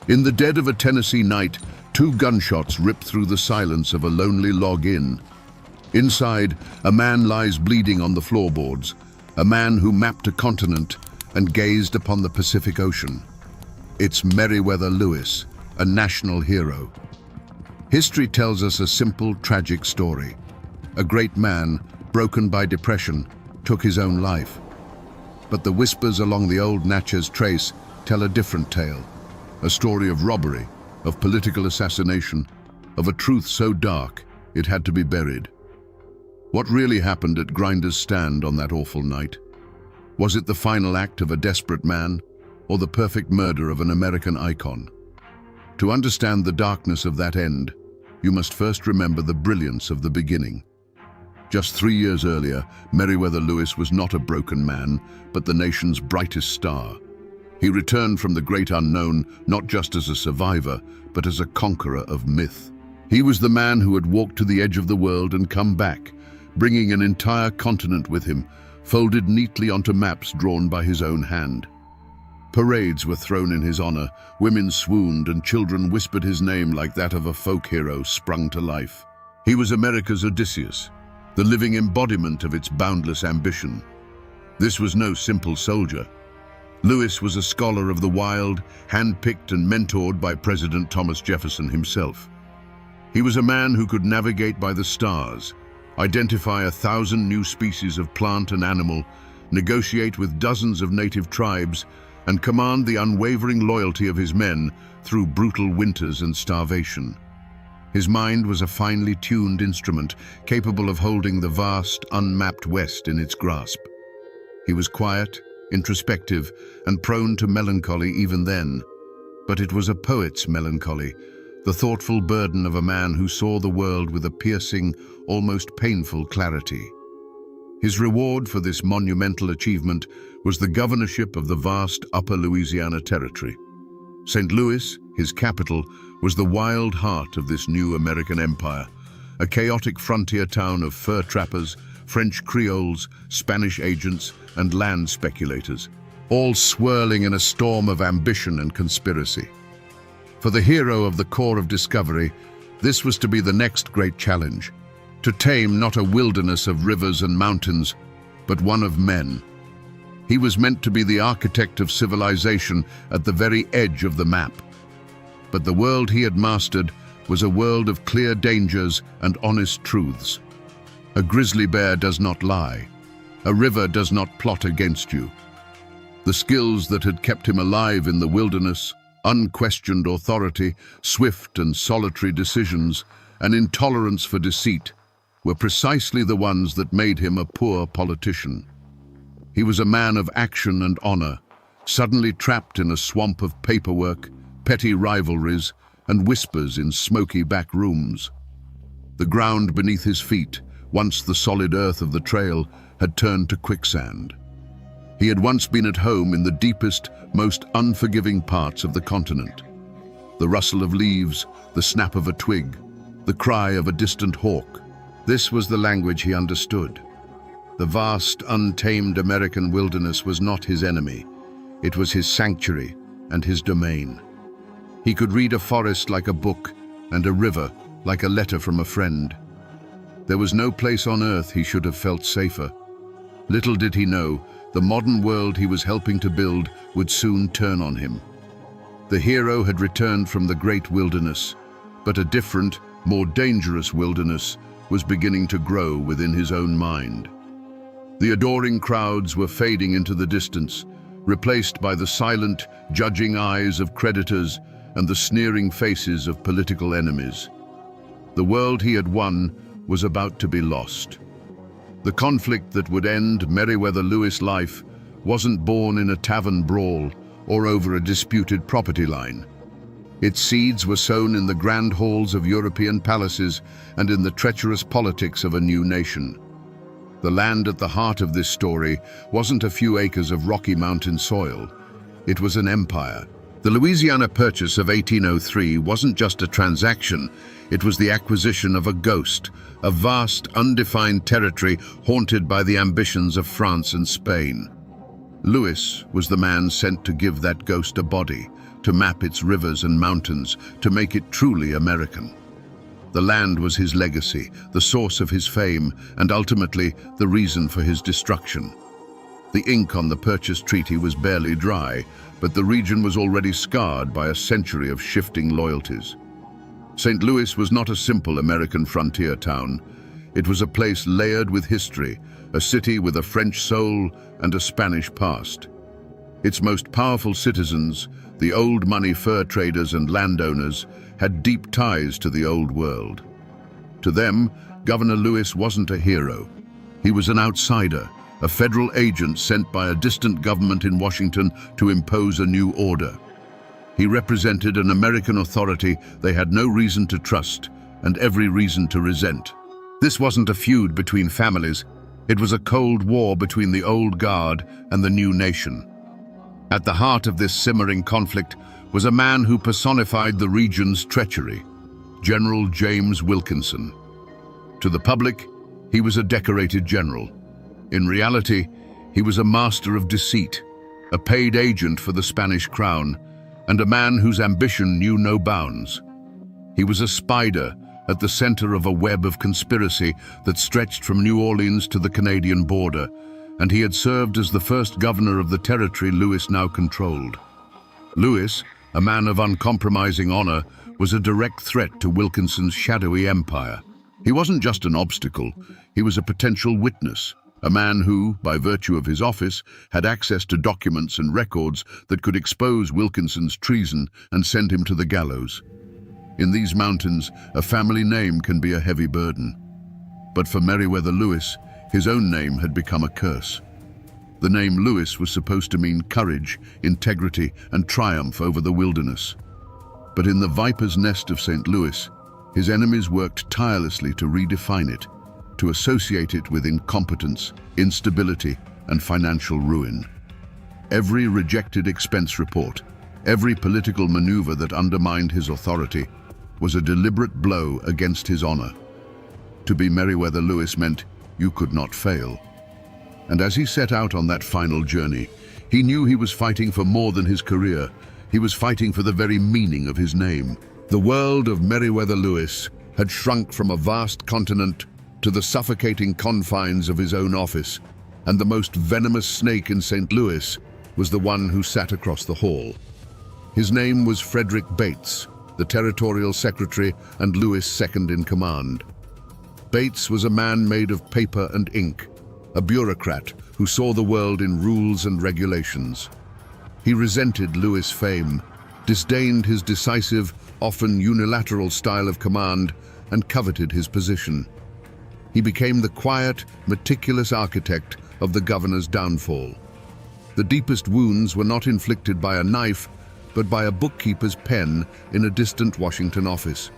In the dead of a Tennessee night, two gunshots rip through the silence of a lonely log-in. Inside, a man lies bleeding on the floorboards, a man who mapped a continent and gazed upon the Pacific Ocean. It's Meriwether Lewis, a national hero. History tells us a simple, tragic story. A great man, broken by depression, took his own life. But the whispers along the old Natchez Trace tell a different tale. A story of robbery, of political assassination, of a truth so dark it had to be buried. What really happened at Grinder's Stand on that awful night? Was it the final act of a desperate man, or the perfect murder of an American icon? To understand the darkness of that end, you must first remember the brilliance of the beginning. Just 3 years earlier, Meriwether Lewis was not a broken man, but the nation's brightest star. He returned from the great unknown not just as a survivor, but as a conqueror of myth. He was the man who had walked to the edge of the world and come back, bringing an entire continent with him, folded neatly onto maps drawn by his own hand. Parades were thrown in his honor, women swooned, and children whispered his name like that of a folk hero sprung to life. He was America's Odysseus, the living embodiment of its boundless ambition. This was no simple soldier. Lewis was a scholar of the wild, handpicked and mentored by President Thomas Jefferson himself. He was a man who could navigate by the stars, identify 1,000 new species of plant and animal, negotiate with dozens of native tribes, and command the unwavering loyalty of his men through brutal winters and starvation. His mind was a finely tuned instrument capable of holding the vast, unmapped West in its grasp. He was quiet, introspective, and prone to melancholy even then. But it was a poet's melancholy, the thoughtful burden of a man who saw the world with a piercing, almost painful clarity. His reward for this monumental achievement was the governorship of the vast Upper Louisiana Territory. St. Louis, his capital, was the wild heart of this new American empire, a chaotic frontier town of fur trappers, French Creoles, Spanish agents, and land speculators, all swirling in a storm of ambition and conspiracy. For the hero of the Corps of Discovery, this was to be the next great challenge, to tame not a wilderness of rivers and mountains, but one of men. He was meant to be the architect of civilization at the very edge of the map. But the world he had mastered was a world of clear dangers and honest truths. A grizzly bear does not lie. A river does not plot against you. The skills that had kept him alive in the wilderness, unquestioned authority, swift and solitary decisions, and intolerance for deceit, were precisely the ones that made him a poor politician. He was a man of action and honor, suddenly trapped in a swamp of paperwork, petty rivalries, and whispers in smoky back rooms. The ground beneath his feet, once the solid earth of the trail, had turned to quicksand. He had once been at home in the deepest, most unforgiving parts of the continent. The rustle of leaves, the snap of a twig, the cry of a distant hawk. This was the language he understood. The vast, untamed American wilderness was not his enemy. It was his sanctuary and his domain. He could read a forest like a book and a river like a letter from a friend. There was no place on earth he should have felt safer. Little did he know, the modern world he was helping to build would soon turn on him. The hero had returned from the great wilderness, but a different, more dangerous wilderness was beginning to grow within his own mind. The adoring crowds were fading into the distance, replaced by the silent, judging eyes of creditors and the sneering faces of political enemies. The world he had won was about to be lost. The conflict that would end Meriwether Lewis' life wasn't born in a tavern brawl or over a disputed property line. Its seeds were sown in the grand halls of European palaces and in the treacherous politics of a new nation. The land at the heart of this story wasn't a few acres of Rocky Mountain soil. It was an empire. The Louisiana Purchase of 1803 wasn't just a transaction, it was the acquisition of a ghost, a vast, undefined territory haunted by the ambitions of France and Spain. Lewis was the man sent to give that ghost a body, to map its rivers and mountains, to make it truly American. The land was his legacy, the source of his fame, and ultimately the reason for his destruction. The ink on the purchase treaty was barely dry, but the region was already scarred by a century of shifting loyalties. St. Louis was not a simple American frontier town. It was a place layered with history, a city with a French soul and a Spanish past. Its most powerful citizens, the old money fur traders and landowners, had deep ties to the old world. To them, Governor Lewis wasn't a hero. He was an outsider, a federal agent sent by a distant government in Washington to impose a new order. He represented an American authority they had no reason to trust and every reason to resent. This wasn't a feud between families. It was a cold war between the old guard and the new nation. At the heart of this simmering conflict was a man who personified the region's treachery, General James Wilkinson. To the public, he was a decorated general. In reality, he was a master of deceit, a paid agent for the Spanish crown, and a man whose ambition knew no bounds. He was a spider at the center of a web of conspiracy that stretched from New Orleans to the Canadian border, and he had served as the first governor of the territory Lewis now controlled. Lewis, a man of uncompromising honor, was a direct threat to Wilkinson's shadowy empire. He wasn't just an obstacle, he was a potential witness, a man who, by virtue of his office, had access to documents and records that could expose Wilkinson's treason and send him to the gallows. In these mountains, a family name can be a heavy burden. But for Meriwether Lewis, his own name had become a curse. The name Lewis was supposed to mean courage, integrity, and triumph over the wilderness. But in the viper's nest of St. Louis, his enemies worked tirelessly to redefine it, to associate it with incompetence, instability, and financial ruin. Every rejected expense report, every political maneuver that undermined his authority, was a deliberate blow against his honor. To be Meriwether Lewis meant you could not fail. And as he set out on that final journey, he knew he was fighting for more than his career. He was fighting for the very meaning of his name. The world of Meriwether Lewis had shrunk from a vast continent to the suffocating confines of his own office, and the most venomous snake in St. Louis was the one who sat across the hall. His name was Frederick Bates, the territorial secretary and Lewis' second in command. Bates was a man made of paper and ink, a bureaucrat who saw the world in rules and regulations. He resented Lewis' fame, disdained his decisive, often unilateral style of command, and coveted his position. He became the quiet, meticulous architect of the governor's downfall. The deepest wounds were not inflicted by a knife, but by a bookkeeper's pen in a distant Washington office.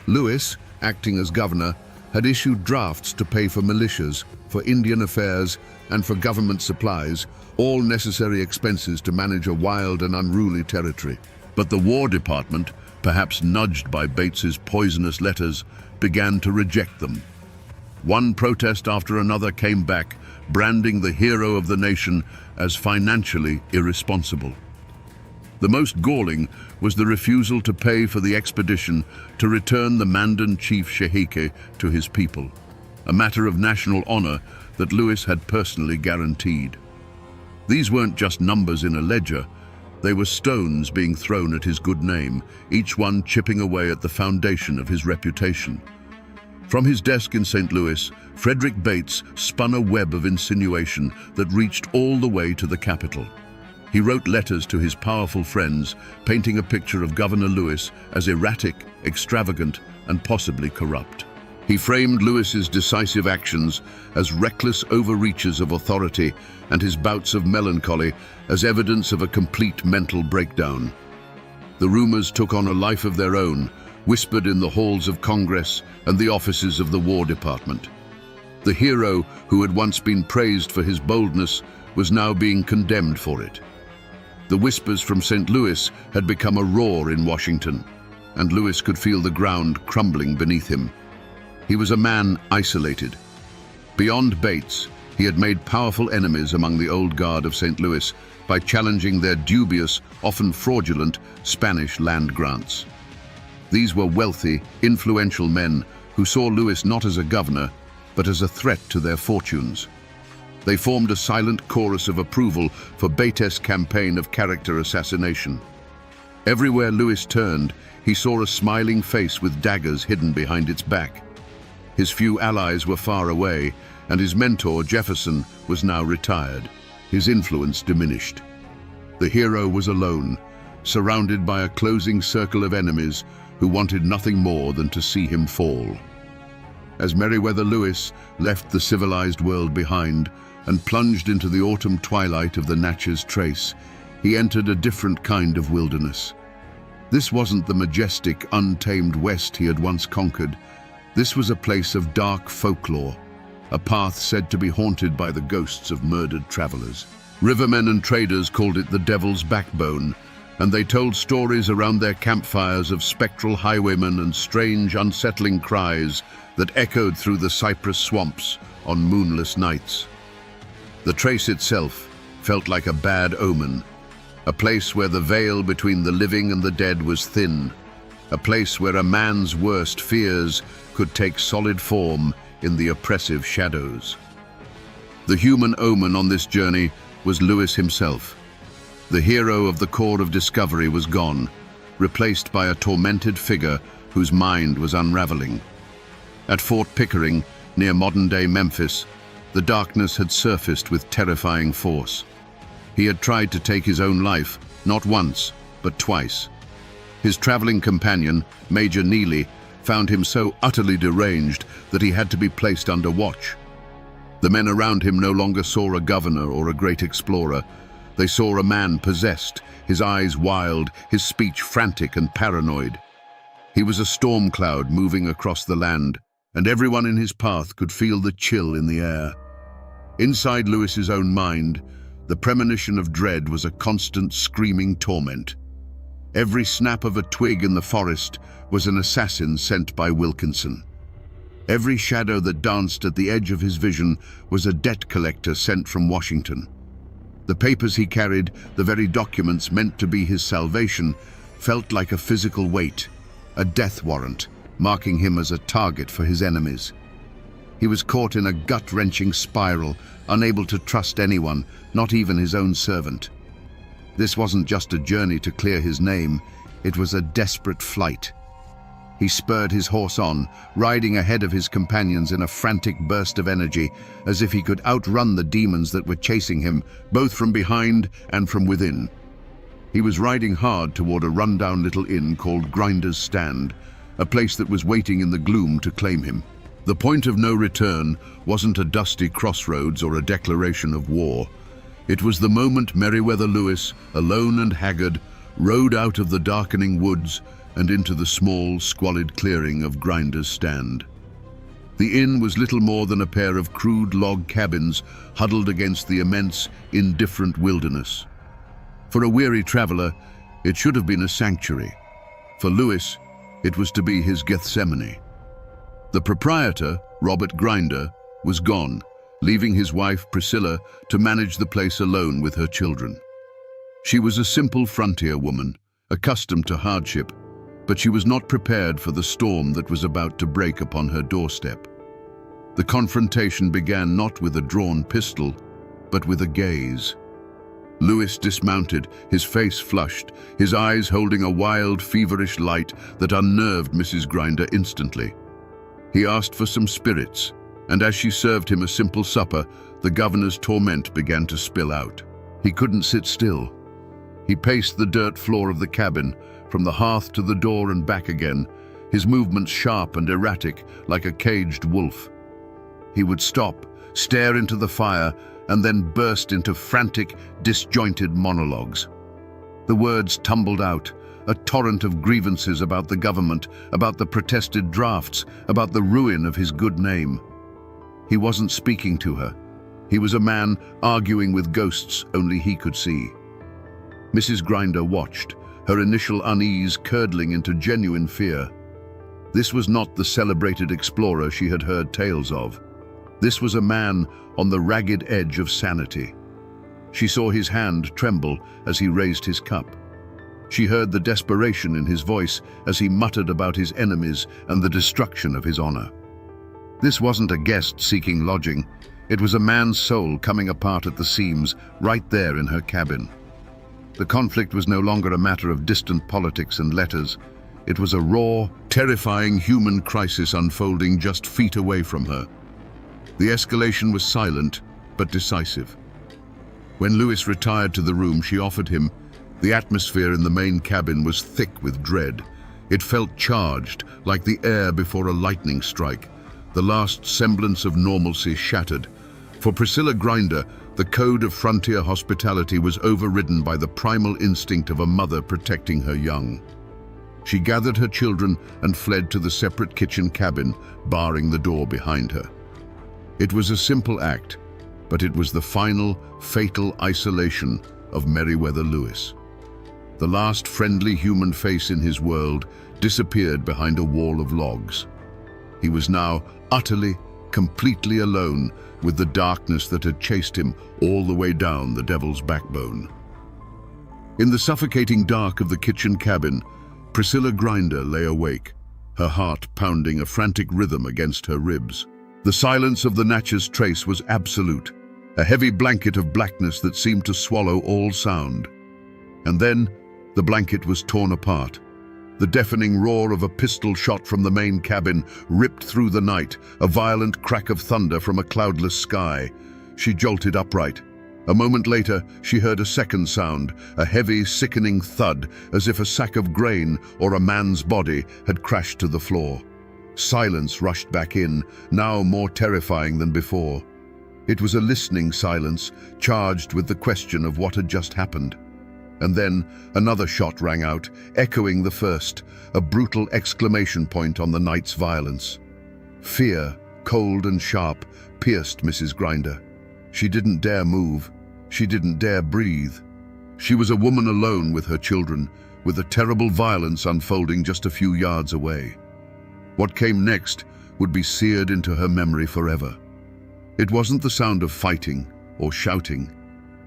Lewis, acting as governor, had issued drafts to pay for militias, for Indian affairs, and for government supplies, all necessary expenses to manage a wild and unruly territory. But the War Department, perhaps nudged by Bates's poisonous letters, began to reject them. One protest after another came back, branding the hero of the nation as financially irresponsible. The most galling was the refusal to pay for the expedition to return the Mandan chief Shehike to his people, a matter of national honor that Lewis had personally guaranteed. These weren't just numbers in a ledger, they were stones being thrown at his good name, each one chipping away at the foundation of his reputation. From his desk in St. Louis, Frederick Bates spun a web of insinuation that reached all the way to the capital. He wrote letters to his powerful friends, painting a picture of Governor Lewis as erratic, extravagant, and possibly corrupt. He framed Lewis's decisive actions as reckless overreaches of authority and his bouts of melancholy as evidence of a complete mental breakdown. The rumors took on a life of their own, whispered in the halls of Congress and the offices of the War Department. The hero who had once been praised for his boldness was now being condemned for it. The whispers from St. Louis had become a roar in Washington, and Lewis could feel the ground crumbling beneath him. He was a man isolated. Beyond Bates, he had made powerful enemies among the old guard of St. Louis, by challenging their dubious, often fraudulent, Spanish land grants. These were wealthy, influential men who saw Louis not as a governor, but as a threat to their fortunes. They formed a silent chorus of approval for Bétes's campaign of character assassination. Everywhere Louis turned, he saw a smiling face with daggers hidden behind its back. His few allies were far away, and his mentor, Jefferson, was now retired. His influence diminished. The hero was alone, surrounded by a closing circle of enemies who wanted nothing more than to see him fall. As Meriwether Lewis left the civilized world behind and plunged into the autumn twilight of the Natchez Trace, he entered a different kind of wilderness. This wasn't the majestic, untamed West he had once conquered. This was a place of dark folklore, a path said to be haunted by the ghosts of murdered travelers. Rivermen and traders called it the Devil's Backbone, and they told stories around their campfires of spectral highwaymen and strange, unsettling cries that echoed through the cypress swamps on moonless nights. The trace itself felt like a bad omen, a place where the veil between the living and the dead was thin, a place where a man's worst fears could take solid form in the oppressive shadows. The human omen on this journey was Louis himself. The hero of the Corps of Discovery was gone, replaced by a tormented figure whose mind was unraveling. At Fort Pickering, near modern-day Memphis, the darkness had surfaced with terrifying force. He had tried to take his own life, not once, but twice. His traveling companion, Major Neely, found him so utterly deranged that he had to be placed under watch. The men around him no longer saw a governor or a great explorer. They saw a man possessed, his eyes wild, his speech frantic and paranoid. He was a storm cloud moving across the land, and everyone in his path could feel the chill in the air. Inside Louis's own mind, the premonition of dread was a constant screaming torment. Every snap of a twig in the forest was an assassin sent by Wilkinson. Every shadow that danced at the edge of his vision was a debt collector sent from Washington. The papers he carried, the very documents meant to be his salvation, felt like a physical weight, a death warrant, marking him as a target for his enemies. He was caught in a gut-wrenching spiral, unable to trust anyone, not even his own servant. This wasn't just a journey to clear his name, it was a desperate flight. He spurred his horse on, riding ahead of his companions in a frantic burst of energy, as if he could outrun the demons that were chasing him, both from behind and from within. He was riding hard toward a rundown little inn called Grinder's Stand, a place that was waiting in the gloom to claim him. The point of no return wasn't a dusty crossroads or a declaration of war. It was the moment Meriwether Lewis, alone and haggard, rode out of the darkening woods and into the small, squalid clearing of Grinder's Stand. The inn was little more than a pair of crude log cabins huddled against the immense, indifferent wilderness. For a weary traveler, it should have been a sanctuary. For Louis, it was to be his Gethsemane. The proprietor, Robert Grinder, was gone, leaving his wife, Priscilla, to manage the place alone with her children. She was a simple frontier woman, accustomed to hardship, but she was not prepared for the storm that was about to break upon her doorstep. The confrontation began not with a drawn pistol, but with a gaze. Louis dismounted, his face flushed, his eyes holding a wild, feverish light that unnerved Mrs. Grinder instantly. He asked for some spirits, and as she served him a simple supper, the governor's torment began to spill out. He couldn't sit still. He paced the dirt floor of the cabin, from the hearth to the door and back again, his movements sharp and erratic like a caged wolf. He would stop, stare into the fire, and then burst into frantic, disjointed monologues. The words tumbled out, a torrent of grievances about the government, about the protested drafts, about the ruin of his good name. He wasn't speaking to her. He was a man arguing with ghosts only he could see. Mrs. Grinder watched, her initial unease curdling into genuine fear. This was not the celebrated explorer she had heard tales of. This was a man on the ragged edge of sanity. She saw his hand tremble as he raised his cup. She heard the desperation in his voice as he muttered about his enemies and the destruction of his honor. This wasn't a guest seeking lodging. It was a man's soul coming apart at the seams right there in her cabin. The conflict was no longer a matter of distant politics and letters. It was a raw, terrifying human crisis unfolding just feet away from her. The escalation was silent, but decisive. When Lewis retired to the room she offered him, the atmosphere in the main cabin was thick with dread. It felt charged, like the air before a lightning strike. The last semblance of normalcy shattered. For Priscilla Grinder, the code of frontier hospitality was overridden by the primal instinct of a mother protecting her young. She gathered her children and fled to the separate kitchen cabin, barring the door behind her. It was a simple act, but it was the final, fatal isolation of Meriwether Lewis. The last friendly human face in his world disappeared behind a wall of logs. He was now utterly, completely alone with the darkness that had chased him all the way down the devil's backbone. In the suffocating dark of the kitchen cabin, Priscilla Grinder lay awake, her heart pounding a frantic rhythm against her ribs. The silence of the Natchez Trace was absolute, a heavy blanket of blackness that seemed to swallow all sound. And then, the blanket was torn apart. The deafening roar of a pistol shot from the main cabin ripped through the night, a violent crack of thunder from a cloudless sky. She jolted upright. A moment later, she heard a second sound, a heavy, sickening thud, as if a sack of grain or a man's body had crashed to the floor. Silence rushed back in, now more terrifying than before. It was a listening silence, charged with the question of what had just happened. And then another shot rang out, echoing the first, a brutal exclamation point on the night's violence. Fear, cold and sharp, pierced Mrs. Grinder. She didn't dare move. She didn't dare breathe. She was a woman alone with her children, with a terrible violence unfolding just a few yards away. What came next would be seared into her memory forever. It wasn't the sound of fighting or shouting.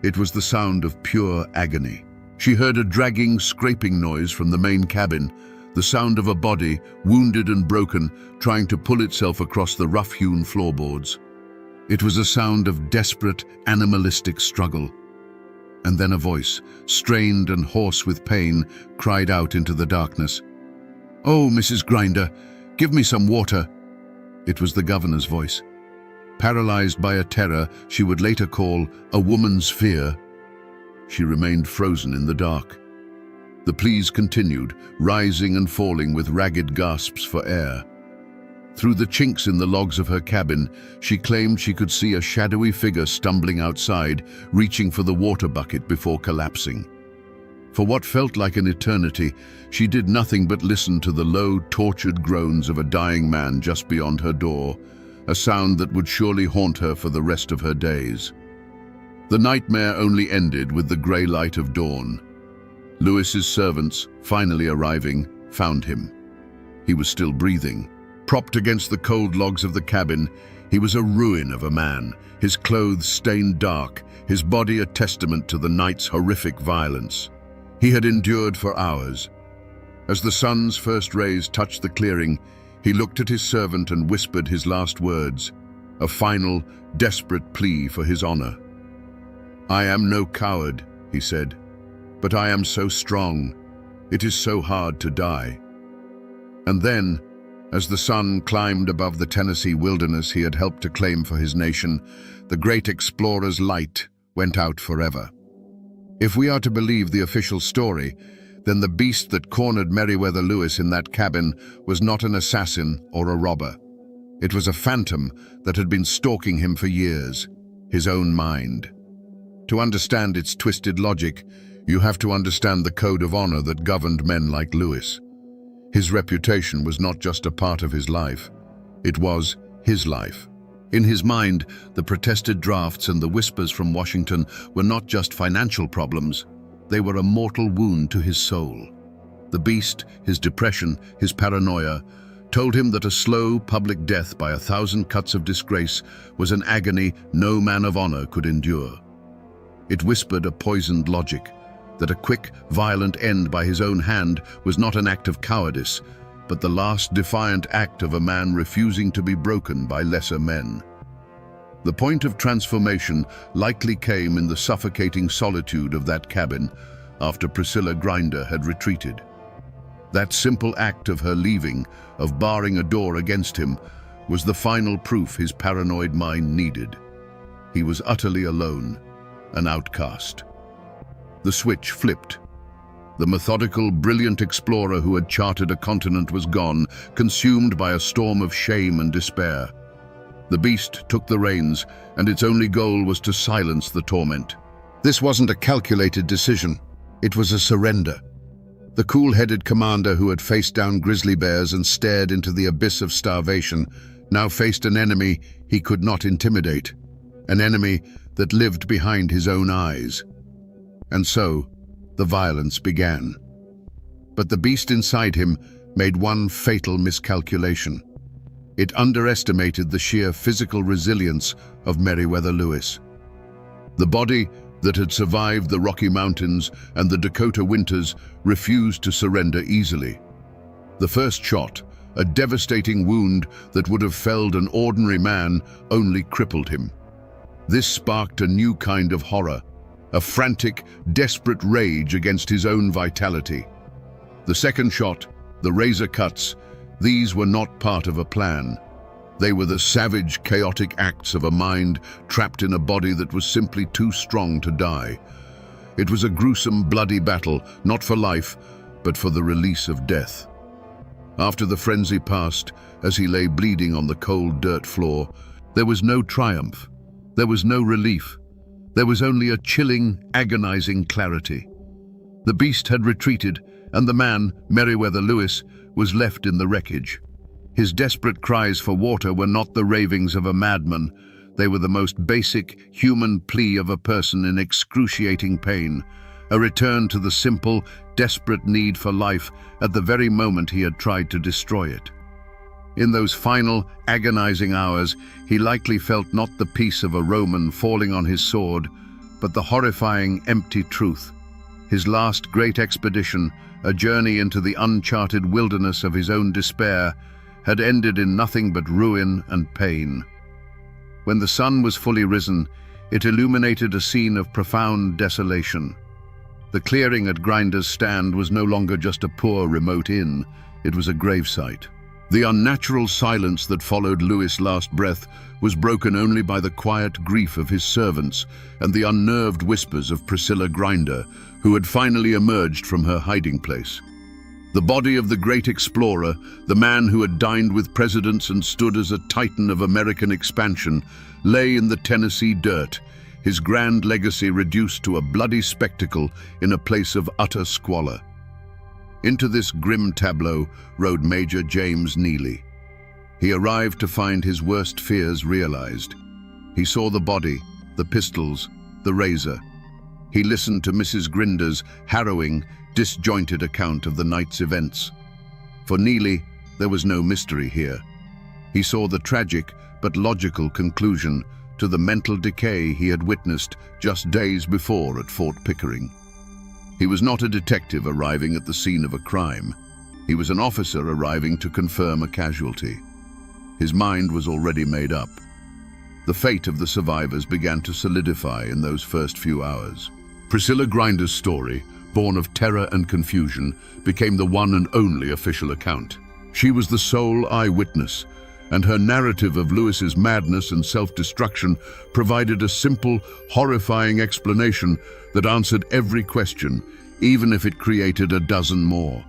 It was the sound of pure agony. She heard a dragging, scraping noise from the main cabin, the sound of a body, wounded and broken, trying to pull itself across the rough-hewn floorboards. It was a sound of desperate, animalistic struggle. And then a voice, strained and hoarse with pain, cried out into the darkness. "Oh, Mrs. Grinder, give me some water." It was the governor's voice. Paralyzed by a terror she would later call a woman's fear, she remained frozen in the dark. The pleas continued, rising and falling with ragged gasps for air. Through the chinks in the logs of her cabin, she claimed she could see a shadowy figure stumbling outside, reaching for the water bucket before collapsing. For what felt like an eternity, she did nothing but listen to the low, tortured groans of a dying man just beyond her door, a sound that would surely haunt her for the rest of her days. The nightmare only ended with the grey light of dawn. Lewis's servants, finally arriving, found him. He was still breathing. Propped against the cold logs of the cabin, he was a ruin of a man, his clothes stained dark, his body a testament to the night's horrific violence. He had endured for hours. As the sun's first rays touched the clearing, he looked at his servant and whispered his last words, a final, desperate plea for his honor. "I am no coward," he said, "but I am so strong. It is so hard to die." And then, as the sun climbed above the Tennessee wilderness he had helped to claim for his nation, the great explorer's light went out forever. If we are to believe the official story, then the beast that cornered Meriwether Lewis in that cabin was not an assassin or a robber. It was a phantom that had been stalking him for years, his own mind. To understand its twisted logic, you have to understand the code of honor that governed men like Lewis. His reputation was not just a part of his life, it was his life. In his mind, the protested drafts and the whispers from Washington were not just financial problems, they were a mortal wound to his soul. The beast, his depression, his paranoia, told him that a slow, public death by 1,000 cuts of disgrace was an agony no man of honor could endure. It whispered a poisoned logic, that a quick, violent end by his own hand was not an act of cowardice, but the last defiant act of a man refusing to be broken by lesser men. The point of transformation likely came in the suffocating solitude of that cabin after Priscilla Grinder had retreated. That simple act of her leaving, of barring a door against him, was the final proof his paranoid mind needed. He was utterly alone, an outcast. The switch flipped. The methodical, brilliant explorer who had charted a continent was gone, consumed by a storm of shame and despair. The beast took the reins, and its only goal was to silence the torment. This wasn't a calculated decision. It was a surrender. The cool-headed commander who had faced down grizzly bears and stared into the abyss of starvation now faced an enemy he could not intimidate, an enemy that lived behind his own eyes. And so, the violence began. But the beast inside him made one fatal miscalculation. It underestimated the sheer physical resilience of Meriwether Lewis. The body that had survived the Rocky Mountains and the Dakota winters refused to surrender easily. The first shot, a devastating wound that would have felled an ordinary man, only crippled him. This sparked a new kind of horror, a frantic, desperate rage against his own vitality. The second shot, the razor cuts, these were not part of a plan. They were the savage, chaotic acts of a mind trapped in a body that was simply too strong to die. It was a gruesome, bloody battle, not for life, but for the release of death. After the frenzy passed, as he lay bleeding on the cold dirt floor, there was no triumph. There was no relief. There was only a chilling, agonizing clarity. The beast had retreated, and the man, Meriwether Lewis, was left in the wreckage. His desperate cries for water were not the ravings of a madman. They were the most basic, human plea of a person in excruciating pain, a return to the simple, desperate need for life at the very moment he had tried to destroy it. In those final, agonizing hours, he likely felt not the peace of a Roman falling on his sword, but the horrifying, empty truth. His last great expedition, a journey into the uncharted wilderness of his own despair, had ended in nothing but ruin and pain. When the sun was fully risen, it illuminated a scene of profound desolation. The clearing at Grinder's Stand was no longer just a poor remote inn, it was a gravesite. The unnatural silence that followed Lewis' last breath was broken only by the quiet grief of his servants and the unnerved whispers of Priscilla Grinder, who had finally emerged from her hiding place. The body of the great explorer, the man who had dined with presidents and stood as a titan of American expansion, lay in the Tennessee dirt, his grand legacy reduced to a bloody spectacle in a place of utter squalor. Into this grim tableau rode Major James Neely. He arrived to find his worst fears realized. He saw the body, the pistols, the razor. He listened to Mrs. Grinder's harrowing, disjointed account of the night's events. For Neely, there was no mystery here. He saw the tragic but logical conclusion to the mental decay he had witnessed just days before at Fort Pickering. He was not a detective arriving at the scene of a crime. He was an officer arriving to confirm a casualty. His mind was already made up. The fate of the survivors began to solidify in those first few hours. Priscilla Grinder's story, born of terror and confusion, became the one and only official account. She was the sole eyewitness, and her narrative of Lewis's madness and self-destruction provided a simple, horrifying explanation that answered every question, even if it created a dozen more.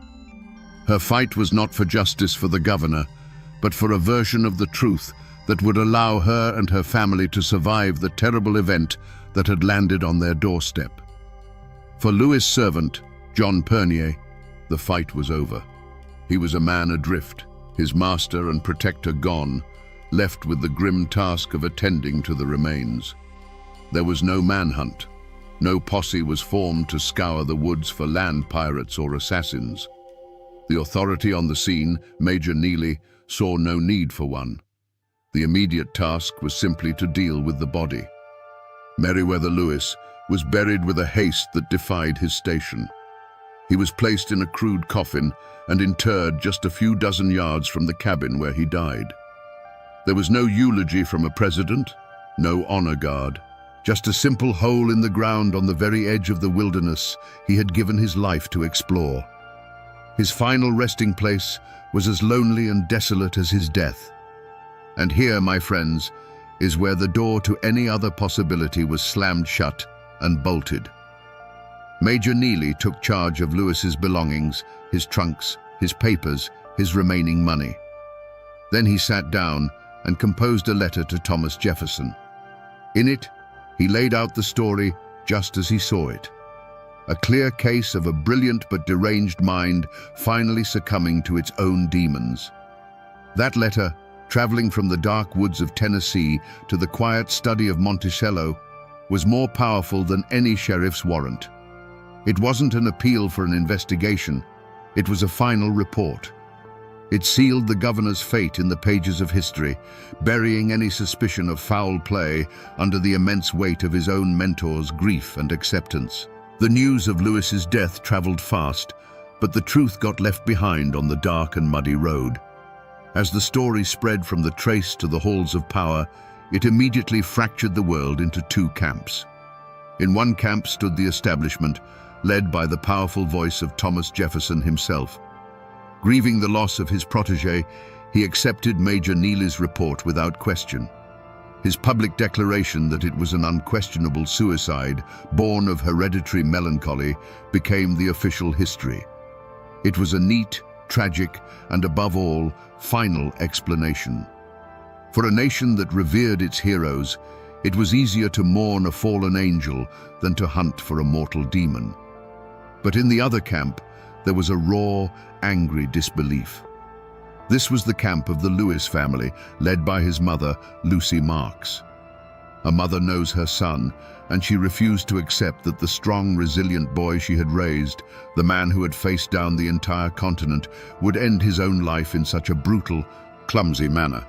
Her fight was not for justice for the governor, but for a version of the truth that would allow her and her family to survive the terrible event that had landed on their doorstep. For Lewis' servant, John Pernier, the fight was over. He was a man adrift, his master and protector gone, left with the grim task of attending to the remains. There was no manhunt. No posse was formed to scour the woods for land pirates or assassins. The authority on the scene, Major Neely, saw no need for one. The immediate task was simply to deal with the body. Meriwether Lewis was buried with a haste that defied his station. He was placed in a crude coffin and interred just a few dozen yards from the cabin where he died. There was no eulogy from a president, no honor guard, just a simple hole in the ground on the very edge of the wilderness he had given his life to explore. His final resting place was as lonely and desolate as his death. And here, my friends, is where the door to any other possibility was slammed shut and bolted. Major Neely took charge of Lewis's belongings, his trunks, his papers, his remaining money. Then he sat down and composed a letter to Thomas Jefferson. In it, he laid out the story just as he saw it. A clear case of a brilliant but deranged mind finally succumbing to its own demons. That letter, traveling from the dark woods of Tennessee to the quiet study of Monticello, was more powerful than any sheriff's warrant. It wasn't an appeal for an investigation, it was a final report. It sealed the governor's fate in the pages of history, burying any suspicion of foul play under the immense weight of his own mentor's grief and acceptance. The news of Lewis's death traveled fast, but the truth got left behind on the dark and muddy road. As the story spread from the trace to the halls of power, it immediately fractured the world into two camps. In one camp stood the establishment, led by the powerful voice of Thomas Jefferson himself. Grieving the loss of his protege, he accepted Major Neely's report without question. His public declaration that it was an unquestionable suicide, born of hereditary melancholy, became the official history. It was a neat, tragic, and above all, final explanation. For a nation that revered its heroes, it was easier to mourn a fallen angel than to hunt for a mortal demon. But in the other camp, there was a raw, angry disbelief. This was the camp of the Lewis family, led by his mother, Lucy Marks. A mother knows her son, and she refused to accept that the strong, resilient boy she had raised, the man who had faced down the entire continent, would end his own life in such a brutal, clumsy manner.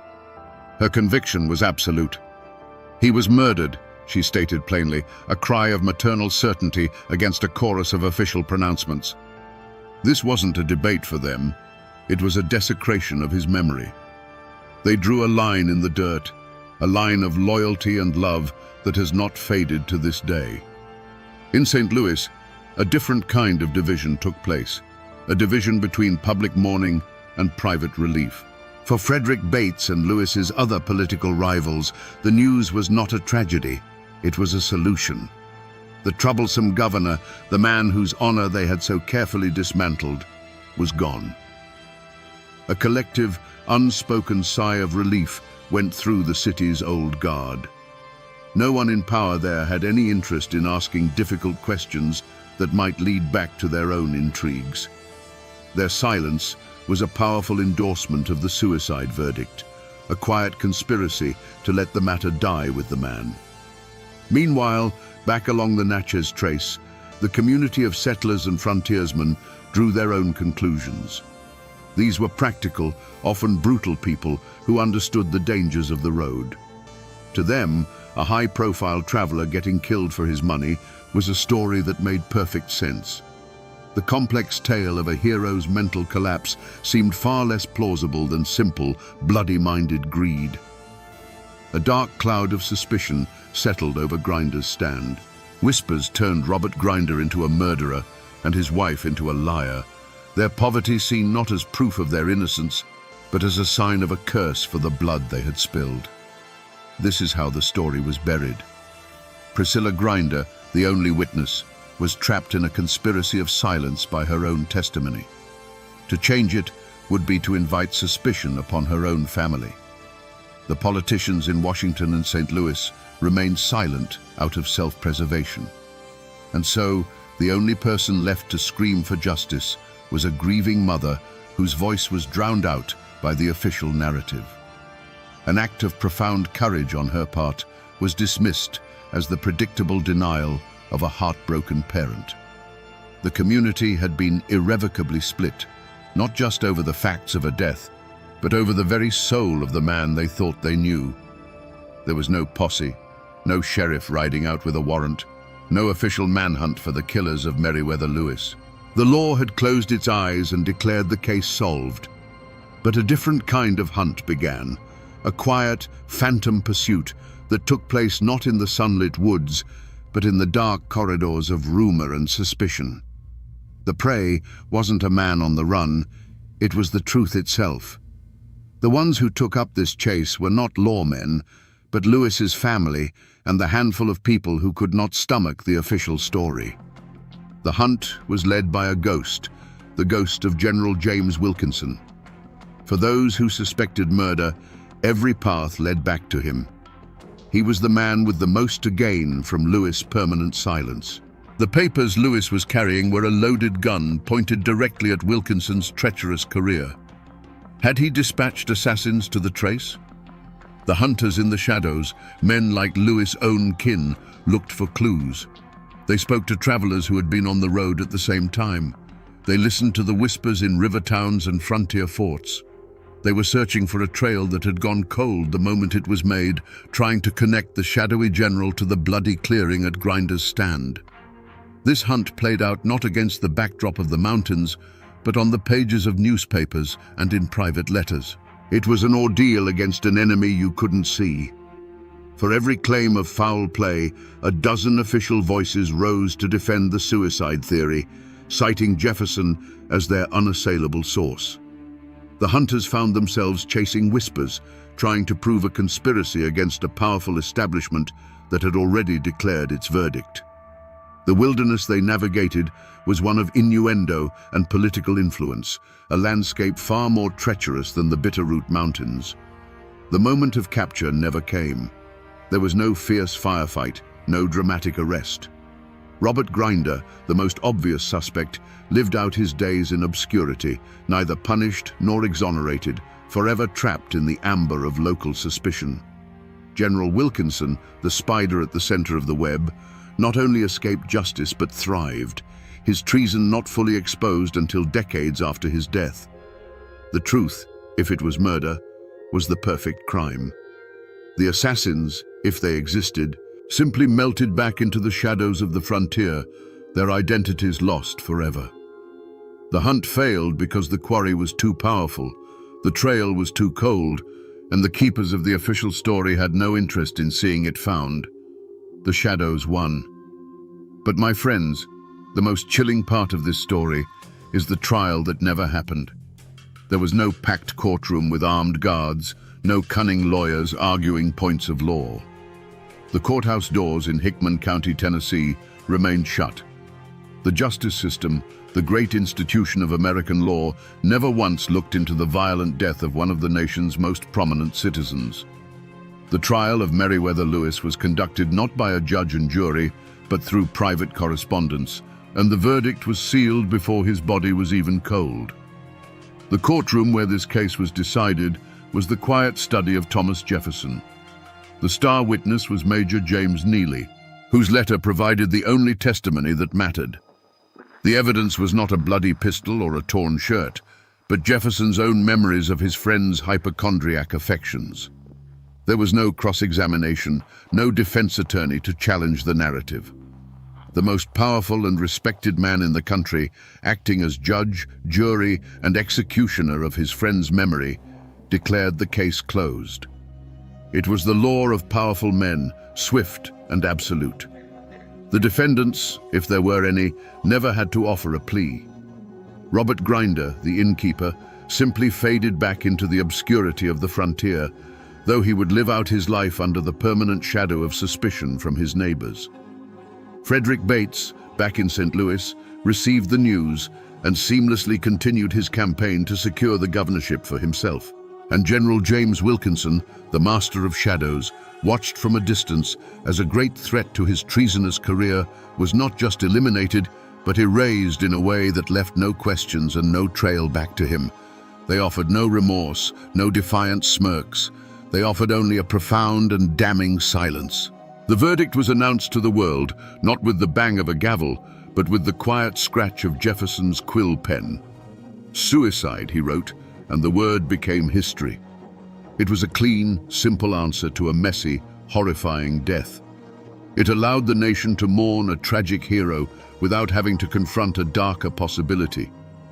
Her conviction was absolute. He was murdered, she stated plainly, a cry of maternal certainty against a chorus of official pronouncements. This wasn't a debate for them. It was a desecration of his memory. They drew a line in the dirt, a line of loyalty and love that has not faded to this day. In St. Louis, a different kind of division took place, a division between public mourning and private relief. For Frederick Bates and Lewis's other political rivals, the news was not a tragedy, it was a solution. The troublesome governor, the man whose honor they had so carefully dismantled, was gone. A collective, unspoken sigh of relief went through the city's old guard. No one in power there had any interest in asking difficult questions that might lead back to their own intrigues. Their silence was a powerful endorsement of the suicide verdict, a quiet conspiracy to let the matter die with the man. Meanwhile, back along the Natchez Trace, the community of settlers and frontiersmen drew their own conclusions. These were practical, often brutal people who understood the dangers of the road. To them, a high-profile traveler getting killed for his money was a story that made perfect sense. The complex tale of a hero's mental collapse seemed far less plausible than simple, bloody-minded greed. A dark cloud of suspicion settled over Grinder's stand. Whispers turned Robert Grinder into a murderer and his wife into a liar, their poverty seen not as proof of their innocence, but as a sign of a curse for the blood they had spilled. This is how the story was buried. Priscilla Grinder, the only witness, was trapped in a conspiracy of silence by her own testimony. To change it would be to invite suspicion upon her own family. The politicians in Washington and St. Louis remained silent out of self-preservation. And so, the only person left to scream for justice was a grieving mother whose voice was drowned out by the official narrative. An act of profound courage on her part was dismissed as the predictable denial of a heartbroken parent. The community had been irrevocably split, not just over the facts of a death, but over the very soul of the man they thought they knew. There was no posse, no sheriff riding out with a warrant, no official manhunt for the killers of Meriwether Lewis. The law had closed its eyes and declared the case solved. But a different kind of hunt began, a quiet, phantom pursuit that took place not in the sunlit woods, but in the dark corridors of rumor and suspicion. The prey wasn't a man on the run, it was the truth itself. The ones who took up this chase were not lawmen, but Lewis's family and the handful of people who could not stomach the official story. The hunt was led by a ghost, the ghost of General James Wilkinson. For those who suspected murder, every path led back to him. He was the man with the most to gain from Lewis' permanent silence. The papers Lewis was carrying were a loaded gun pointed directly at Wilkinson's treacherous career. Had he dispatched assassins to the trace? The hunters in the shadows, men like Lewis' own kin, looked for clues. They spoke to travelers who had been on the road at the same time. They listened to the whispers in river towns and frontier forts. They were searching for a trail that had gone cold the moment it was made, trying to connect the shadowy general to the bloody clearing at Grinder's Stand. This hunt played out not against the backdrop of the mountains, but on the pages of newspapers and in private letters. It was an ordeal against an enemy you couldn't see. For every claim of foul play, a dozen official voices rose to defend the suicide theory, citing Jefferson as their unassailable source. The hunters found themselves chasing whispers, trying to prove a conspiracy against a powerful establishment that had already declared its verdict. The wilderness they navigated was one of innuendo and political influence, a landscape far more treacherous than the Bitterroot Mountains. The moment of capture never came. There was no fierce firefight, no dramatic arrest. Robert Grinder, the most obvious suspect, lived out his days in obscurity, neither punished nor exonerated, forever trapped in the amber of local suspicion. General Wilkinson, the spider at the center of the web, not only escaped justice but thrived, his treason not fully exposed until decades after his death. The truth, if it was murder, was the perfect crime. The assassins, if they existed, simply melted back into the shadows of the frontier, their identities lost forever. The hunt failed because the quarry was too powerful, the trail was too cold, and the keepers of the official story had no interest in seeing it found. The shadows won. But my friends, the most chilling part of this story is the trial that never happened. There was no packed courtroom with armed guards, no cunning lawyers arguing points of law. The courthouse doors in Hickman County, Tennessee, remained shut. The justice system, the great institution of American law, never once looked into the violent death of one of the nation's most prominent citizens. The trial of Meriwether Lewis was conducted not by a judge and jury, but through private correspondence, and the verdict was sealed before his body was even cold. The courtroom where this case was decided was the quiet study of Thomas Jefferson. The star witness was Major James Neely, whose letter provided the only testimony that mattered. The evidence was not a bloody pistol or a torn shirt, but Jefferson's own memories of his friend's hypochondriac affections. There was no cross-examination, no defense attorney to challenge the narrative. The most powerful and respected man in the country, acting as judge, jury, and executioner of his friend's memory, declared the case closed. It was the law of powerful men, swift and absolute. The defendants, if there were any, never had to offer a plea. Robert Grinder, the innkeeper, simply faded back into the obscurity of the frontier, though he would live out his life under the permanent shadow of suspicion from his neighbors. Frederick Bates, back in St. Louis, received the news and seamlessly continued his campaign to secure the governorship for himself. And General James Wilkinson, the master of shadows, watched from a distance as a great threat to his treasonous career was not just eliminated, but erased in a way that left no questions and no trail back to him. They offered no remorse, no defiant smirks. They offered only a profound and damning silence. The verdict was announced to the world, not with the bang of a gavel, but with the quiet scratch of Jefferson's quill pen. Suicide, he wrote, and the word became history. It was a clean, simple answer to a messy, horrifying death. It allowed the nation to mourn a tragic hero without having to confront a darker possibility,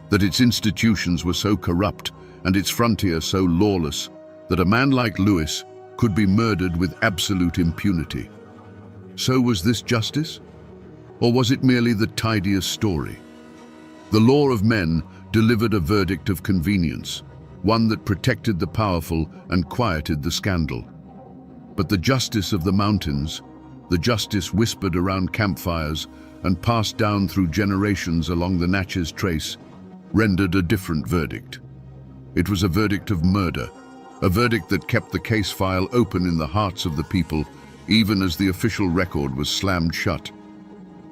that its institutions were so corrupt and its frontier so lawless that a man like Lewis could be murdered with absolute impunity. So was this justice? Or was it merely the tidiest story? The law of men delivered a verdict of convenience, one that protected the powerful and quieted the scandal. But the justice of the mountains, the justice whispered around campfires and passed down through generations along the Natchez Trace, rendered a different verdict. It was a verdict of murder, a verdict that kept the case file open in the hearts of the people, even as the official record was slammed shut.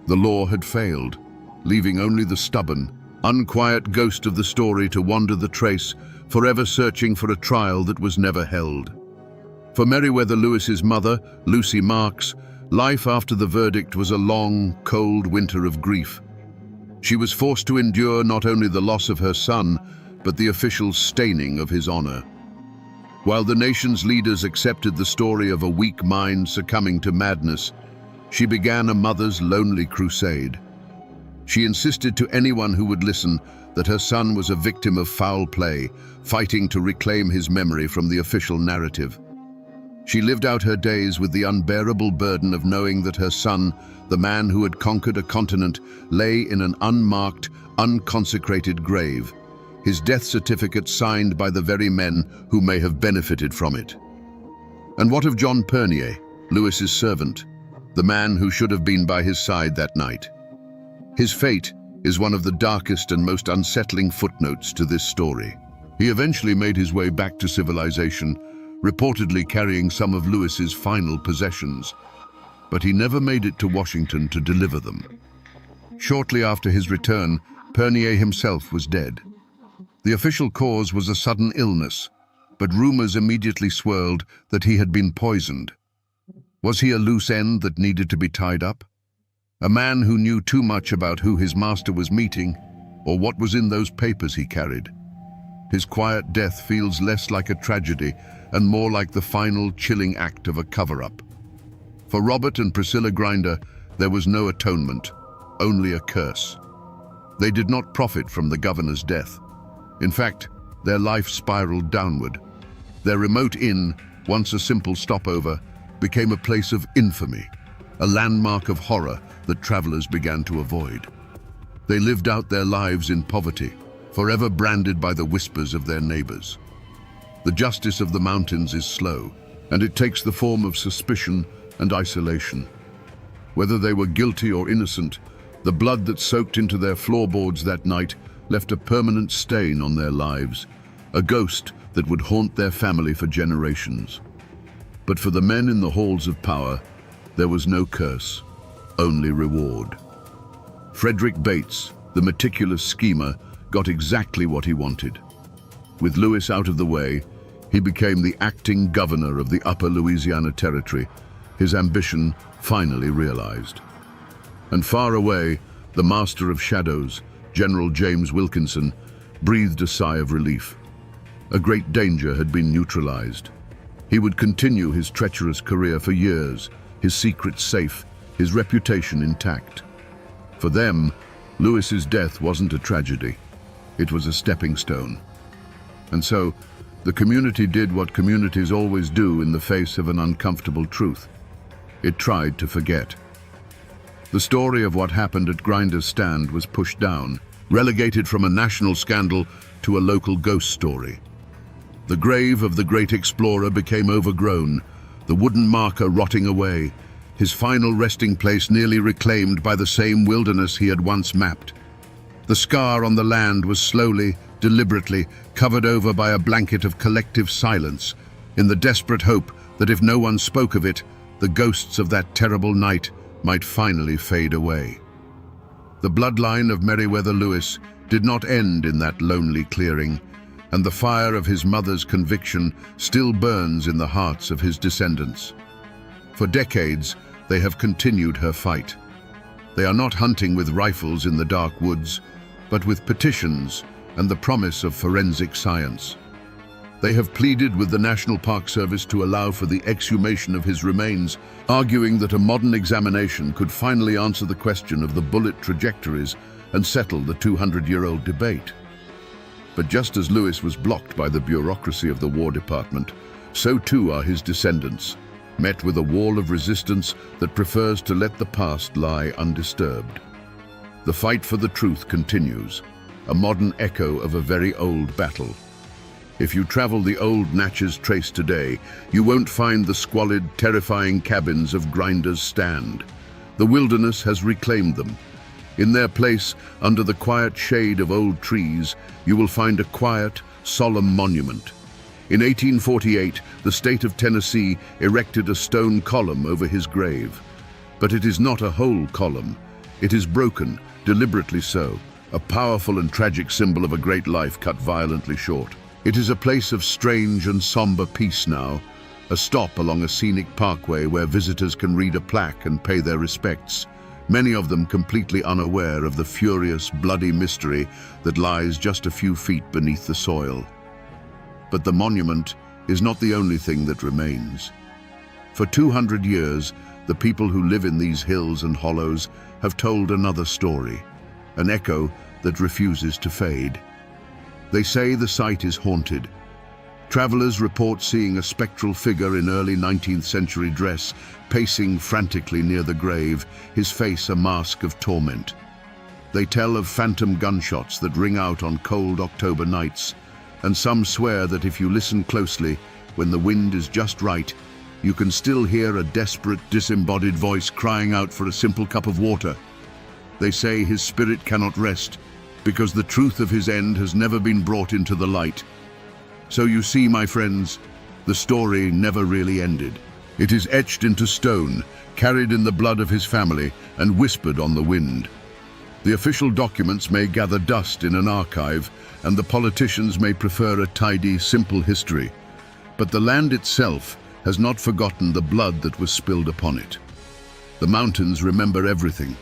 The law had failed, leaving only the stubborn, unquiet ghost of the story to wander the trace, forever searching for a trial that was never held. For Meriwether Lewis's mother, Lucy Marks, life after the verdict was a long, cold winter of grief. She was forced to endure not only the loss of her son, but the official staining of his honor. While the nation's leaders accepted the story of a weak mind succumbing to madness, she began a mother's lonely crusade. She insisted to anyone who would listen that her son was a victim of foul play, fighting to reclaim his memory from the official narrative. She lived out her days with the unbearable burden of knowing that her son, the man who had conquered a continent, lay in an unmarked, unconsecrated grave, his death certificate signed by the very men who may have benefited from it. And what of John Pernier, Lewis's servant, the man who should have been by his side that night? His fate is one of the darkest and most unsettling footnotes to this story. He eventually made his way back to civilization, reportedly carrying some of Lewis's final possessions, but he never made it to Washington to deliver them. Shortly after his return, Pernier himself was dead. The official cause was a sudden illness, but rumors immediately swirled that he had been poisoned. Was he a loose end that needed to be tied up? A man who knew too much about who his master was meeting, or what was in those papers he carried? His quiet death feels less like a tragedy and more like the final chilling act of a cover-up. For Robert and Priscilla Grinder, there was no atonement, only a curse. They did not profit from the governor's death. In fact, their life spiraled downward. Their remote inn, once a simple stopover, became a place of infamy, a landmark of horror that travelers began to avoid. They lived out their lives in poverty, forever branded by the whispers of their neighbors. The justice of the mountains is slow, and it takes the form of suspicion and isolation. Whether they were guilty or innocent, the blood that soaked into their floorboards that night left a permanent stain on their lives, a ghost that would haunt their family for generations. But for the men in the halls of power, there was no curse, only reward. Frederick Bates, the meticulous schemer, got exactly what he wanted. With Lewis out of the way, he became the acting governor of the Upper Louisiana Territory, his ambition finally realized. And far away, the master of shadows, General James Wilkinson, breathed a sigh of relief. A great danger had been neutralized. He would continue his treacherous career for years, his secrets safe, his reputation intact. For them, Lewis's death wasn't a tragedy. It was a stepping stone. And so, the community did what communities always do in the face of an uncomfortable truth. It tried to forget. The story of what happened at Grinder's stand was pushed down, relegated from a national scandal to a local ghost story. The grave of the great explorer became overgrown, the wooden marker rotting away, his final resting place nearly reclaimed by the same wilderness he had once mapped. The scar on the land was slowly, deliberately, covered over by a blanket of collective silence, in the desperate hope that if no one spoke of it, the ghosts of that terrible night might finally fade away. The bloodline of Meriwether Lewis did not end in that lonely clearing, and the fire of his mother's conviction still burns in the hearts of his descendants. For decades, they have continued her fight. They are not hunting with rifles in the dark woods, but with petitions and the promise of forensic science. They have pleaded with the National Park Service to allow for the exhumation of his remains, arguing that a modern examination could finally answer the question of the bullet trajectories and settle the 200-year-old debate. But just as Lewis was blocked by the bureaucracy of the War Department, so too are his descendants, met with a wall of resistance that prefers to let the past lie undisturbed. The fight for the truth continues, a modern echo of a very old battle. If you travel the old Natchez Trace today, you won't find the squalid, terrifying cabins of Grinder's Stand. The wilderness has reclaimed them. In their place, under the quiet shade of old trees, you will find a quiet, solemn monument. In 1848, the state of Tennessee erected a stone column over his grave. But it is not a whole column. It is broken, deliberately so, a powerful and tragic symbol of a great life cut violently short. It is a place of strange and somber peace now, a stop along a scenic parkway where visitors can read a plaque and pay their respects, many of them completely unaware of the furious, bloody mystery that lies just a few feet beneath the soil. But the monument is not the only thing that remains. For 200 years, the people who live in these hills and hollows have told another story, an echo that refuses to fade. They say the site is haunted. Travelers report seeing a spectral figure in early 19th century dress, pacing frantically near the grave, his face a mask of torment. They tell of phantom gunshots that ring out on cold October nights, and some swear that if you listen closely, when the wind is just right, you can still hear a desperate, disembodied voice crying out for a simple cup of water. They say his spirit cannot rest, because the truth of his end has never been brought into the light. So you see, my friends, the story never really ended. It is etched into stone, carried in the blood of his family, and whispered on the wind. The official documents may gather dust in an archive, and the politicians may prefer a tidy, simple history. But the land itself has not forgotten the blood that was spilled upon it. The mountains remember everything.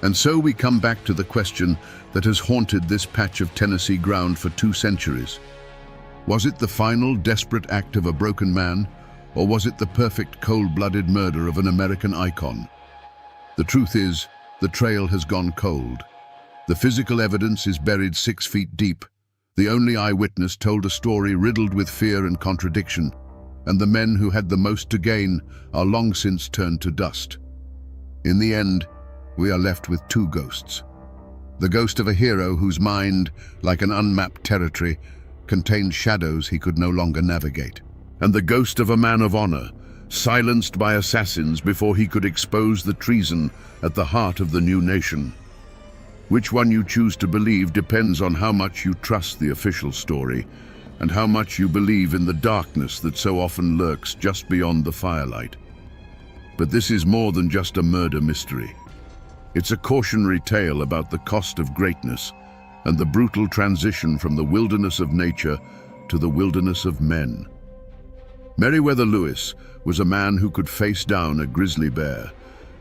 And so we come back to the question that has haunted this patch of Tennessee ground for 2 centuries. Was it the final, desperate act of a broken man, or was it the perfect, cold-blooded murder of an American icon? The truth is, the trail has gone cold. The physical evidence is buried 6 feet deep. The only eyewitness told a story riddled with fear and contradiction, and the men who had the most to gain are long since turned to dust. In the end, we are left with 2 ghosts. The ghost of a hero whose mind, like an unmapped territory, contained shadows he could no longer navigate. And the ghost of a man of honor, silenced by assassins before he could expose the treason at the heart of the new nation. Which one you choose to believe depends on how much you trust the official story and how much you believe in the darkness that so often lurks just beyond the firelight. But this is more than just a murder mystery. It's a cautionary tale about the cost of greatness and the brutal transition from the wilderness of nature to the wilderness of men. Meriwether Lewis was a man who could face down a grizzly bear,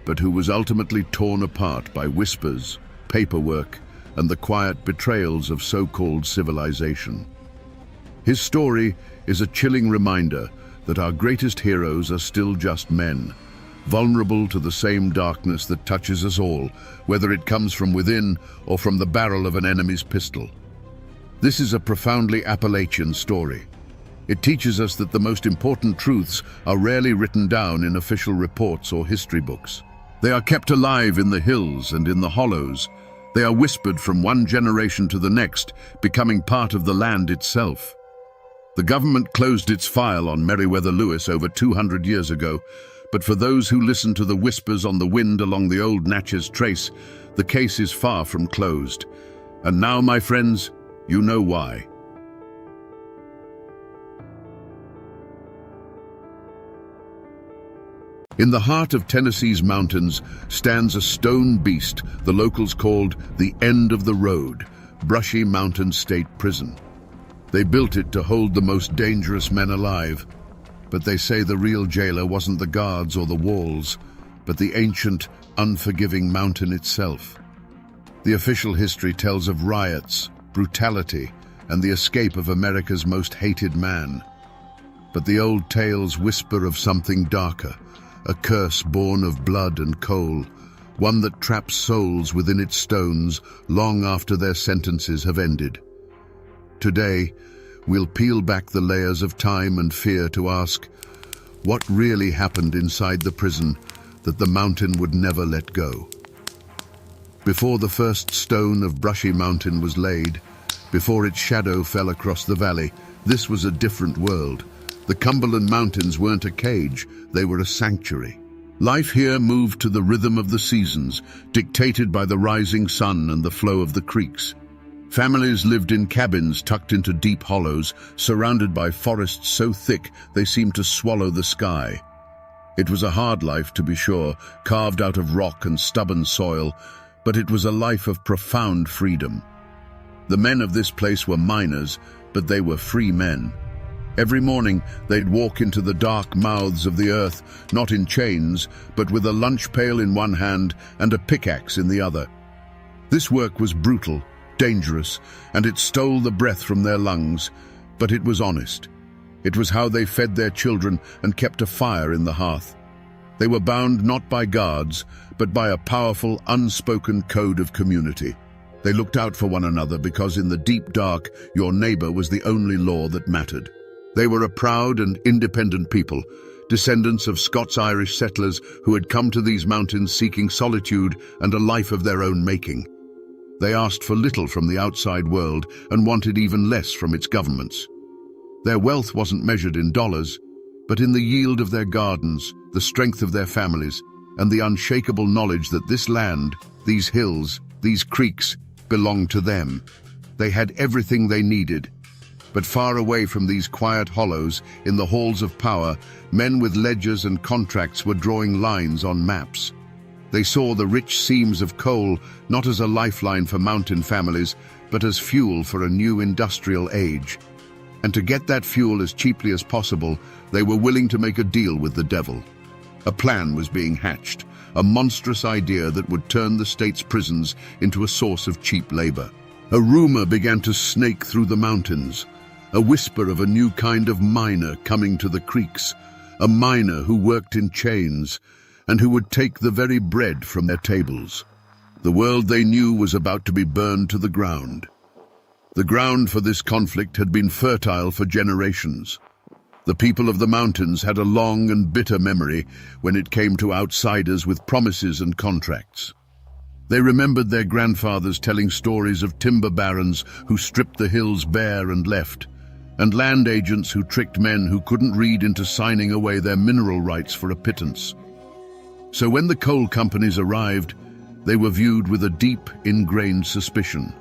but who was ultimately torn apart by whispers, paperwork, and the quiet betrayals of so-called civilization. His story is a chilling reminder that our greatest heroes are still just men, vulnerable to the same darkness that touches us all, whether it comes from within or from the barrel of an enemy's pistol. This is a profoundly Appalachian story. It teaches us that the most important truths are rarely written down in official reports or history books. They are kept alive in the hills and in the hollows. They are whispered from one generation to the next, becoming part of the land itself. The government closed its file on Meriwether Lewis over 200 years ago, but for those who listen to the whispers on the wind along the old Natchez Trace, the case is far from closed. And now, my friends, you know why. In the heart of Tennessee's mountains stands a stone beast the locals called the End of the Road, Brushy Mountain State Prison. They built it to hold the most dangerous men alive, but they say the real jailer wasn't the guards or the walls, but the ancient, unforgiving mountain itself. The official history tells of riots, brutality, and the escape of America's most hated man. But the old tales whisper of something darker, a curse born of blood and coal, one that traps souls within its stones long after their sentences have ended. Today, we'll peel back the layers of time and fear to ask, what really happened inside the prison that the mountain would never let go? Before the first stone of Brushy Mountain was laid, before its shadow fell across the valley, this was a different world. The Cumberland Mountains weren't a cage, they were a sanctuary. Life here moved to the rhythm of the seasons, dictated by the rising sun and the flow of the creeks. Families lived in cabins tucked into deep hollows, surrounded by forests so thick they seemed to swallow the sky. It was a hard life, to be sure, carved out of rock and stubborn soil, but it was a life of profound freedom. The men of this place were miners, but they were free men. Every morning they'd walk into the dark mouths of the earth, not in chains, but with a lunch pail in one hand and a pickaxe in the other. This work was brutal, dangerous, and it stole the breath from their lungs, but it was honest. It was how they fed their children and kept a fire in the hearth. They were bound not by guards, but by a powerful, unspoken code of community. They looked out for one another because in the deep dark, your neighbor was the only law that mattered. They were a proud and independent people, descendants of Scots-Irish settlers who had come to these mountains seeking solitude and a life of their own making. They asked for little from the outside world and wanted even less from its governments. Their wealth wasn't measured in dollars, but in the yield of their gardens, the strength of their families, and the unshakable knowledge that this land, these hills, these creeks, belonged to them. They had everything they needed. But far away from these quiet hollows, in the halls of power, men with ledgers and contracts were drawing lines on maps. They saw the rich seams of coal not as a lifeline for mountain families, but as fuel for a new industrial age. And to get that fuel as cheaply as possible, they were willing to make a deal with the devil. A plan was being hatched, a monstrous idea that would turn the state's prisons into a source of cheap labor. A rumor began to snake through the mountains, a whisper of a new kind of miner coming to the creeks, a miner who worked in chains and who would take the very bread from their tables. The world they knew was about to be burned to the ground. The ground for this conflict had been fertile for generations. The people of the mountains had a long and bitter memory when it came to outsiders with promises and contracts. They remembered their grandfathers telling stories of timber barons who stripped the hills bare and left, and land agents who tricked men who couldn't read into signing away their mineral rights for a pittance. So when the coal companies arrived, they were viewed with a deep, ingrained suspicion.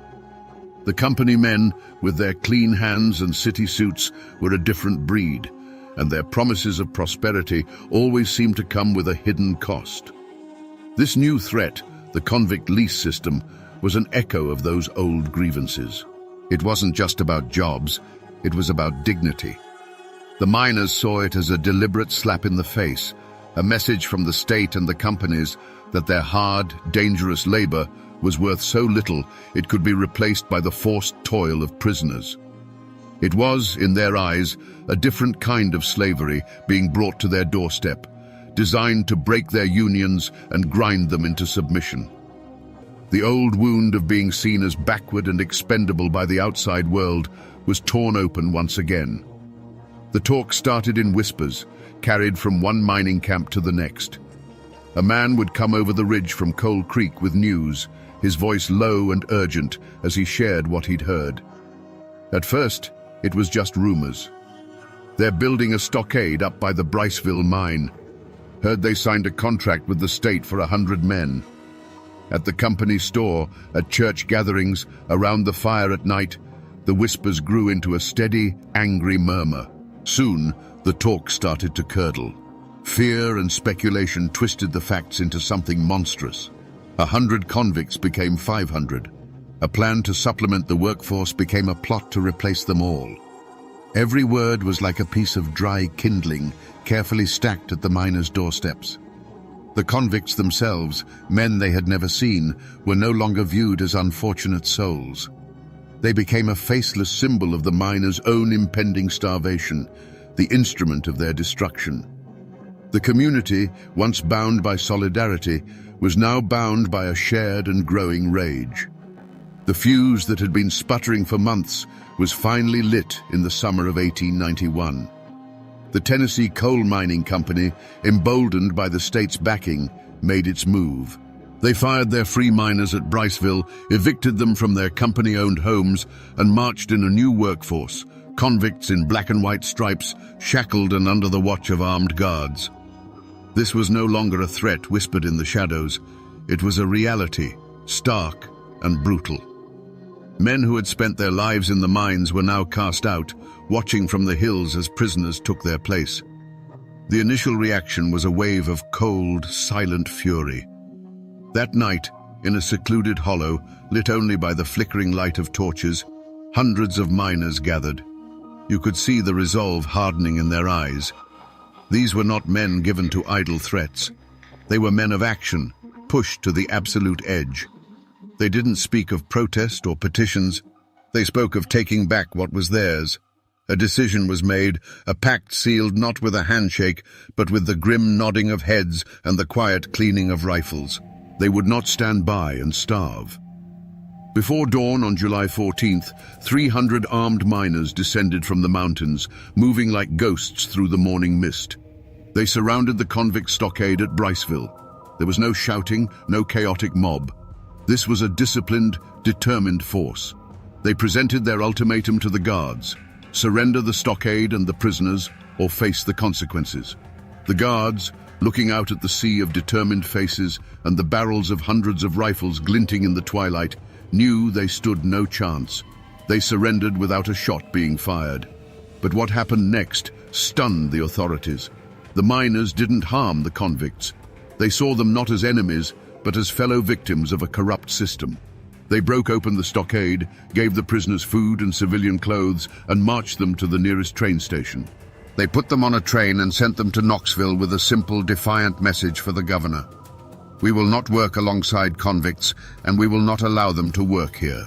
The company men, with their clean hands and city suits, were a different breed, and their promises of prosperity always seemed to come with a hidden cost. This new threat, the convict lease system, was an echo of those old grievances. It wasn't just about jobs, it was about dignity. The miners saw it as a deliberate slap in the face, a message from the state and the companies that their hard, dangerous labor was worth so little it could be replaced by the forced toil of prisoners. It was, in their eyes, a different kind of slavery being brought to their doorstep, designed to break their unions and grind them into submission. The old wound of being seen as backward and expendable by the outside world was torn open once again. The talk started in whispers, carried from one mining camp to the next. A man would come over the ridge from Coal Creek with news, his voice low and urgent as he shared what he'd heard. At first, it was just rumors. They're building a stockade up by the Briceville mine. Heard they signed a contract with the state for 100 men. At the company store, at church gatherings, around the fire at night, the whispers grew into a steady, angry murmur. Soon, the talk started to curdle. Fear and speculation twisted the facts into something monstrous. 100 convicts became 500. A plan to supplement the workforce became a plot to replace them all. Every word was like a piece of dry kindling, carefully stacked at the miners' doorsteps. The convicts themselves, men they had never seen, were no longer viewed as unfortunate souls. They became a faceless symbol of the miners' own impending starvation, the instrument of their destruction. The community, once bound by solidarity, was now bound by a shared and growing rage. The fuse that had been sputtering for months was finally lit in the summer of 1891. The Tennessee Coal Mining Company, emboldened by the state's backing, made its move. They fired their free miners at Briceville, evicted them from their company-owned homes, and marched in a new workforce, convicts in black and white stripes, shackled and under the watch of armed guards. This was no longer a threat whispered in the shadows. It was a reality, stark and brutal. Men who had spent their lives in the mines were now cast out, watching from the hills as prisoners took their place. The initial reaction was a wave of cold, silent fury. That night, in a secluded hollow, lit only by the flickering light of torches, hundreds of miners gathered. You could see the resolve hardening in their eyes. These were not men given to idle threats. They were men of action, pushed to the absolute edge. They didn't speak of protest or petitions. They spoke of taking back what was theirs. A decision was made, a pact sealed not with a handshake, but with the grim nodding of heads and the quiet cleaning of rifles. They would not stand by and starve. Before dawn on July 14th, 300 armed miners descended from the mountains, moving like ghosts through the morning mist. They surrounded the convict stockade at Briceville. There was no shouting, no chaotic mob. This was a disciplined, determined force. They presented their ultimatum to the guards: surrender the stockade and the prisoners, or face the consequences. The guards, looking out at the sea of determined faces and the barrels of hundreds of rifles glinting in the twilight, knew they stood no chance. They surrendered without a shot being fired. But what happened next stunned the authorities. The miners didn't harm the convicts. They saw them not as enemies, but as fellow victims of a corrupt system. They broke open the stockade, gave the prisoners food and civilian clothes, and marched them to the nearest train station. They put them on a train and sent them to Knoxville with a simple, defiant message for the governor. We will not work alongside convicts, and we will not allow them to work here.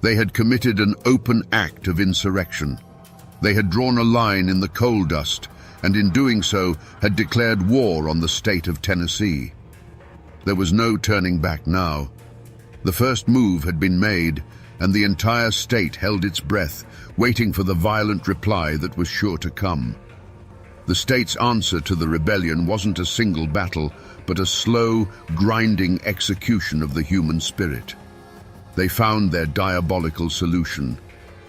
They had committed an open act of insurrection. They had drawn a line in the coal dust, and in doing so had declared war on the state of Tennessee. There was no turning back now. The first move had been made, and the entire state held its breath, waiting for the violent reply that was sure to come. The state's answer to the rebellion wasn't a single battle, but a slow, grinding execution of the human spirit. They found their diabolical solution.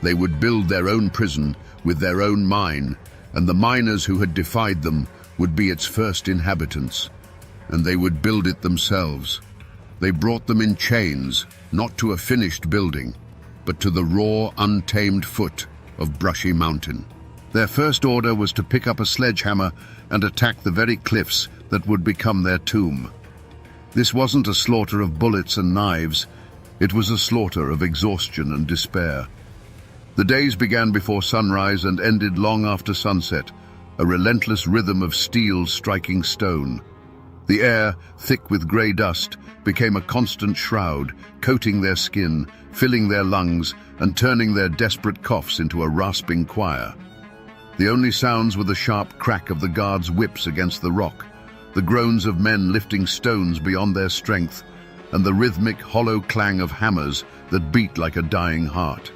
They would build their own prison with their own mine, and the miners who had defied them would be its first inhabitants, and they would build it themselves. They brought them in chains, not to a finished building, but to the raw, untamed foot of Brushy Mountain. Their first order was to pick up a sledgehammer and attack the very cliffs that would become their tomb. This wasn't a slaughter of bullets and knives. It was a slaughter of exhaustion and despair. The days began before sunrise and ended long after sunset, a relentless rhythm of steel striking stone. The air, thick with grey dust, became a constant shroud, coating their skin, filling their lungs, and turning their desperate coughs into a rasping choir. The only sounds were the sharp crack of the guards' whips against the rock, the groans of men lifting stones beyond their strength, and the rhythmic, hollow clang of hammers that beat like a dying heart.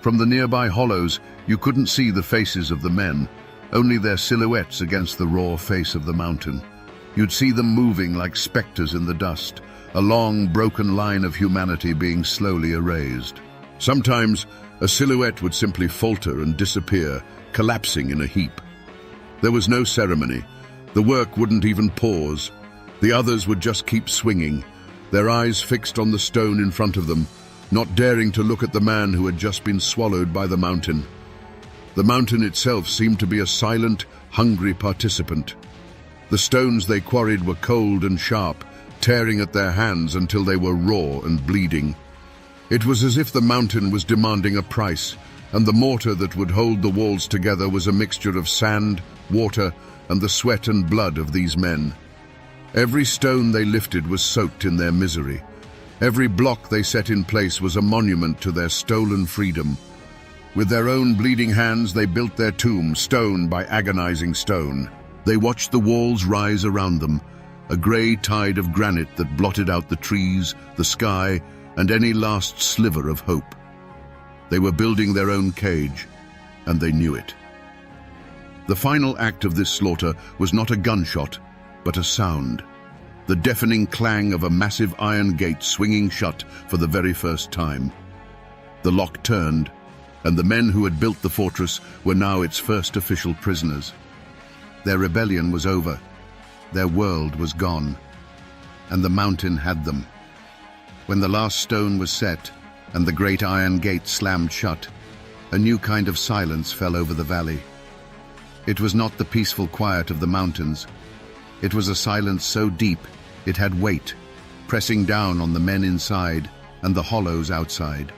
From the nearby hollows, you couldn't see the faces of the men, only their silhouettes against the raw face of the mountain. You'd see them moving like specters in the dust, a long, broken line of humanity being slowly erased. Sometimes, a silhouette would simply falter and disappear, collapsing in a heap. There was no ceremony. The work wouldn't even pause. The others would just keep swinging, their eyes fixed on the stone in front of them, not daring to look at the man who had just been swallowed by the mountain. The mountain itself seemed to be a silent, hungry participant. The stones they quarried were cold and sharp, tearing at their hands until they were raw and bleeding. It was as if the mountain was demanding a price, and the mortar that would hold the walls together was a mixture of sand, water, and the sweat and blood of these men. Every stone they lifted was soaked in their misery. Every block they set in place was a monument to their stolen freedom. With their own bleeding hands, they built their tomb, stone by agonizing stone. They watched the walls rise around them, a grey tide of granite that blotted out the trees, the sky, and any last sliver of hope. They were building their own cage, and they knew it. The final act of this slaughter was not a gunshot, but a sound. The deafening clang of a massive iron gate swinging shut for the very first time. The lock turned, and the men who had built the fortress were now its first official prisoners. Their rebellion was over. Their world was gone, and the mountain had them. When the last stone was set and the great iron gate slammed shut, a new kind of silence fell over the valley. It was not the peaceful quiet of the mountains. It was a silence so deep it had weight, pressing down on the men inside and the hollows outside.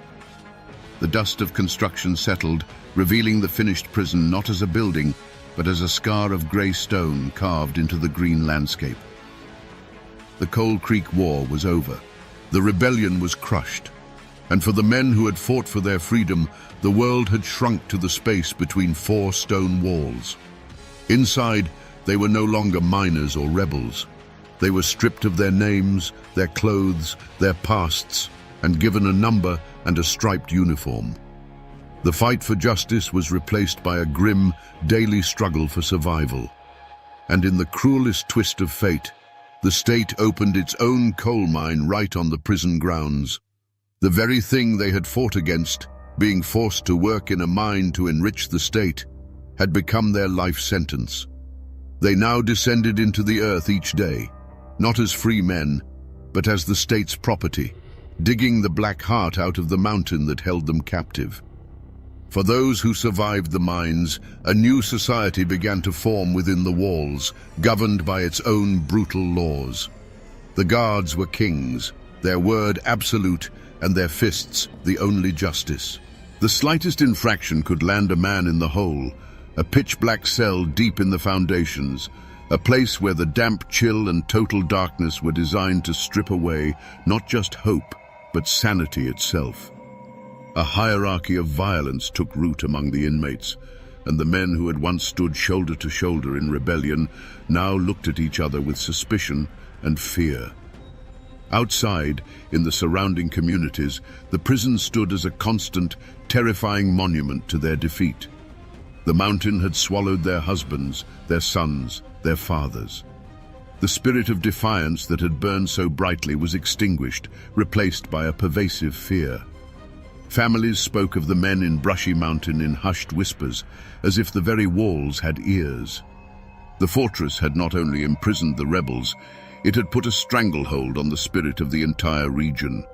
The dust of construction settled, revealing the finished prison not as a building, but as a scar of grey stone carved into the green landscape. The Coal Creek War was over. The rebellion was crushed. And for the men who had fought for their freedom, the world had shrunk to the space between four stone walls. Inside, they were no longer miners or rebels. They were stripped of their names, their clothes, their pasts, and given a number and a striped uniform. The fight for justice was replaced by a grim, daily struggle for survival. And in the cruelest twist of fate, the state opened its own coal mine right on the prison grounds. The very thing they had fought against, being forced to work in a mine to enrich the state, had become their life sentence. They now descended into the earth each day, not as free men, but as the state's property, digging the black heart out of the mountain that held them captive. For those who survived the mines, a new society began to form within the walls, governed by its own brutal laws. The guards were kings, their word absolute, and their fists the only justice. The slightest infraction could land a man in the hole, a pitch-black cell deep in the foundations, a place where the damp chill and total darkness were designed to strip away not just hope, but sanity itself. A hierarchy of violence took root among the inmates, and the men who had once stood shoulder to shoulder in rebellion now looked at each other with suspicion and fear. Outside, in the surrounding communities, the prison stood as a constant, terrifying monument to their defeat. The mountain had swallowed their husbands, their sons, their fathers. The spirit of defiance that had burned so brightly was extinguished, replaced by a pervasive fear. Families spoke of the men in Brushy Mountain in hushed whispers, as if the very walls had ears. The fortress had not only imprisoned the rebels, it had put a stranglehold on the spirit of the entire region.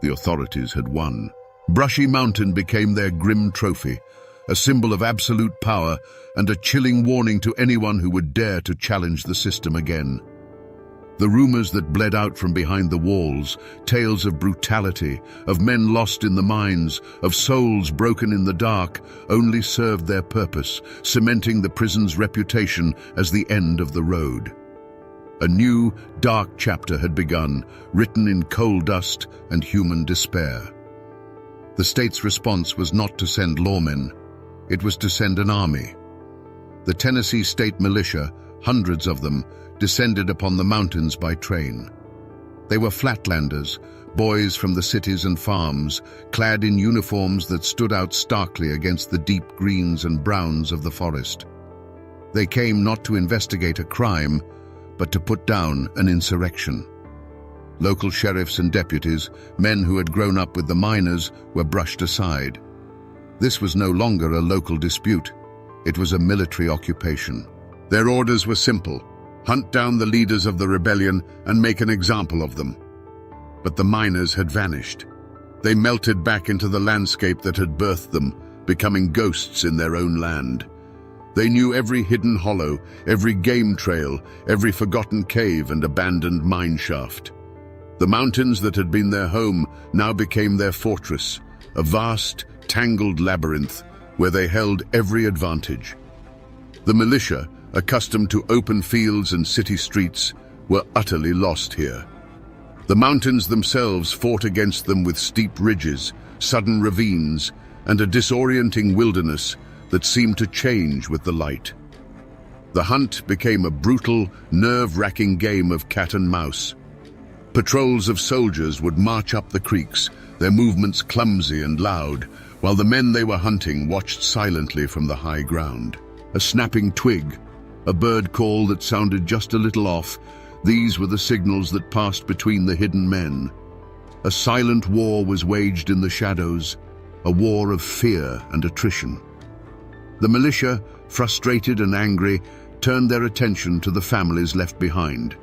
The authorities had won. Brushy Mountain became their grim trophy, a symbol of absolute power and a chilling warning to anyone who would dare to challenge the system again. The rumors that bled out from behind the walls, tales of brutality, of men lost in the mines, of souls broken in the dark, only served their purpose, cementing the prison's reputation as the end of the road. A new, dark chapter had begun, written in coal dust and human despair. The state's response was not to send lawmen, it was to send an army. The Tennessee State Militia, hundreds of them, descended upon the mountains by train. They were flatlanders, boys from the cities and farms, clad in uniforms that stood out starkly against the deep greens and browns of the forest. They came not to investigate a crime, but to put down an insurrection. Local sheriffs and deputies, men who had grown up with the miners, were brushed aside. This was no longer a local dispute. It was a military occupation. Their orders were simple: hunt down the leaders of the rebellion and make an example of them. But the miners had vanished. They melted back into the landscape that had birthed them, becoming ghosts in their own land. They knew every hidden hollow, every game trail, every forgotten cave and abandoned mine shaft. The mountains that had been their home now became their fortress, a vast, tangled labyrinth where they held every advantage. The militia, accustomed to open fields and city streets, were utterly lost here. The mountains themselves fought against them with steep ridges, sudden ravines, and a disorienting wilderness that seemed to change with the light. The hunt became a brutal, nerve-wracking game of cat and mouse. Patrols of soldiers would march up the creeks, their movements clumsy and loud, while the men they were hunting watched silently from the high ground. A snapping twig, a bird call that sounded just a little off, these were the signals that passed between the hidden men. A silent war was waged in the shadows, a war of fear and attrition. The militia, frustrated and angry, turned their attention to the families left behind.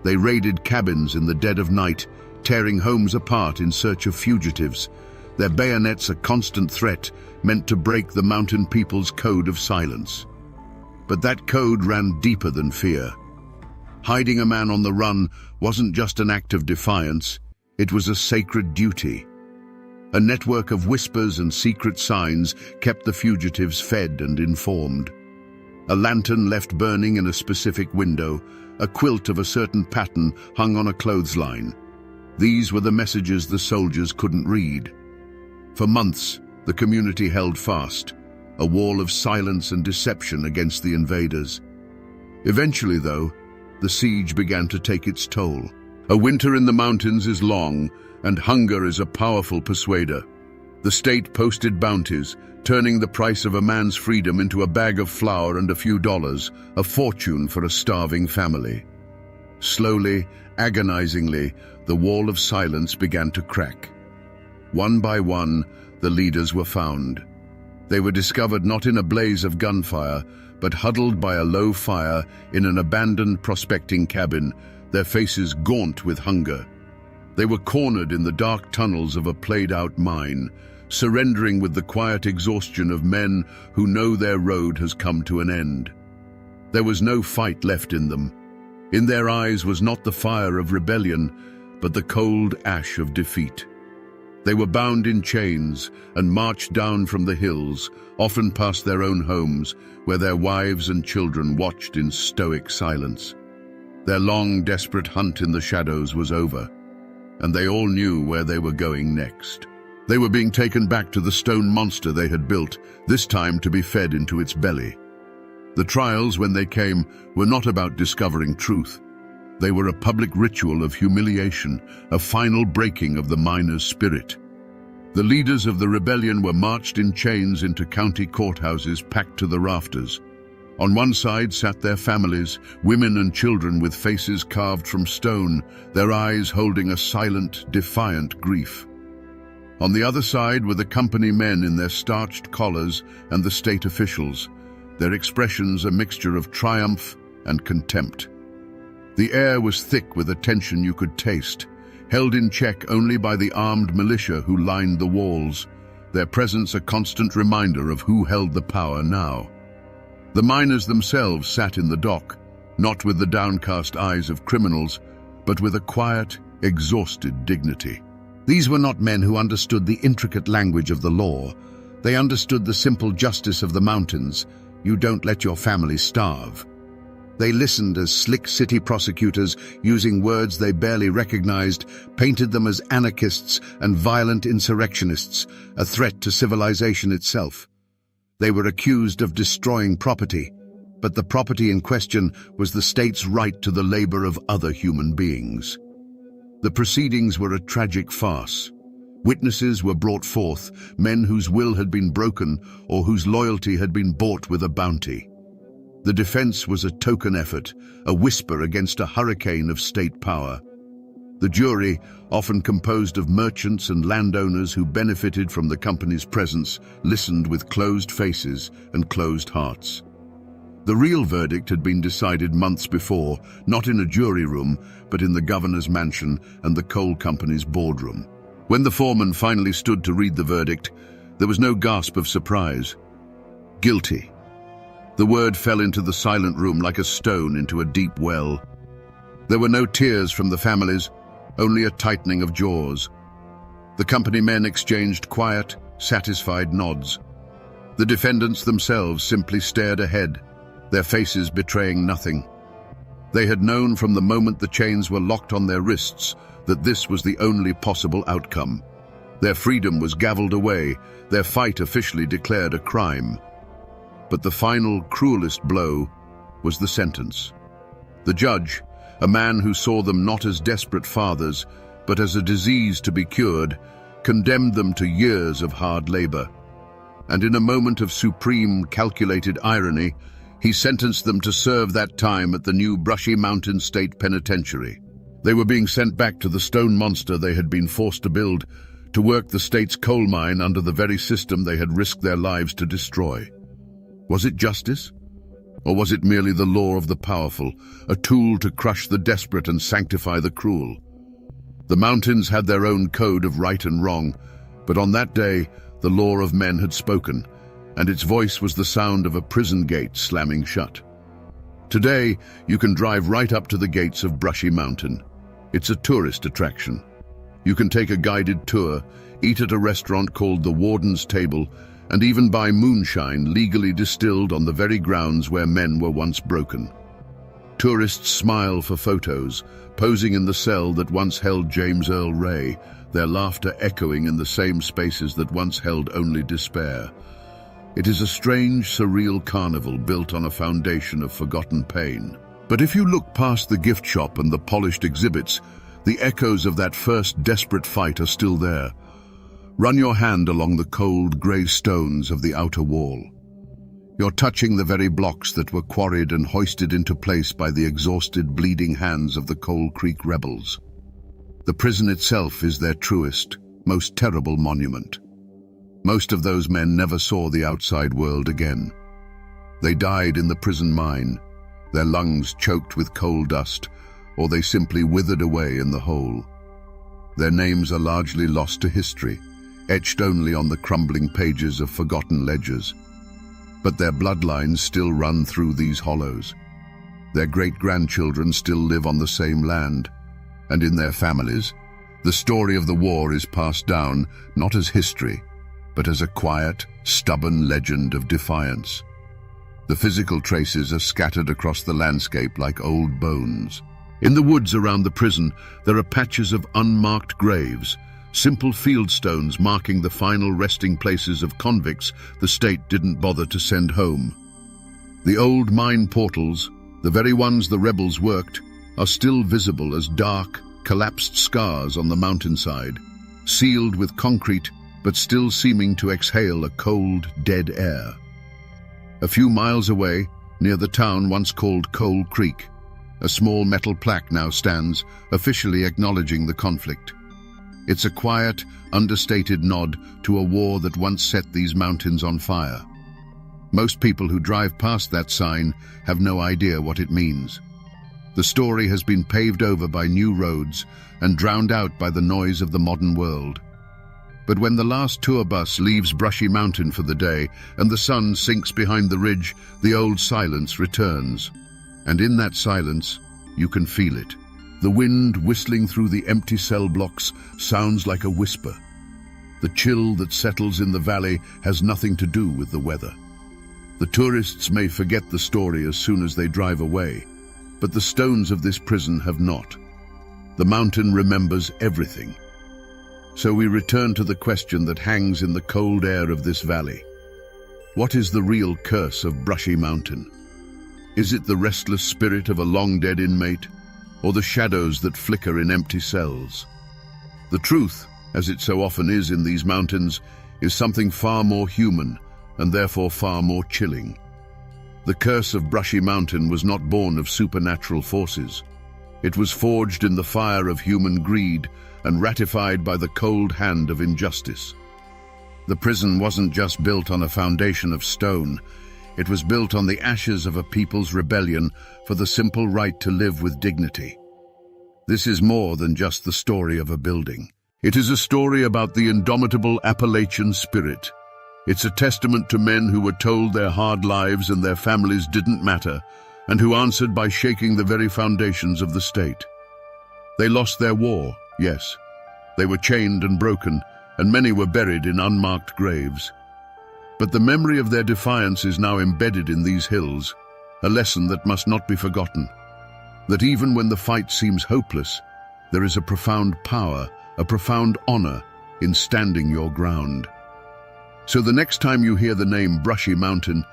They raided cabins in the dead of night, tearing homes apart in search of fugitives, their bayonets a constant threat meant to break the mountain people's code of silence. But that code ran deeper than fear. Hiding a man on the run wasn't just an act of defiance, it was a sacred duty. A network of whispers and secret signs kept the fugitives fed and informed. A lantern left burning in a specific window, a quilt of a certain pattern hung on a clothesline. These were the messages the soldiers couldn't read. For months, the community held fast, a wall of silence and deception against the invaders. Eventually, though, the siege began to take its toll. A winter in the mountains is long, and hunger is a powerful persuader. The state posted bounties, turning the price of a man's freedom into a bag of flour and a few dollars, a fortune for a starving family. Slowly, agonizingly, the wall of silence began to crack. One by one, the leaders were found. They were discovered not in a blaze of gunfire, but huddled by a low fire in an abandoned prospecting cabin, their faces gaunt with hunger. They were cornered in the dark tunnels of a played-out mine, surrendering with the quiet exhaustion of men who know their road has come to an end. There was no fight left in them. In their eyes was not the fire of rebellion, but the cold ash of defeat. They were bound in chains and marched down from the hills, often past their own homes, where their wives and children watched in stoic silence. Their long, desperate hunt in the shadows was over, and they all knew where they were going next. They were being taken back to the stone monster they had built, this time to be fed into its belly. The trials, when they came, were not about discovering truth. They were a public ritual of humiliation, a final breaking of the miner's spirit. The leaders of the rebellion were marched in chains into county courthouses packed to the rafters. On one side sat their families, women and children with faces carved from stone, their eyes holding a silent, defiant grief. On the other side were the company men in their starched collars and the state officials, their expressions a mixture of triumph and contempt. The air was thick with a tension you could taste, held in check only by the armed militia who lined the walls, their presence a constant reminder of who held the power now. The miners themselves sat in the dock, not with the downcast eyes of criminals, but with a quiet, exhausted dignity. These were not men who understood the intricate language of the law. They understood the simple justice of the mountains. You don't let your family starve. They listened as slick city prosecutors, using words they barely recognized, painted them as anarchists and violent insurrectionists, a threat to civilization itself. They were accused of destroying property, but the property in question was the state's right to the labor of other human beings. The proceedings were a tragic farce. Witnesses were brought forth, men whose will had been broken or whose loyalty had been bought with a bounty. The defense was a token effort, a whisper against a hurricane of state power. The jury, often composed of merchants and landowners who benefited from the company's presence, listened with closed faces and closed hearts. The real verdict had been decided months before, not in a jury room, but in the governor's mansion and the coal company's boardroom. When the foreman finally stood to read the verdict, there was no gasp of surprise. Guilty. The word fell into the silent room like a stone into a deep well. There were no tears from the families, only a tightening of jaws. The company men exchanged quiet, satisfied nods. The defendants themselves simply stared ahead, their faces betraying nothing. They had known from the moment the chains were locked on their wrists that this was the only possible outcome. Their freedom was gavelled away, their fight officially declared a crime. But the final, cruelest blow was the sentence. The judge, a man who saw them not as desperate fathers, but as a disease to be cured, condemned them to years of hard labor. And in a moment of supreme, calculated irony, he sentenced them to serve that time at the new Brushy Mountain State Penitentiary. They were being sent back to the stone monster they had been forced to build, to work the state's coal mine under the very system they had risked their lives to destroy. Was it justice? Or was it merely the law of the powerful, a tool to crush the desperate and sanctify the cruel? The mountains had their own code of right and wrong, but on that day, the law of men had spoken, and its voice was the sound of a prison gate slamming shut. Today, you can drive right up to the gates of Brushy Mountain. It's a tourist attraction. You can take a guided tour, eat at a restaurant called the Warden's Table, and even buy moonshine legally distilled on the very grounds where men were once broken. Tourists smile for photos, posing in the cell that once held James Earl Ray, their laughter echoing in the same spaces that once held only despair. It is a strange, surreal carnival built on a foundation of forgotten pain. But if you look past the gift shop and the polished exhibits, the echoes of that first desperate fight are still there. Run your hand along the cold, grey stones of the outer wall. You're touching the very blocks that were quarried and hoisted into place by the exhausted, bleeding hands of the Coal Creek rebels. The prison itself is their truest, most terrible monument. Most of those men never saw the outside world again. They died in the prison mine, their lungs choked with coal dust, or they simply withered away in the hole. Their names are largely lost to history, etched only on the crumbling pages of forgotten ledgers. But their bloodlines still run through these hollows. Their great-grandchildren still live on the same land, and in their families, the story of the war is passed down not as history, but as a quiet, stubborn legend of defiance. The physical traces are scattered across the landscape like old bones. In the woods around the prison, there are patches of unmarked graves, simple field stones marking the final resting places of convicts the state didn't bother to send home. The old mine portals, the very ones the rebels worked, are still visible as dark, collapsed scars on the mountainside, sealed with concrete but still seeming to exhale a cold, dead air. A few miles away, near the town once called Coal Creek, a small metal plaque now stands, officially acknowledging the conflict. It's a quiet, understated nod to a war that once set these mountains on fire. Most people who drive past that sign have no idea what it means. The story has been paved over by new roads and drowned out by the noise of the modern world. But when the last tour bus leaves Brushy Mountain for the day and the sun sinks behind the ridge, the old silence returns. And in that silence, you can feel it. The wind whistling through the empty cell blocks sounds like a whisper. The chill that settles in the valley has nothing to do with the weather. The tourists may forget the story as soon as they drive away, but the stones of this prison have not. The mountain remembers everything. So we return to the question that hangs in the cold air of this valley. What is the real curse of Brushy Mountain? Is it the restless spirit of a long-dead inmate, or the shadows that flicker in empty cells? The truth, as it so often is in these mountains, is something far more human and therefore far more chilling. The curse of Brushy Mountain was not born of supernatural forces. It was forged in the fire of human greed and ratified by the cold hand of injustice. The prison wasn't just built on a foundation of stone. It was built on the ashes of a people's rebellion for the simple right to live with dignity. This is more than just the story of a building. It is a story about the indomitable Appalachian spirit. It's a testament to men who were told their hard lives and their families didn't matter, and who answered by shaking the very foundations of the state. They lost their war, yes. They were chained and broken, and many were buried in unmarked graves. But the memory of their defiance is now embedded in these hills, a lesson that must not be forgotten. that even when the fight seems hopeless, there is a profound power, a profound honor in standing your ground. So the next time you hear the name Brushy Mountain,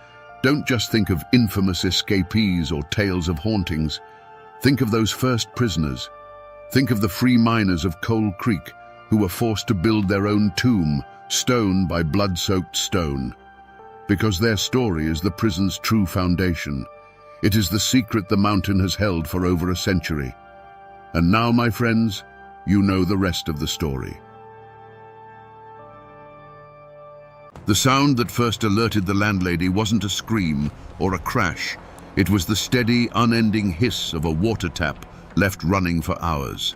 don't just think of infamous escapees or tales of hauntings. Think of those first prisoners. Think of the free miners of Coal Creek who were forced to build their own tomb, stone by blood-soaked stone. Because their story is the prison's true foundation. It is the secret the mountain has held for over a century. And now, my friends, you know the rest of the story. The sound that first alerted the landlady wasn't a scream or a crash. It was the steady, unending hiss of a water tap left running for hours.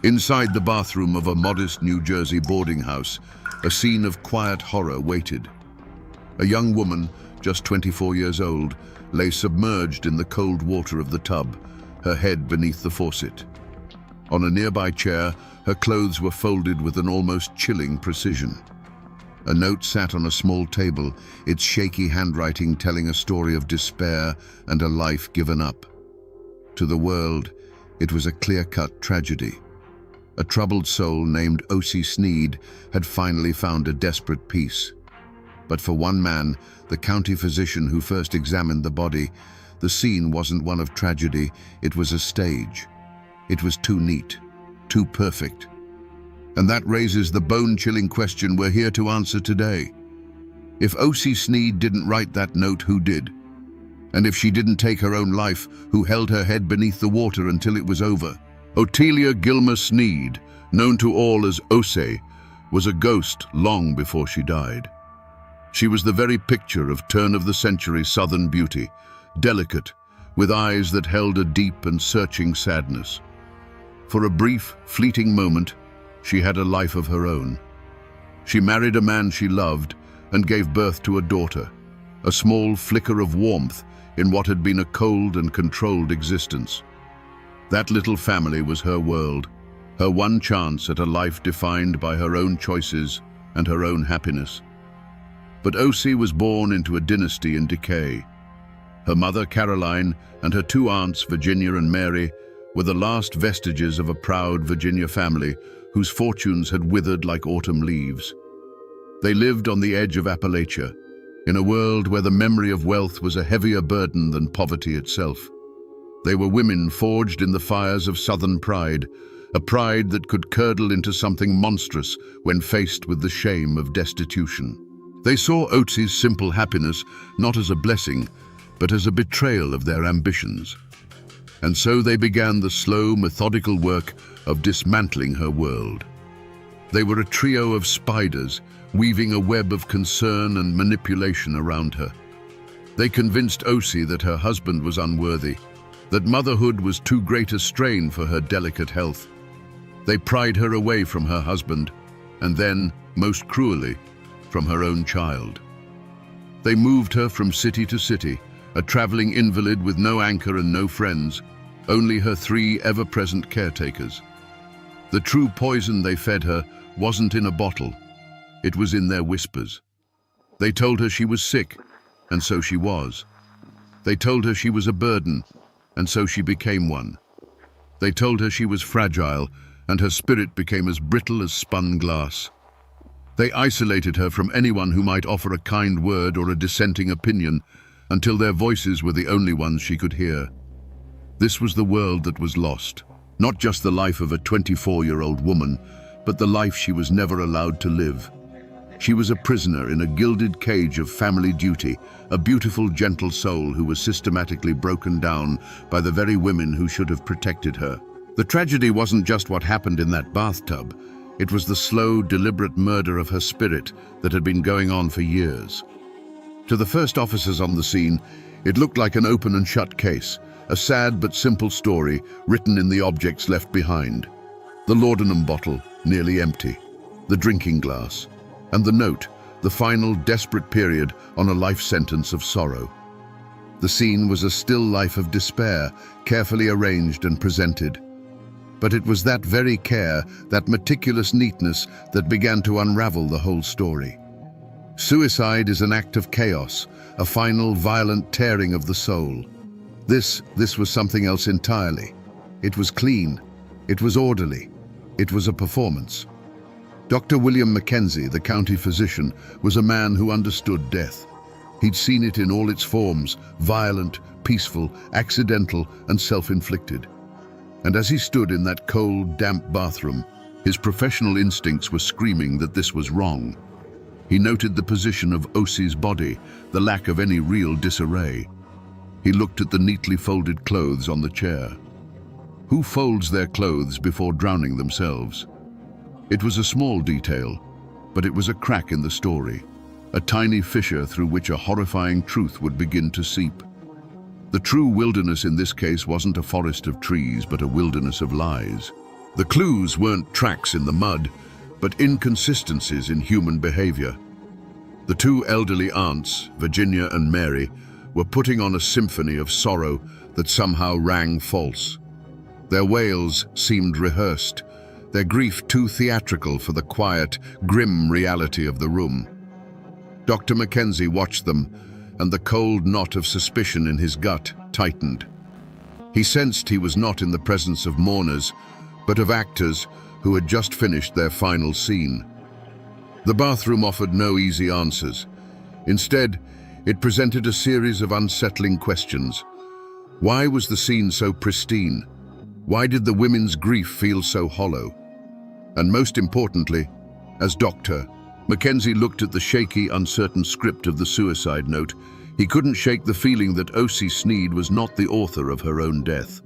Inside the bathroom of a modest New Jersey boarding house, a scene of quiet horror waited. A young woman, just 24 years old, lay submerged in the cold water of the tub, her head beneath the faucet. On a nearby chair, her clothes were folded with an almost chilling precision. A note sat on a small table, its shaky handwriting telling a story of despair and a life given up. To the world, it was a clear-cut tragedy. A troubled soul named O.C. Sneed had finally found a desperate peace. But for one man, the county physician who first examined the body, the scene wasn't one of tragedy, it was a stage. It was too neat, too perfect. And that raises the bone-chilling question we're here to answer today. If O.C. Sneed didn't write that note, who did? And if she didn't take her own life, who held her head beneath the water until it was over? Otelia Gilmer Sneed, known to all as Ose, was a ghost long before she died. She was the very picture of turn-of-the-century Southern beauty, delicate, with eyes that held a deep and searching sadness. For a brief, fleeting moment, she had a life of her own. She married a man she loved and gave birth to a daughter, a small flicker of warmth in what had been a cold and controlled existence. That little family was her world, her one chance at a life defined by her own choices and her own happiness. But O.C. was born into a dynasty in decay. Her mother, Caroline, and her two aunts, Virginia and Mary, were the last vestiges of a proud Virginia family whose fortunes had withered like autumn leaves. They lived on the edge of Appalachia, in a world where the memory of wealth was a heavier burden than poverty itself. They were women forged in the fires of Southern pride, a pride that could curdle into something monstrous when faced with the shame of destitution. They saw Oates's simple happiness not as a blessing, but as a betrayal of their ambitions. And so they began the slow, methodical work of dismantling her world. They were a trio of spiders, weaving a web of concern and manipulation around her. They convinced O.C. that her husband was unworthy, that motherhood was too great a strain for her delicate health. They pried her away from her husband, and then, most cruelly, from her own child. They moved her from city to city, a traveling invalid with no anchor and no friends, only her three ever-present caretakers. The true poison they fed her wasn't in a bottle, it was in their whispers. They told her she was sick, and so she was. They told her she was a burden, and so she became one. They told her she was fragile, and her spirit became as brittle as spun glass. They isolated her from anyone who might offer a kind word or a dissenting opinion, until their voices were the only ones she could hear. This was the world that was lost, not just the life of a 24-year-old woman, but the life she was never allowed to live. She was a prisoner in a gilded cage of family duty, a beautiful, gentle soul who was systematically broken down by the very women who should have protected her. The tragedy wasn't just what happened in that bathtub. It was the slow, deliberate murder of her spirit that had been going on for years. To the first officers on the scene, it looked like an open and shut case, a sad but simple story written in the objects left behind. The laudanum bottle, nearly empty, the drinking glass, and the note, the final desperate period on a life sentence of sorrow. The scene was a still life of despair, carefully arranged and presented. But it was that very care, that meticulous neatness, that began to unravel the whole story. Suicide is an act of chaos, a final, violent tearing of the soul. This was something else entirely. It was clean. It was orderly. It was a performance. Dr. William Mackenzie, the county physician, was a man who understood death. He'd seen it in all its forms, violent, peaceful, accidental, and self-inflicted. And as he stood in that cold, damp bathroom, his professional instincts were screaming that this was wrong. He noted the position of Osie's body, the lack of any real disarray. He looked at the neatly folded clothes on the chair. Who folds their clothes before drowning themselves? It was a small detail, but it was a crack in the story, a tiny fissure through which a horrifying truth would begin to seep. The true wilderness in this case wasn't a forest of trees, but a wilderness of lies. The clues weren't tracks in the mud, but inconsistencies in human behavior. The two elderly aunts, Virginia and Mary, were putting on a symphony of sorrow that somehow rang false. Their wails seemed rehearsed, their grief too theatrical for the quiet, grim reality of the room. Dr. Mackenzie watched them, and the cold knot of suspicion in his gut tightened. He sensed he was not in the presence of mourners, but of actors who had just finished their final scene. The bathroom offered no easy answers. Instead, it presented a series of unsettling questions. Why was the scene so pristine? Why did the women's grief feel so hollow? And most importantly, as doctor, Mackenzie looked at the shaky, uncertain script of the suicide note. He couldn't shake the feeling that Osie Sneed was not the author of her own death.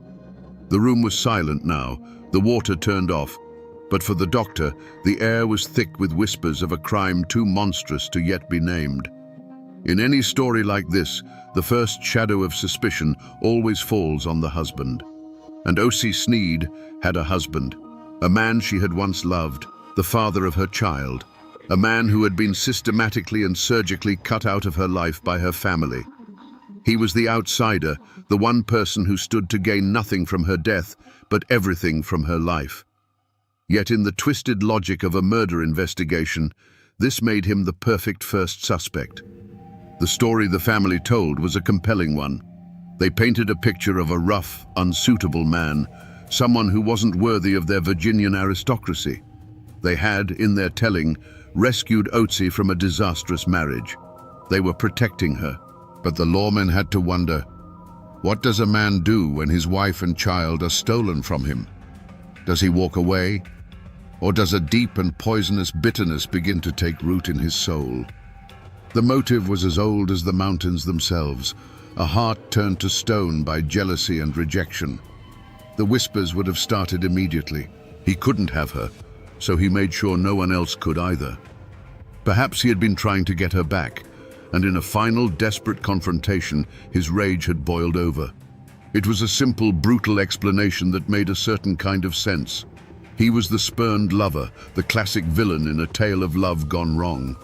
The room was silent now, the water turned off, but for the doctor, the air was thick with whispers of a crime too monstrous to yet be named. In any story like this, the first shadow of suspicion always falls on the husband. And Osie Sneed had a husband, a man she had once loved, the father of her child, a man who had been systematically and surgically cut out of her life by her family. He was the outsider, the one person who stood to gain nothing from her death, but everything from her life. Yet in the twisted logic of a murder investigation, this made him the perfect first suspect. The story the family told was a compelling one. They painted a picture of a rough, unsuitable man, someone who wasn't worthy of their Virginian aristocracy. They had, in their telling, rescued Osie from a disastrous marriage. They were protecting her. But the lawmen had to wonder, what does a man do when his wife and child are stolen from him? Does he walk away? Or does a deep and poisonous bitterness begin to take root in his soul? The motive was as old as the mountains themselves, a heart turned to stone by jealousy and rejection. The whispers would have started immediately. He couldn't have her, so he made sure no one else could either. Perhaps he had been trying to get her back, and in a final, desperate confrontation, his rage had boiled over. It was a simple, brutal explanation that made a certain kind of sense. He was the spurned lover, the classic villain in a tale of love gone wrong.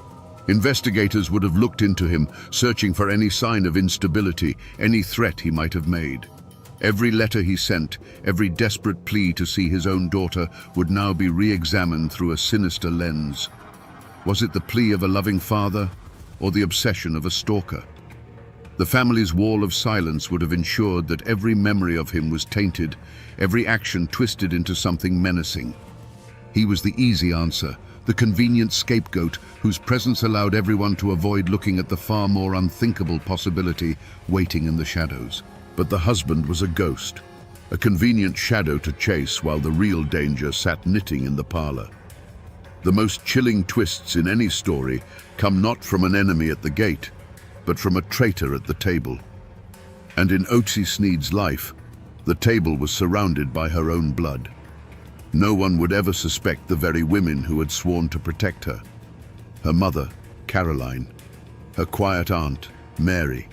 Investigators would have looked into him, searching for any sign of instability, any threat he might have made. Every letter he sent, every desperate plea to see his own daughter would now be re-examined through a sinister lens. Was it the plea of a loving father, or the obsession of a stalker? The family's wall of silence would have ensured that every memory of him was tainted, every action twisted into something menacing. He was the easy answer, the convenient scapegoat whose presence allowed everyone to avoid looking at the far more unthinkable possibility waiting in the shadows. But the husband was a ghost, a convenient shadow to chase while the real danger sat knitting in the parlor. The most chilling twists in any story come not from an enemy at the gate, but from a traitor at the table. And in Osie Sneed's life, the table was surrounded by her own blood. No one would ever suspect the very women who had sworn to protect her. Her mother, Caroline, her quiet aunt, Mary,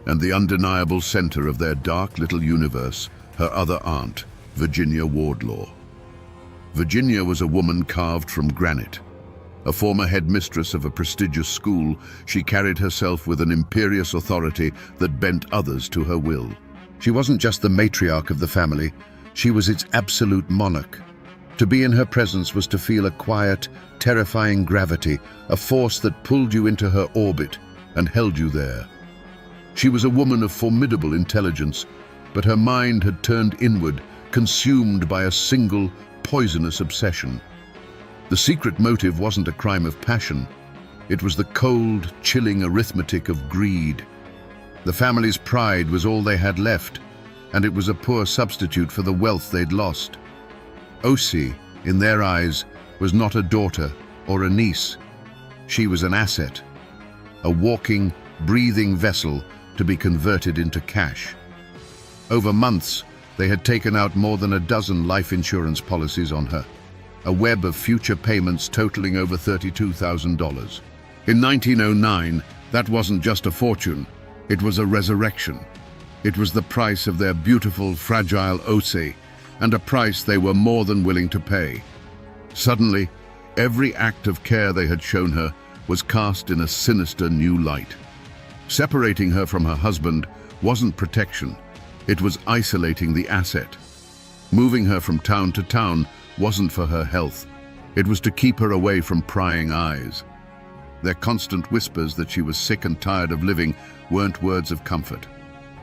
and the undeniable center of their dark little universe, her other aunt, Virginia Wardlaw. Virginia was a woman carved from granite. A former headmistress of a prestigious school, she carried herself with an imperious authority that bent others to her will. She wasn't just the matriarch of the family, she was its absolute monarch. To be in her presence was to feel a quiet, terrifying gravity, a force that pulled you into her orbit and held you there. She was a woman of formidable intelligence, but her mind had turned inward, consumed by a single, poisonous obsession. The secret motive wasn't a crime of passion. It was the cold, chilling arithmetic of greed. The family's pride was all they had left, and it was a poor substitute for the wealth they'd lost. Osi, in their eyes, was not a daughter or a niece. She was an asset, a walking, breathing vessel to be converted into cash. Over months, they had taken out more than a dozen life insurance policies on her, a web of future payments totaling over $32,000. In 1909, that wasn't just a fortune, it was a resurrection. It was the price of their beautiful, fragile Osi, and a price they were more than willing to pay. Suddenly, every act of care they had shown her was cast in a sinister new light. Separating her from her husband wasn't protection, it was isolating the asset. Moving her from town to town wasn't for her health, it was to keep her away from prying eyes. Their constant whispers that she was sick and tired of living weren't words of comfort.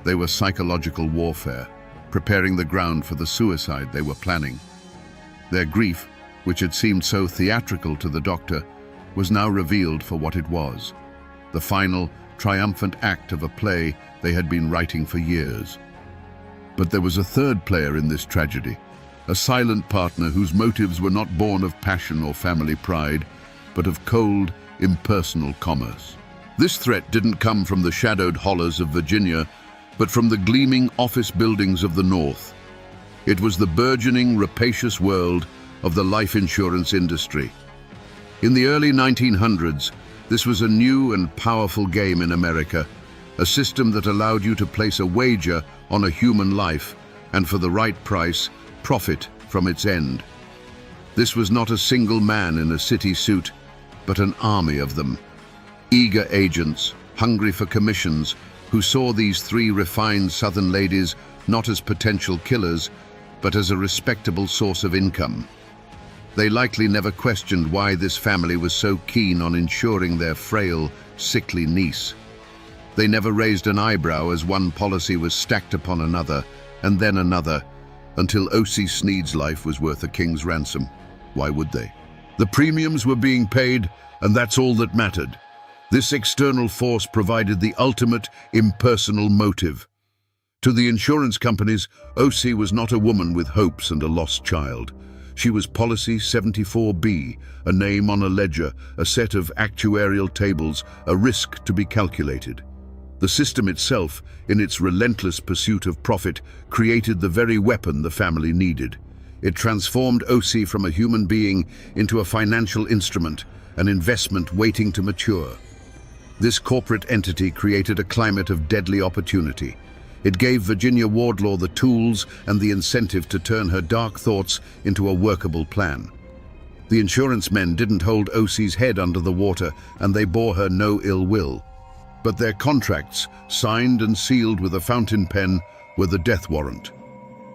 They were psychological warfare, preparing the ground for the suicide they were planning. Their grief, which had seemed so theatrical to the doctor, was now revealed for what it was: the final, triumphant act of a play they had been writing for years. But there was a third player in this tragedy, a silent partner whose motives were not born of passion or family pride, but of cold, impersonal commerce. This threat didn't come from the shadowed hollows of Virginia, but from the gleaming office buildings of the North. It was the burgeoning, rapacious world of the life insurance industry. In the early 1900s, this was a new and powerful game in America, a system that allowed you to place a wager on a human life and, for the right price, profit from its end. This was not a single man in a city suit, but an army of them. Eager agents, hungry for commissions, who saw these three refined Southern ladies not as potential killers, but as a respectable source of income. They likely never questioned why this family was so keen on insuring their frail, sickly niece. They never raised an eyebrow as one policy was stacked upon another, and then another, until O.C. Sneed's life was worth a king's ransom. Why would they? The premiums were being paid, and that's all that mattered. This external force provided the ultimate impersonal motive. To the insurance companies, O.C. was not a woman with hopes and a lost child. She was Policy 74B, a name on a ledger, a set of actuarial tables, a risk to be calculated. The system itself, in its relentless pursuit of profit, created the very weapon the family needed. It transformed O.C. from a human being into a financial instrument, an investment waiting to mature. This corporate entity created a climate of deadly opportunity. It gave Virginia Wardlaw the tools and the incentive to turn her dark thoughts into a workable plan. The insurance men didn't hold O.C.'s head under the water, and they bore her no ill will. But their contracts, signed and sealed with a fountain pen, were the death warrant.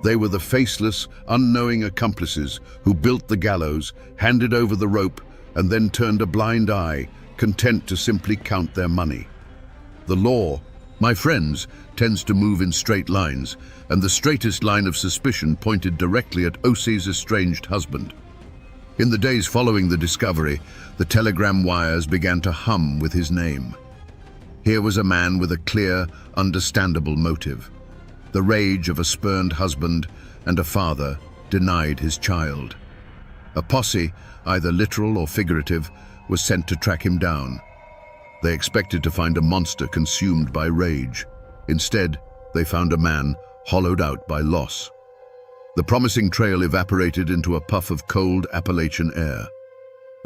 They were the faceless, unknowing accomplices who built the gallows, handed over the rope, and then turned a blind eye, content to simply count their money. The law, my friends, tends to move in straight lines, and the straightest line of suspicion pointed directly at O.C.'s estranged husband. In the days following the discovery, the telegram wires began to hum with his name. Here was a man with a clear, understandable motive. The rage of a spurned husband and a father denied his child. A posse, either literal or figurative, was sent to track him down. They expected to find a monster consumed by rage. Instead, they found a man hollowed out by loss. The promising trail evaporated into a puff of cold Appalachian air.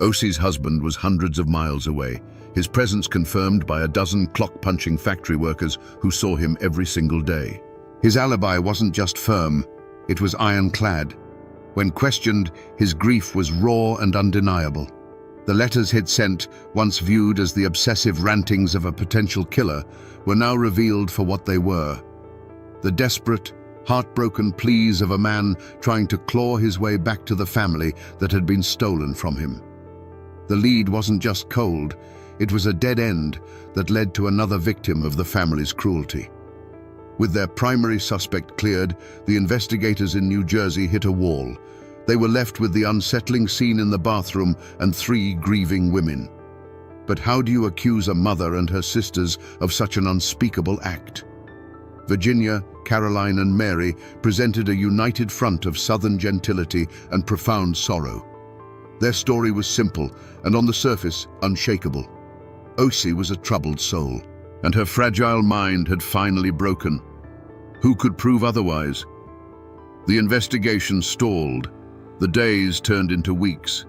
O.C.'s husband was hundreds of miles away, his presence confirmed by a dozen clock-punching factory workers who saw him every single day. His alibi wasn't just firm, it was ironclad. When questioned, his grief was raw and undeniable. The letters he'd sent, once viewed as the obsessive rantings of a potential killer, were now revealed for what they were: the desperate, heartbroken pleas of a man trying to claw his way back to the family that had been stolen from him. The lead wasn't just cold, It was a dead end that led to another victim of the family's cruelty. With their primary suspect cleared, the investigators in New Jersey hit a wall. They were left with the unsettling scene in the bathroom and 3 grieving women. But how do you accuse a mother and her sisters of such an unspeakable act? Virginia, Caroline, and Mary presented a united front of Southern gentility and profound sorrow. Their story was simple and, on the surface, unshakable. Osi was a troubled soul, and her fragile mind had finally broken. Who could prove otherwise? The investigation stalled. The days turned into weeks.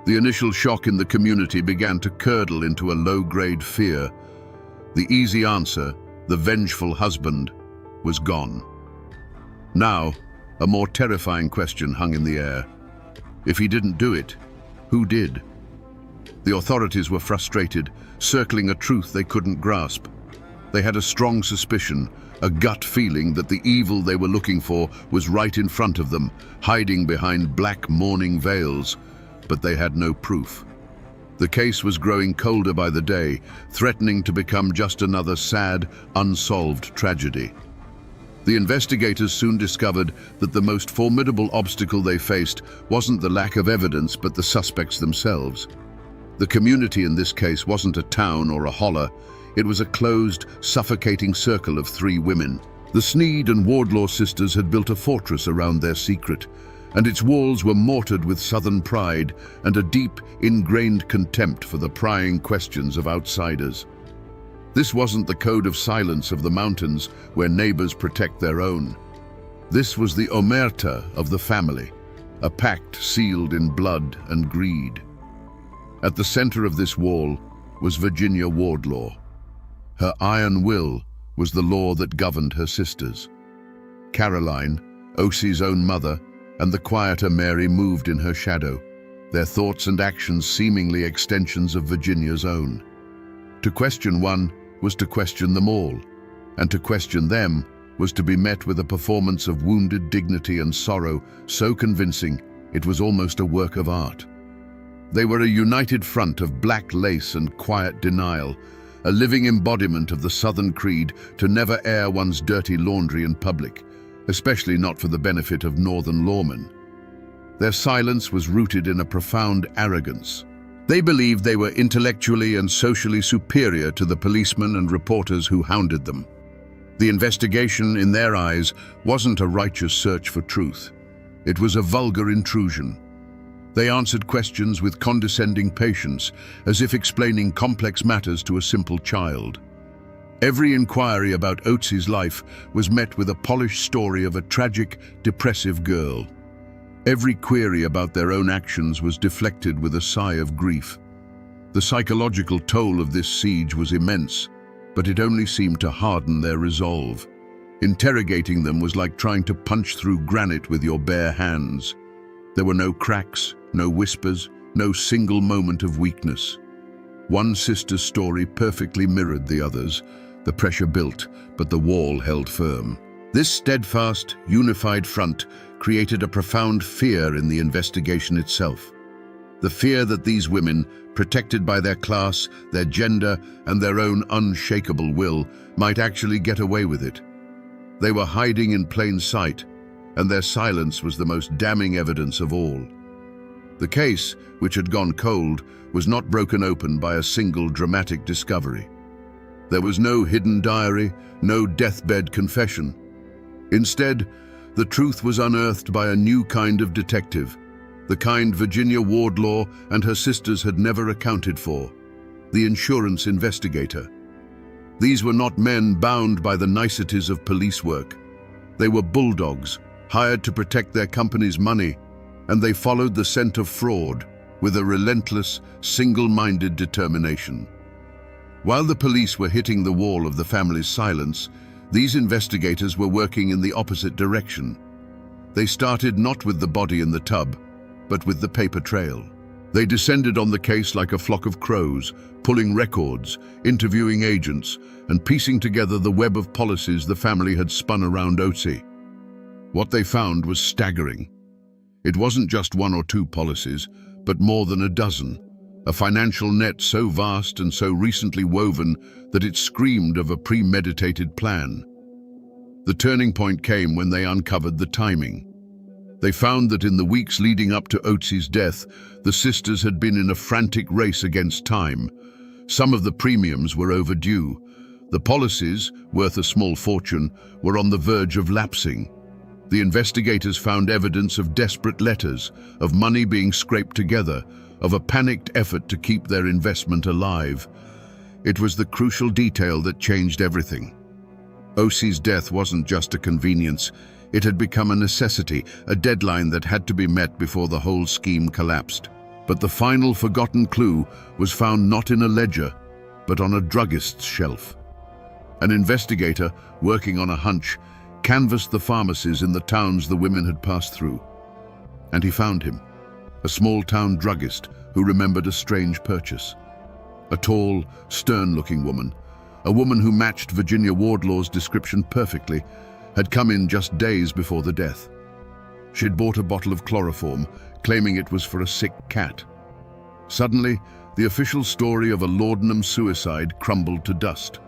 The initial shock in the community began to curdle into a low-grade fear. The easy answer, the vengeful husband, was gone. Now, a more terrifying question hung in the air. If he didn't do it, who did? The authorities were frustrated, circling a truth they couldn't grasp. They had a strong suspicion, a gut feeling that the evil they were looking for was right in front of them, hiding behind black mourning veils, but they had no proof. The case was growing colder by the day, threatening to become just another sad, unsolved tragedy. The investigators soon discovered that the most formidable obstacle they faced wasn't the lack of evidence, but the suspects themselves. The community in this case wasn't a town or a holler. It was a closed, suffocating circle of 3 women. The Sneed and Wardlaw sisters had built a fortress around their secret, and its walls were mortared with Southern pride and a deep, ingrained contempt for the prying questions of outsiders. This wasn't the code of silence of the mountains where neighbors protect their own. This was the omerta of the family, a pact sealed in blood and greed. At the center of this wall was Virginia Wardlaw. Her iron will was the law that governed her sisters. Caroline, Osi's own mother, and the quieter Mary moved in her shadow, their thoughts and actions seemingly extensions of Virginia's own. To question one was to question them all, and to question them was to be met with a performance of wounded dignity and sorrow so convincing it was almost a work of art. They were a united front of black lace and quiet denial, a living embodiment of the Southern creed to never air one's dirty laundry in public, especially not for the benefit of Northern lawmen. Their silence was rooted in a profound arrogance. They believed they were intellectually and socially superior to the policemen and reporters who hounded them. The investigation, in their eyes, wasn't a righteous search for truth. It was a vulgar intrusion. They answered questions with condescending patience, as if explaining complex matters to a simple child. Every inquiry about Oats's life was met with a polished story of a tragic, depressive girl. Every query about their own actions was deflected with a sigh of grief. The psychological toll of this siege was immense, but it only seemed to harden their resolve. Interrogating them was like trying to punch through granite with your bare hands. There were no cracks, no whispers, no single moment of weakness. One sister's story perfectly mirrored the others. The pressure built, but the wall held firm. This steadfast, unified front created a profound fear in the investigation itself. The fear that these women, protected by their class, their gender, and their own unshakable will, might actually get away with it. They were hiding in plain sight, and their silence was the most damning evidence of all. The case, which had gone cold, was not broken open by a single dramatic discovery. There was no hidden diary, no deathbed confession. Instead, the truth was unearthed by a new kind of detective, the kind Virginia Wardlaw and her sisters had never accounted for, the insurance investigator. These were not men bound by the niceties of police work. They were bulldogs, hired to protect their company's money, and they followed the scent of fraud with a relentless, single-minded determination. While the police were hitting the wall of the family's silence, these investigators were working in the opposite direction. They started not with the body in the tub, but with the paper trail. They descended on the case like a flock of crows, pulling records, interviewing agents, and piecing together the web of policies the family had spun around Otsi. What they found was staggering. It wasn't just 1 or 2 policies, but more than a dozen, a financial net so vast and so recently woven that it screamed of a premeditated plan. The turning point came when they uncovered the timing. They found that in the weeks leading up to Otzi's death, the sisters had been in a frantic race against time. Some of the premiums were overdue. The policies, worth a small fortune, were on the verge of lapsing. The investigators found evidence of desperate letters, of money being scraped together, of a panicked effort to keep their investment alive. It was the crucial detail that changed everything. Otzi's death wasn't just a convenience. It had become a necessity, a deadline that had to be met before the whole scheme collapsed. But the final forgotten clue was found not in a ledger, but on a druggist's shelf. An investigator, working on a hunch, canvassed the pharmacies in the towns the women had passed through. And he found him, a small-town druggist who remembered a strange purchase. A tall, stern-looking woman, a woman who matched Virginia Wardlaw's description perfectly, had come in just days before the death. She'd bought a bottle of chloroform, claiming it was for a sick cat. Suddenly, the official story of a laudanum suicide crumbled to dust.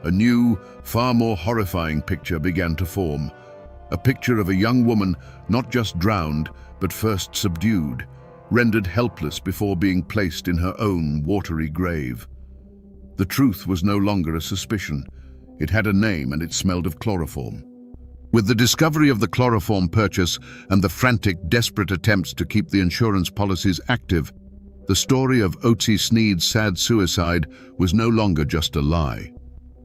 A new, far more horrifying picture began to form. A picture of a young woman not just drowned, but first subdued, rendered helpless before being placed in her own watery grave. The truth was no longer a suspicion. It had a name and it smelled of chloroform. With the discovery of the chloroform purchase and the frantic, desperate attempts to keep the insurance policies active, the story of Otzi Sneed's sad suicide was no longer just a lie.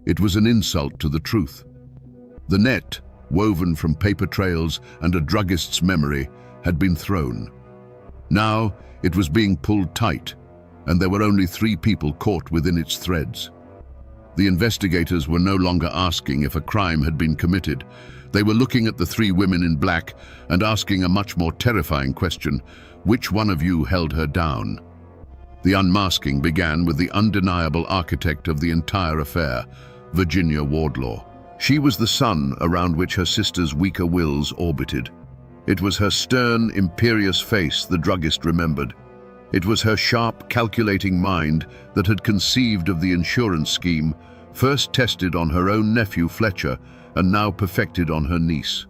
It was an insult to the truth. The net, woven from paper trails and a druggist's memory, had been thrown. Now it was being pulled tight, and there were only 3 people caught within its threads. The investigators were no longer asking if a crime had been committed. They were looking at the 3 women in black and asking a much more terrifying question: which one of you held her down? The unmasking began with the undeniable architect of the entire affair, Virginia Wardlaw. She was the sun around which her sister's weaker wills orbited. It was her stern, imperious face the druggist remembered. It was her sharp, calculating mind that had conceived of the insurance scheme, first tested on her own nephew Fletcher, and now perfected on her niece.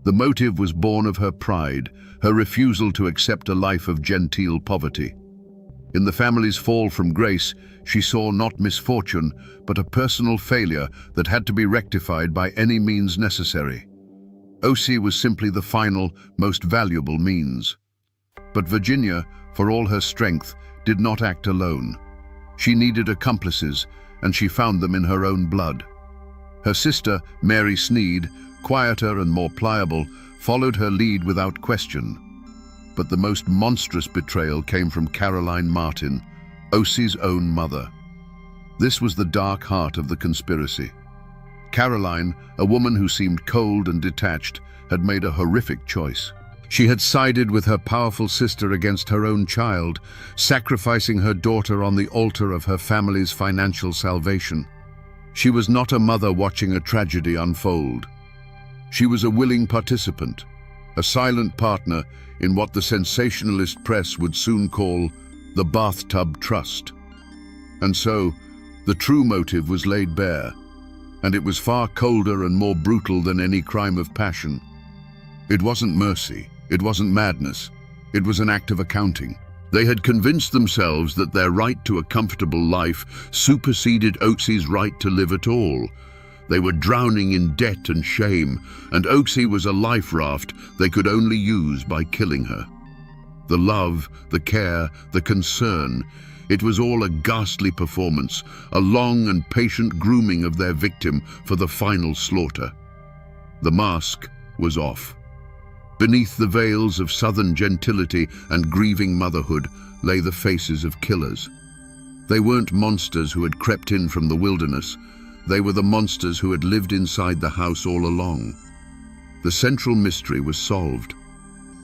The motive was born of her pride, her refusal to accept a life of genteel poverty. In the family's fall from grace, she saw not misfortune, but a personal failure that had to be rectified by any means necessary. Otzi was simply the final, most valuable means. But Virginia, for all her strength, did not act alone. She needed accomplices, and she found them in her own blood. Her sister, Mary Sneed, quieter and more pliable, followed her lead without question. But the most monstrous betrayal came from Caroline Martin, Otzi's own mother. This was the dark heart of the conspiracy. Caroline, a woman who seemed cold and detached, had made a horrific choice. She had sided with her powerful sister against her own child, sacrificing her daughter on the altar of her family's financial salvation. She was not a mother watching a tragedy unfold. She was a willing participant, a silent partner in what the sensationalist press would soon call the bathtub trust. And so, the true motive was laid bare, and it was far colder and more brutal than any crime of passion. It wasn't mercy, it wasn't madness, it was an act of accounting. They had convinced themselves that their right to a comfortable life superseded Otzi's right to live at all. They were drowning in debt and shame, and Otzi was a life raft they could only use by killing her. The love, the care, the concern, it was all a ghastly performance, a long and patient grooming of their victim for the final slaughter. The mask was off. Beneath the veils of southern gentility and grieving motherhood lay the faces of killers. They weren't monsters who had crept in from the wilderness. They were the monsters who had lived inside the house all along. The central mystery was solved.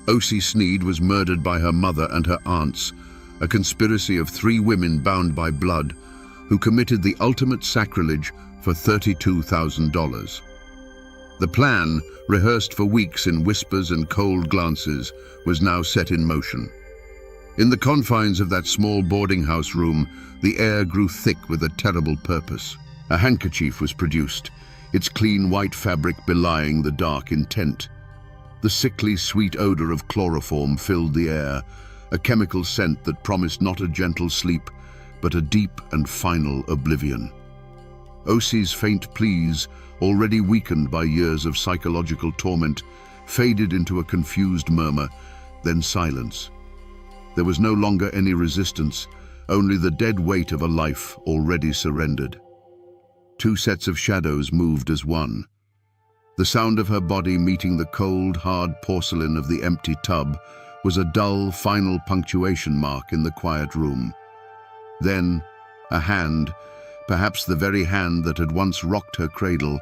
Otzi Sneed was murdered by her mother and her aunts, a conspiracy of 3 women bound by blood, who committed the ultimate sacrilege for $32,000. The plan, rehearsed for weeks in whispers and cold glances, was now set in motion. In the confines of that small boarding house room, the air grew thick with a terrible purpose. A handkerchief was produced, its clean white fabric belying the dark intent. The sickly, sweet odor of chloroform filled the air, a chemical scent that promised not a gentle sleep, but a deep and final oblivion. Osie's faint pleas, already weakened by years of psychological torment, faded into a confused murmur, then silence. There was no longer any resistance, only the dead weight of a life already surrendered. Two sets of shadows moved as one. The sound of her body meeting the cold, hard porcelain of the empty tub was a dull, final punctuation mark in the quiet room. Then, a hand, perhaps the very hand that had once rocked her cradle,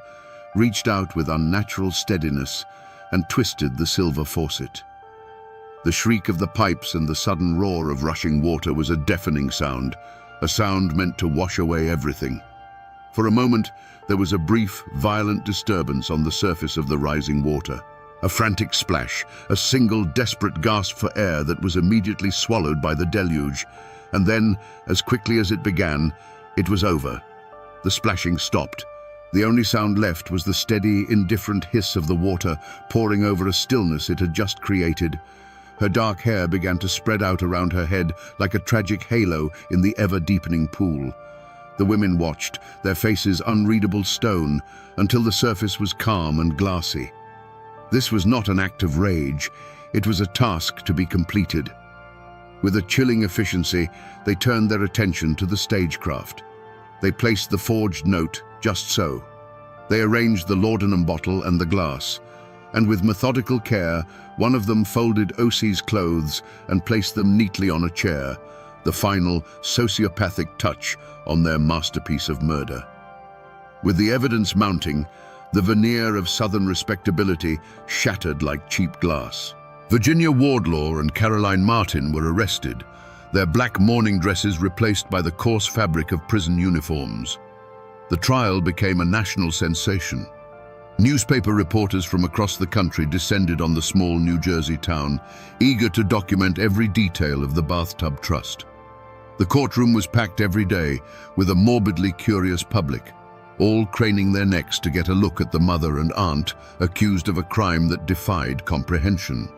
reached out with unnatural steadiness and twisted the silver faucet. The shriek of the pipes and the sudden roar of rushing water was a deafening sound, a sound meant to wash away everything. For a moment, there was a brief, violent disturbance on the surface of the rising water. A frantic splash, a single desperate gasp for air that was immediately swallowed by the deluge. And then, as quickly as it began, it was over. The splashing stopped. The only sound left was the steady, indifferent hiss of the water pouring over a stillness it had just created. Her dark hair began to spread out around her head like a tragic halo in the ever-deepening pool. The women watched, their faces unreadable stone, until the surface was calm and glassy. This was not an act of rage, it was a task to be completed. With a chilling efficiency, they turned their attention to the stagecraft. They placed the forged note just so. They arranged the laudanum bottle and the glass, and with methodical care, one of them folded Osie's clothes and placed them neatly on a chair, the final sociopathic touch on their masterpiece of murder. With the evidence mounting, the veneer of Southern respectability shattered like cheap glass. Virginia Wardlaw and Caroline Martin were arrested, their black mourning dresses replaced by the coarse fabric of prison uniforms. The trial became a national sensation. Newspaper reporters from across the country descended on the small New Jersey town, eager to document every detail of the bathtub trust. The courtroom was packed every day with a morbidly curious public, all craning their necks to get a look at the mother and aunt accused of a crime that defied comprehension.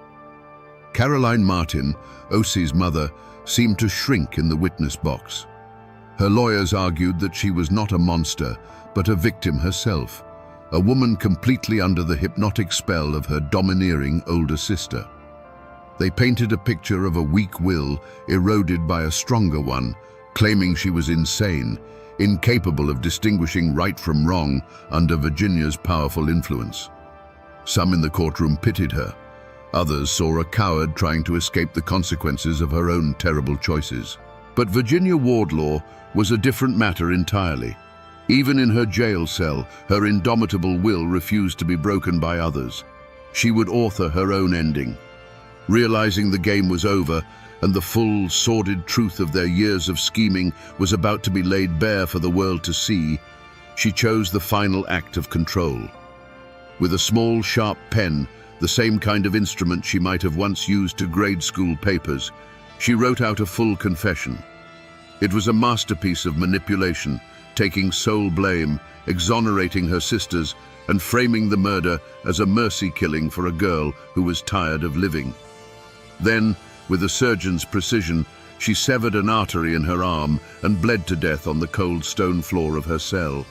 Caroline Martin, Osie's mother, seemed to shrink in the witness box. Her lawyers argued that she was not a monster, but a victim herself, a woman completely under the hypnotic spell of her domineering older sister. They painted a picture of a weak will eroded by a stronger one, claiming she was insane, incapable of distinguishing right from wrong under Virginia's powerful influence. Some in the courtroom pitied her. Others saw a coward trying to escape the consequences of her own terrible choices. But Virginia Wardlaw was a different matter entirely. Even in her jail cell, her indomitable will refused to be broken by others. She would author her own ending. Realizing the game was over and the full, sordid truth of their years of scheming was about to be laid bare for the world to see, she chose the final act of control. With a small, sharp pen, the same kind of instrument she might have once used to grade school papers, she wrote out a full confession. It was a masterpiece of manipulation, taking sole blame, exonerating her sisters, and framing the murder as a mercy killing for a girl who was tired of living. Then, with a surgeon's precision, she severed an artery in her arm and bled to death on the cold stone floor of her cell.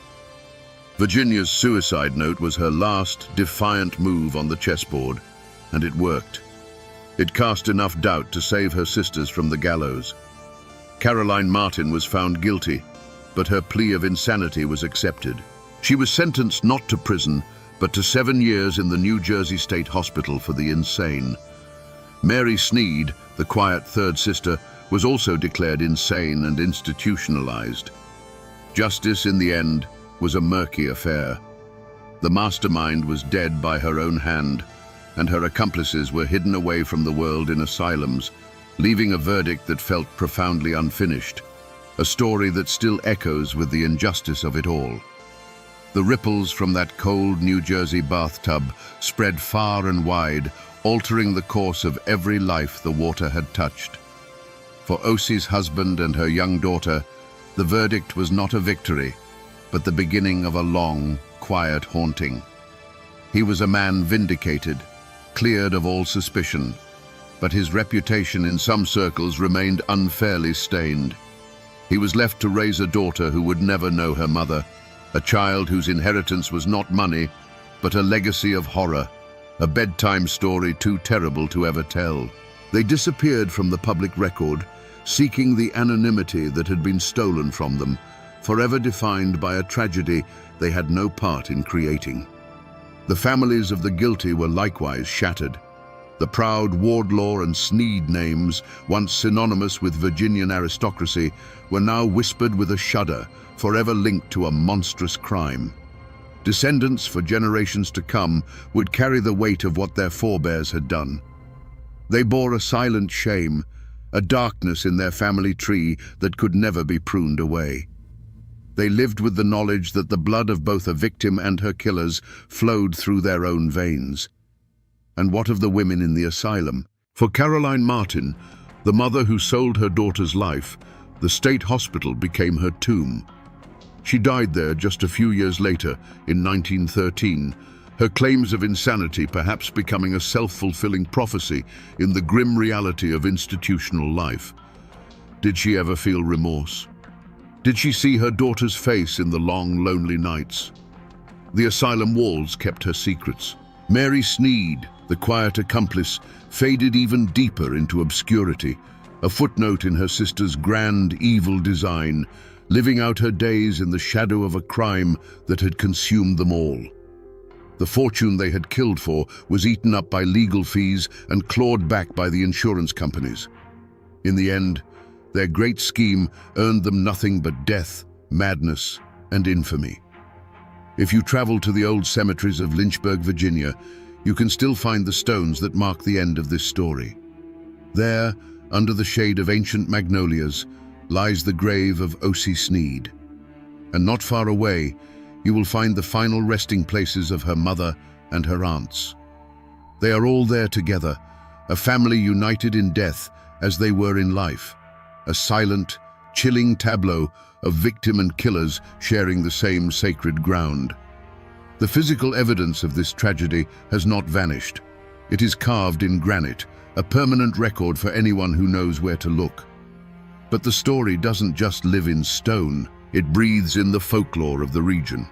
Virginia's suicide note was her last, defiant move on the chessboard, and it worked. It cast enough doubt to save her sisters from the gallows. Caroline Martin was found guilty, but her plea of insanity was accepted. She was sentenced not to prison, but to 7 years in the New Jersey State Hospital for the insane. Mary Sneed, the quiet third sister, was also declared insane and institutionalized. Justice, in the end, was a murky affair. The mastermind was dead by her own hand, and her accomplices were hidden away from the world in asylums, leaving a verdict that felt profoundly unfinished, a story that still echoes with the injustice of it all. The ripples from that cold New Jersey bathtub spread far and wide, altering the course of every life the water had touched. For Osie's husband and her young daughter, the verdict was not a victory, but the beginning of a long, quiet haunting. He was a man vindicated, cleared of all suspicion, but his reputation in some circles remained unfairly stained. He was left to raise a daughter who would never know her mother, a child whose inheritance was not money, but a legacy of horror, a bedtime story too terrible to ever tell. They disappeared from the public record, seeking the anonymity that had been stolen from them, forever defined by a tragedy they had no part in creating. The families of the guilty were likewise shattered. The proud Wardlaw and Sneed names, once synonymous with Virginian aristocracy, were now whispered with a shudder, forever linked to a monstrous crime. Descendants for generations to come would carry the weight of what their forebears had done. They bore a silent shame, a darkness in their family tree that could never be pruned away. They lived with the knowledge that the blood of both a victim and her killers flowed through their own veins. And what of the women in the asylum? For Caroline Martin, the mother who sold her daughter's life, the state hospital became her tomb. She died there just a few years later, in 1913, her claims of insanity perhaps becoming a self-fulfilling prophecy in the grim reality of institutional life. Did she ever feel remorse? Did she see her daughter's face in the long, lonely nights? The asylum walls kept her secrets. Mary Sneed, the quiet accomplice, faded even deeper into obscurity, a footnote in her sister's grand, evil design, living out her days in the shadow of a crime that had consumed them all. The fortune they had killed for was eaten up by legal fees and clawed back by the insurance companies. In the end, their great scheme earned them nothing but death, madness, and infamy. If you travel to the old cemeteries of Lynchburg, Virginia, you can still find the stones that mark the end of this story. There, under the shade of ancient magnolias, lies the grave of Osie Sneed. And not far away, you will find the final resting places of her mother and her aunts. They are all there together, a family united in death as they were in life, a silent, chilling tableau of victim and killers sharing the same sacred ground. The physical evidence of this tragedy has not vanished. It is carved in granite, a permanent record for anyone who knows where to look. But the story doesn't just live in stone, it breathes in the folklore of the region.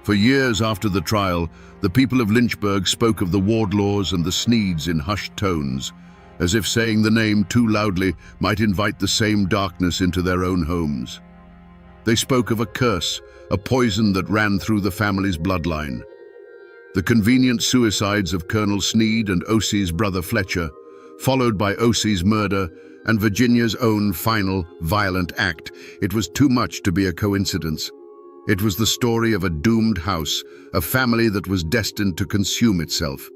For years after the trial, the people of Lynchburg spoke of the Wardlaws and the Sneeds in hushed tones, as if saying the name too loudly might invite the same darkness into their own homes. They spoke of a curse, a poison that ran through the family's bloodline. The convenient suicides of Colonel Sneed and Osie's brother Fletcher, followed by Osie's murder and Virginia's own final, violent act. It was too much to be a coincidence. It was the story of a doomed house, a family that was destined to consume itself.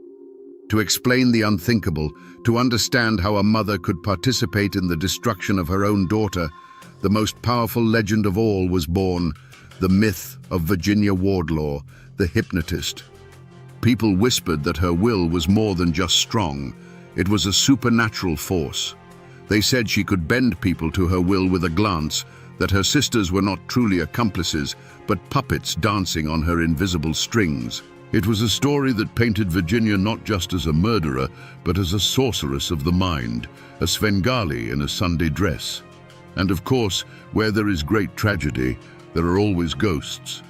To explain the unthinkable, to understand how a mother could participate in the destruction of her own daughter, the most powerful legend of all was born, the myth of Virginia Wardlaw, the hypnotist. People whispered that her will was more than just strong. It was a supernatural force. They said she could bend people to her will with a glance, that her sisters were not truly accomplices, but puppets dancing on her invisible strings. It was a story that painted Virginia not just as a murderer, but as a sorceress of the mind, a Svengali in a Sunday dress. And of course, where there is great tragedy, there are always ghosts.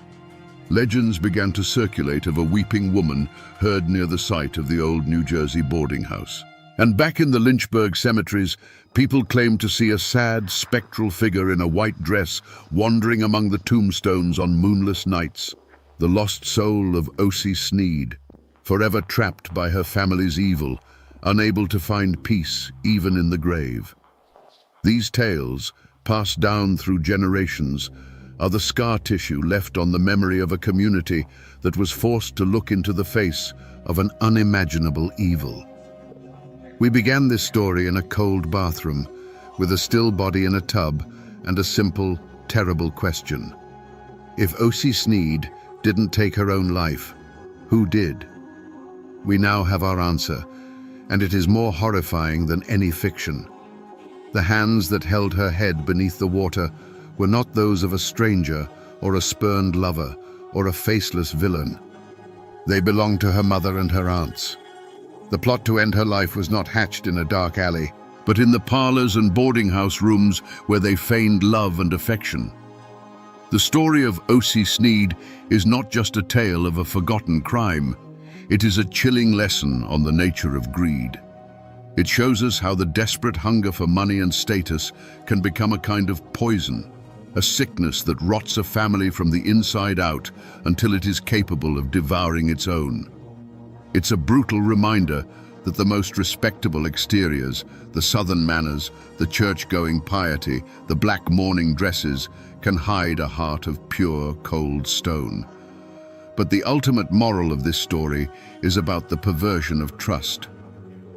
Legends began to circulate of a weeping woman heard near the site of the old New Jersey boarding house. And back in the Lynchburg cemeteries, people claimed to see a sad, spectral figure in a white dress wandering among the tombstones on moonless nights. The lost soul of Osie Sneed, forever trapped by her family's evil, unable to find peace even in the grave. These tales, passed down through generations, are the scar tissue left on the memory of a community that was forced to look into the face of an unimaginable evil. We began this story in a cold bathroom, with a still body in a tub and a simple, terrible question. If Osie Sneed didn't take her own life, who did? We now have our answer, and it is more horrifying than any fiction. The hands that held her head beneath the water were not those of a stranger or a spurned lover or a faceless villain. They belonged to her mother and her aunts. The plot to end her life was not hatched in a dark alley, but in the parlors and boarding house rooms where they feigned love and affection. The story of O.C. Sneed is not just a tale of a forgotten crime. It is a chilling lesson on the nature of greed. It shows us how the desperate hunger for money and status can become a kind of poison, a sickness that rots a family from the inside out until it is capable of devouring its own. It's a brutal reminder that the most respectable exteriors, the southern manners, the church-going piety, the black mourning dresses, can hide a heart of pure, cold stone. But the ultimate moral of this story is about the perversion of trust.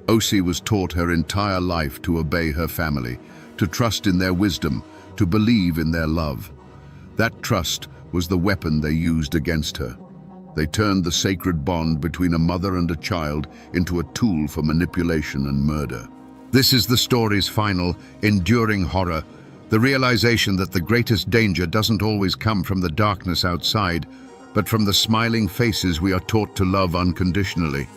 O.C. was taught her entire life to obey her family, to trust in their wisdom, to believe in their love. That trust was the weapon they used against her. They turned the sacred bond between a mother and a child into a tool for manipulation and murder. This is the story's final, enduring horror, the realization that the greatest danger doesn't always come from the darkness outside, but from the smiling faces we are taught to love unconditionally.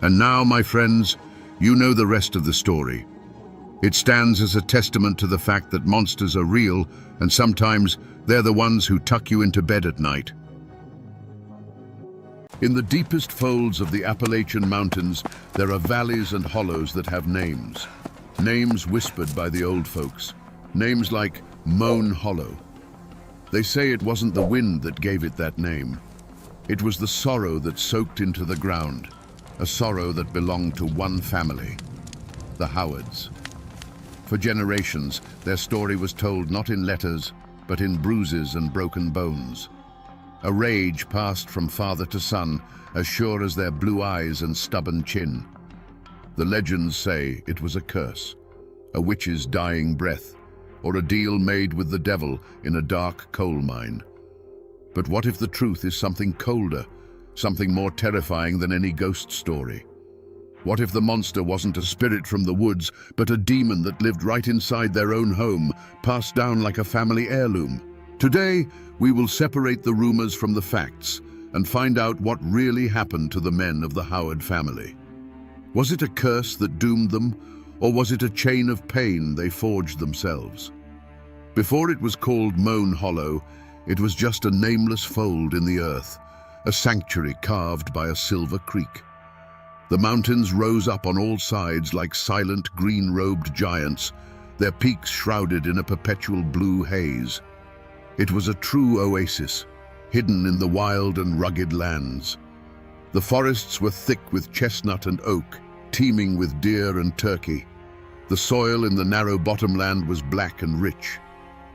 And now, my friends, you know the rest of the story. It stands as a testament to the fact that monsters are real, and sometimes they're the ones who tuck you into bed at night. In the deepest folds of the Appalachian Mountains, there are valleys and hollows that have names. Names whispered by the old folks. Names like Moan Hollow. They say it wasn't the wind that gave it that name. It was the sorrow that soaked into the ground, a sorrow that belonged to one family, the Howards. For generations, their story was told not in letters, but in bruises and broken bones. A rage passed from father to son, as sure as their blue eyes and stubborn chin. The legends say it was a curse, a witch's dying breath, or a deal made with the devil in a dark coal mine. But what if the truth is something colder, something more terrifying than any ghost story? What if the monster wasn't a spirit from the woods, but a demon that lived right inside their own home, passed down like a family heirloom? Today, we will separate the rumors from the facts and find out what really happened to the men of the Howard family. Was it a curse that doomed them, or was it a chain of pain they forged themselves? Before it was called Moan Hollow, it was just a nameless fold in the earth, a sanctuary carved by a silver creek. The mountains rose up on all sides like silent green-robed giants, their peaks shrouded in a perpetual blue haze. It was a true oasis, hidden in the wild and rugged lands. The forests were thick with chestnut and oak, teeming with deer and turkey. The soil in the narrow bottomland was black and rich.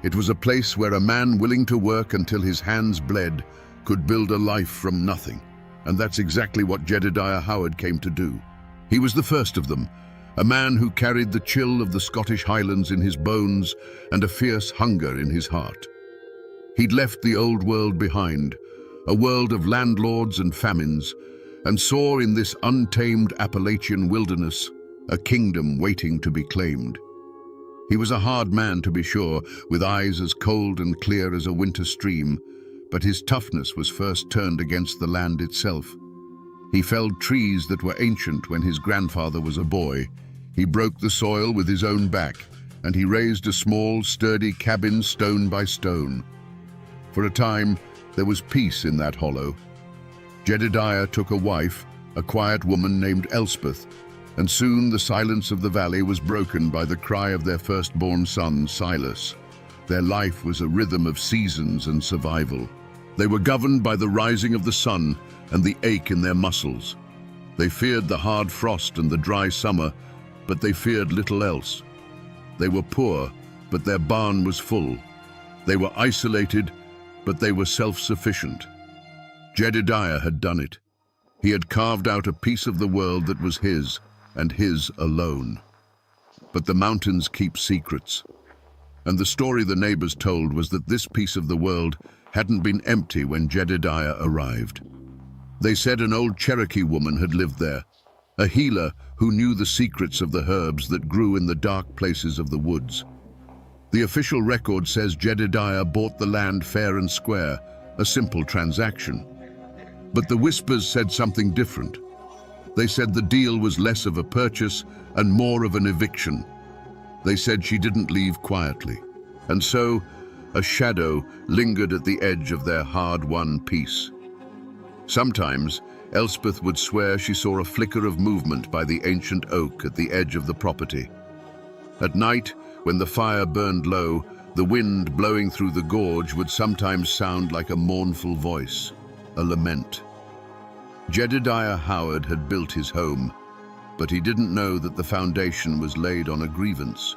It was a place where a man willing to work until his hands bled could build a life from nothing. And that's exactly what Jedediah Howard came to do. He was the first of them, a man who carried the chill of the Scottish Highlands in his bones and a fierce hunger in his heart. He'd left the old world behind, a world of landlords and famines, and saw in this untamed Appalachian wilderness a kingdom waiting to be claimed. He was a hard man, to be sure, with eyes as cold and clear as a winter stream, but his toughness was first turned against the land itself. He felled trees that were ancient when his grandfather was a boy. He broke the soil with his own back, and he raised a small, sturdy cabin stone by stone. For a time, there was peace in that hollow. Jedediah took a wife, a quiet woman named Elspeth, and soon the silence of the valley was broken by the cry of their firstborn son, Silas. Their life was a rhythm of seasons and survival. They were governed by the rising of the sun and the ache in their muscles. They feared the hard frost and the dry summer, but they feared little else. They were poor, but their barn was full. They were isolated, but they were self-sufficient. Jedediah had done it. He had carved out a piece of the world that was his, and his alone. But the mountains keep secrets. And the story the neighbors told was that this piece of the world hadn't been empty when Jedediah arrived. They said an old Cherokee woman had lived there, a healer who knew the secrets of the herbs that grew in the dark places of the woods. The official record says Jedediah bought the land fair and square, a simple transaction. But the whispers said something different. They said the deal was less of a purchase and more of an eviction. They said she didn't leave quietly. And so, a shadow lingered at the edge of their hard-won peace. Sometimes, Elspeth would swear she saw a flicker of movement by the ancient oak at the edge of the property. At night, when the fire burned low, the wind blowing through the gorge would sometimes sound like a mournful voice, a lament. Jedediah Howard had built his home, but he didn't know that the foundation was laid on a grievance.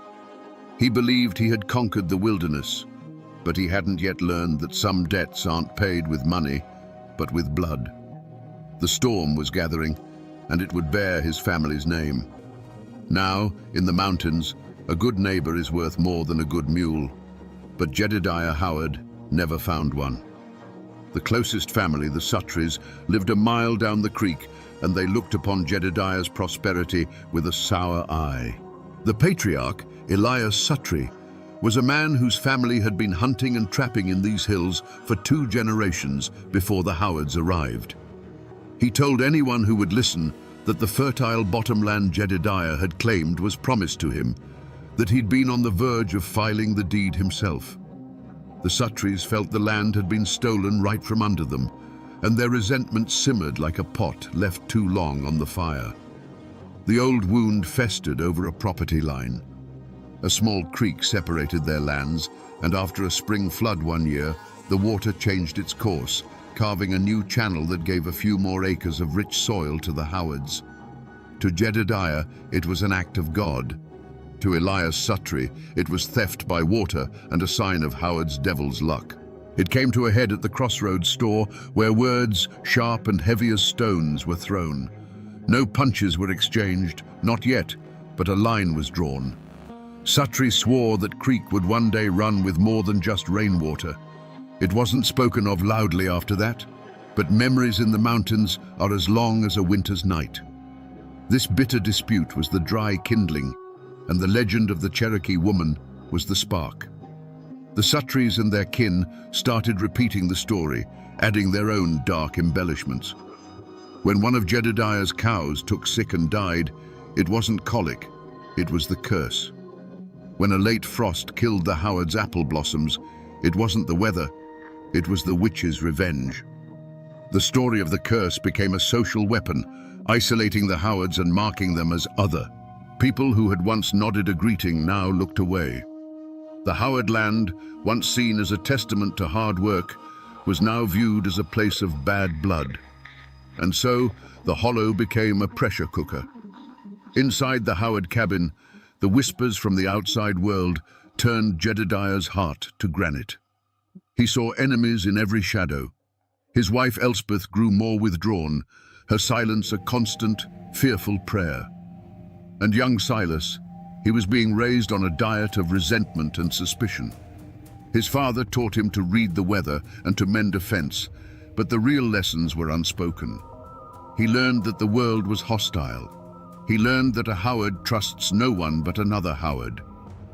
He believed he had conquered the wilderness, but he hadn't yet learned that some debts aren't paid with money, but with blood. The storm was gathering, and it would bear his family's name. Now, in the mountains, a good neighbor is worth more than a good mule, but Jedediah Howard never found one. The closest family, the Sutries, lived a mile down the creek, and they looked upon Jedediah's prosperity with a sour eye. The patriarch, Elias Sutry, was a man whose family had been hunting and trapping in these hills for 2 generations before the Howards arrived. He told anyone who would listen that the fertile bottomland Jedediah had claimed was promised to him, that he'd been on the verge of filing the deed himself. The Sutrys felt the land had been stolen right from under them, and their resentment simmered like a pot left too long on the fire. The old wound festered over a property line. A small creek separated their lands, and after a spring flood one year, the water changed its course, carving a new channel that gave a few more acres of rich soil to the Howards. To Jedediah, it was an act of God. To Elias Sutry, it was theft by water and a sign of Howard's devil's luck. It came to a head at the crossroads store, where words, sharp and heavy as stones, were thrown. No punches were exchanged, not yet, but a line was drawn. Sutry swore that creek would one day run with more than just rainwater. It wasn't spoken of loudly after that, but memories in the mountains are as long as a winter's night. This bitter dispute was the dry kindling, and the legend of the Cherokee woman was the spark. The Sutrys and their kin started repeating the story, adding their own dark embellishments. When one of Jedediah's cows took sick and died, it wasn't colic, it was the curse. When a late frost killed the Howards' apple blossoms, it wasn't the weather, it was the witch's revenge. The story of the curse became a social weapon, isolating the Howards and marking them as other. People who had once nodded a greeting now looked away. The Howard land, once seen as a testament to hard work, was now viewed as a place of bad blood. And so, the hollow became a pressure cooker. Inside the Howard cabin, the whispers from the outside world turned Jedediah's heart to granite. He saw enemies in every shadow. His wife Elspeth grew more withdrawn, her silence a constant, fearful prayer. And young Silas, he was being raised on a diet of resentment and suspicion. His father taught him to read the weather and to mend a fence, but the real lessons were unspoken. He learned that the world was hostile. He learned that a Howard trusts no one but another Howard.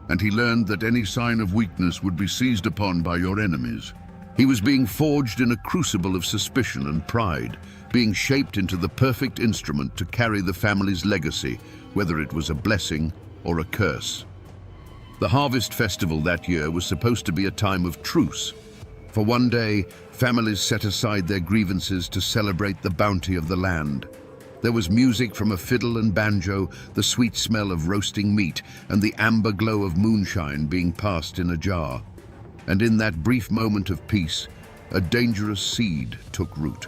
And he learned that any sign of weakness would be seized upon by your enemies. He was being forged in a crucible of suspicion and pride, being shaped into the perfect instrument to carry the family's legacy, whether it was a blessing or a curse. The harvest festival that year was supposed to be a time of truce. For one day, families set aside their grievances to celebrate the bounty of the land. There was music from a fiddle and banjo, the sweet smell of roasting meat, and the amber glow of moonshine being passed in a jar. And in that brief moment of peace, a dangerous seed took root.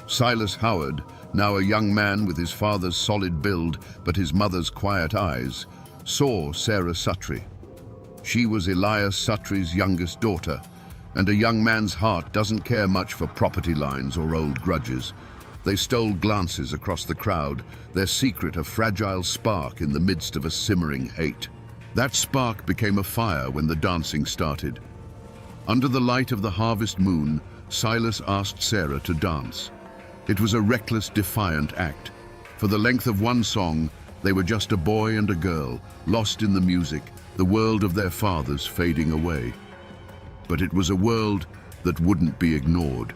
Silas Howard, now a young man with his father's solid build but his mother's quiet eyes, saw Sarah Sutry. She was Elias Sutry's youngest daughter, and a young man's heart doesn't care much for property lines or old grudges. They stole glances across the crowd, their secret a fragile spark in the midst of a simmering hate. That spark became a fire when the dancing started. Under the light of the harvest moon, Silas asked Sarah to dance. It was a reckless, defiant act. For the length of one song, they were just a boy and a girl, lost in the music, the world of their fathers fading away. But it was a world that wouldn't be ignored.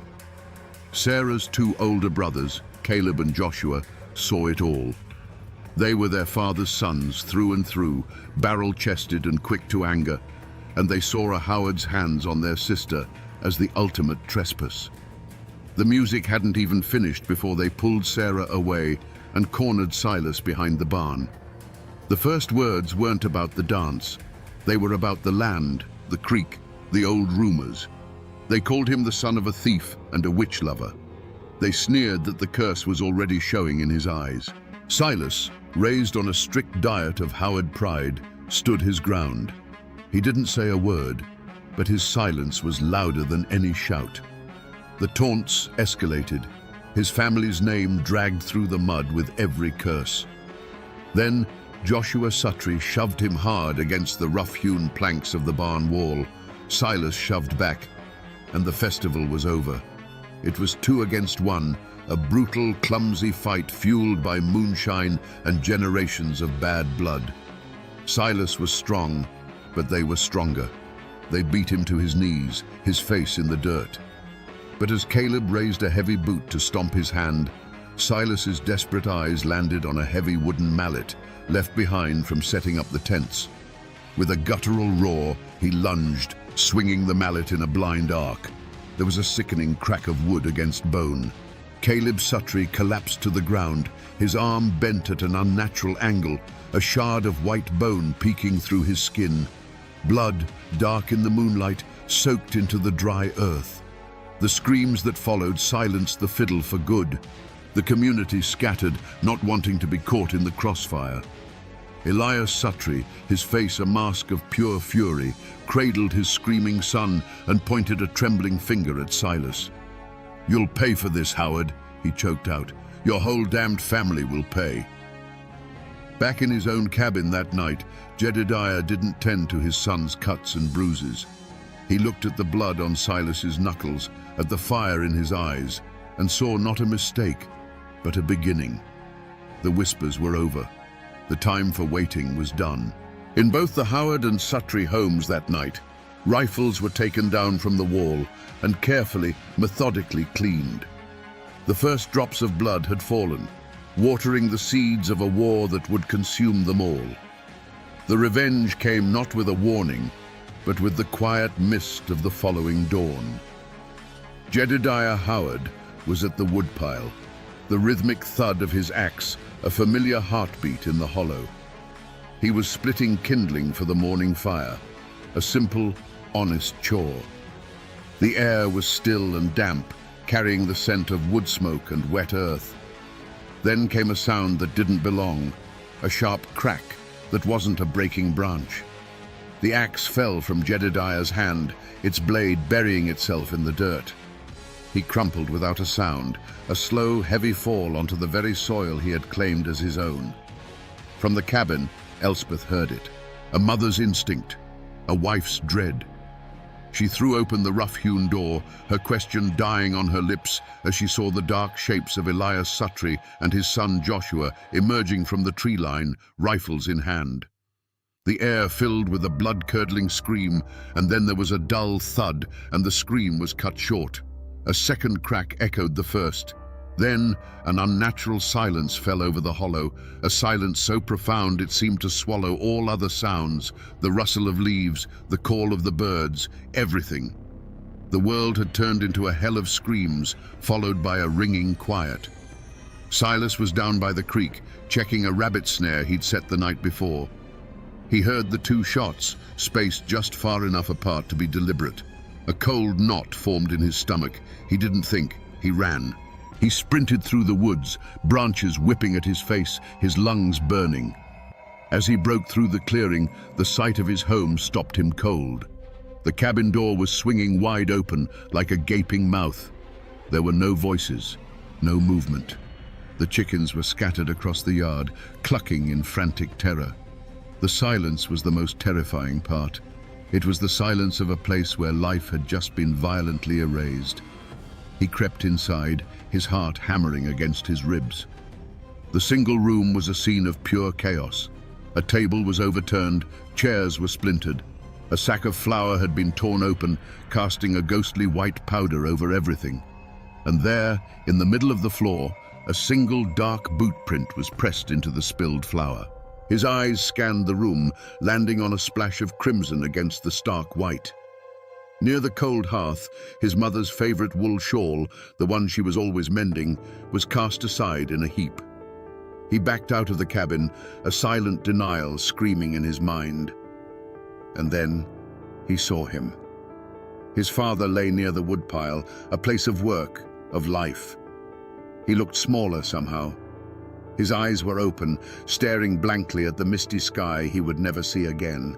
Sarah's two older brothers, Caleb and Joshua, saw it all. They were their father's sons through and through, barrel-chested and quick to anger, and they saw a Howard's hands on their sister as the ultimate trespass. The music hadn't even finished before they pulled Sarah away and cornered Silas behind the barn. The first words weren't about the dance. They were about the land, the creek, the old rumors. They called him the son of a thief and a witch lover. They sneered that the curse was already showing in his eyes. Silas, raised on a strict diet of Howard pride, stood his ground. He didn't say a word, but his silence was louder than any shout. The taunts escalated, his family's name dragged through the mud with every curse. Then Joshua Suttree shoved him hard against the rough-hewn planks of the barn wall. Silas shoved back, and the festival was over. It was 2 against 1, a brutal, clumsy fight fueled by moonshine and generations of bad blood. Silas was strong, but they were stronger. They beat him to his knees, his face in the dirt. But as Caleb raised a heavy boot to stomp his hand, Silas's desperate eyes landed on a heavy wooden mallet left behind from setting up the tents. With a guttural roar, he lunged, swinging the mallet in a blind arc. There was a sickening crack of wood against bone. Caleb Suttree collapsed to the ground, his arm bent at an unnatural angle, a shard of white bone peeking through his skin. Blood, dark in the moonlight, soaked into the dry earth. The screams that followed silenced the fiddle for good. The community scattered, not wanting to be caught in the crossfire. Elias Suttree, his face a mask of pure fury, cradled his screaming son and pointed a trembling finger at Silas. "You'll pay for this, Howard," he choked out. "Your whole damned family will pay." Back in his own cabin that night, Jedediah didn't tend to his son's cuts and bruises. He looked at the blood on Silas's knuckles, at the fire in his eyes, and saw not a mistake, but a beginning. The whispers were over. The time for waiting was done. In both the Howard and Suttree homes that night, rifles were taken down from the wall and carefully, methodically cleaned. The first drops of blood had fallen, watering the seeds of a war that would consume them all. The revenge came not with a warning, but with the quiet mist of the following dawn. Jedediah Howard was at the woodpile, the rhythmic thud of his axe, a familiar heartbeat in the hollow. He was splitting kindling for the morning fire, a simple, honest chore. The air was still and damp, carrying the scent of wood smoke and wet earth. Then came a sound that didn't belong, a sharp crack that wasn't a breaking branch. The axe fell from Jedediah's hand, its blade burying itself in the dirt. He crumpled without a sound, a slow, heavy fall onto the very soil he had claimed as his own. From the cabin, Elspeth heard it, a mother's instinct, a wife's dread. She threw open the rough-hewn door, her question dying on her lips as she saw the dark shapes of Elias Suttree and his son Joshua emerging from the tree line, rifles in hand. The air filled with a blood-curdling scream, and then there was a dull thud, and the scream was cut short. A second crack echoed the first. Then an unnatural silence fell over the hollow, a silence so profound it seemed to swallow all other sounds, the rustle of leaves, the call of the birds, everything. The world had turned into a hell of screams, followed by a ringing quiet. Silas was down by the creek, checking a rabbit snare he'd set the night before. He heard the 2 shots, spaced just far enough apart to be deliberate. A cold knot formed in his stomach. He didn't think, he ran. He sprinted through the woods, branches whipping at his face, his lungs burning. As he broke through the clearing, the sight of his home stopped him cold. The cabin door was swinging wide open, like a gaping mouth. There were no voices, no movement. The chickens were scattered across the yard, clucking in frantic terror. The silence was the most terrifying part. It was the silence of a place where life had just been violently erased. He crept inside, his heart hammering against his ribs. The single room was a scene of pure chaos. A table was overturned, chairs were splintered. A sack of flour had been torn open, casting a ghostly white powder over everything. And there, in the middle of the floor, a single dark boot print was pressed into the spilled flour. His eyes scanned the room, landing on a splash of crimson against the stark white. Near the cold hearth, his mother's favorite wool shawl, the one she was always mending, was cast aside in a heap. He backed out of the cabin, a silent denial screaming in his mind. And then he saw him. His father lay near the woodpile, a place of work, of life. He looked smaller somehow. His eyes were open, staring blankly at the misty sky he would never see again.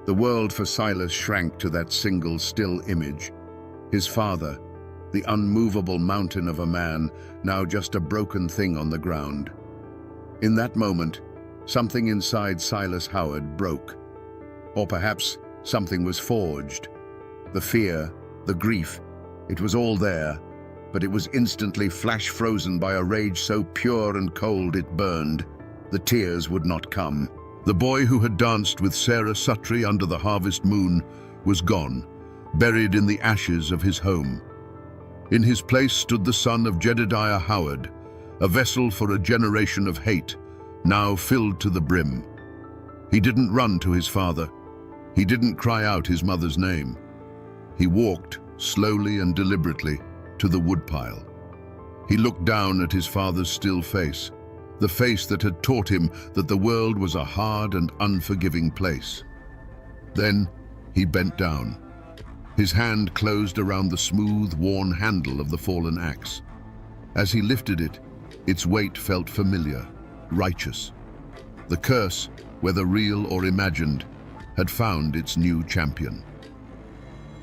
The world for Silas shrank to that single still image. His father, the unmovable mountain of a man, now just a broken thing on the ground. In that moment, something inside Silas Howard broke. Or perhaps something was forged. The fear, the grief, it was all there, but it was instantly flash-frozen by a rage so pure and cold it burned. The tears would not come. The boy who had danced with Sarah Suttree under the harvest moon was gone, buried in the ashes of his home. In his place stood the son of Jedediah Howard, a vessel for a generation of hate, now filled to the brim. He didn't run to his father. He didn't cry out his mother's name. He walked, slowly and deliberately, to the woodpile. He looked down at his father's still face, the face that had taught him that the world was a hard and unforgiving place. Then he bent down. His hand closed around the smooth, worn handle of the fallen axe. As he lifted it, its weight felt familiar, righteous. The curse, whether real or imagined, had found its new champion.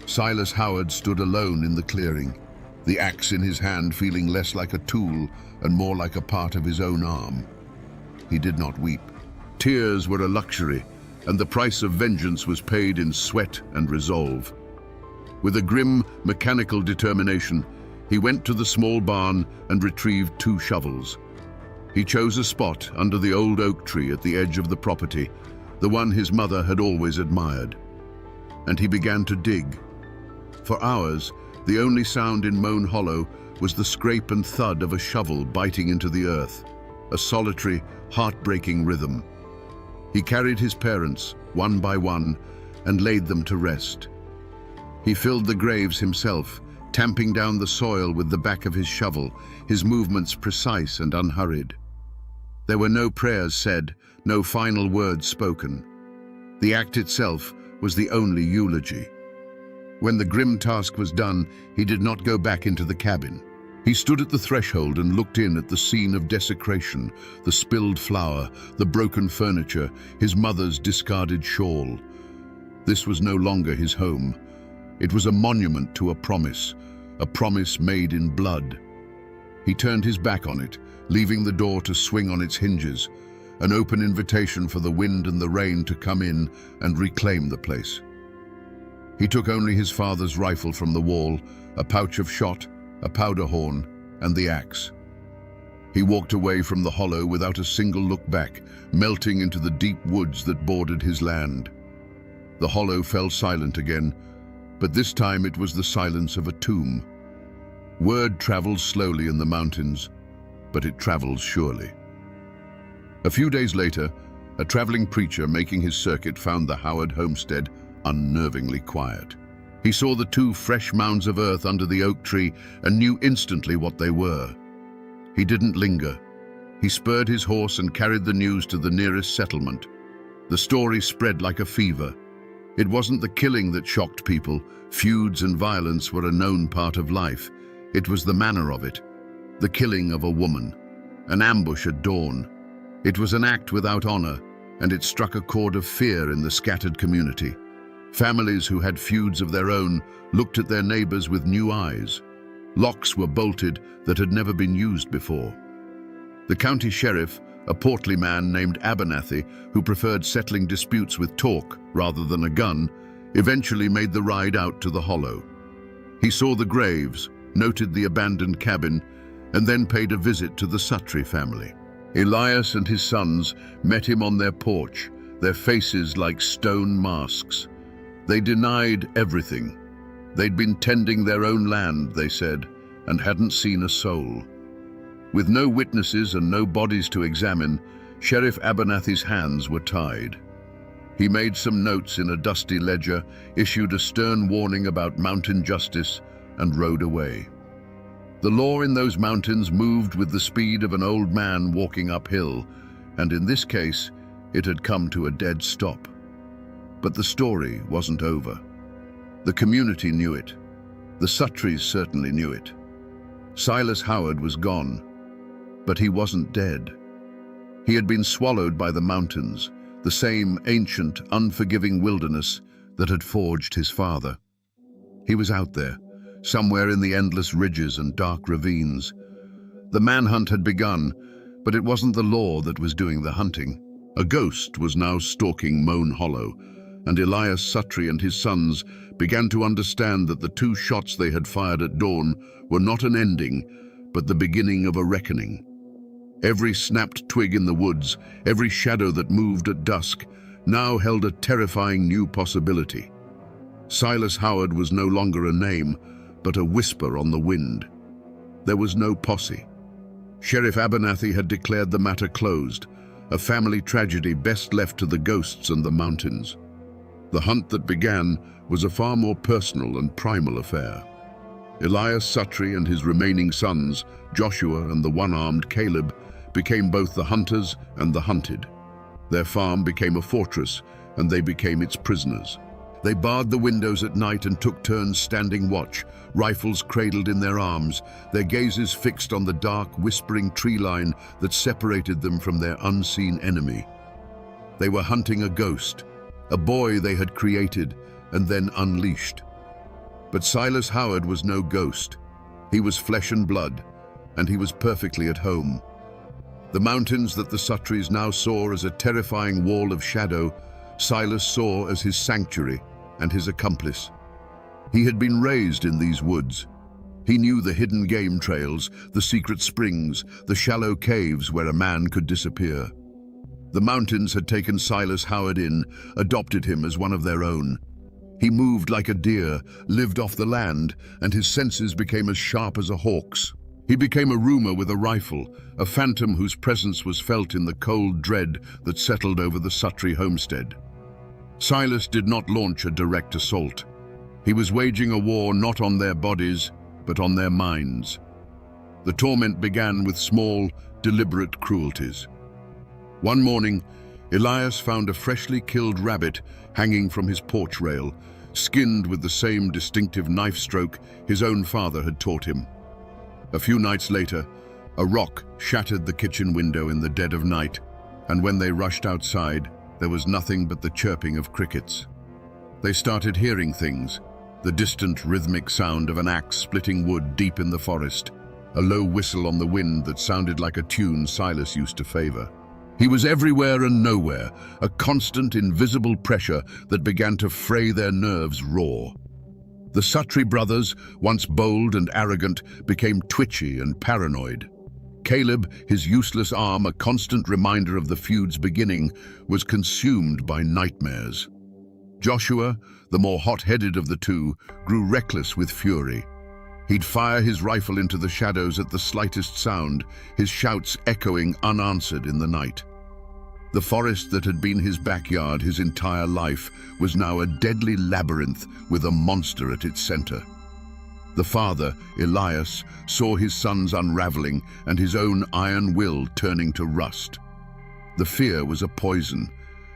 Silas Howard stood alone in the clearing, the axe in his hand feeling less like a tool and more like a part of his own arm. He did not weep. Tears were a luxury, and the price of vengeance was paid in sweat and resolve. With a grim, mechanical determination, he went to the small barn and retrieved 2 shovels. He chose a spot under the old oak tree at the edge of the property, the one his mother had always admired. And he began to dig. For hours, the only sound in Moan Hollow was the scrape and thud of a shovel biting into the earth, a solitary, heartbreaking rhythm. He carried his parents, one by one, and laid them to rest. He filled the graves himself, tamping down the soil with the back of his shovel, his movements precise and unhurried. There were no prayers said, no final words spoken. The act itself was the only eulogy. When the grim task was done, he did not go back into the cabin. He stood at the threshold and looked in at the scene of desecration, the spilled flour, the broken furniture, his mother's discarded shawl. This was no longer his home. It was a monument to a promise made in blood. He turned his back on it, leaving the door to swing on its hinges, an open invitation for the wind and the rain to come in and reclaim the place. He took only his father's rifle from the wall, a pouch of shot, a powder horn, and the axe. He walked away from the hollow without a single look back, melting into the deep woods that bordered his land. The hollow fell silent again, but this time it was the silence of a tomb. Word travels slowly in the mountains, but it travels surely. A few days later, a traveling preacher making his circuit found the Howard homestead unnervingly quiet. He saw the 2 fresh mounds of earth under the oak tree and knew instantly what they were. He didn't linger. He spurred his horse and carried the news to the nearest settlement. The story spread like a fever. It wasn't the killing that shocked people. Feuds and violence were a known part of life. It was the manner of it. The killing of a woman. An ambush at dawn. It was an act without honor, and it struck a chord of fear in the scattered community. Families who had feuds of their own looked at their neighbors with new eyes. Locks were bolted that had never been used before. The county sheriff, a portly man named Abernathy, who preferred settling disputes with talk rather than a gun, eventually made the ride out to the hollow. He saw the graves, noted the abandoned cabin, and then paid a visit to the Suttree family. Elias and his sons met him on their porch, their faces like stone masks. They denied everything. They'd been tending their own land, they said, and hadn't seen a soul. With no witnesses and no bodies to examine, Sheriff Abernathy's hands were tied. He made some notes in a dusty ledger, issued a stern warning about mountain justice, and rode away. The law in those mountains moved with the speed of an old man walking uphill, and in this case, it had come to a dead stop. But the story wasn't over. The community knew it. The Suttrys certainly knew it. Silas Howard was gone, but he wasn't dead. He had been swallowed by the mountains, the same ancient, unforgiving wilderness that had forged his father. He was out there, somewhere in the endless ridges and dark ravines. The manhunt had begun, but it wasn't the law that was doing the hunting. A ghost was now stalking Moan Hollow, and Elias Suttry and his sons began to understand that the 2 shots they had fired at dawn were not an ending, but the beginning of a reckoning. Every snapped twig in the woods, every shadow that moved at dusk, now held a terrifying new possibility. Silas Howard was no longer a name, but a whisper on the wind. There was no posse. Sheriff Abernathy had declared the matter closed, a family tragedy best left to the ghosts and the mountains. The hunt that began was a far more personal and primal affair. Elias Suttry and his remaining sons, Joshua and the one-armed Caleb, became both the hunters and the hunted. Their farm became a fortress, and they became its prisoners. They barred the windows at night and took turns standing watch, rifles cradled in their arms, their gazes fixed on the dark, whispering tree line that separated them from their unseen enemy. They were hunting a ghost, a boy they had created and then unleashed. But Silas Howard was no ghost. He was flesh and blood, and he was perfectly at home. The mountains that the Suttrys now saw as a terrifying wall of shadow, Silas saw as his sanctuary and his accomplice. He had been raised in these woods. He knew the hidden game trails, the secret springs, the shallow caves where a man could disappear. The mountains had taken Silas Howard in, adopted him as one of their own. He moved like a deer, lived off the land, and his senses became as sharp as a hawk's. He became a roomer with a rifle, a phantom whose presence was felt in the cold dread that settled over the Suttry homestead. Silas did not launch a direct assault. He was waging a war not on their bodies, but on their minds. The torment began with small, deliberate cruelties. One morning, Elias found a freshly killed rabbit hanging from his porch rail, skinned with the same distinctive knife stroke his own father had taught him. A few nights later, a rock shattered the kitchen window in the dead of night, and when they rushed outside, there was nothing but the chirping of crickets. They started hearing things, the distant rhythmic sound of an axe splitting wood deep in the forest, a low whistle on the wind that sounded like a tune Silas used to favor. He was everywhere and nowhere, a constant invisible pressure that began to fray their nerves raw. The Suttry brothers, once bold and arrogant, became twitchy and paranoid. Caleb, his useless arm a constant reminder of the feud's beginning, was consumed by nightmares. Joshua, the more hot-headed of the two, grew reckless with fury. He'd fire his rifle into the shadows at the slightest sound, his shouts echoing unanswered in the night. The forest that had been his backyard his entire life was now a deadly labyrinth with a monster at its center. The father, Elias, saw his sons unraveling and his own iron will turning to rust. The fear was a poison,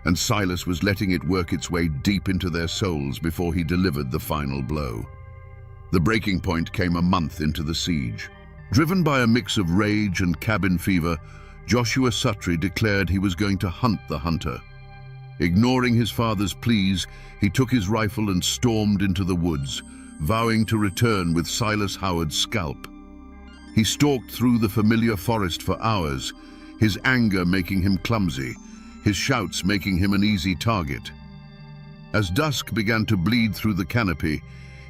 and Silas was letting it work its way deep into their souls before he delivered the final blow. The breaking point came a month into the siege. Driven by a mix of rage and cabin fever, Joshua Suttry declared he was going to hunt the hunter. Ignoring his father's pleas, he took his rifle and stormed into the woods, vowing to return with Silas Howard's scalp. He stalked through the familiar forest for hours, his anger making him clumsy, his shouts making him an easy target. As dusk began to bleed through the canopy,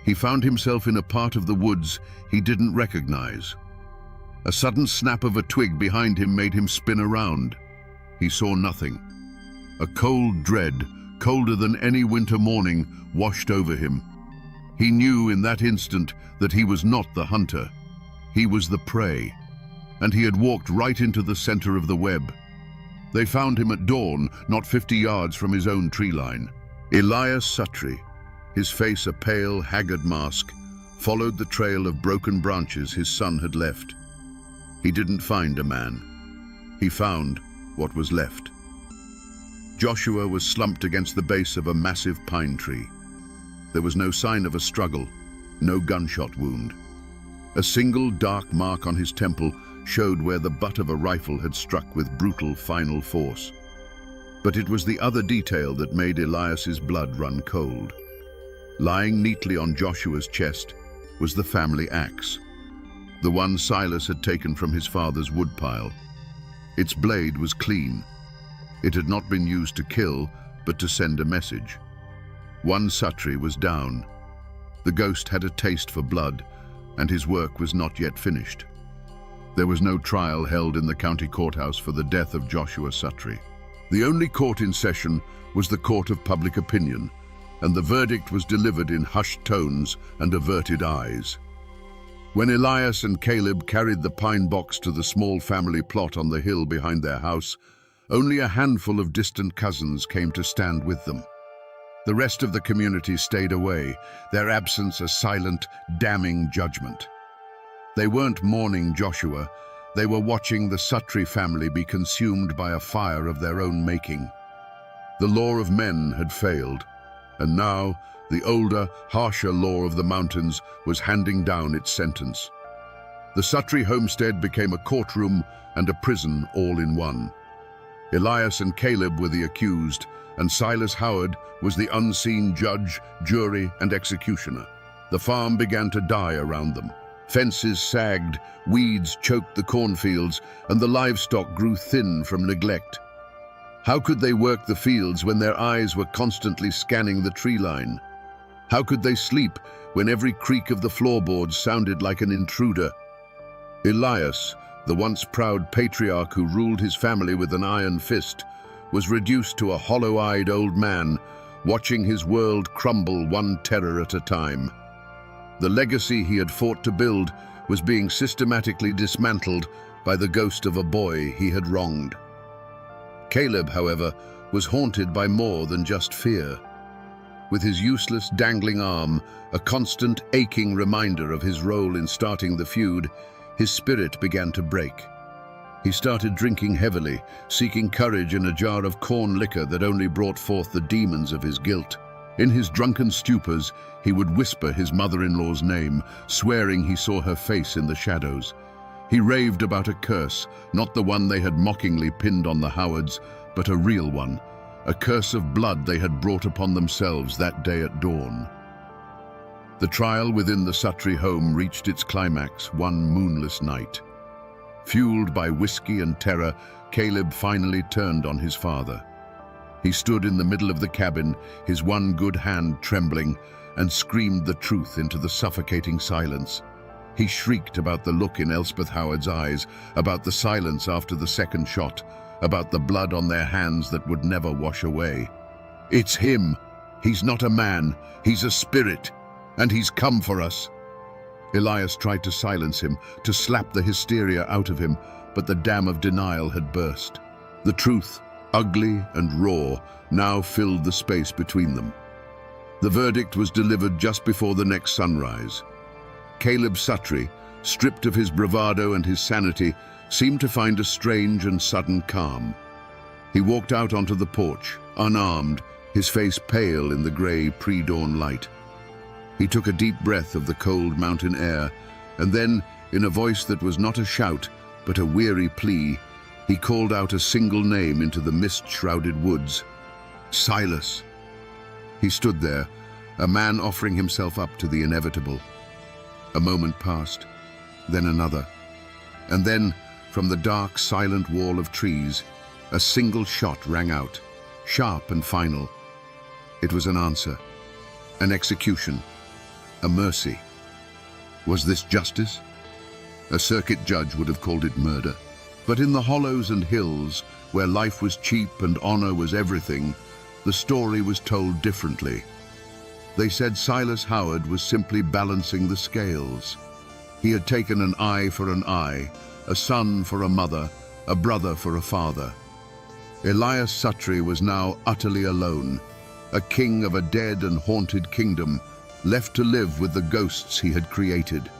he found himself in a part of the woods he didn't recognize. A sudden snap of a twig behind him made him spin around. He saw nothing. A cold dread, colder than any winter morning, washed over him. He knew in that instant that he was not the hunter. He was the prey, and he had walked right into the center of the web. They found him at dawn, not 50 yards from his own tree line. Elias Suttree, his face a pale, haggard mask, followed the trail of broken branches his son had left. He didn't find a man. He found what was left. Joshua was slumped against the base of a massive pine tree. There was no sign of a struggle, no gunshot wound. A single dark mark on his temple showed where the butt of a rifle had struck with brutal final force. But it was the other detail that made Elias's blood run cold. Lying neatly on Joshua's chest was the family axe, the one Silas had taken from his father's woodpile. Its blade was clean. It had not been used to kill, but to send a message. One Suttree was down. The ghost had a taste for blood, and his work was not yet finished. There was no trial held in the county courthouse for the death of Joshua Suttree. The only court in session was the court of public opinion, and the verdict was delivered in hushed tones and averted eyes. When Elias and Caleb carried the pine box to the small family plot on the hill behind their house, only a handful of distant cousins came to stand with them. The rest of the community stayed away, their absence a silent, damning judgment. They weren't mourning Joshua, they were watching the Suttree family be consumed by a fire of their own making. The law of men had failed, and now the older, harsher law of the mountains was handing down its sentence. The Suttree homestead became a courtroom and a prison all in one. Elias and Caleb were the accused, and Silas Howard was the unseen judge, jury, and executioner. The farm began to die around them. Fences sagged, weeds choked the cornfields, and the livestock grew thin from neglect. How could they work the fields when their eyes were constantly scanning the tree line? How could they sleep when every creak of the floorboards sounded like an intruder? Elias, the once proud patriarch who ruled his family with an iron fist, was reduced to a hollow-eyed old man, watching his world crumble one terror at a time. The legacy he had fought to build was being systematically dismantled by the ghost of a boy he had wronged. Caleb, however, was haunted by more than just fear. With his useless dangling arm, a constant aching reminder of his role in starting the feud, his spirit began to break. He started drinking heavily, seeking courage in a jar of corn liquor that only brought forth the demons of his guilt. In his drunken stupors, he would whisper his mother-in-law's name, swearing he saw her face in the shadows. He raved about a curse, not the one they had mockingly pinned on the Howards, but a real one, a curse of blood they had brought upon themselves that day at dawn. The trial within the Suttree home reached its climax one moonless night. Fueled by whiskey and terror, Caleb finally turned on his father. He stood in the middle of the cabin, his one good hand trembling, and screamed the truth into the suffocating silence. He shrieked about the look in Elspeth Howard's eyes, about the silence after the second shot, about the blood on their hands that would never wash away. "It's him. He's not a man. He's a spirit. And he's come for us." Elias tried to silence him, to slap the hysteria out of him, but the dam of denial had burst. The truth, ugly and raw, now filled the space between them. The verdict was delivered just before the next sunrise. Caleb Suttree, stripped of his bravado and his sanity, seemed to find a strange and sudden calm. He walked out onto the porch, unarmed, his face pale in the grey pre-dawn light. He took a deep breath of the cold mountain air, and then, in a voice that was not a shout, but a weary plea, he called out a single name into the mist-shrouded woods. Silas. He stood there, a man offering himself up to the inevitable. A moment passed, then another. And then, from the dark, silent wall of trees, a single shot rang out, sharp and final. It was an answer, an execution, a mercy. Was this justice? A circuit judge would have called it murder. But in the hollows and hills, where life was cheap and honor was everything, the story was told differently. They said Silas Howard was simply balancing the scales. He had taken an eye for an eye, a son for a mother, a brother for a father. Elias Suttree was now utterly alone, a king of a dead and haunted kingdom, left to live with the ghosts he had created.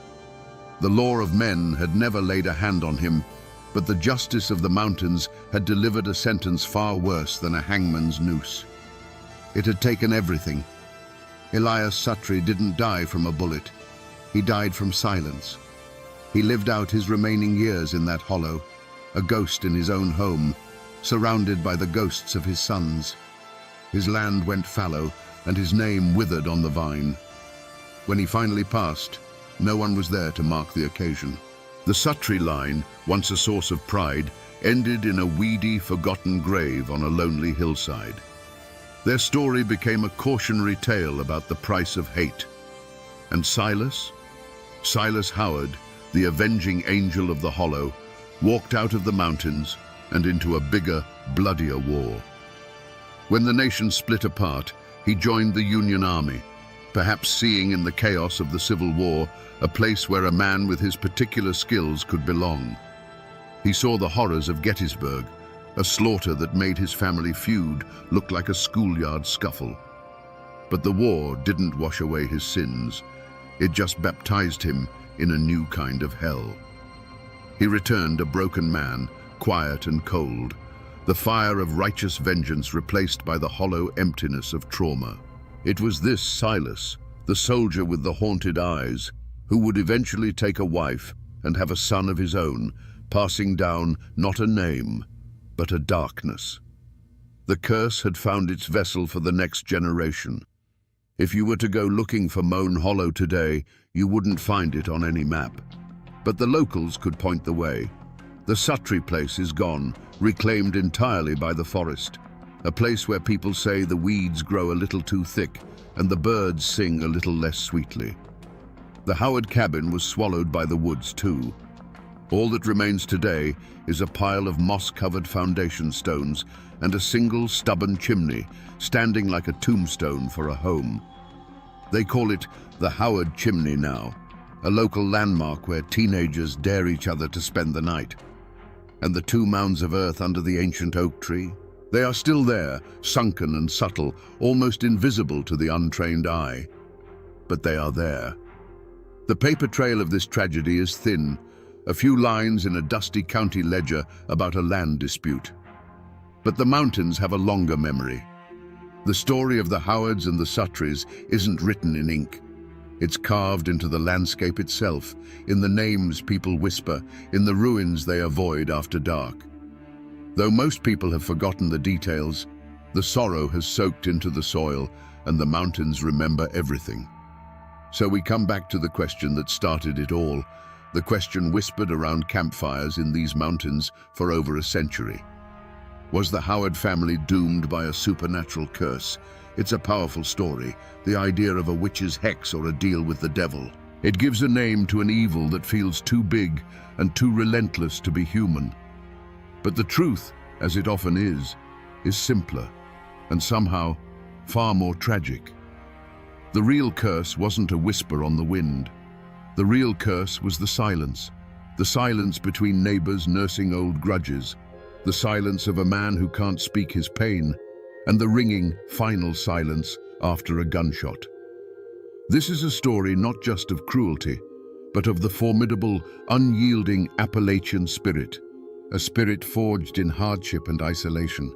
The law of men had never laid a hand on him, but the justice of the mountains had delivered a sentence far worse than a hangman's noose. It had taken everything. Elias Suttree didn't die from a bullet. He died from silence. He lived out his remaining years in that hollow, a ghost in his own home, surrounded by the ghosts of his sons. His land went fallow, and his name withered on the vine. When he finally passed, no one was there to mark the occasion. The Suttree line, once a source of pride, ended in a weedy, forgotten grave on a lonely hillside. Their story became a cautionary tale about the price of hate. And Silas Howard, the avenging angel of the hollow, walked out of the mountains and into a bigger, bloodier war. When the nation split apart, he joined the Union Army, perhaps seeing in the chaos of the Civil War a place where a man with his particular skills could belong. He saw the horrors of Gettysburg, a slaughter that made his family feud look like a schoolyard scuffle. But the war didn't wash away his sins. It just baptized him in a new kind of hell. He returned a broken man, quiet and cold, the fire of righteous vengeance replaced by the hollow emptiness of trauma. It was this Silas, the soldier with the haunted eyes, who would eventually take a wife and have a son of his own, passing down not a name, but a darkness. The curse had found its vessel for the next generation. If you were to go looking for Moan Hollow today, you wouldn't find it on any map. But the locals could point the way. The Suttree place is gone, reclaimed entirely by the forest, a place where people say the weeds grow a little too thick and the birds sing a little less sweetly. The Howard cabin was swallowed by the woods too. All that remains today is a pile of moss-covered foundation stones and a single stubborn chimney standing like a tombstone for a home. They call it the Howard Chimney now, a local landmark where teenagers dare each other to spend the night. And the 2 mounds of earth under the ancient oak tree? They are still there, sunken and subtle, almost invisible to the untrained eye. But they are there. The paper trail of this tragedy is thin, a few lines in a dusty county ledger about a land dispute. But the mountains have a longer memory. The story of the Howards and the Suttrees isn't written in ink. It's carved into the landscape itself, in the names people whisper, in the ruins they avoid after dark. Though most people have forgotten the details, the sorrow has soaked into the soil and the mountains remember everything. So we come back to the question that started it all, the question whispered around campfires in these mountains for over a century. Was the Howard family doomed by a supernatural curse? It's a powerful story, the idea of a witch's hex or a deal with the devil. It gives a name to an evil that feels too big and too relentless to be human. But the truth, as it often is simpler and somehow far more tragic. The real curse wasn't a whisper on the wind. The real curse was the silence between neighbors nursing old grudges, the silence of a man who can't speak his pain, and the ringing, final silence after a gunshot. This is a story not just of cruelty, but of the formidable, unyielding Appalachian spirit, a spirit forged in hardship and isolation.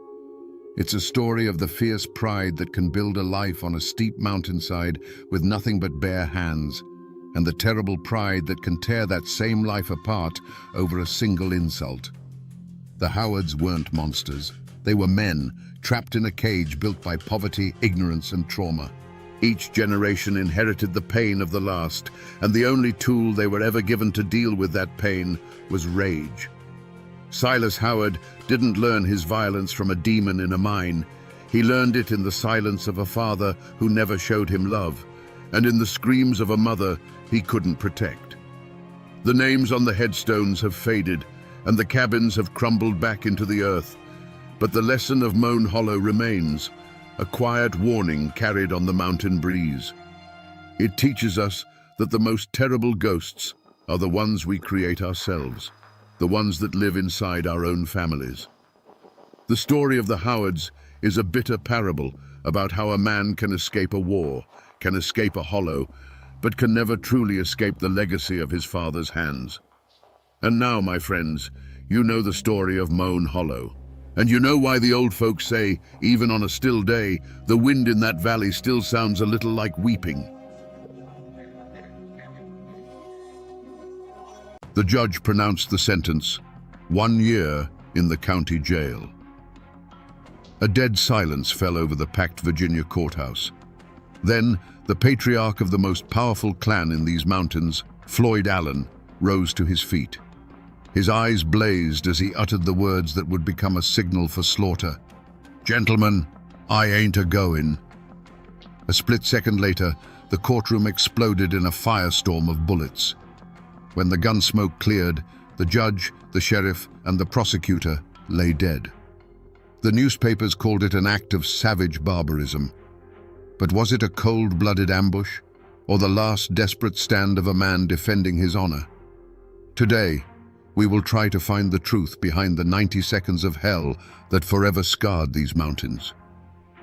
It's a story of the fierce pride that can build a life on a steep mountainside with nothing but bare hands, and the terrible pride that can tear that same life apart over a single insult. The Howards weren't monsters. They were men, trapped in a cage built by poverty, ignorance, and trauma. Each generation inherited the pain of the last, and the only tool they were ever given to deal with that pain was rage. Silas Howard didn't learn his violence from a demon in a mine. He learned it in the silence of a father who never showed him love, and in the screams of a mother he couldn't protect. The names on the headstones have faded, and the cabins have crumbled back into the earth. But the lesson of Moan Hollow remains, a quiet warning carried on the mountain breeze. It teaches us that the most terrible ghosts are the ones we create ourselves, the ones that live inside our own families. The story of the Howards is a bitter parable about how a man can escape a war, can escape a hollow, but can never truly escape the legacy of his father's hands. And now, my friends, you know the story of Moan Hollow. And you know why the old folks say, even on a still day, the wind in that valley still sounds a little like weeping. The judge pronounced the sentence, 1 year in the county jail. A dead silence fell over the packed Virginia courthouse. Then, the patriarch of the most powerful clan in these mountains, Floyd Allen, rose to his feet. His eyes blazed as he uttered the words that would become a signal for slaughter. "Gentlemen, I ain't a-goin'." A split second later, the courtroom exploded in a firestorm of bullets. When the gun smoke cleared, the judge, the sheriff, and the prosecutor lay dead. The newspapers called it an act of savage barbarism. But was it a cold-blooded ambush, or the last desperate stand of a man defending his honor? Today, we will try to find the truth behind the 90 seconds of hell that forever scarred these mountains.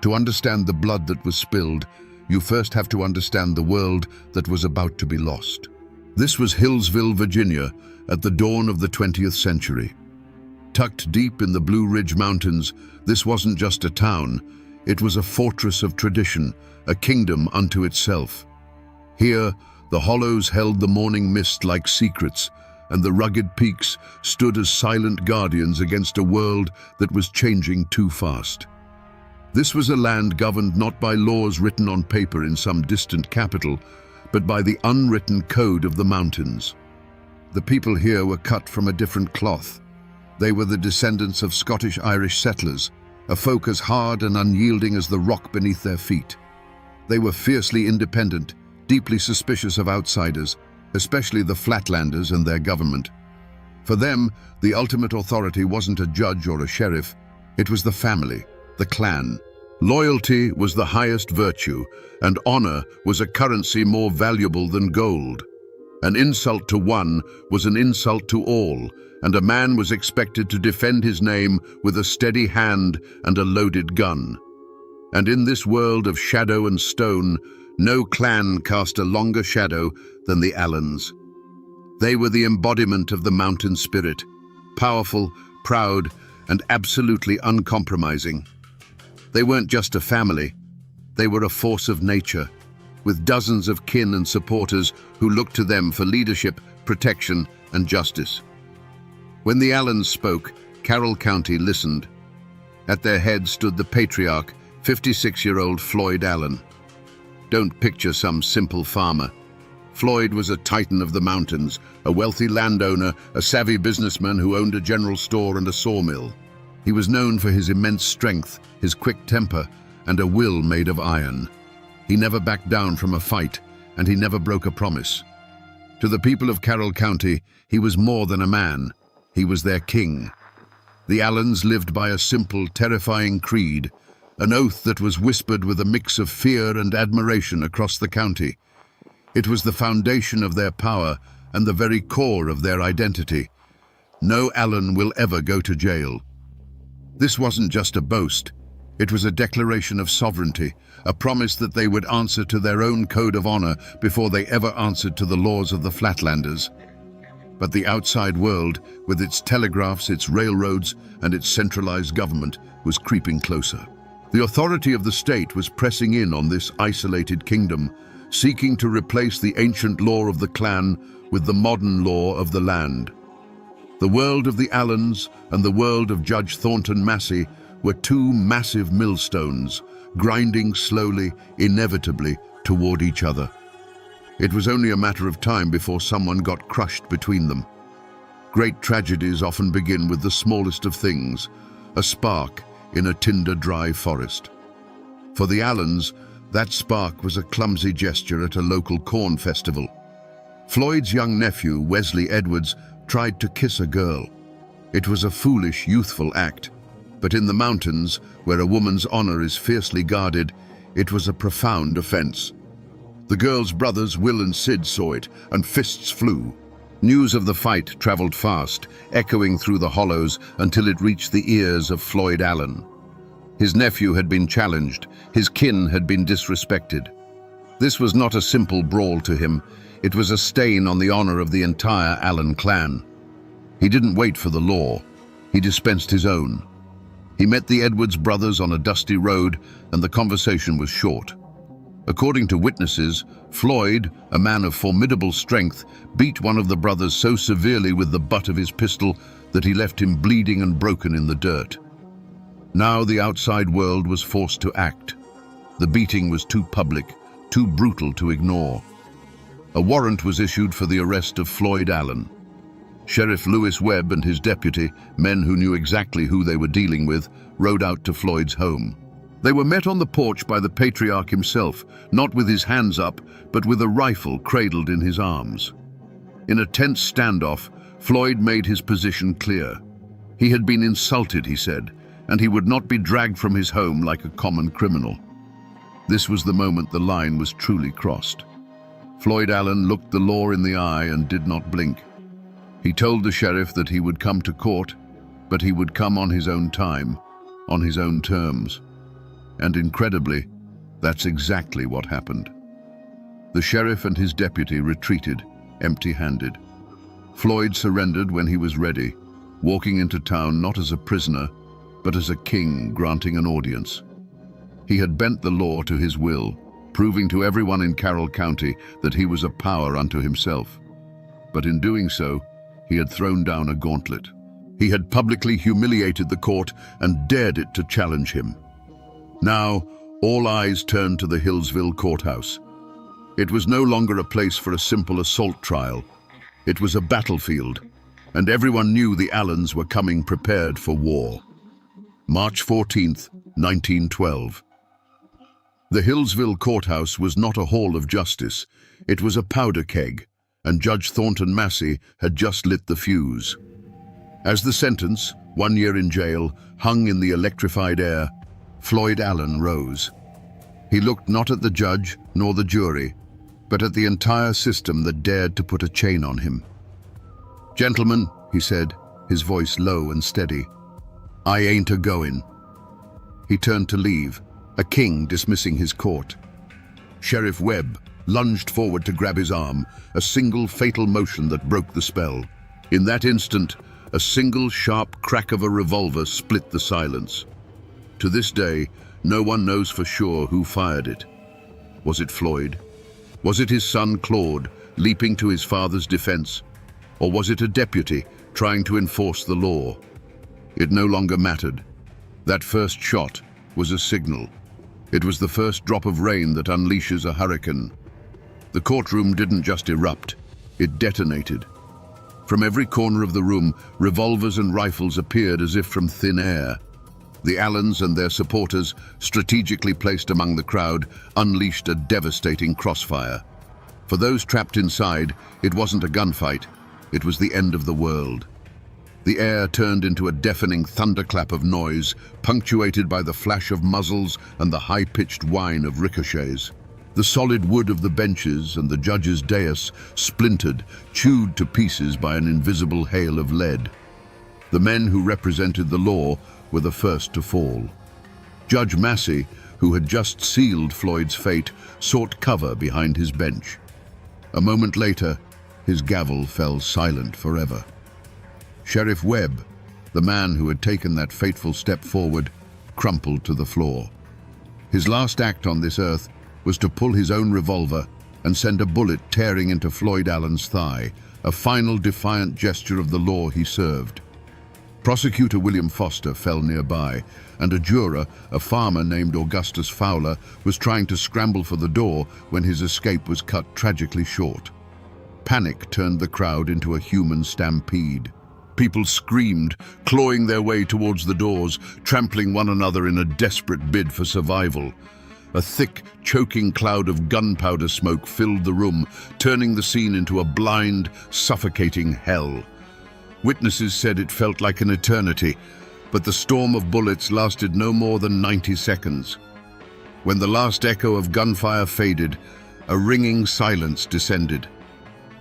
To understand the blood that was spilled, you first have to understand the world that was about to be lost. This was Hillsville, Virginia, at the dawn of the 20th century. Tucked deep in the Blue Ridge Mountains, this wasn't just a town, it was a fortress of tradition, a kingdom unto itself. Here, the hollows held the morning mist like secrets, and the rugged peaks stood as silent guardians against a world that was changing too fast. This was a land governed not by laws written on paper in some distant capital, but by the unwritten code of the mountains. The people here were cut from a different cloth. They were the descendants of Scottish-Irish settlers, a folk as hard and unyielding as the rock beneath their feet. They were fiercely independent, deeply suspicious of outsiders, especially the Flatlanders and their government. For them, the ultimate authority wasn't a judge or a sheriff, it was the family, the clan. Loyalty was the highest virtue, and honor was a currency more valuable than gold. An insult to one was an insult to all, and a man was expected to defend his name with a steady hand and a loaded gun. And in this world of shadow and stone, no clan cast a longer shadow than the Allens. They were the embodiment of the mountain spirit, powerful, proud, and absolutely uncompromising. They weren't just a family, they were a force of nature, with dozens of kin and supporters who looked to them for leadership, protection, and justice. When the Allens spoke, Carroll County listened. At their head stood the patriarch, 56-year-old Floyd Allen. Don't picture some simple farmer. Floyd was a titan of the mountains, a wealthy landowner, a savvy businessman who owned a general store and a sawmill. He was known for his immense strength, his quick temper, and a will made of iron. He never backed down from a fight, and he never broke a promise. To the people of Carroll County, he was more than a man. He was their king. The Allens lived by a simple, terrifying creed, an oath that was whispered with a mix of fear and admiration across the county. It was the foundation of their power and the very core of their identity. No Allen will ever go to jail. This wasn't just a boast. It was a declaration of sovereignty, a promise that they would answer to their own code of honor before they ever answered to the laws of the Flatlanders. But the outside world, with its telegraphs, its railroads, and its centralized government, was creeping closer. The authority of the state was pressing in on this isolated kingdom, seeking to replace the ancient law of the clan with the modern law of the land. The world of the Allens and the world of Judge Thornton Massey were two massive millstones, grinding slowly, inevitably, toward each other. It was only a matter of time before someone got crushed between them. Great tragedies often begin with the smallest of things, a spark in a tinder-dry forest. For the Allens, that spark was a clumsy gesture at a local corn festival. Floyd's young nephew, Wesley Edwards, tried to kiss a girl. It was a foolish, youthful act, but in the mountains, where a woman's honor is fiercely guarded, it was a profound offense. The girl's brothers, Will and Sid, saw it, and fists flew. News of the fight traveled fast, echoing through the hollows until it reached the ears of Floyd Allen. His nephew had been challenged, his kin had been disrespected. This was not a simple brawl to him, it was a stain on the honor of the entire Allen clan. He didn't wait for the law, he dispensed his own. He met the Edwards brothers on a dusty road, and the conversation was short. According to witnesses, Floyd, a man of formidable strength, beat one of the brothers so severely with the butt of his pistol that he left him bleeding and broken in the dirt. Now the outside world was forced to act. The beating was too public, too brutal to ignore. A warrant was issued for the arrest of Floyd Allen. Sheriff Lewis Webb and his deputy, men who knew exactly who they were dealing with, rode out to Floyd's home. They were met on the porch by the patriarch himself, not with his hands up, but with a rifle cradled in his arms. In a tense standoff, Floyd made his position clear. He had been insulted, he said, and he would not be dragged from his home like a common criminal. This was the moment the line was truly crossed. Floyd Allen looked the law in the eye and did not blink. He told the sheriff that he would come to court, but he would come on his own time, on his own terms. And incredibly, that's exactly what happened. The sheriff and his deputy retreated, empty-handed. Floyd surrendered when he was ready, walking into town not as a prisoner, but as a king granting an audience. He had bent the law to his will, proving to everyone in Carroll County that he was a power unto himself. But in doing so, he had thrown down a gauntlet. He had publicly humiliated the court and dared it to challenge him. Now, all eyes turned to the Hillsville courthouse. It was no longer a place for a simple assault trial. It was a battlefield, and everyone knew the Allens were coming prepared for war. March 14th, 1912. The Hillsville courthouse was not a hall of justice. It was a powder keg, and Judge Thornton Massey had just lit the fuse. As the sentence, 1 year in jail, hung in the electrified air, Floyd Allen rose. He looked not at the judge nor the jury, but at the entire system that dared to put a chain on him. "Gentlemen," he said, his voice low and steady, "I ain't a-goin'." He turned to leave, a king dismissing his court. Sheriff Webb lunged forward to grab his arm, a single fatal motion that broke the spell. In that instant, a single sharp crack of a revolver split the silence. To this day, no one knows for sure who fired it. Was it Floyd? Was it his son Claude, leaping to his father's defense? Or was it a deputy trying to enforce the law? It no longer mattered. That first shot was a signal. It was the first drop of rain that unleashes a hurricane. The courtroom didn't just erupt, it detonated. From every corner of the room, revolvers and rifles appeared as if from thin air. The Allens and their supporters, strategically placed among the crowd, unleashed a devastating crossfire. For those trapped inside, it wasn't a gunfight, it was the end of the world. The air turned into a deafening thunderclap of noise, punctuated by the flash of muzzles and the high-pitched whine of ricochets. The solid wood of the benches and the judge's dais splintered, chewed to pieces by an invisible hail of lead. The men who represented the law were the first to fall. Judge Massey, who had just sealed Floyd's fate, sought cover behind his bench. A moment later, his gavel fell silent forever. Sheriff Webb, the man who had taken that fateful step forward, crumpled to the floor. His last act on this earth was to pull his own revolver and send a bullet tearing into Floyd Allen's thigh, a final defiant gesture of the law he served. Prosecutor William Foster fell nearby, and a juror, a farmer named Augustus Fowler, was trying to scramble for the door when his escape was cut tragically short. Panic turned the crowd into a human stampede. People screamed, clawing their way towards the doors, trampling one another in a desperate bid for survival. A thick, choking cloud of gunpowder smoke filled the room, turning the scene into a blind, suffocating hell. Witnesses said it felt like an eternity, but the storm of bullets lasted no more than 90 seconds. When the last echo of gunfire faded, a ringing silence descended.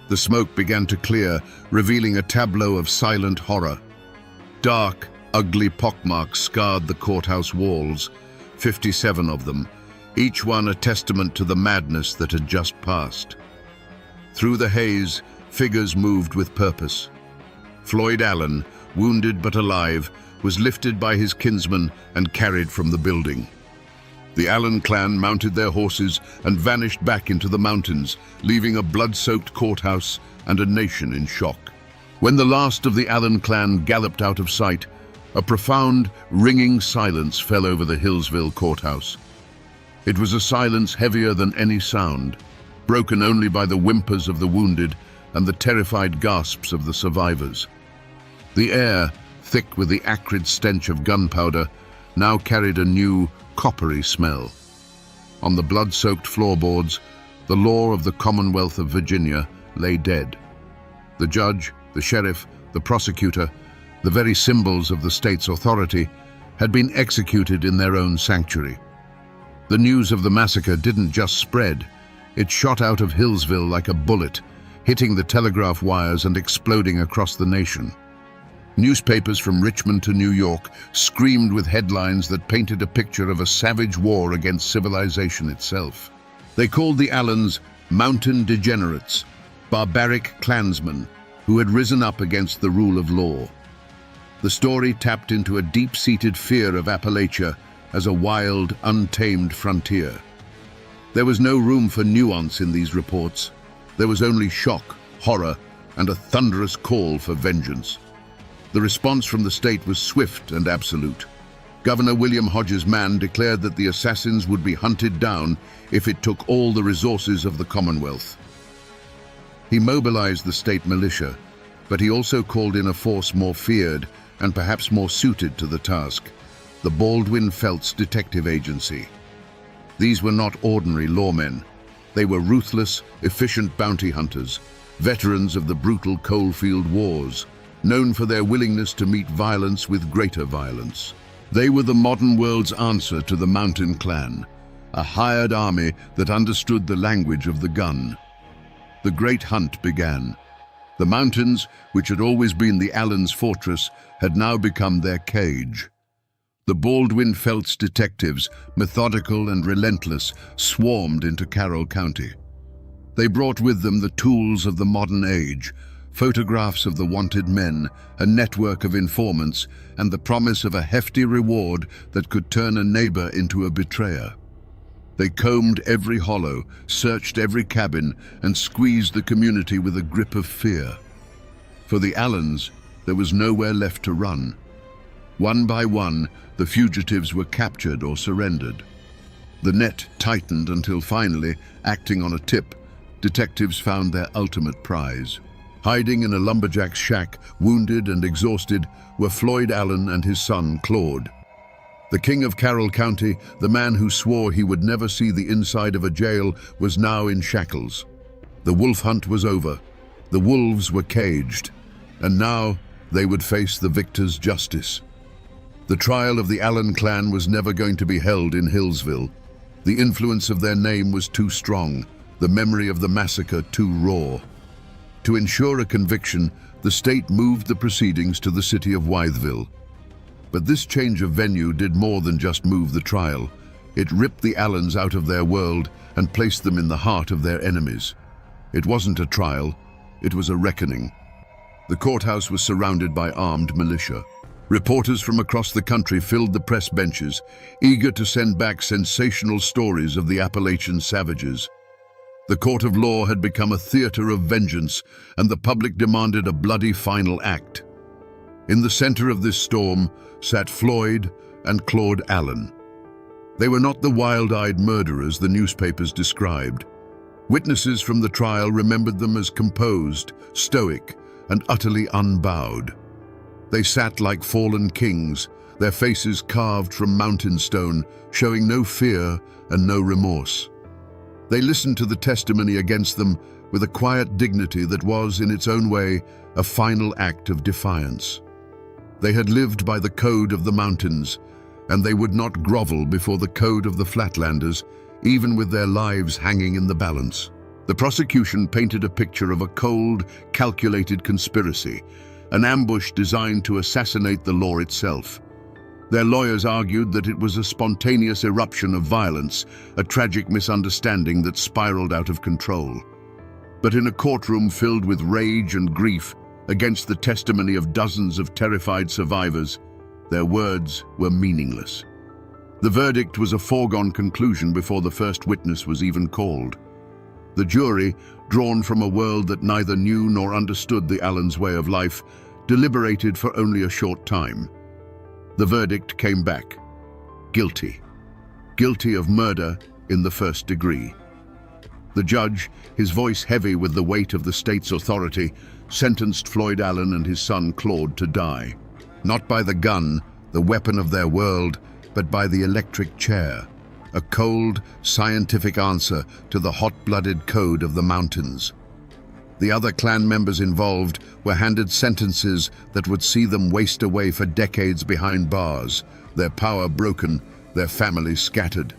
The smoke began to clear, revealing a tableau of silent horror. Dark, ugly pockmarks scarred the courthouse walls, 57 of them, each one a testament to the madness that had just passed. Through the haze, figures moved with purpose. Floyd Allen, wounded but alive, was lifted by his kinsmen and carried from the building. The Allen clan mounted their horses and vanished back into the mountains, leaving a blood-soaked courthouse and a nation in shock. When the last of the Allen clan galloped out of sight, a profound, ringing silence fell over the Hillsville courthouse. It was a silence heavier than any sound, broken only by the whimpers of the wounded and the terrified gasps of the survivors. The air, thick with the acrid stench of gunpowder, now carried a new, coppery smell. On the blood-soaked floorboards, the law of the Commonwealth of Virginia lay dead. The judge, the sheriff, the prosecutor, the very symbols of the state's authority, had been executed in their own sanctuary. The news of the massacre didn't just spread, it shot out of Hillsville like a bullet, hitting the telegraph wires and exploding across the nation. Newspapers from Richmond to New York screamed with headlines that painted a picture of a savage war against civilization itself. They called the Allens mountain degenerates, barbaric clansmen who had risen up against the rule of law. The story tapped into a deep-seated fear of Appalachia as a wild, untamed frontier. There was no room for nuance in these reports. There was only shock, horror, and a thunderous call for vengeance. The response from the state was swift and absolute. Governor William Hodges Mann declared that the assassins would be hunted down if it took all the resources of the Commonwealth. He mobilized the state militia, but he also called in a force more feared and perhaps more suited to the task, the Baldwin Felts Detective Agency. These were not ordinary lawmen. They were ruthless, efficient bounty hunters, veterans of the brutal coalfield wars, known for their willingness to meet violence with greater violence. They were the modern world's answer to the Mountain Clan, a hired army that understood the language of the gun. The great hunt began. The mountains, which had always been the Allens' fortress, had now become their cage. The Baldwin Felts detectives, methodical and relentless, swarmed into Carroll County. They brought with them the tools of the modern age, photographs of the wanted men, a network of informants, and the promise of a hefty reward that could turn a neighbor into a betrayer. They combed every hollow, searched every cabin, and squeezed the community with a grip of fear. For the Allens, there was nowhere left to run. One by one, the fugitives were captured or surrendered. The net tightened until finally, acting on a tip, detectives found their ultimate prize. Hiding in a lumberjack's shack, wounded and exhausted, were Floyd Allen and his son, Claude. The king of Carroll County, the man who swore he would never see the inside of a jail, was now in shackles. The wolf hunt was over. The wolves were caged. And now they would face the victor's justice. The trial of the Allen clan was never going to be held in Hillsville. The influence of their name was too strong, the memory of the massacre too raw. To ensure a conviction, the state moved the proceedings to the city of Wytheville. But this change of venue did more than just move the trial. It ripped the Allens out of their world and placed them in the heart of their enemies. It wasn't a trial, it was a reckoning. The courthouse was surrounded by armed militia. Reporters from across the country filled the press benches, eager to send back sensational stories of the Appalachian savages. The court of law had become a theater of vengeance, and the public demanded a bloody final act. In the center of this storm sat Floyd and Claude Allen. They were not the wild-eyed murderers the newspapers described. Witnesses from the trial remembered them as composed, stoic, and utterly unbowed. They sat like fallen kings, their faces carved from mountain stone, showing no fear and no remorse. They listened to the testimony against them with a quiet dignity that was, in its own way, a final act of defiance. They had lived by the code of the mountains, and they would not grovel before the code of the Flatlanders, even with their lives hanging in the balance. The prosecution painted a picture of a cold, calculated conspiracy, an ambush designed to assassinate the law itself. Their lawyers argued that it was a spontaneous eruption of violence, a tragic misunderstanding that spiraled out of control. But in a courtroom filled with rage and grief against the testimony of dozens of terrified survivors, their words were meaningless. The verdict was a foregone conclusion before the first witness was even called. The jury, drawn from a world that neither knew nor understood the Allens' way of life, deliberated for only a short time. The verdict came back: guilty. Guilty of murder in the first degree. The judge, his voice heavy with the weight of the state's authority, sentenced Floyd Allen and his son Claude to die. Not by the gun, the weapon of their world, but by the electric chair. A cold, scientific answer to the hot-blooded code of the mountains. The other clan members involved were handed sentences that would see them waste away for decades behind bars, their power broken, their families scattered.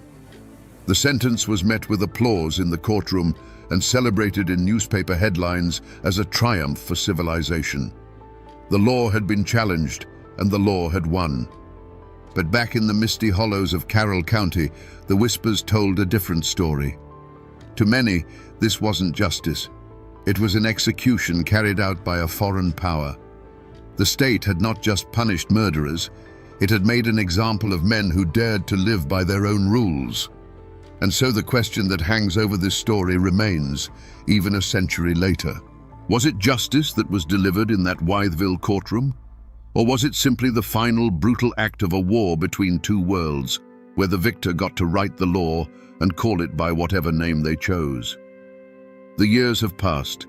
The sentence was met with applause in the courtroom and celebrated in newspaper headlines as a triumph for civilization. The law had been challenged, and the law had won. But back in the misty hollows of Carroll County, the whispers told a different story. To many, this wasn't justice. It was an execution carried out by a foreign power. The state had not just punished murderers, it had made an example of men who dared to live by their own rules. And so the question that hangs over this story remains, even a century later. Was it justice that was delivered in that Wytheville courtroom? Or was it simply the final brutal act of a war between two worlds, where the victor got to write the law and call it by whatever name they chose? The years have passed,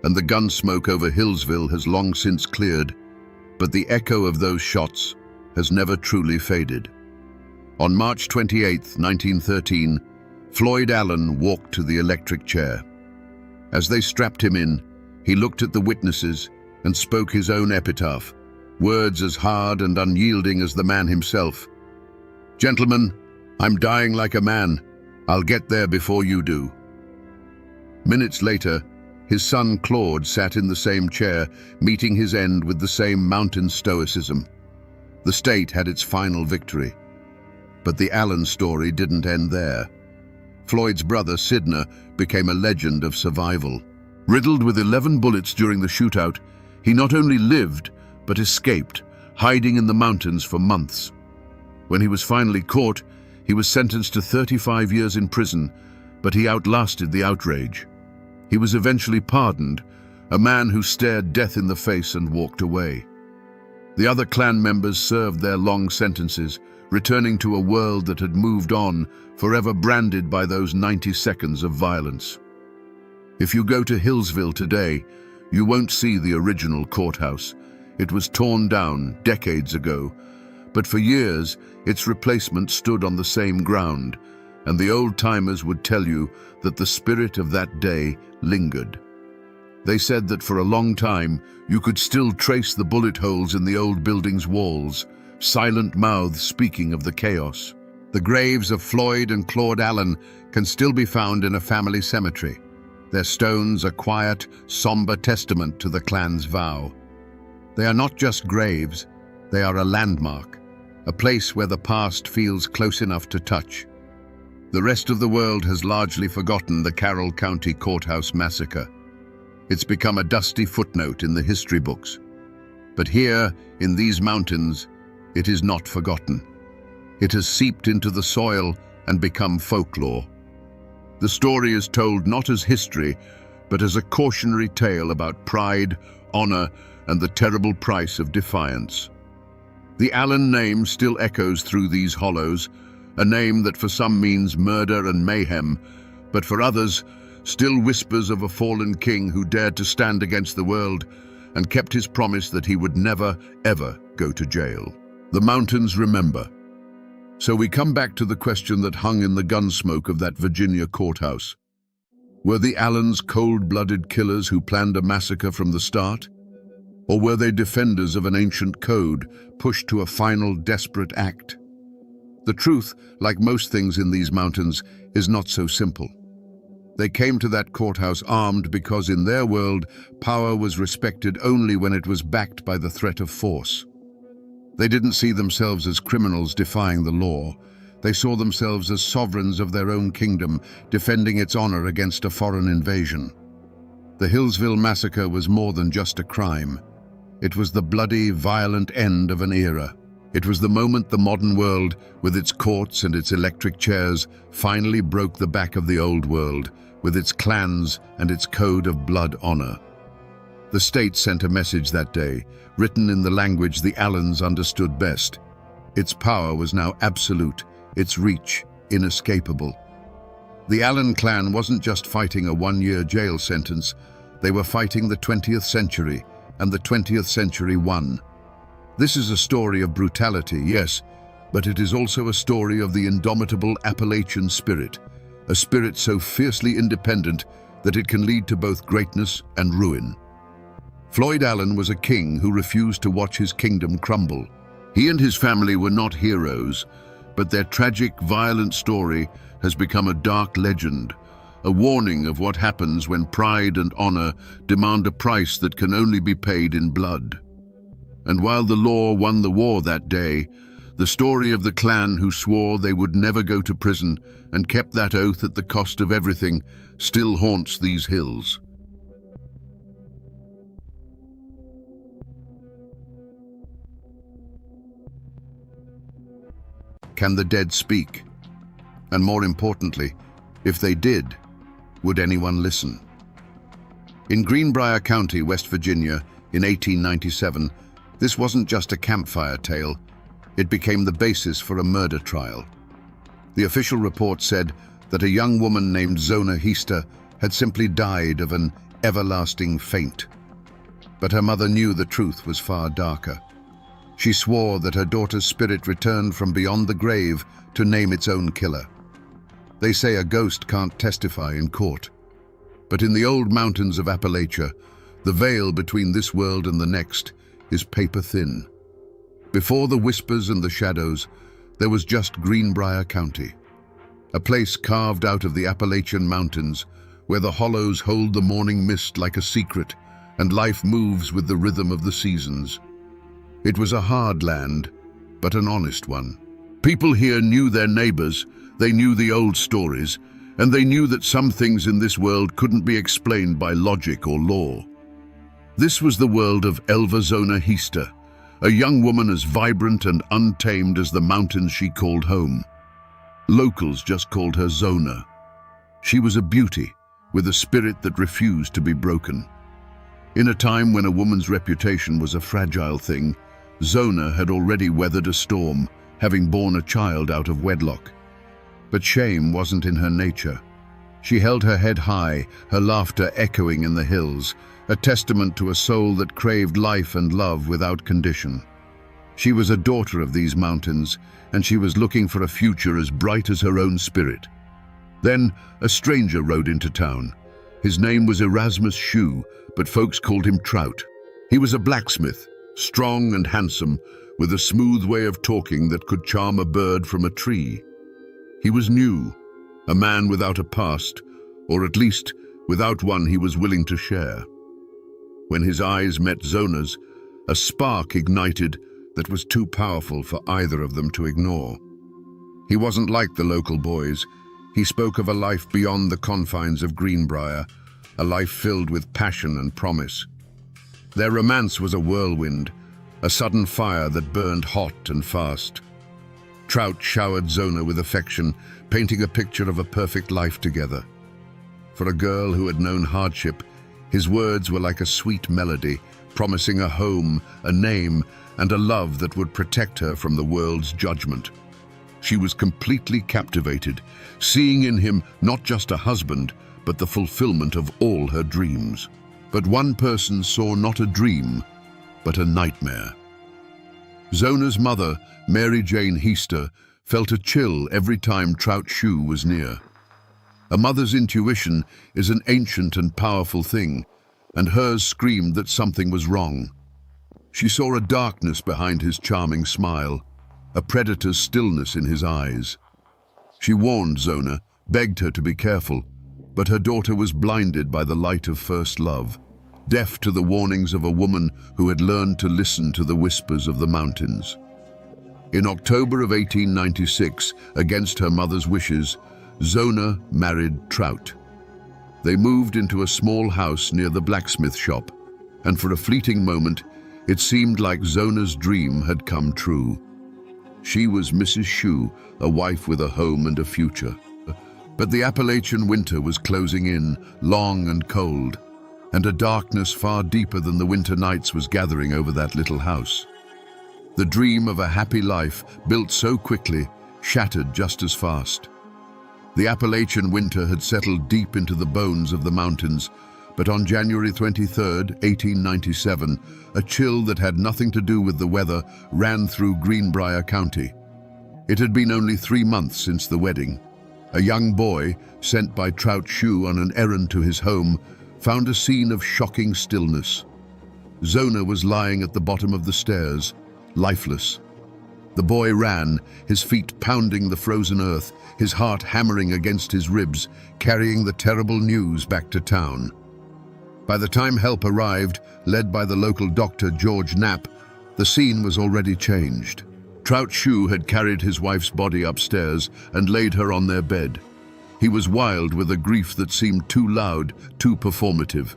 and the gun smoke over Hillsville has long since cleared, but the echo of those shots has never truly faded. On March 28, 1913, Floyd Allen walked to the electric chair. As they strapped him in, he looked at the witnesses and spoke his own epitaph, words as hard and unyielding as the man himself. "Gentlemen, I'm dying like a man. I'll get there before you do." Minutes later, his son Claude sat in the same chair, meeting his end with the same mountain stoicism. The state had its final victory. But the Allen story didn't end there. Floyd's brother, Sidner, became a legend of survival. Riddled with 11 bullets during the shootout, he not only lived, but escaped, hiding in the mountains for months. When he was finally caught, he was sentenced to 35 years in prison, but he outlasted the outrage. He was eventually pardoned, a man who stared death in the face and walked away. The other clan members served their long sentences, returning to a world that had moved on, forever branded by those 90 seconds of violence. If you go to Hillsville today, you won't see the original courthouse. It was torn down decades ago, but for years its replacement stood on the same ground, and the old-timers would tell you that the spirit of that day lingered. They said that for a long time you could still trace the bullet holes in the old building's walls, silent mouths speaking of the chaos. The graves of Floyd and Claude Allen can still be found in a family cemetery, their stones a quiet, somber testament to the clan's vow. They are not just graves, they are a landmark, a place where the past feels close enough to touch. The rest of the world has largely forgotten the Carroll County Courthouse massacre. It's become a dusty footnote in the history books. But here, in these mountains, it is not forgotten. It has seeped into the soil and become folklore. The story is told not as history, but as a cautionary tale about pride, honor, and the terrible price of defiance. The Allen name still echoes through these hollows, a name that for some means murder and mayhem, but for others, still whispers of a fallen king who dared to stand against the world and kept his promise that he would never, ever go to jail. The mountains remember. So we come back to the question that hung in the gun smoke of that Virginia courthouse. Were the Allens cold-blooded killers who planned a massacre from the start? Or were they defenders of an ancient code pushed to a final desperate act? The truth, like most things in these mountains, is not so simple. They came to that courthouse armed because in their world, power was respected only when it was backed by the threat of force. They didn't see themselves as criminals defying the law. They saw themselves as sovereigns of their own kingdom, defending its honor against a foreign invasion. The Hillsville Massacre was more than just a crime. It was the bloody, violent end of an era. It was the moment the modern world, with its courts and its electric chairs, finally broke the back of the old world, with its clans and its code of blood honor. The state sent a message that day, written in the language the Allens understood best. Its power was now absolute, its reach inescapable. The Allen clan wasn't just fighting a one-year jail sentence, they were fighting the 20th century, and the 20th century won. This is a story of brutality, yes, but it is also a story of the indomitable Appalachian spirit, a spirit so fiercely independent that it can lead to both greatness and ruin. Floyd Allen was a king who refused to watch his kingdom crumble. He and his family were not heroes, but their tragic, violent story has become a dark legend, a warning of what happens when pride and honor demand a price that can only be paid in blood. And while the law won the war that day, the story of the clan who swore they would never go to prison and kept that oath at the cost of everything still haunts these hills. Can the dead speak? And more importantly, if they did, would anyone listen? In Greenbrier County, West Virginia, in 1897, this wasn't just a campfire tale, it became the basis for a murder trial. The official report said that a young woman named Zona Heaster had simply died of an everlasting faint. But her mother knew the truth was far darker. She swore that her daughter's spirit returned from beyond the grave to name its own killer. They say a ghost can't testify in court. But in the old mountains of Appalachia, the veil between this world and the next is paper thin. Before the whispers and the shadows, there was just Greenbrier County, a place carved out of the Appalachian mountains where the hollows hold the morning mist like a secret and life moves with the rhythm of the seasons. It was a hard land, but an honest one. People here knew their neighbors, they knew the old stories, and they knew that some things in this world couldn't be explained by logic or law. This was the world of Zona Heaster, a young woman as vibrant and untamed as the mountains she called home. Locals just called her Zona. She was a beauty, with a spirit that refused to be broken. In a time when a woman's reputation was a fragile thing, Zona had already weathered a storm, having borne a child out of wedlock. But shame wasn't in her nature. She held her head high, her laughter echoing in the hills, a testament to a soul that craved life and love without condition. She was a daughter of these mountains, and she was looking for a future as bright as her own spirit. Then a stranger rode into town. His name was Erasmus Shue, but folks called him Trout. He was a blacksmith, strong and handsome, with a smooth way of talking that could charm a bird from a tree. He was new, a man without a past, or at least without one he was willing to share. When his eyes met Zona's, a spark ignited that was too powerful for either of them to ignore. He wasn't like the local boys. He spoke of a life beyond the confines of Greenbrier, a life filled with passion and promise. Their romance was a whirlwind, a sudden fire that burned hot and fast. Trout showered Zona with affection, painting a picture of a perfect life together. For a girl who had known hardship, his words were like a sweet melody, promising a home, a name, and a love that would protect her from the world's judgment. She was completely captivated, seeing in him not just a husband, but the fulfillment of all her dreams. But one person saw not a dream, but a nightmare. Zona's mother, Mary Jane Heaster, felt a chill every time Trout Shoe was near. A mother's intuition is an ancient and powerful thing, and hers screamed that something was wrong. She saw a darkness behind his charming smile, a predator's stillness in his eyes. She warned Zona, begged her to be careful, but her daughter was blinded by the light of first love, deaf to the warnings of a woman who had learned to listen to the whispers of the mountains. In October of 1896, against her mother's wishes, Zona married Trout. They moved into a small house near the blacksmith shop, and for a fleeting moment, it seemed like Zona's dream had come true. She was Mrs. Shoe, a wife with a home and a future. But the Appalachian winter was closing in, long and cold, and a darkness far deeper than the winter nights was gathering over that little house. The dream of a happy life, built so quickly, shattered just as fast. The Appalachian winter had settled deep into the bones of the mountains, but on January 23, 1897, a chill that had nothing to do with the weather ran through Greenbrier County. It had been only 3 months since the wedding. A young boy, sent by Trout Shoe on an errand to his home, found a scene of shocking stillness. Zona was lying at the bottom of the stairs, lifeless. The boy ran, his feet pounding the frozen earth, his heart hammering against his ribs, carrying the terrible news back to town. By the time help arrived, led by the local doctor George Knapp, the scene was already changed. Trout Shoe had carried his wife's body upstairs and laid her on their bed. He was wild with a grief that seemed too loud, too performative.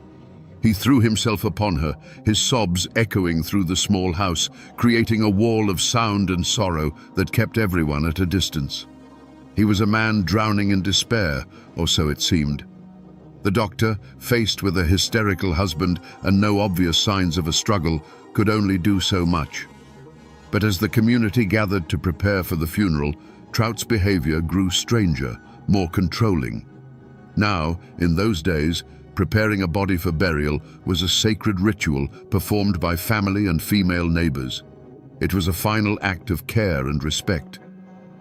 He threw himself upon her, his sobs echoing through the small house, creating a wall of sound and sorrow that kept everyone at a distance. He was a man drowning in despair, or so it seemed. The doctor, faced with a hysterical husband and no obvious signs of a struggle, could only do so much. But as the community gathered to prepare for the funeral, Trout's behavior grew stranger, more controlling. Now, in those days, preparing a body for burial was a sacred ritual performed by family and female neighbors. It was a final act of care and respect.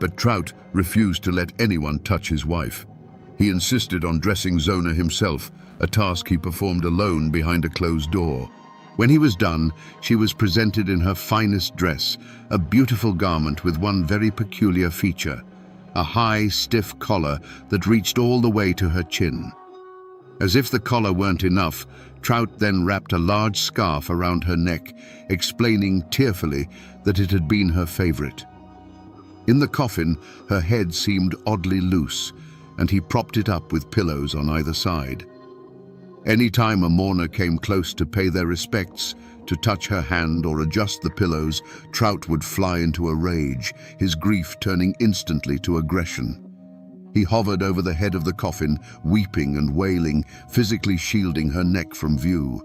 But Trout refused to let anyone touch his wife. He insisted on dressing Zona himself, a task he performed alone behind a closed door. When he was done, she was presented in her finest dress, a beautiful garment with one very peculiar feature, a high, stiff collar that reached all the way to her chin. As if the collar weren't enough, Trout then wrapped a large scarf around her neck, explaining tearfully that it had been her favorite. In the coffin, her head seemed oddly loose, and he propped it up with pillows on either side. Any time a mourner came close to pay their respects, to touch her hand or adjust the pillows, Trout would fly into a rage, his grief turning instantly to aggression. He hovered over the head of the coffin, weeping and wailing, physically shielding her neck from view.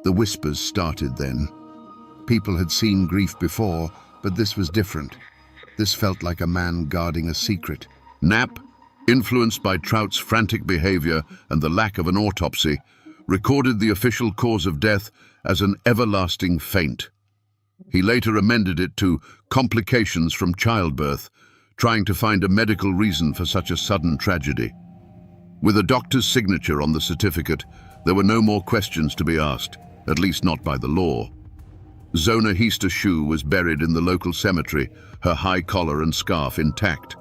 The whispers started then. People had seen grief before, but this was different. This felt like a man guarding a secret. Knapp, influenced by Trout's frantic behavior and the lack of an autopsy, recorded the official cause of death as an everlasting faint. He later amended it to complications from childbirth, trying to find a medical reason for such a sudden tragedy. With a doctor's signature on the certificate, there were no more questions to be asked, at least not by the law. Zona Heaster Shoe was buried in the local cemetery, her high collar and scarf intact.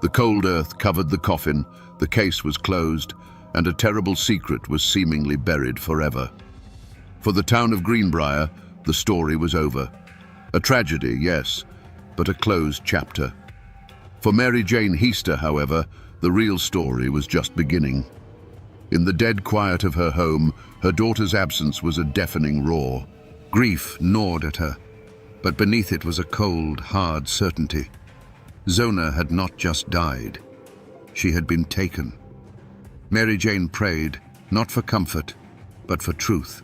The cold earth covered the coffin, the case was closed, and a terrible secret was seemingly buried forever. For the town of Greenbrier, the story was over. A tragedy, yes, but a closed chapter. For Mary Jane Heaster, however, the real story was just beginning. In the dead quiet of her home, her daughter's absence was a deafening roar. Grief gnawed at her, but beneath it was a cold, hard certainty. Zona had not just died. She had been taken. Mary Jane prayed, not for comfort, but for truth.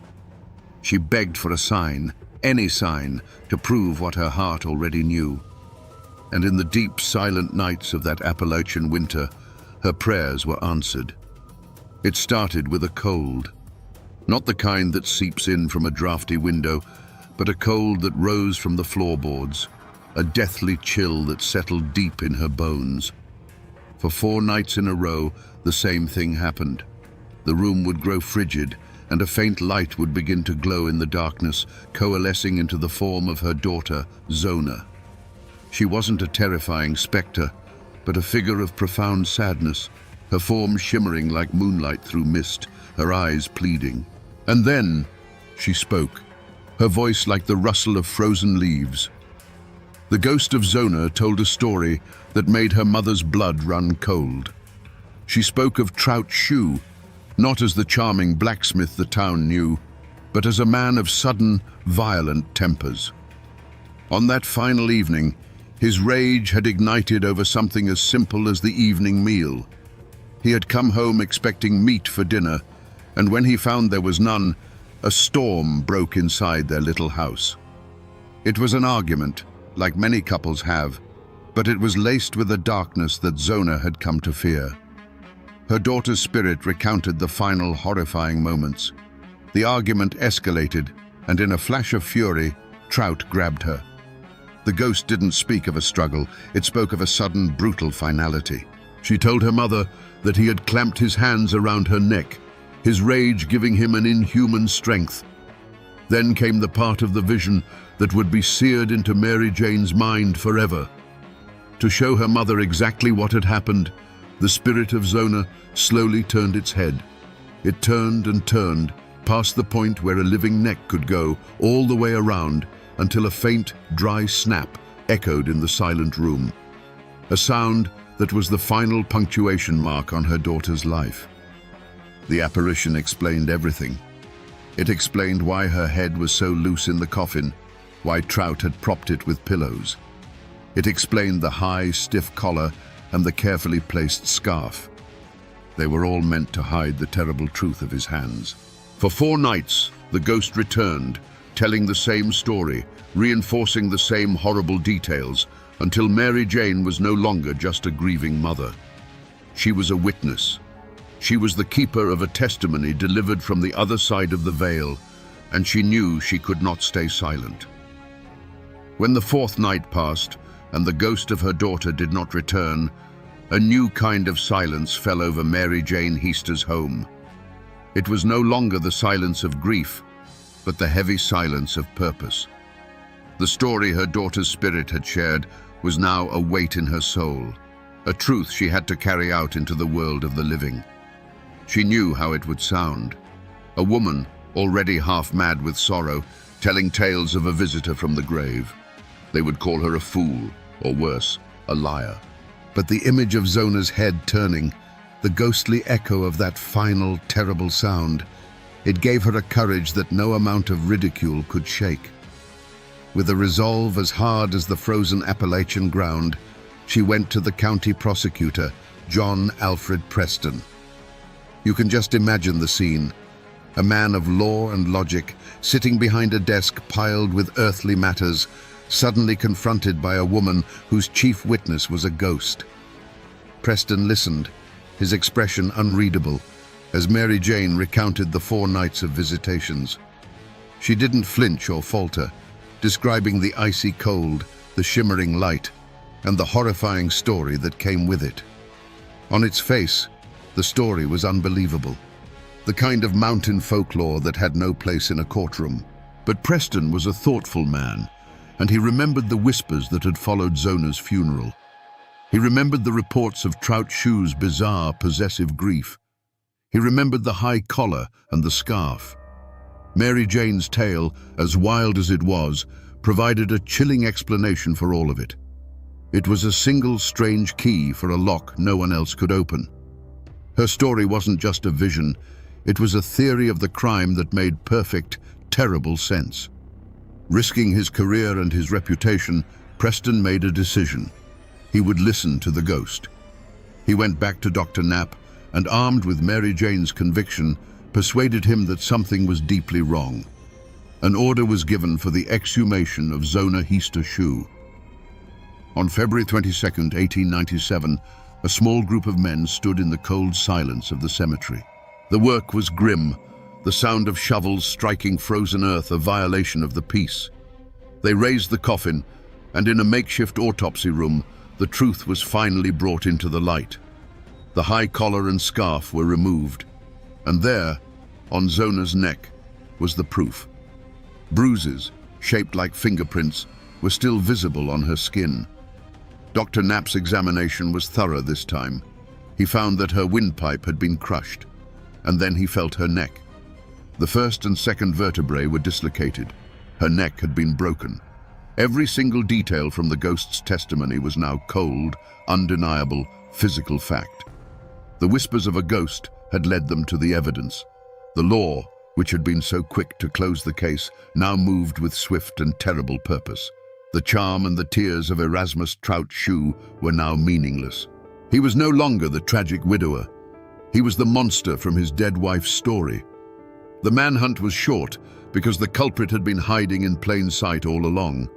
She begged for a sign, any sign, to prove what her heart already knew. And in the deep, silent nights of that Appalachian winter, her prayers were answered. It started with a cold, not the kind that seeps in from a drafty window, but a cold that rose from the floorboards, a deathly chill that settled deep in her bones. For 4 nights in a row, the same thing happened. The room would grow frigid, and a faint light would begin to glow in the darkness, coalescing into the form of her daughter, Zona. She wasn't a terrifying spectre, but a figure of profound sadness, her form shimmering like moonlight through mist, her eyes pleading. And then she spoke, her voice like the rustle of frozen leaves. The ghost of Zona told a story that made her mother's blood run cold. She spoke of Trout Shoe, not as the charming blacksmith the town knew, but as a man of sudden, violent tempers. On that final evening, his rage had ignited over something as simple as the evening meal. He had come home expecting meat for dinner, and when he found there was none, a storm broke inside their little house. It was an argument, like many couples have, but it was laced with a darkness that Zona had come to fear. Her daughter's spirit recounted the final horrifying moments. The argument escalated, and in a flash of fury, Trout grabbed her. The ghost didn't speak of a struggle, it spoke of a sudden, brutal finality. She told her mother that he had clamped his hands around her neck, his rage giving him an inhuman strength. Then came the part of the vision that would be seared into Mary Jane's mind forever. To show her mother exactly what had happened, the spirit of Zona slowly turned its head. It turned and turned, past the point where a living neck could go, all the way around, until a faint, dry snap echoed in the silent room. A sound that was the final punctuation mark on her daughter's life. The apparition explained everything. It explained why her head was so loose in the coffin, why Trout had propped it with pillows. It explained the high, stiff collar and the carefully placed scarf. They were all meant to hide the terrible truth of his hands. For 4 nights, the ghost returned, telling the same story, reinforcing the same horrible details, until Mary Jane was no longer just a grieving mother. She was a witness. She was the keeper of a testimony delivered from the other side of the veil, and she knew she could not stay silent. When the 4th night passed, and the ghost of her daughter did not return, a new kind of silence fell over Mary Jane Heaster's home. It was no longer the silence of grief, but the heavy silence of purpose. The story her daughter's spirit had shared was now a weight in her soul, a truth she had to carry out into the world of the living. She knew how it would sound. A woman, already half mad with sorrow, telling tales of a visitor from the grave. They would call her a fool, or worse, a liar. But the image of Zona's head turning, the ghostly echo of that final, terrible sound, it gave her a courage that no amount of ridicule could shake. With a resolve as hard as the frozen Appalachian ground, she went to the county prosecutor, John Alfred Preston. You can just imagine the scene. A man of law and logic, sitting behind a desk piled with earthly matters, suddenly confronted by a woman whose chief witness was a ghost. Preston listened, his expression unreadable, as Mary Jane recounted the 4 nights of visitations. She didn't flinch or falter, describing the icy cold, the shimmering light, and the horrifying story that came with it. On its face, the story was unbelievable, the kind of mountain folklore that had no place in a courtroom. But Preston was a thoughtful man, and he remembered the whispers that had followed Zona's funeral. He remembered the reports of Trout Shoe's bizarre, possessive grief. He remembered the high collar and the scarf. Mary Jane's tale, as wild as it was, provided a chilling explanation for all of it. It was a single strange key for a lock no one else could open. Her story wasn't just a vision, it was a theory of the crime that made perfect, terrible sense. Risking his career and his reputation, Preston made a decision. He would listen to the ghost. He went back to Dr. Knapp and, armed with Mary Jane's conviction, persuaded him that something was deeply wrong. An order was given for the exhumation of Zona Heaster Shoe. On February 22, 1897, a small group of men stood in the cold silence of the cemetery. The work was grim, the sound of shovels striking frozen earth a violation of the peace. They raised the coffin, and in a makeshift autopsy room, the truth was finally brought into the light. The high collar and scarf were removed, and there, on Zona's neck, was the proof. Bruises, shaped like fingerprints, were still visible on her skin. Dr. Knapp's examination was thorough this time. He found that her windpipe had been crushed, and then he felt her neck. The first and second vertebrae were dislocated. Her neck had been broken. Every single detail from the ghost's testimony was now cold, undeniable, physical fact. The whispers of a ghost had led them to the evidence. The law, which had been so quick to close the case, now moved with swift and terrible purpose. The charm and the tears of Erasmus Trout-Shue were now meaningless. He was no longer the tragic widower. He was the monster from his dead wife's story. The manhunt was short because the culprit had been hiding in plain sight all along.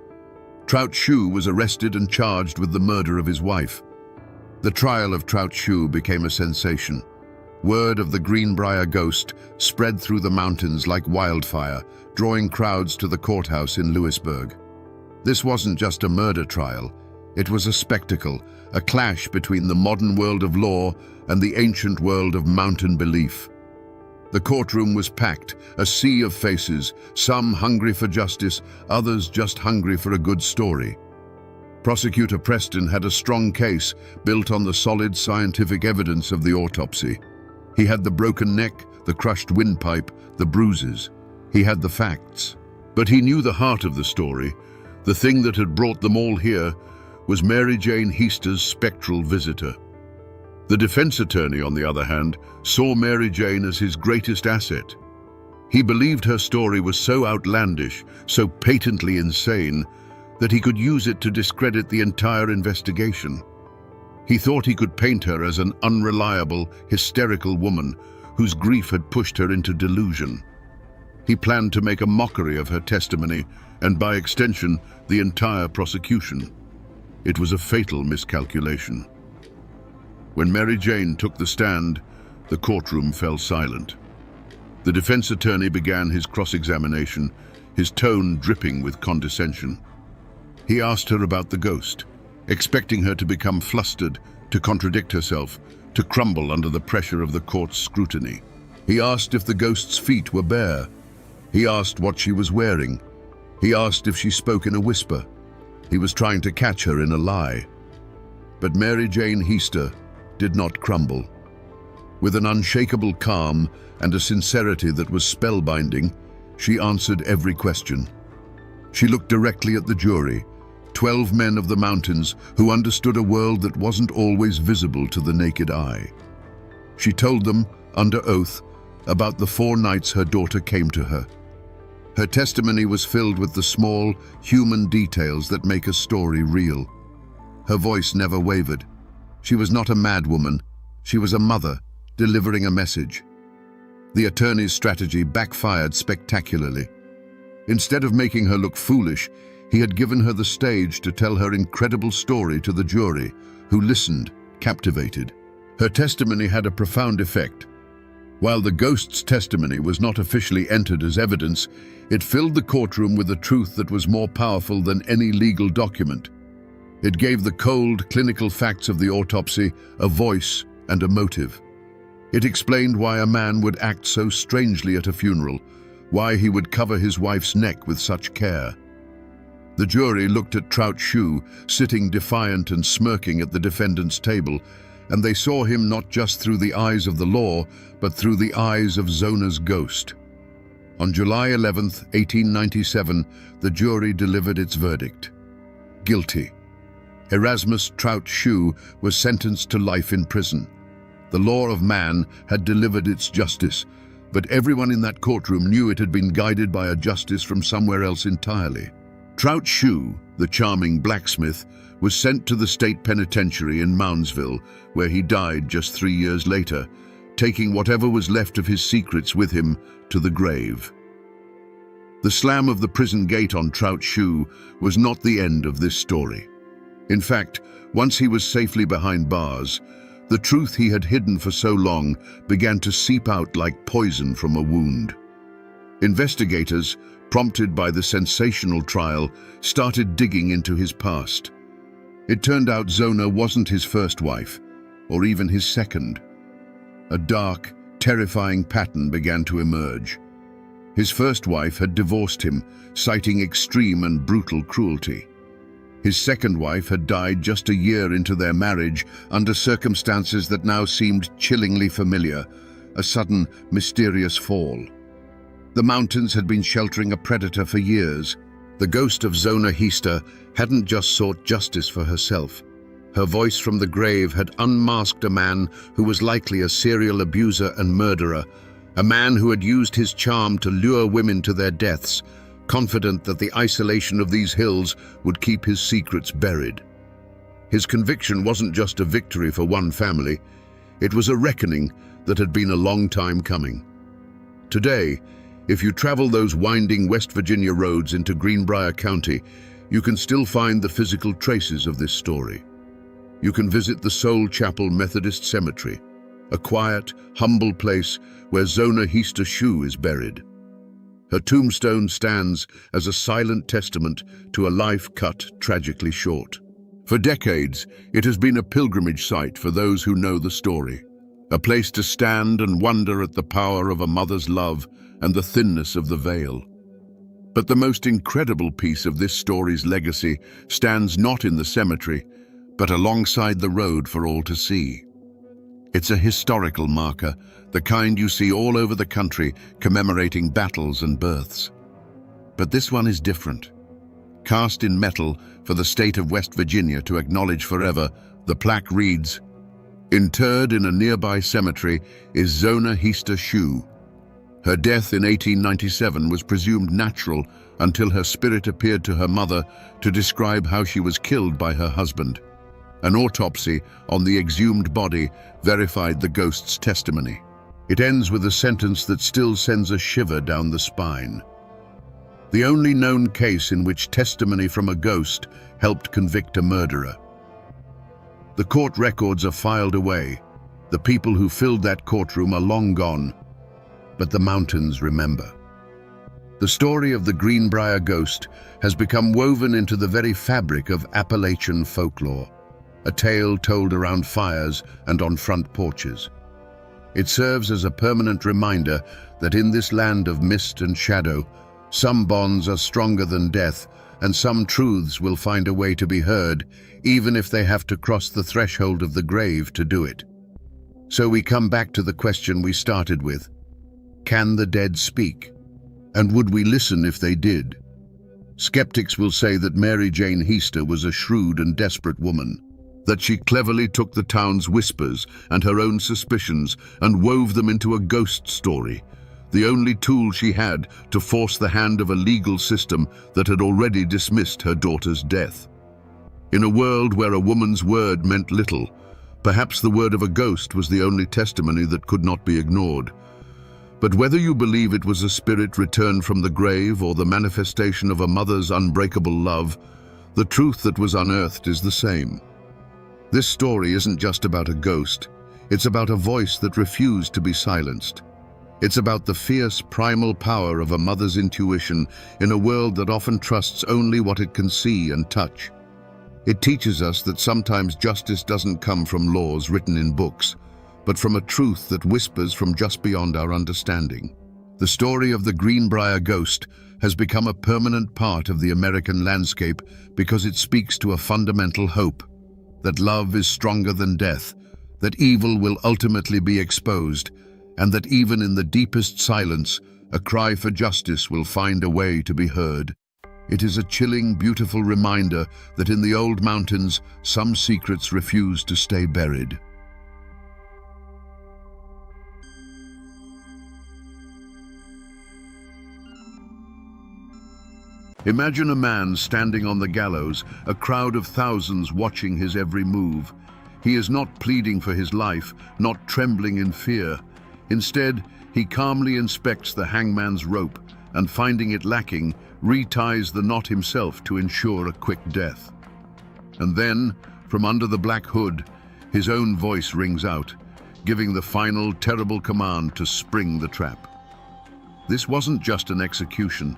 Trout-Shue was arrested and charged with the murder of his wife. The trial of Trout-Shue became a sensation. Word of the Greenbrier ghost spread through the mountains like wildfire, drawing crowds to the courthouse in Louisburg. This wasn't just a murder trial. It was a spectacle, a clash between the modern world of law and the ancient world of mountain belief. The courtroom was packed, a sea of faces, some hungry for justice, others just hungry for a good story. Prosecutor Preston had a strong case built on the solid scientific evidence of the autopsy. He had the broken neck, the crushed windpipe, the bruises. He had the facts. But he knew the heart of the story. The thing that had brought them all here was Mary Jane Heaster's spectral visitor. The defense attorney, on the other hand, saw Mary Jane as his greatest asset. He believed her story was so outlandish, so patently insane, that he could use it to discredit the entire investigation. He thought he could paint her as an unreliable, hysterical woman whose grief had pushed her into delusion. He planned to make a mockery of her testimony and, by extension, the entire prosecution. It was a fatal miscalculation. When Mary Jane took the stand, the courtroom fell silent. The defense attorney began his cross-examination, his tone dripping with condescension. He asked her about the ghost, expecting her to become flustered, to contradict herself, to crumble under the pressure of the court's scrutiny. He asked if the ghost's feet were bare. He asked what she was wearing. He asked if she spoke in a whisper. He was trying to catch her in a lie. But Mary Jane Heaster did not crumble. With an unshakable calm and a sincerity that was spellbinding, she answered every question. She looked directly at the jury, 12 men of the mountains who understood a world that wasn't always visible to the naked eye. She told them, under oath, about the 4 nights her daughter came to her. Her testimony was filled with the small, human details that make a story real. Her voice never wavered. She was not a madwoman. She was a mother, delivering a message. The attorney's strategy backfired spectacularly. Instead of making her look foolish, he had given her the stage to tell her incredible story to the jury, who listened, captivated. Her testimony had a profound effect. While the ghost's testimony was not officially entered as evidence, it filled the courtroom with a truth that was more powerful than any legal document. It gave the cold, clinical facts of the autopsy a voice and a motive. It explained why a man would act so strangely at a funeral, why he would cover his wife's neck with such care. The jury looked at Trout-Shue, sitting defiant and smirking at the defendant's table, and they saw him not just through the eyes of the law, but through the eyes of Zona's ghost. On July 11, 1897, the jury delivered its verdict. Guilty. Erasmus Trout-Shue was sentenced to life in prison. The law of man had delivered its justice, but everyone in that courtroom knew it had been guided by a justice from somewhere else entirely. Trout-Shue, the charming blacksmith, was sent to the state penitentiary in Moundsville, where he died just 3 years later, taking whatever was left of his secrets with him to the grave. The slam of the prison gate on Trout-Shue was not the end of this story. In fact, once he was safely behind bars, The truth he had hidden for so long began to seep out like poison from a wound. Investigators, prompted by the sensational trial, started digging into his past. It turned out Zona wasn't his first wife, or even his second. A dark, terrifying pattern began to emerge. His first wife had divorced him, citing extreme and brutal cruelty. His second wife had died just a year into their marriage under circumstances that now seemed chillingly familiar, a sudden, mysterious fall. The mountains had been sheltering a predator for years. The ghost of Zona Hista hadn't just sought justice for herself. Her voice from the grave had unmasked a man who was likely a serial abuser and murderer, a man who had used his charm to lure women to their deaths, confident that the isolation of these hills would keep his secrets buried. His conviction wasn't just a victory for one family, it was a reckoning that had been a long time coming. Today, if you travel those winding West Virginia roads into Greenbrier County, you can still find the physical traces of this story. You can visit the Soul Chapel Methodist Cemetery, a quiet, humble place where Zona Hista Shue is buried. Her tombstone stands as a silent testament to a life cut tragically short. For decades, it has been a pilgrimage site for those who know the story, a place to stand and wonder at the power of a mother's love and the thinness of the veil. But the most incredible piece of this story's legacy stands not in the cemetery, but alongside the road for all to see. It's a historical marker, the kind you see all over the country commemorating battles and births. But this one is different. Cast in metal for the state of West Virginia to acknowledge forever, the plaque reads, "Interred in a nearby cemetery is Zona Hista Shue. Her death in 1897 was presumed natural until her spirit appeared to her mother to describe how she was killed by her husband. An autopsy on the exhumed body verified the ghost's testimony." It ends with a sentence that still sends a shiver down the spine. The only known case in which testimony from a ghost helped convict a murderer. The court records are filed away. The people who filled that courtroom are long gone, but the mountains remember. The story of the Greenbrier ghost has become woven into the very fabric of Appalachian folklore, a tale told around fires and on front porches. It serves as a permanent reminder that in this land of mist and shadow, some bonds are stronger than death, and some truths will find a way to be heard, even if they have to cross the threshold of the grave to do it. So we come back to the question we started with. Can the dead speak? And would we listen if they did? Skeptics will say that Mary Jane Hista was a shrewd and desperate woman, that she cleverly took the town's whispers and her own suspicions and wove them into a ghost story, the only tool she had to force the hand of a legal system that had already dismissed her daughter's death. In a world where a woman's word meant little, perhaps the word of a ghost was the only testimony that could not be ignored. But whether you believe it was a spirit returned from the grave or the manifestation of a mother's unbreakable love, the truth that was unearthed is the same. This story isn't just about a ghost, it's about a voice that refused to be silenced. It's about the fierce, primal power of a mother's intuition in a world that often trusts only what it can see and touch. It teaches us that sometimes justice doesn't come from laws written in books, but from a truth that whispers from just beyond our understanding. The story of the Greenbrier ghost has become a permanent part of the American landscape because it speaks to a fundamental hope, that love is stronger than death, that evil will ultimately be exposed, and that even in the deepest silence, a cry for justice will find a way to be heard. It is a chilling, beautiful reminder that in the old mountains, some secrets refuse to stay buried. Imagine a man standing on the gallows, a crowd of thousands watching his every move. He is not pleading for his life, not trembling in fear. Instead, he calmly inspects the hangman's rope and, finding it lacking, reties the knot himself to ensure a quick death. And then, from under the black hood, His own voice rings out, giving the final terrible command to spring the trap. This wasn't just an execution.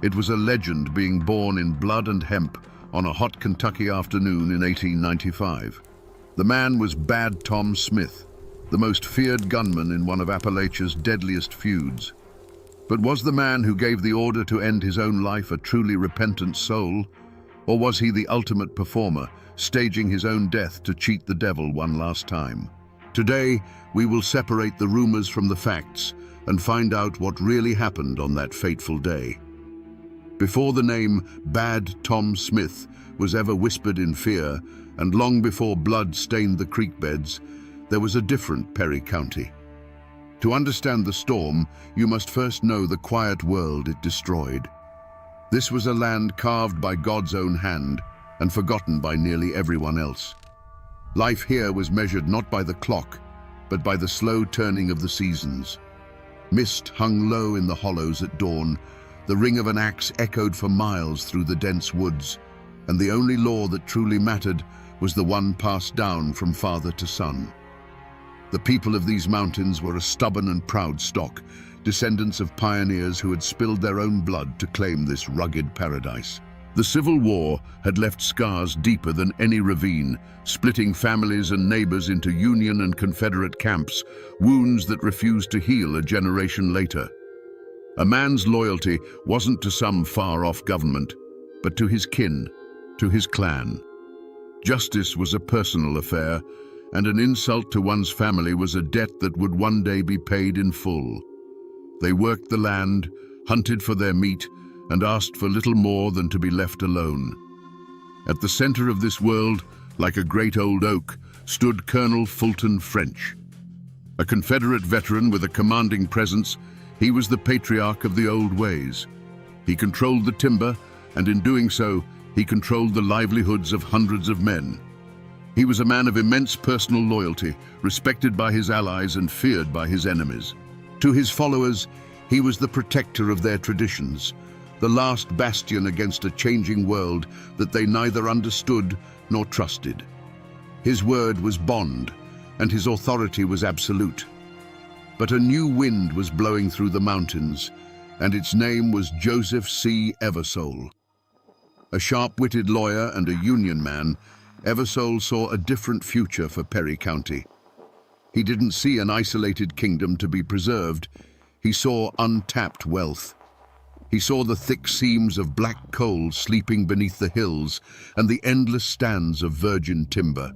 It was a legend being born in blood and hemp on a hot Kentucky afternoon in 1895. The man was Bad Tom Smith, the most feared gunman in one of Appalachia's deadliest feuds. But was the man who gave the order to end his own life a truly repentant soul? Or was he the ultimate performer, staging his own death to cheat the devil one last time? Today, we will separate the rumors from the facts and find out what really happened on that fateful day. Before the name Bad Tom Smith was ever whispered in fear, and long before blood stained the creek beds, there was a different Perry County. To understand the storm, you must first know the quiet world it destroyed. This was a land carved by God's own hand and forgotten by nearly everyone else. Life here was measured not by the clock, but by the slow turning of the seasons. Mist hung low in the hollows at dawn, the ring of an axe echoed for miles through the dense woods, and the only law that truly mattered was the one passed down from father to son. The people of these mountains were a stubborn and proud stock, descendants of pioneers who had spilled their own blood to claim this rugged paradise. The Civil War had left scars deeper than any ravine, splitting families and neighbors into Union and Confederate camps, wounds that refused to heal a generation later. A man's loyalty wasn't to some far-off government, but to his kin, to his clan. Justice was a personal affair, and an insult to one's family was a debt that would one day be paid in full. They worked the land, hunted for their meat, and asked for little more than to be left alone. At the center of this world, like a great old oak, stood Colonel Fulton French. A Confederate veteran with a commanding presence, he was the patriarch of the old ways. He controlled the timber, and in doing so, he controlled the livelihoods of hundreds of men. He was a man of immense personal loyalty, respected by his allies and feared by his enemies. To his followers, he was the protector of their traditions, the last bastion against a changing world that they neither understood nor trusted. His word was bond, and his authority was absolute. But a new wind was blowing through the mountains, and its name was Joseph C. Eversole. A sharp-witted lawyer and a Union man, Eversole saw a different future for Perry County. He didn't see an isolated kingdom to be preserved. He saw untapped wealth. He saw the thick seams of black coal sleeping beneath the hills and the endless stands of virgin timber.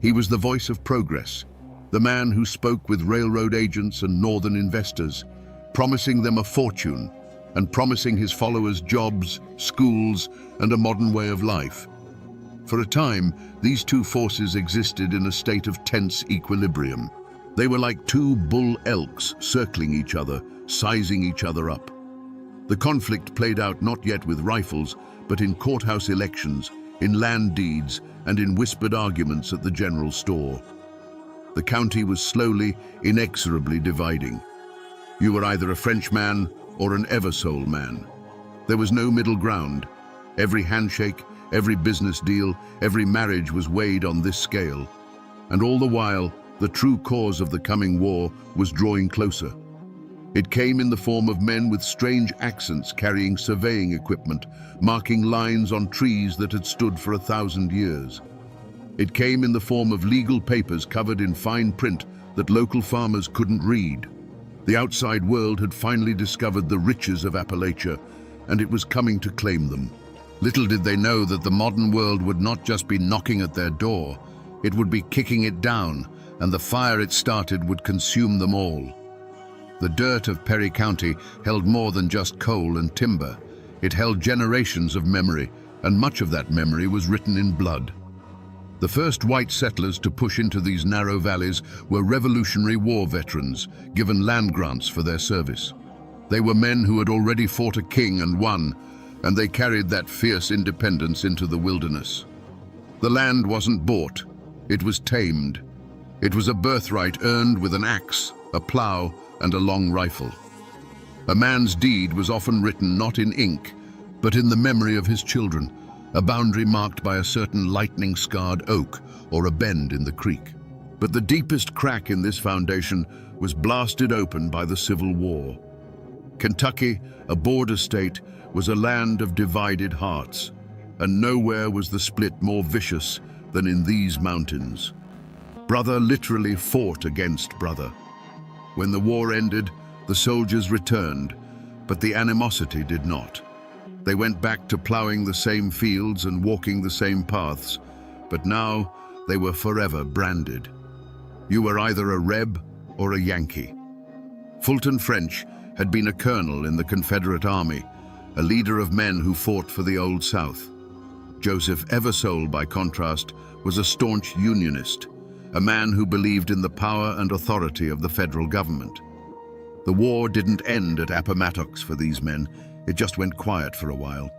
He was the voice of progress, the man who spoke with railroad agents and northern investors, promising them a fortune and promising his followers jobs, schools, and a modern way of life. For a time, these two forces existed in a state of tense equilibrium. They were like two bull elks circling each other, sizing each other up. The conflict played out not yet with rifles, but in courthouse elections, in land deeds, and in whispered arguments at the general store. The county was slowly, inexorably dividing. You were either a Frenchman or an Eversole man. There was no middle ground. Every handshake, every business deal, every marriage was weighed on this scale. And all the while, the true cause of the coming war was drawing closer. It came in the form of men with strange accents carrying surveying equipment, marking lines on trees that had stood for 1,000 years. It came in the form of legal papers covered in fine print that local farmers couldn't read. The outside world had finally discovered the riches of Appalachia, and it was coming to claim them. Little did they know that the modern world would not just be knocking at their door, it would be kicking it down, and the fire it started would consume them all. The dirt of Perry County held more than just coal and timber. It held generations of memory, and much of that memory was written in blood. The first white settlers to push into these narrow valleys were Revolutionary War veterans, given land grants for their service. They were men who had already fought a king and won, and they carried that fierce independence into the wilderness. The land wasn't bought, it was tamed. It was a birthright earned with an axe, a plow, and a long rifle. A man's deed was often written not in ink, but in the memory of his children, a boundary marked by a certain lightning-scarred oak or a bend in the creek. But the deepest crack in this foundation was blasted open by the Civil War. Kentucky, a border state, was a land of divided hearts, and nowhere was the split more vicious than in these mountains. Brother literally fought against brother. When the war ended, the soldiers returned, but the animosity did not. They went back to plowing the same fields and walking the same paths, but now they were forever branded. You were either a Reb or a Yankee. Fulton French had been a colonel in the Confederate Army, a leader of men who fought for the Old South. Joseph Eversole, by contrast, was a staunch Unionist, a man who believed in the power and authority of the federal government. The war didn't end at Appomattox for these men. It just went quiet for a while.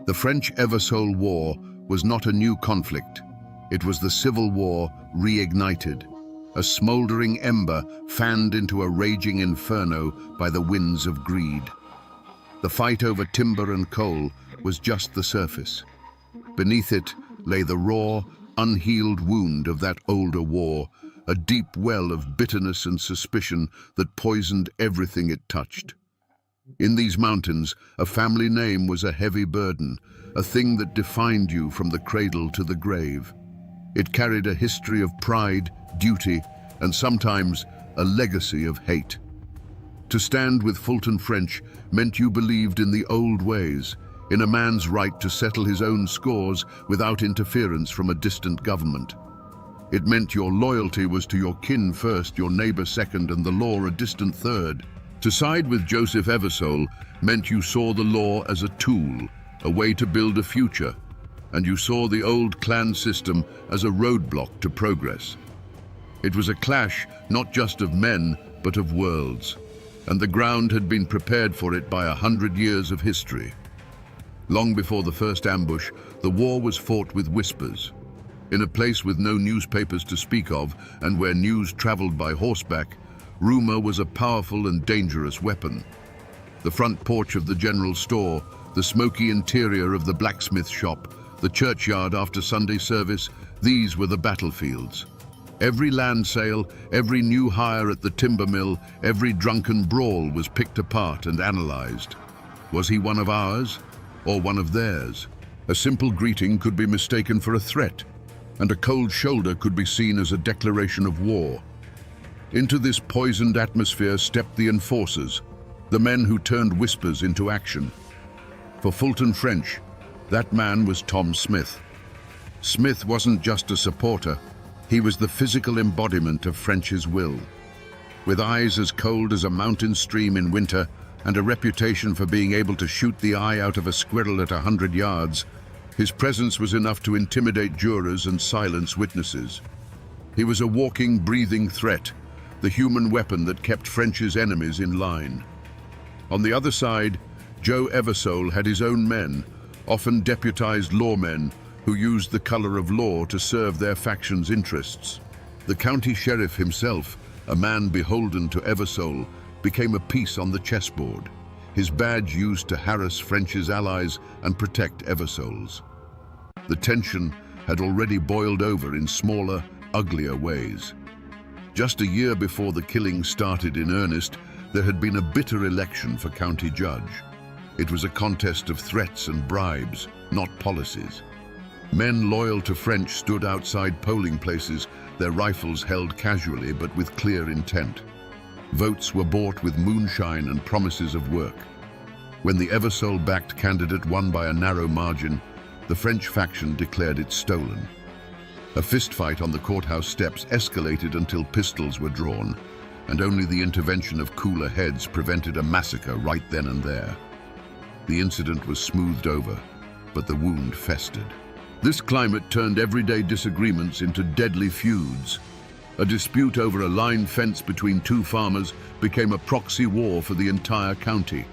The French-Eversole War was not a new conflict. It was the Civil War reignited, a smoldering ember fanned into a raging inferno by the winds of greed. The fight over timber and coal was just the surface. Beneath it lay the raw, unhealed wound of that older war, a deep well of bitterness and suspicion that poisoned everything it touched. In these mountains, a family name was a heavy burden, a thing that defined you from the cradle to the grave. It carried a history of pride, duty, and sometimes a legacy of hate. To stand with Fulton French meant you believed in the old ways, in a man's right to settle his own scores without interference from a distant government. It meant your loyalty was to your kin first, your neighbor second, and the law a distant third. To side with Joseph Eversole meant you saw the law as a tool, a way to build a future, and you saw the old clan system as a roadblock to progress. It was a clash not just of men, but of worlds, and the ground had been prepared for it by 100 years of history. Long before the first ambush, the war was fought with whispers. In a place with no newspapers to speak of, and where news traveled by horseback, rumor was a powerful and dangerous weapon. The front porch of the general store, the smoky interior of the blacksmith shop, the churchyard after Sunday service, these were the battlefields. Every land sale, every new hire at the timber mill, every drunken brawl was picked apart and analyzed. Was he one of ours or one of theirs? A simple greeting could be mistaken for a threat, and a cold shoulder could be seen as a declaration of war. Into this poisoned atmosphere stepped the enforcers, the men who turned whispers into action. For Fulton French, that man was Tom Smith. Smith wasn't just a supporter, he was the physical embodiment of French's will. With eyes as cold as a mountain stream in winter and a reputation for being able to shoot the eye out of a squirrel at 100 yards, his presence was enough to intimidate jurors and silence witnesses. He was a walking, breathing threat, the human weapon that kept French's enemies in line. On the other side, Joe Eversole had his own men, often deputized lawmen, who used the color of law to serve their faction's interests. The county sheriff himself, a man beholden to Eversole, became a piece on the chessboard, his badge used to harass French's allies and protect Eversole's. The tension had already boiled over in smaller, uglier ways. Just a year before the killing started in earnest, there had been a bitter election for county judge. It was a contest of threats and bribes, not policies. Men loyal to French stood outside polling places, their rifles held casually but with clear intent. Votes were bought with moonshine and promises of work. When the Eversole-backed candidate won by a narrow margin, the French faction declared it stolen. A fistfight on the courthouse steps escalated until pistols were drawn, and only the intervention of cooler heads prevented a massacre right then and there. The incident was smoothed over, but the wound festered. This climate turned everyday disagreements into deadly feuds. A dispute over a line fence between two farmers became a proxy war for the entire county.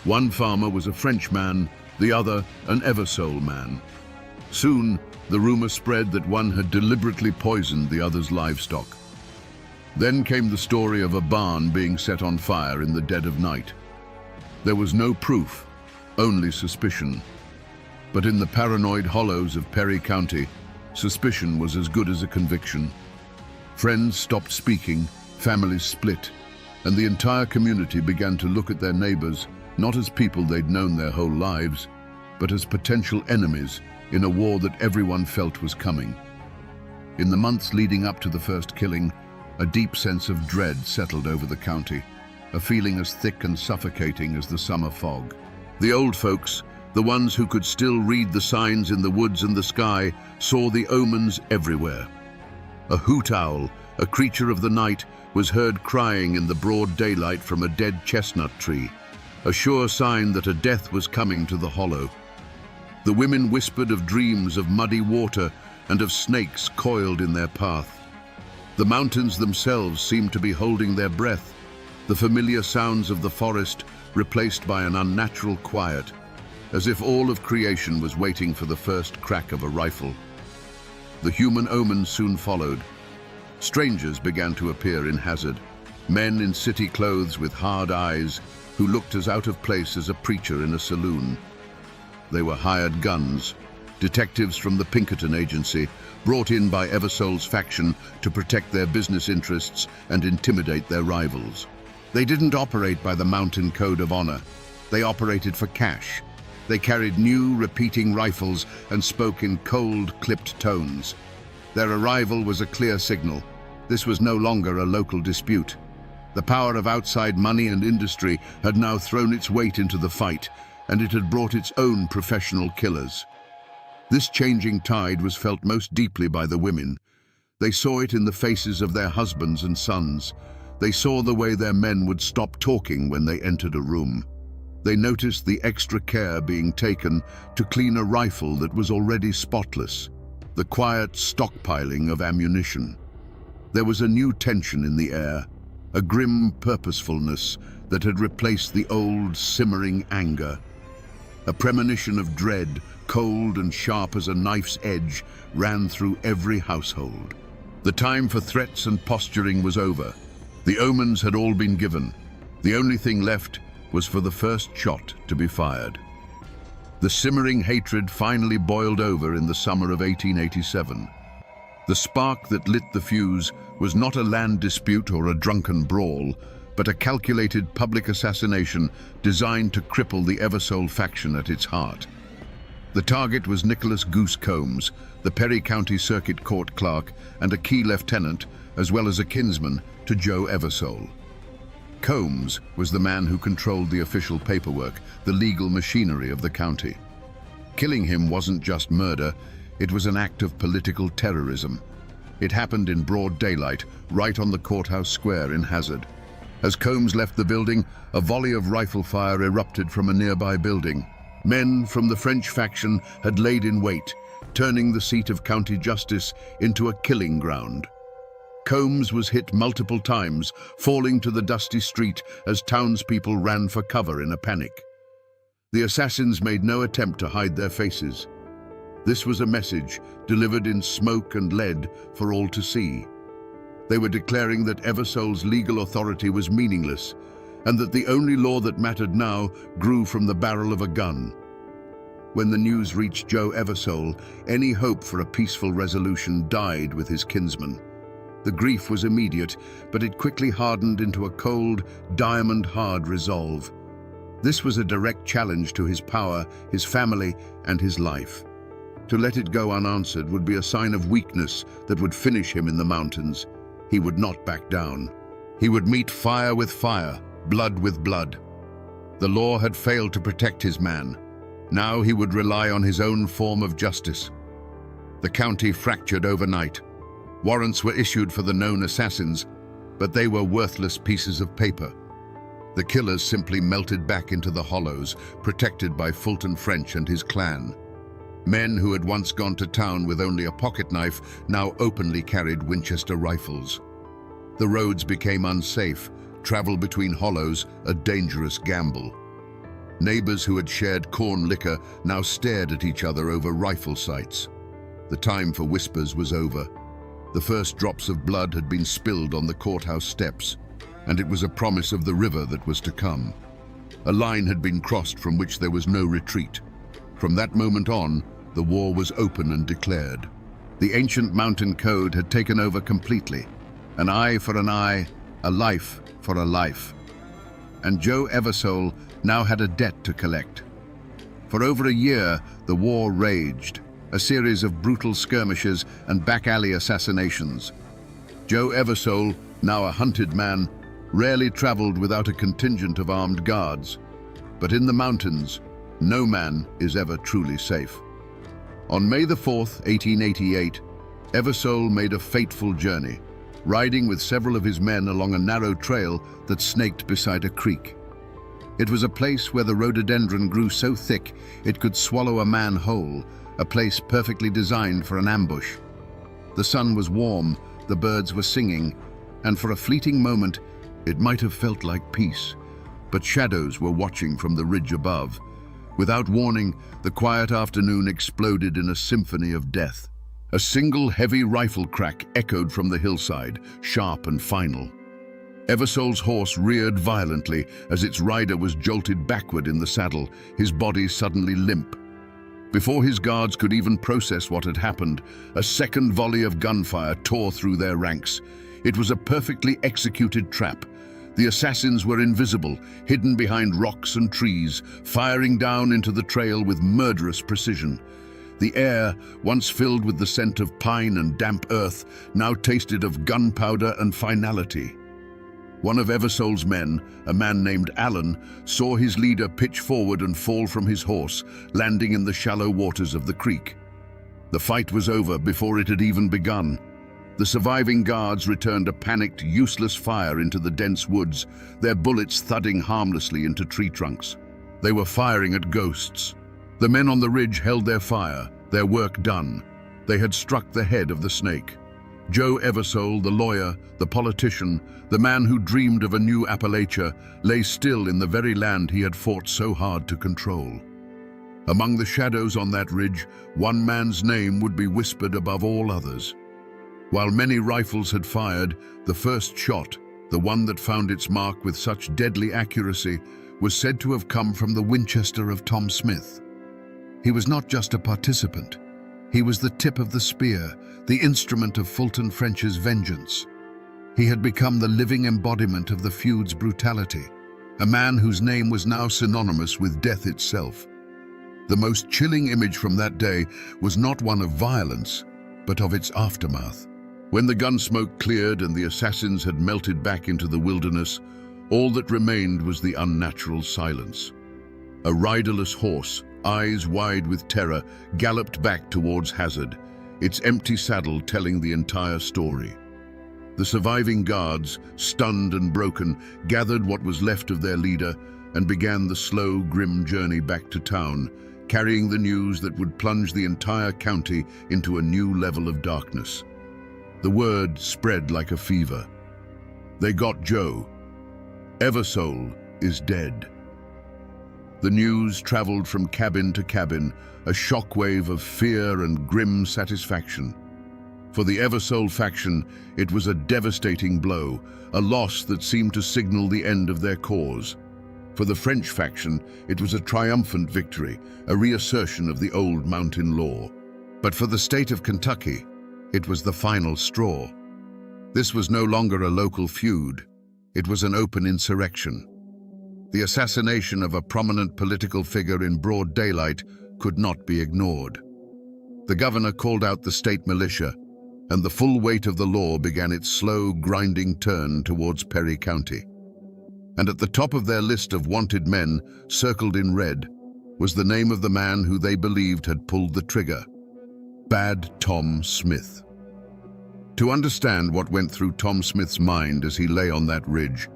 One farmer was a Frenchman, the other an Eversole man. Soon, the rumor spread that one had deliberately poisoned the other's livestock. Then came the story of a barn being set on fire in the dead of night. There was no proof, only suspicion. But in the paranoid hollows of Perry County, suspicion was as good as a conviction. Friends stopped speaking, families split, and the entire community began to look at their neighbors not as people they'd known their whole lives, but as potential enemies in a war that everyone felt was coming. In the months leading up to the first killing, a deep sense of dread settled over the county, a feeling as thick and suffocating as the summer fog. The old folks, the ones who could still read the signs in the woods and the sky, saw the omens everywhere. A hoot owl, a creature of the night, was heard crying in the broad daylight from a dead chestnut tree, a sure sign that a death was coming to the hollow. The women whispered of dreams of muddy water and of snakes coiled in their path. The mountains themselves seemed to be holding their breath, the familiar sounds of the forest replaced by an unnatural quiet, as if all of creation was waiting for the first crack of a rifle. The human omens soon followed. Strangers began to appear in Hazard, men in city clothes with hard eyes who looked as out of place as a preacher in a saloon. They were hired guns, detectives from the Pinkerton agency, brought in by Eversole's faction to protect their business interests and intimidate their rivals. They didn't operate by the Mountain Code of Honor. They operated for cash. They carried new, repeating rifles and spoke in cold, clipped tones. Their arrival was a clear signal. This was no longer a local dispute. The power of outside money and industry had now thrown its weight into the fight, and it had brought its own professional killers. This changing tide was felt most deeply by the women. They saw it in the faces of their husbands and sons. They saw the way their men would stop talking when they entered a room. They noticed the extra care being taken to clean a rifle that was already spotless, the quiet stockpiling of ammunition. There was a new tension in the air, a grim purposefulness that had replaced the old simmering anger. A premonition of dread, cold and sharp as a knife's edge, ran through every household. The time for threats and posturing was over. The omens had all been given. The only thing left was for the first shot to be fired. The simmering hatred finally boiled over in the summer of 1887. The spark that lit the fuse was not a land dispute or a drunken brawl, but a calculated public assassination designed to cripple the Eversole faction at its heart. The target was Nicholas Goose Combs, the Perry County Circuit Court clerk and a key lieutenant, as well as a kinsman to Joe Eversole. Combs was the man who controlled the official paperwork, the legal machinery of the county. Killing him wasn't just murder, it was an act of political terrorism. It happened in broad daylight, right on the courthouse square in Hazard. As Combs left the building, a volley of rifle fire erupted from a nearby building. Men from the French faction had laid in wait, turning the seat of county justice into a killing ground. Combs was hit multiple times, falling to the dusty street as townspeople ran for cover in a panic. The assassins made no attempt to hide their faces. This was a message delivered in smoke and lead for all to see. They were declaring that Eversole's legal authority was meaningless, and that the only law that mattered now grew from the barrel of a gun. When the news reached Joe Eversole, any hope for a peaceful resolution died with his kinsman. The grief was immediate, but it quickly hardened into a cold, diamond-hard resolve. This was a direct challenge to his power, his family, and his life. To let it go unanswered would be a sign of weakness that would finish him in the mountains. He would not back down. He would meet fire with fire, blood with blood. The law had failed to protect his man. Now he would rely on his own form of justice. The county fractured overnight. Warrants were issued for the known assassins, but they were worthless pieces of paper. The killers simply melted back into the hollows, protected by Fulton French and his clan. Men who had once gone to town with only a pocket knife now openly carried Winchester rifles. The roads became unsafe, travel between hollows a dangerous gamble. Neighbors who had shared corn liquor now stared at each other over rifle sights. The time for whispers was over. The first drops of blood had been spilled on the courthouse steps, and it was a promise of the river that was to come. A line had been crossed from which there was no retreat. From that moment on, the war was open and declared. The ancient mountain code had taken over completely. An eye for an eye, a life for a life. And Joe Eversole now had a debt to collect. For over a year, the war raged, a series of brutal skirmishes and back-alley assassinations. Joe Eversole, now a hunted man, rarely traveled without a contingent of armed guards. But in the mountains, no man is ever truly safe. On May the 4th, 1888, Eversole made a fateful journey, riding with several of his men along a narrow trail that snaked beside a creek. It was a place where the rhododendron grew so thick it could swallow a man whole, a place perfectly designed for an ambush. The sun was warm, the birds were singing, and for a fleeting moment, it might have felt like peace. But shadows were watching from the ridge above. Without warning, the quiet afternoon exploded in a symphony of death. A single heavy rifle crack echoed from the hillside, sharp and final. Eversole's horse reared violently as its rider was jolted backward in the saddle, his body suddenly limp. Before his guards could even process what had happened, a second volley of gunfire tore through their ranks. It was a perfectly executed trap. The assassins were invisible, hidden behind rocks and trees, firing down into the trail with murderous precision. The air, once filled with the scent of pine and damp earth, now tasted of gunpowder and finality. One of Eversole's men, a man named Allen, saw his leader pitch forward and fall from his horse, landing in the shallow waters of the creek. The fight was over before it had even begun. The surviving guards returned a panicked, useless fire into the dense woods, their bullets thudding harmlessly into tree trunks. They were firing at ghosts. The men on the ridge held their fire, their work done. They had struck the head of the snake. Joe Eversole, the lawyer, the politician, the man who dreamed of a new Appalachia, lay still in the very land he had fought so hard to control. Among the shadows on that ridge, one man's name would be whispered above all others. While many rifles had fired, the first shot, the one that found its mark with such deadly accuracy, was said to have come from the Winchester of Tom Smith. He was not just a participant. He was the tip of the spear, the instrument of Fulton French's vengeance. He had become the living embodiment of the feud's brutality, a man whose name was now synonymous with death itself. The most chilling image from that day was not one of violence, but of its aftermath. When the gun smoke cleared and the assassins had melted back into the wilderness, all that remained was the unnatural silence. A riderless horse, eyes wide with terror, galloped back towards Hazard, its empty saddle telling the entire story. The surviving guards, stunned and broken, gathered what was left of their leader and began the slow, grim journey back to town, carrying the news that would plunge the entire county into a new level of darkness. The word spread like a fever. They got Joe. Eversole is dead. The news traveled from cabin to cabin, a shockwave of fear and grim satisfaction. For the Eversole faction, it was a devastating blow, a loss that seemed to signal the end of their cause. For the French faction, it was a triumphant victory, a reassertion of the old mountain law. But for the state of Kentucky, it was the final straw. This was no longer a local feud. It was an open insurrection. The assassination of a prominent political figure in broad daylight could not be ignored. The governor called out the state militia, and the full weight of the law began its slow, grinding turn towards Perry County. And at the top of their list of wanted men, circled in red, was the name of the man who they believed had pulled the trigger: Bad Tom Smith. To understand what went through Tom Smith's mind as he lay on that ridge,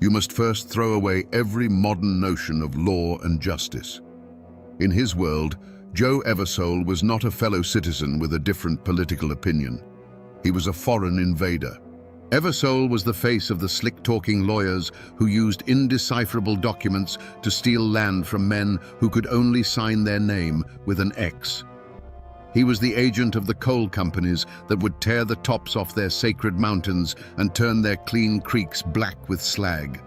you must first throw away every modern notion of law and justice. In his world, Joe Eversole was not a fellow citizen with a different political opinion. He was a foreign invader. Eversole was the face of the slick-talking lawyers who used indecipherable documents to steal land from men who could only sign their name with an X. He was the agent of the coal companies that would tear the tops off their sacred mountains and turn their clean creeks black with slag.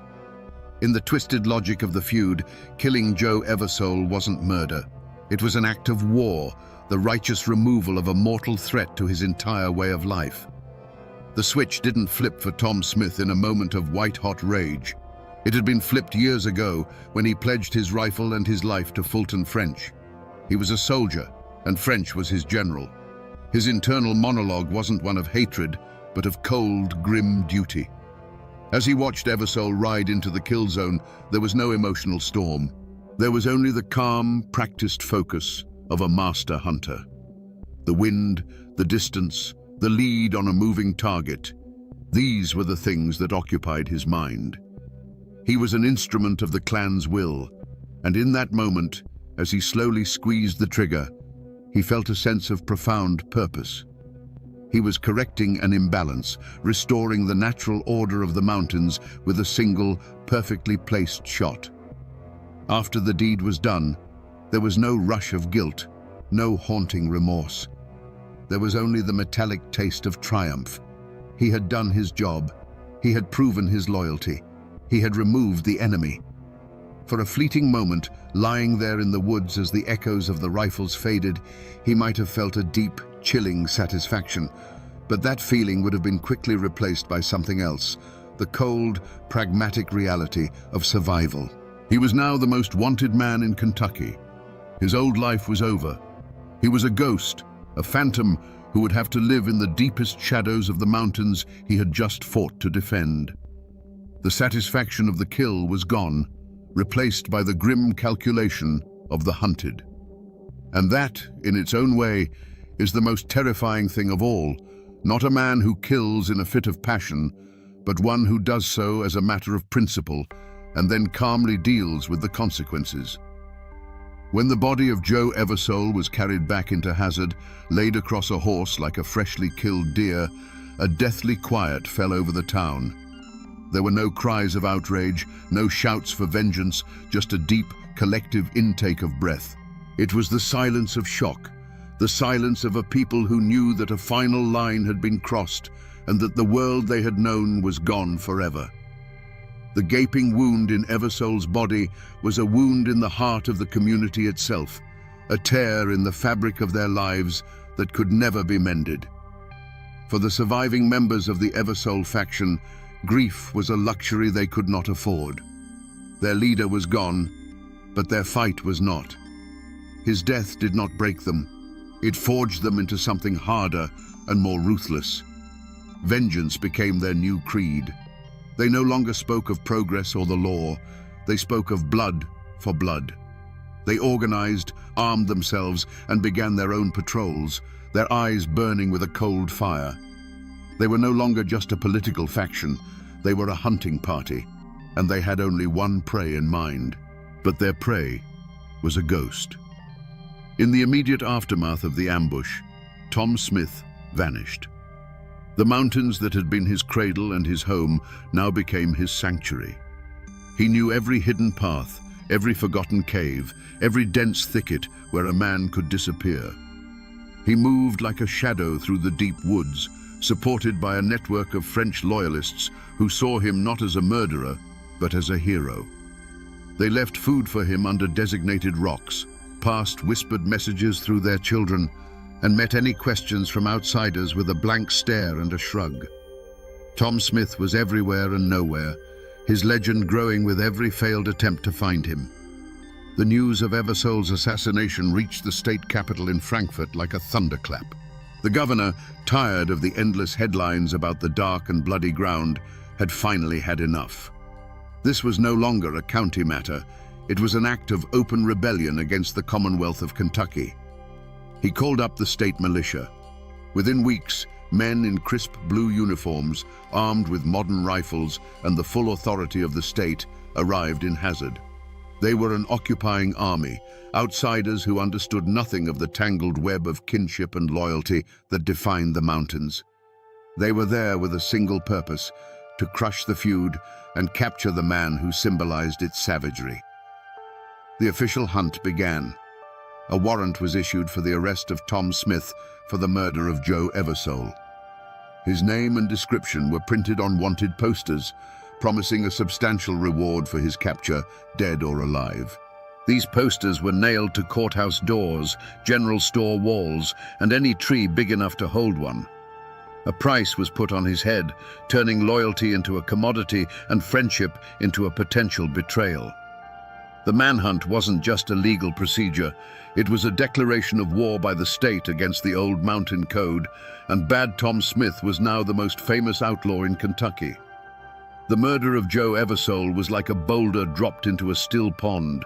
In the twisted logic of the feud, killing Joe Eversole wasn't murder. It was an act of war, the righteous removal of a mortal threat to his entire way of life. The switch didn't flip for Tom Smith in a moment of white-hot rage. It had been flipped years ago when he pledged his rifle and his life to Fulton French. He was a soldier, and French was his general. His internal monologue wasn't one of hatred, but of cold, grim duty. As he watched Eversole ride into the kill zone, there was no emotional storm. There was only the calm, practiced focus of a master hunter. The wind, the distance, the lead on a moving target, these were the things that occupied his mind. He was an instrument of the clan's will, and in that moment, as he slowly squeezed the trigger, he felt a sense of profound purpose. He was correcting an imbalance, restoring the natural order of the mountains with a single, perfectly placed shot. After the deed was done, there was no rush of guilt, no haunting remorse. There was only the metallic taste of triumph. He had done his job. He had proven his loyalty. He had removed the enemy. For a fleeting moment, lying there in the woods as the echoes of the rifles faded, he might have felt a deep, chilling satisfaction. But that feeling would have been quickly replaced by something else, the cold, pragmatic reality of survival. He was now the most wanted man in Kentucky. His old life was over. He was a ghost, a phantom who would have to live in the deepest shadows of the mountains he had just fought to defend. The satisfaction of the kill was gone, replaced by the grim calculation of the hunted. And that, in its own way, is the most terrifying thing of all, not a man who kills in a fit of passion, but one who does so as a matter of principle, and then calmly deals with the consequences. When the body of Joe Eversole was carried back into Hazard, laid across a horse like a freshly killed deer, a deathly quiet fell over the town. There were no cries of outrage, no shouts for vengeance, just a deep, collective intake of breath. It was the silence of shock, the silence of a people who knew that a final line had been crossed and that the world they had known was gone forever. The gaping wound in Eversole's body was a wound in the heart of the community itself, a tear in the fabric of their lives that could never be mended. For the surviving members of the Eversole faction, grief was a luxury they could not afford. Their leader was gone, but their fight was not. His death did not break them. It forged them into something harder and more ruthless. Vengeance became their new creed. They no longer spoke of progress or the law. They spoke of blood for blood. They organized, armed themselves, and began their own patrols, their eyes burning with a cold fire. They were no longer just a political faction. They were a hunting party, and they had only one prey in mind. But their prey was a ghost. In the immediate aftermath of the ambush, Tom Smith vanished. The mountains that had been his cradle and his home now became his sanctuary. He knew every hidden path, every forgotten cave, every dense thicket where a man could disappear. He moved like a shadow through the deep woods, supported by a network of French loyalists who saw him not as a murderer, but as a hero. They left food for him under designated rocks, passed whispered messages through their children, and met any questions from outsiders with a blank stare and a shrug. Tom Smith was everywhere and nowhere, his legend growing with every failed attempt to find him. The news of Eversole's assassination reached the state capital in Frankfurt like a thunderclap. The governor, tired of the endless headlines about the dark and bloody ground, had finally had enough. This was no longer a county matter. It was an act of open rebellion against the Commonwealth of Kentucky. He called up the state militia. Within weeks, men in crisp blue uniforms, armed with modern rifles and the full authority of the state, arrived in Hazard. They were an occupying army, outsiders who understood nothing of the tangled web of kinship and loyalty that defined the mountains. They were there with a single purpose: to crush the feud and capture the man who symbolized its savagery. The official hunt began. A warrant was issued for the arrest of Tom Smith for the murder of Joe Eversole. His name and description were printed on wanted posters, promising a substantial reward for his capture, dead or alive. These posters were nailed to courthouse doors, general store walls, and any tree big enough to hold one. A price was put on his head, turning loyalty into a commodity and friendship into a potential betrayal. The manhunt wasn't just a legal procedure. It was a declaration of war by the state against the old mountain code, and Bad Tom Smith was now the most famous outlaw in Kentucky. The murder of Joe Eversole was like a boulder dropped into a still pond,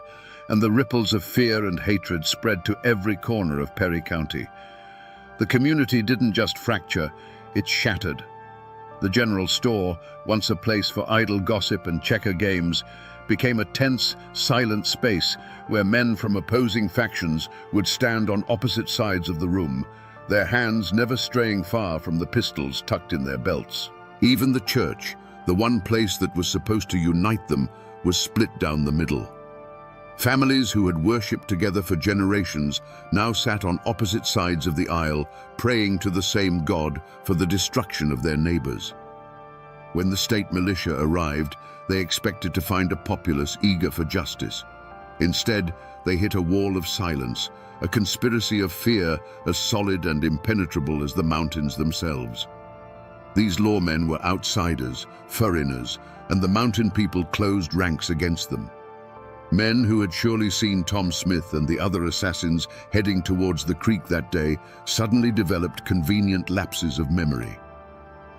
and the ripples of fear and hatred spread to every corner of Perry County. The community didn't just fracture, it shattered. The general store, once a place for idle gossip and checker games, became a tense, silent space where men from opposing factions would stand on opposite sides of the room, their hands never straying far from the pistols tucked in their belts. Even the church, the one place that was supposed to unite them, was split down the middle. Families who had worshipped together for generations now sat on opposite sides of the aisle, praying to the same God for the destruction of their neighbors. When the state militia arrived, they expected to find a populace eager for justice. Instead, they hit a wall of silence, a conspiracy of fear as solid and impenetrable as the mountains themselves. These lawmen were outsiders, foreigners, and the mountain people closed ranks against them. Men who had surely seen Tom Smith and the other assassins heading towards the creek that day suddenly developed convenient lapses of memory.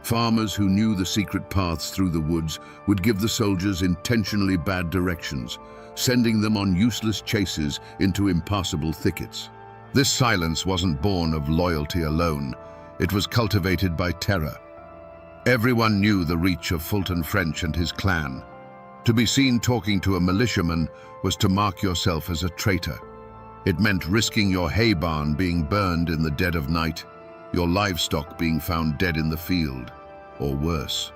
Farmers who knew the secret paths through the woods would give the soldiers intentionally bad directions, sending them on useless chases into impassable thickets. This silence wasn't born of loyalty alone. It was cultivated by terror. Everyone knew the reach of Fulton French and his clan. To be seen talking to a militiaman was to mark yourself as a traitor. It meant risking your hay barn being burned in the dead of night, your livestock being found dead in the field, or worse.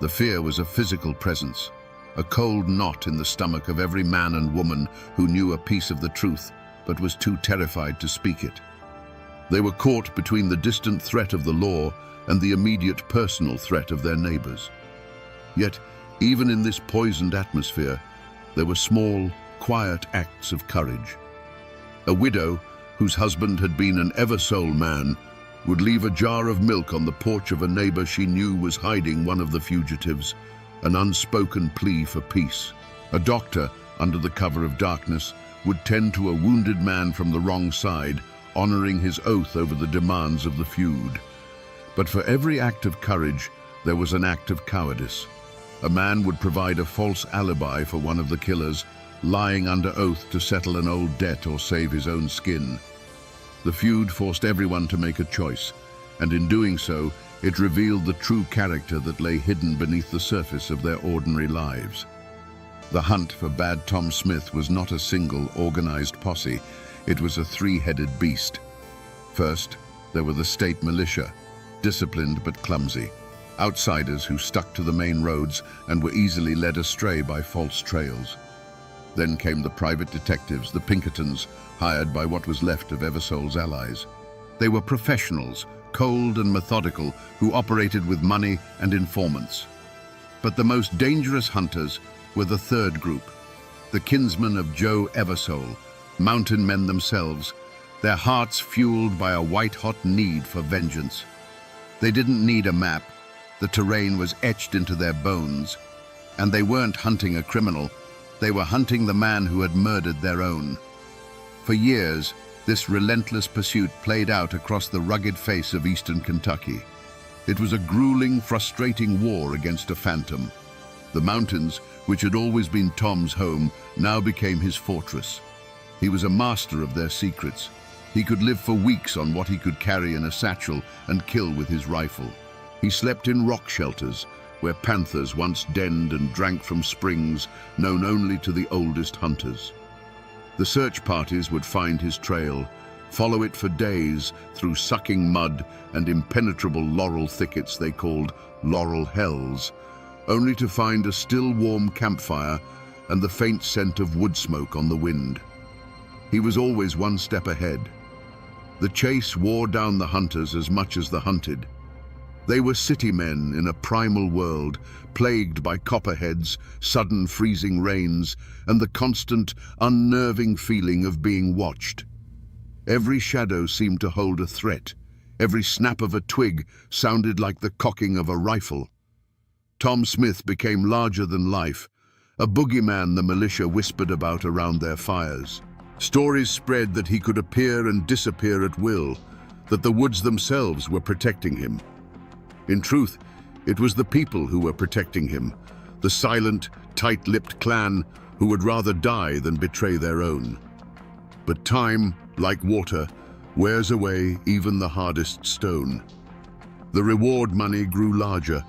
The fear was a physical presence, a cold knot in the stomach of every man and woman who knew a piece of the truth but was too terrified to speak it. They were caught between the distant threat of the law and the immediate personal threat of their neighbors. Yet, even in this poisoned atmosphere, there were small, quiet acts of courage. A widow, whose husband had been an Eversole man, would leave a jar of milk on the porch of a neighbor she knew was hiding one of the fugitives, an unspoken plea for peace. A doctor, under the cover of darkness, would tend to a wounded man from the wrong side, honoring his oath over the demands of the feud. But for every act of courage, there was an act of cowardice. A man would provide a false alibi for one of the killers, lying under oath to settle an old debt or save his own skin. The feud forced everyone to make a choice, and in doing so, it revealed the true character that lay hidden beneath the surface of their ordinary lives. The hunt for Bad Tom Smith was not a single, organized posse. It was a three-headed beast. First, there were the state militia, disciplined but clumsy. Outsiders who stuck to the main roads and were easily led astray by false trails. Then came the private detectives, the Pinkertons, hired by what was left of Eversole's allies. They were professionals, cold and methodical, who operated with money and informants. But the most dangerous hunters were the third group, the kinsmen of Joe Eversole, mountain men themselves, their hearts fueled by a white-hot need for vengeance. They didn't need a map. The terrain was etched into their bones, and they weren't hunting a criminal. They were hunting the man who had murdered their own. For years, this relentless pursuit played out across the rugged face of eastern Kentucky. It was a grueling, frustrating war against a phantom. The mountains, which had always been Tom's home, now became his fortress. He was a master of their secrets. He could live for weeks on what he could carry in a satchel and kill with his rifle. He slept in rock shelters, where panthers once denned and drank from springs known only to the oldest hunters. The search parties would find his trail, follow it for days through sucking mud and impenetrable laurel thickets they called laurel hells, only to find a still warm campfire and the faint scent of wood smoke on the wind. He was always one step ahead. The chase wore down the hunters as much as the hunted. They were city men in a primal world, plagued by copperheads, sudden freezing rains, and the constant, unnerving feeling of being watched. Every shadow seemed to hold a threat. Every snap of a twig sounded like the cocking of a rifle. Tom Smith became larger than life, a boogeyman the militia whispered about around their fires. Stories spread that he could appear and disappear at will, that the woods themselves were protecting him. In truth, it was the people who were protecting him, the silent, tight-lipped clan who would rather die than betray their own. But time, like water, wears away even the hardest stone. The reward money grew larger,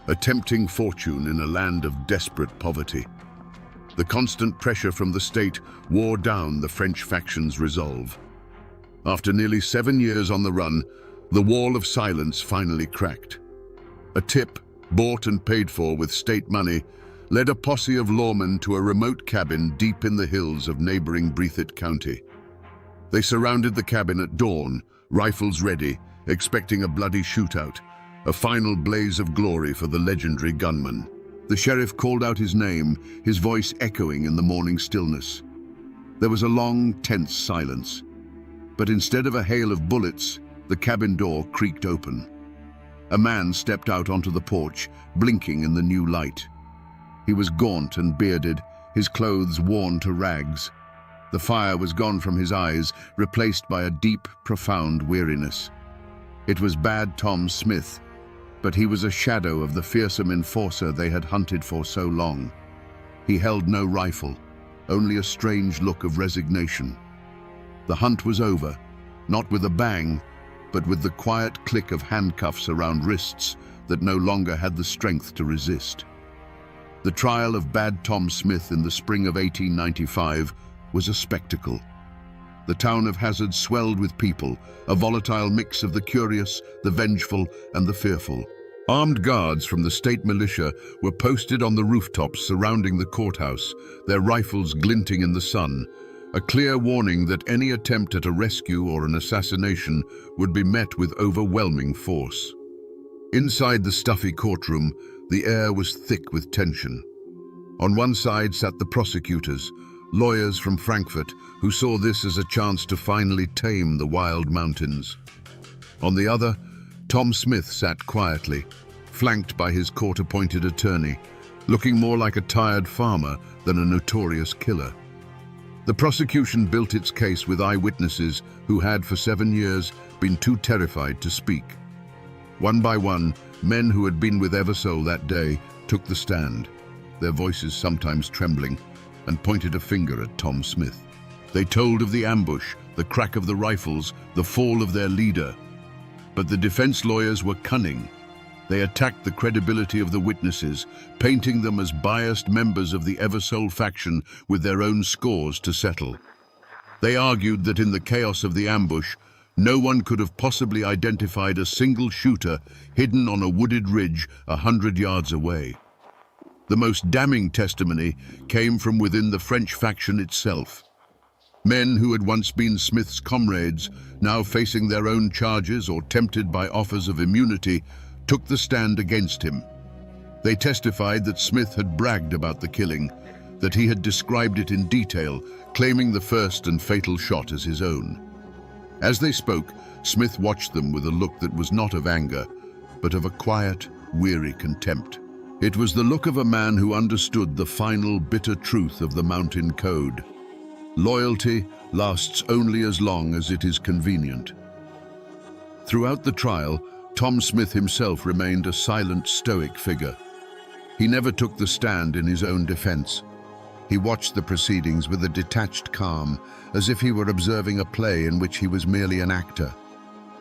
a tempting fortune in a land of desperate poverty. The constant pressure from the state wore down the French faction's resolve. After nearly 7 years on the run, the wall of silence finally cracked. A tip, bought and paid for with state money, led a posse of lawmen to a remote cabin deep in the hills of neighboring Breathitt County. They surrounded the cabin at dawn, rifles ready, expecting a bloody shootout, a final blaze of glory for the legendary gunman. The sheriff called out his name, his voice echoing in the morning stillness. There was a long, tense silence. But instead of a hail of bullets, the cabin door creaked open. A man stepped out onto the porch, blinking in the new light. He was gaunt and bearded, his clothes worn to rags. The fire was gone from his eyes, replaced by a deep, profound weariness. It was Bad Tom Smith, but he was a shadow of the fearsome enforcer they had hunted for so long. He held no rifle, only a strange look of resignation. The hunt was over, not with a bang, but with the quiet click of handcuffs around wrists that no longer had the strength to resist. The trial of Bad Tom Smith in the spring of 1895 was a spectacle. The town of Hazard swelled with people, a volatile mix of the curious, the vengeful, and the fearful. Armed guards from the state militia were posted on the rooftops surrounding the courthouse, their rifles glinting in the sun, a clear warning that any attempt at a rescue or an assassination would be met with overwhelming force. Inside the stuffy courtroom, the air was thick with tension. On one side sat the prosecutors, lawyers from Frankfurt, who saw this as a chance to finally tame the wild mountains. On the other, Tom Smith sat quietly, flanked by his court-appointed attorney, looking more like a tired farmer than a notorious killer. The prosecution built its case with eyewitnesses who had for 7 years been too terrified to speak. One by one, men who had been with Eversole that day took the stand, their voices sometimes trembling, and pointed a finger at Tom Smith. They told of the ambush, the crack of the rifles, the fall of their leader. But the defense lawyers were cunning. They attacked the credibility of the witnesses, painting them as biased members of the Eversole faction with their own scores to settle. They argued that in the chaos of the ambush, no one could have possibly identified a single shooter hidden on a wooded ridge 100 yards away. The most damning testimony came from within the French faction itself. Men who had once been Smith's comrades, now facing their own charges or tempted by offers of immunity, took the stand against him. They testified that Smith had bragged about the killing, that he had described it in detail, claiming the first and fatal shot as his own. As they spoke, Smith watched them with a look that was not of anger, but of a quiet, weary contempt. It was the look of a man who understood the final, bitter truth of the mountain code. Loyalty lasts only as long as it is convenient. Throughout the trial, Tom Smith himself remained a silent, stoic figure. He never took the stand in his own defense. He watched the proceedings with a detached calm, as if he were observing a play in which he was merely an actor.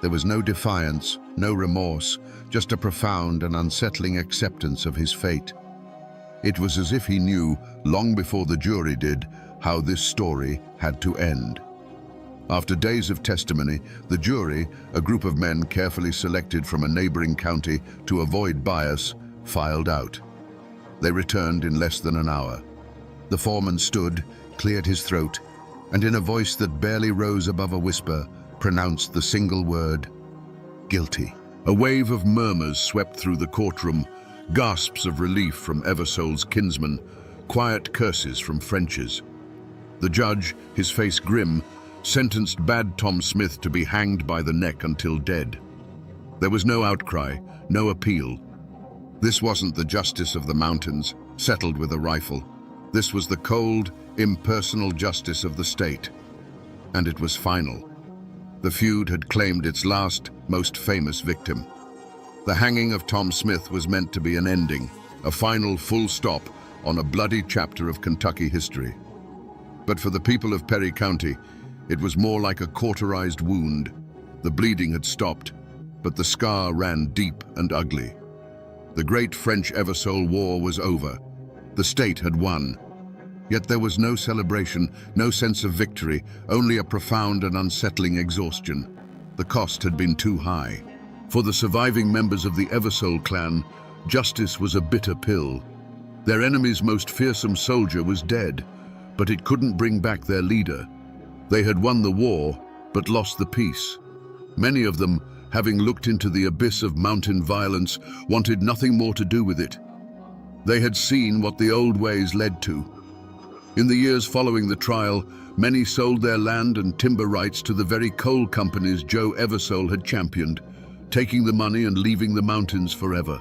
There was no defiance, no remorse, just a profound and unsettling acceptance of his fate. It was as if he knew, long before the jury did, how this story had to end. After days of testimony, the jury, a group of men carefully selected from a neighboring county to avoid bias, filed out. They returned in less than an hour. The foreman stood, cleared his throat, and in a voice that barely rose above a whisper, pronounced the single word, "Guilty." A wave of murmurs swept through the courtroom, gasps of relief from Eversole's kinsmen, quiet curses from French's. The judge, his face grim, sentenced Bad Tom Smith to be hanged by the neck until dead. There was no outcry, no appeal. This wasn't the justice of the mountains, settled with a rifle. This was the cold, impersonal justice of the state. And it was final. The feud had claimed its last, most famous victim. The hanging of Tom Smith was meant to be an ending, a final full stop on a bloody chapter of Kentucky history. But for the people of Perry County, it was more like a cauterized wound. The bleeding had stopped, but the scar ran deep and ugly. The great French Eversole War was over. The state had won. Yet there was no celebration, no sense of victory, only a profound and unsettling exhaustion. The cost had been too high. For the surviving members of the Eversole clan, justice was a bitter pill. Their enemy's most fearsome soldier was dead, but it couldn't bring back their leader. They had won the war, but lost the peace. Many of them, having looked into the abyss of mountain violence, wanted nothing more to do with it. They had seen what the old ways led to. In the years following the trial, many sold their land and timber rights to the very coal companies Joe Eversole had championed, taking the money and leaving the mountains forever.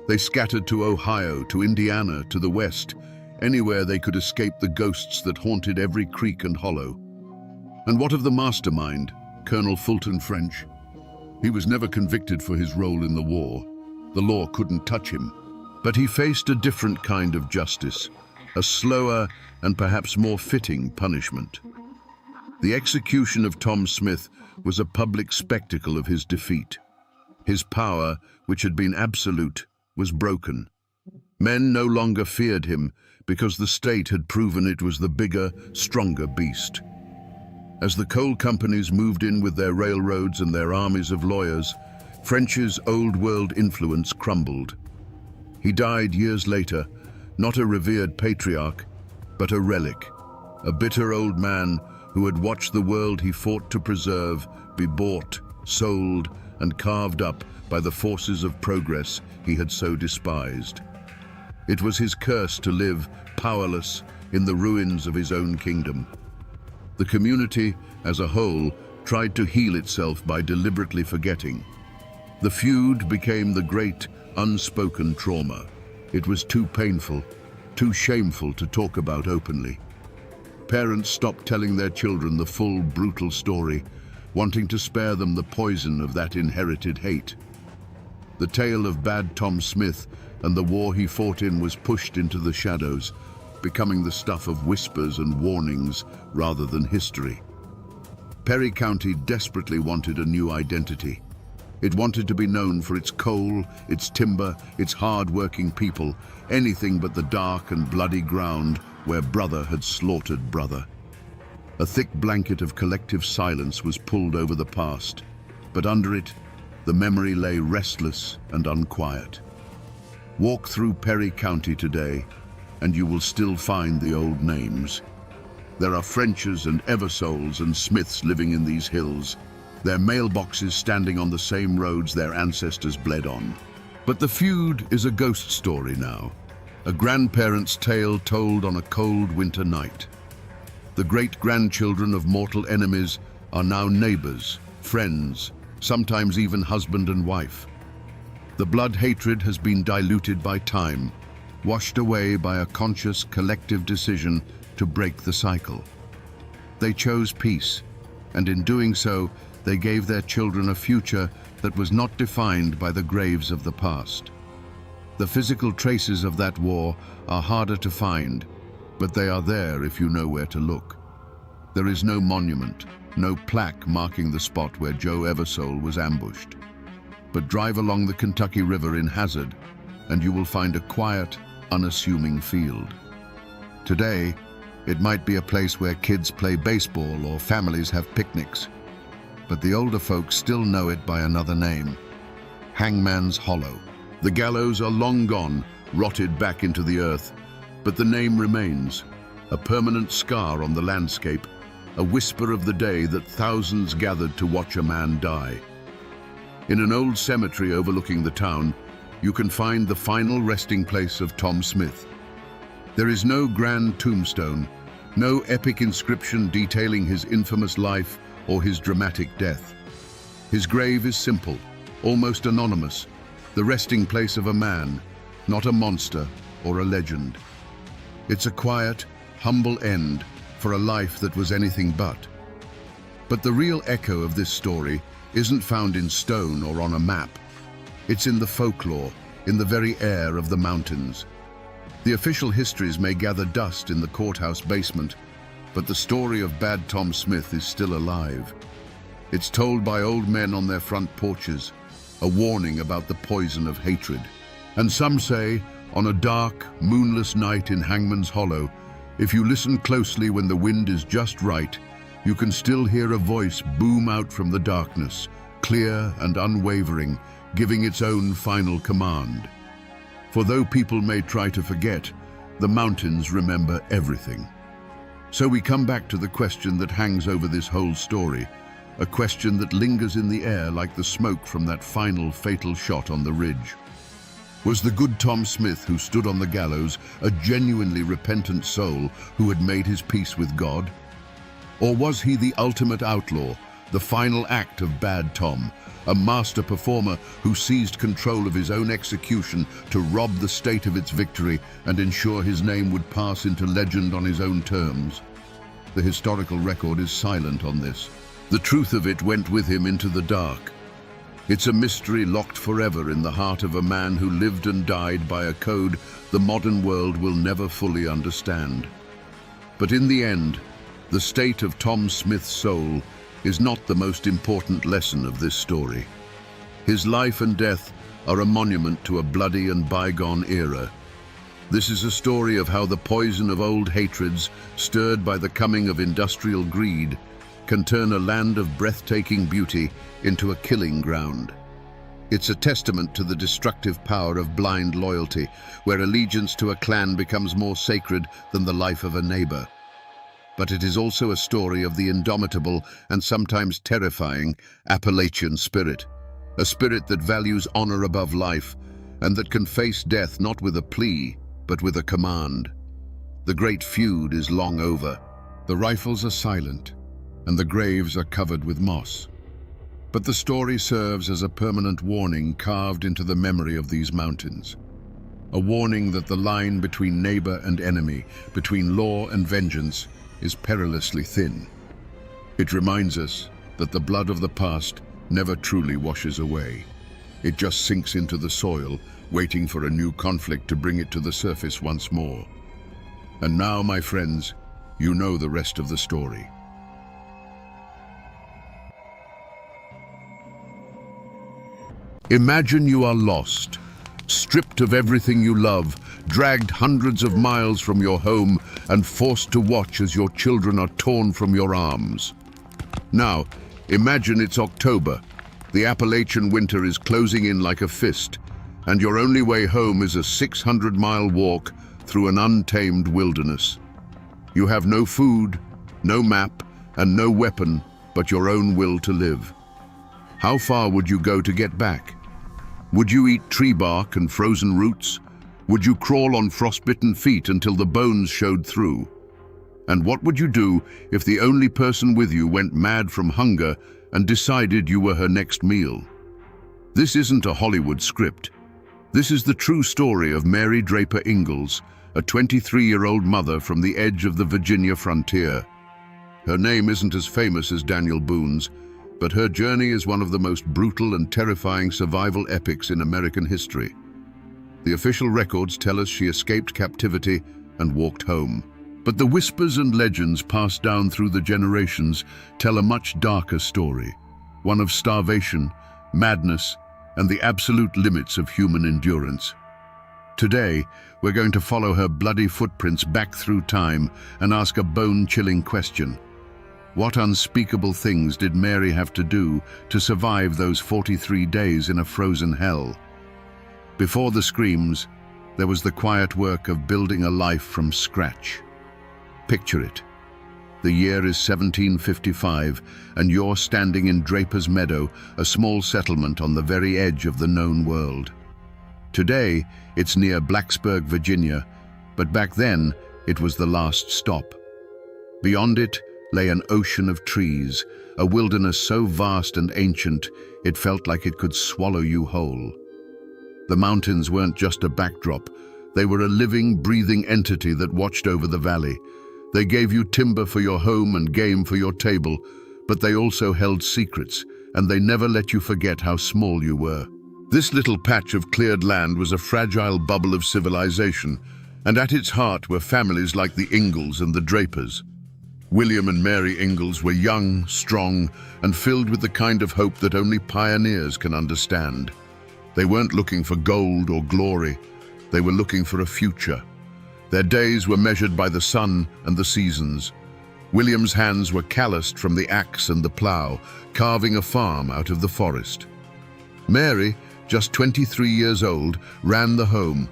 They scattered to Ohio, to Indiana, to the west, anywhere they could escape the ghosts that haunted every creek and hollow. And what of the mastermind, Colonel Fulton French? He was never convicted for his role in the war. The law couldn't touch him. But he faced a different kind of justice, a slower and perhaps more fitting punishment. The execution of Tom Smith was a public spectacle of his defeat. His power, which had been absolute, was broken. Men no longer feared him because the state had proven it was the bigger, stronger beast. As the coal companies moved in with their railroads and their armies of lawyers, French's old-world influence crumbled. He died years later, not a revered patriarch, but a relic, a bitter old man who had watched the world he fought to preserve be bought, sold, and carved up by the forces of progress he had so despised. It was his curse to live powerless in the ruins of his own kingdom. The community, as a whole, tried to heal itself by deliberately forgetting. The feud became the great, unspoken trauma. It was too painful, too shameful to talk about openly. Parents stopped telling their children the full, brutal story, wanting to spare them the poison of that inherited hate. The tale of Bad Tom Smith and the war he fought in was pushed into the shadows, becoming the stuff of whispers and warnings rather than history. Perry County desperately wanted a new identity. It wanted to be known for its coal, its timber, its hard-working people, anything but the dark and bloody ground where brother had slaughtered brother. A thick blanket of collective silence was pulled over the past, but under it, the memory lay restless and unquiet. Walk through Perry County today, and you will still find the old names. There are Frenches and Eversoles and Smiths living in these hills, their mailboxes standing on the same roads their ancestors bled on. But the feud is a ghost story now, a grandparent's tale told on a cold winter night. The great-grandchildren of mortal enemies are now neighbors, friends, sometimes even husband and wife. The blood hatred has been diluted by time, washed away by a conscious collective decision to break the cycle. They chose peace, and in doing so, they gave their children a future that was not defined by the graves of the past. The physical traces of that war are harder to find, but they are there if you know where to look. There is no monument, no plaque marking the spot where Joe Eversole was ambushed. But drive along the Kentucky River in Hazard, and you will find a quiet, unassuming field. Today, it might be a place where kids play baseball or families have picnics, but the older folks still know it by another name, Hangman's Hollow. The gallows are long gone, rotted back into the earth, but the name remains, a permanent scar on the landscape, a whisper of the day that thousands gathered to watch a man die. In an old cemetery overlooking the town, you can find the final resting place of Tom Smith. There is no grand tombstone, no epic inscription detailing his infamous life or his dramatic death. His grave is simple, almost anonymous, the resting place of a man, not a monster or a legend. It's a quiet, humble end for a life that was anything but. But the real echo of this story isn't found in stone or on a map. It's in the folklore, in the very air of the mountains. The official histories may gather dust in the courthouse basement, but the story of Bad Tom Smith is still alive. It's told by old men on their front porches, a warning about the poison of hatred. And some say, on a dark, moonless night in Hangman's Hollow, if you listen closely when the wind is just right, you can still hear a voice boom out from the darkness, clear and unwavering, giving its own final command. For though people may try to forget, the mountains remember everything. So we come back to the question that hangs over this whole story, a question that lingers in the air like the smoke from that final fatal shot on the ridge. Was the good Tom Smith who stood on the gallows a genuinely repentant soul who had made his peace with God? Or was he the ultimate outlaw, the final act of Bad Tom, a master performer who seized control of his own execution to rob the state of its victory and ensure his name would pass into legend on his own terms? The historical record is silent on this. The truth of it went with him into the dark. It's a mystery locked forever in the heart of a man who lived and died by a code the modern world will never fully understand. But in the end, the state of Tom Smith's soul is not the most important lesson of this story. His life and death are a monument to a bloody and bygone era. This is a story of how the poison of old hatreds, stirred by the coming of industrial greed, can turn a land of breathtaking beauty into a killing ground. It's a testament to the destructive power of blind loyalty, where allegiance to a clan becomes more sacred than the life of a neighbor. But it is also a story of the indomitable and sometimes terrifying Appalachian spirit, a spirit that values honor above life and that can face death not with a plea, but with a command. The great feud is long over. The rifles are silent, and the graves are covered with moss. But the story serves as a permanent warning carved into the memory of these mountains. A warning that the line between neighbor and enemy, between law and vengeance, is perilously thin. It reminds us that the blood of the past never truly washes away. It just sinks into the soil, waiting for a new conflict to bring it to the surface once more. And now, my friends, you know the rest of the story. Imagine you are lost, stripped of everything you love, dragged hundreds of miles from your home and forced to watch as your children are torn from your arms. Now, imagine it's October. The Appalachian winter is closing in like a fist, and your only way home is a 600-mile walk through an untamed wilderness. You have no food, no map, and no weapon but your own will to live. How far would you go to get back? Would you eat tree bark and frozen roots? Would you crawl on frostbitten feet until the bones showed through? And what would you do if the only person with you went mad from hunger and decided you were her next meal? This isn't a Hollywood script. This is the true story of Mary Draper Ingalls, a 23-year-old mother from the edge of the Virginia frontier. Her name isn't as famous as Daniel Boone's, but her journey is one of the most brutal and terrifying survival epics in American history. The official records tell us she escaped captivity and walked home. But the whispers and legends passed down through the generations tell a much darker story, one of starvation, madness, and the absolute limits of human endurance. Today, we're going to follow her bloody footprints back through time and ask a bone-chilling question. What unspeakable things did Mary have to do to survive those 43 days in a frozen hell? Before the screams, there was the quiet work of building a life from scratch. Picture it. The year is 1755, and you're standing in Draper's Meadow, a small settlement on the very edge of the known world. Today, it's near Blacksburg, Virginia, but back then, it was the last stop. Beyond it lay an ocean of trees, a wilderness so vast and ancient, it felt like it could swallow you whole. The mountains weren't just a backdrop. They were a living, breathing entity that watched over the valley. They gave you timber for your home and game for your table, but they also held secrets, and they never let you forget how small you were. This little patch of cleared land was a fragile bubble of civilization, and at its heart were families like the Ingalls and the Drapers. William and Mary Ingalls were young, strong, and filled with the kind of hope that only pioneers can understand. They weren't looking for gold or glory. They were looking for a future. Their days were measured by the sun and the seasons. William's hands were calloused from the axe and the plow, carving a farm out of the forest. Mary, just 23 years old, ran the home,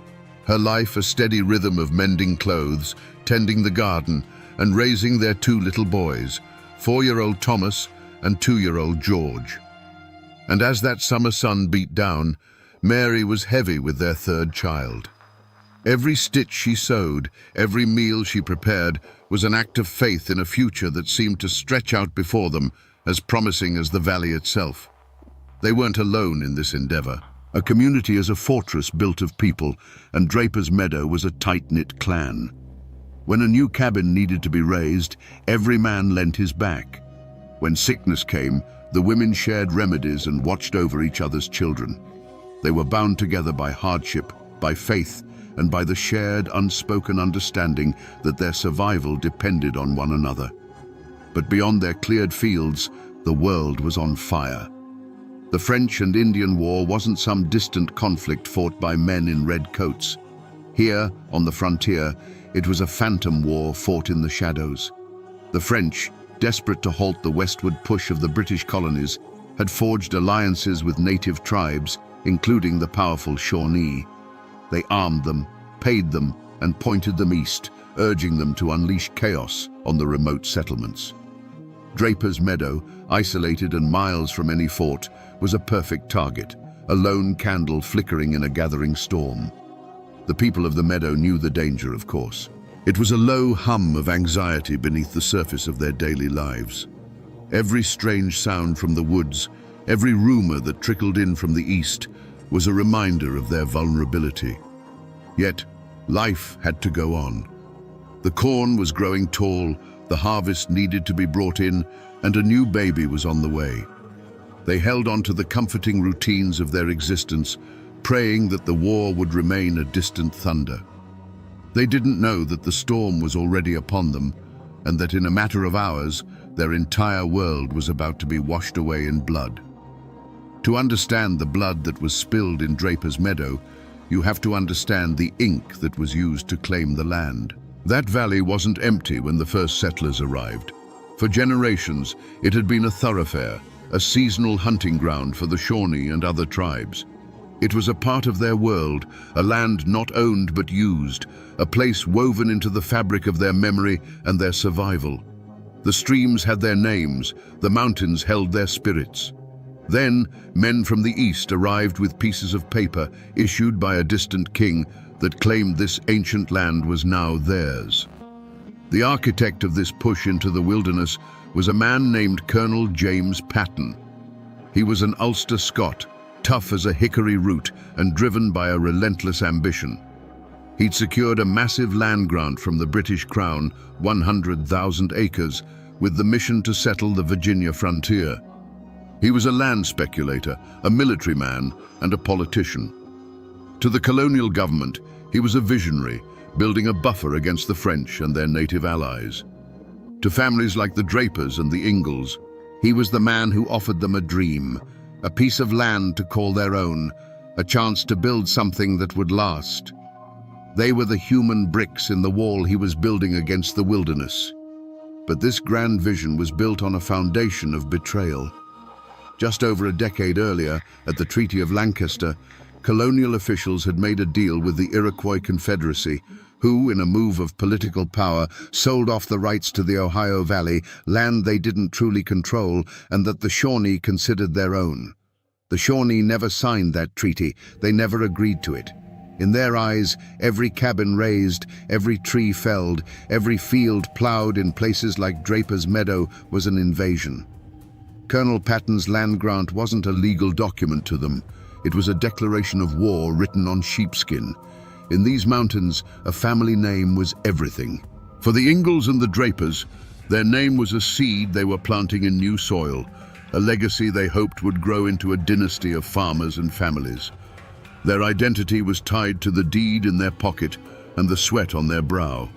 her life a steady rhythm of mending clothes, tending the garden, and raising their two little boys, 4-year-old Thomas and 2-year-old George. And as that summer sun beat down, Mary was heavy with their third child. Every stitch she sewed, every meal she prepared, was an act of faith in a future that seemed to stretch out before them, as promising as the valley itself. They weren't alone in this endeavor. A community is a fortress built of people, and Draper's Meadow was a tight-knit clan. When a new cabin needed to be raised, every man lent his back. When sickness came, the women shared remedies and watched over each other's children. They were bound together by hardship, by faith, and by the shared, unspoken understanding that their survival depended on one another. But beyond their cleared fields, the world was on fire. The French and Indian War wasn't some distant conflict fought by men in red coats. Here, on the frontier, it was a phantom war fought in the shadows. The French, desperate to halt the westward push of the British colonies, had forged alliances with native tribes, including the powerful Shawnee. They armed them, paid them, and pointed them east, urging them to unleash chaos on the remote settlements. Draper's Meadow, isolated and miles from any fort, was a perfect target, a lone candle flickering in a gathering storm. The people of the meadow knew the danger, of course. It was a low hum of anxiety beneath the surface of their daily lives. Every strange sound from the woods, every rumor that trickled in from the east, was a reminder of their vulnerability. Yet, life had to go on. The corn was growing tall, the harvest needed to be brought in, and a new baby was on the way. They held on to the comforting routines of their existence, praying that the war would remain a distant thunder. They didn't know that the storm was already upon them, and that in a matter of hours, their entire world was about to be washed away in blood. To understand the blood that was spilled in Draper's Meadow, you have to understand the ink that was used to claim the land. That valley wasn't empty when the first settlers arrived. For generations, it had been a thoroughfare, a seasonal hunting ground for the Shawnee and other tribes. It was a part of their world, a land not owned but used, a place woven into the fabric of their memory and their survival. The streams had their names, the mountains held their spirits. Then, men from the east arrived with pieces of paper issued by a distant king that claimed this ancient land was now theirs. The architect of this push into the wilderness was a man named Colonel James Patton. He was an Ulster Scot, tough as a hickory root and driven by a relentless ambition. He'd secured a massive land grant from the British Crown, 100,000 acres, with the mission to settle the Virginia frontier. He was a land speculator, a military man, and a politician. To the colonial government, he was a visionary, building a buffer against the French and their native allies. To families like the Drapers and the Ingalls, he was the man who offered them a dream, a piece of land to call their own, a chance to build something that would last. They were the human bricks in the wall he was building against the wilderness. But this grand vision was built on a foundation of betrayal. Just over a decade earlier, at the Treaty of Lancaster, colonial officials had made a deal with the Iroquois Confederacy, who, in a move of political power, sold off the rights to the Ohio Valley, land they didn't truly control and that the Shawnee considered their own. The Shawnee never signed that treaty. They never agreed to it. In their eyes, every cabin razed, every tree felled, every field plowed in places like Draper's Meadow was an invasion. Colonel Patton's land grant wasn't a legal document to them. It was a declaration of war written on sheepskin. In these mountains, a family name was everything. For the Ingalls and the Drapers, their name was a seed they were planting in new soil, a legacy they hoped would grow into a dynasty of farmers and families. Their identity was tied to the deed in their pocket and the sweat on their brow.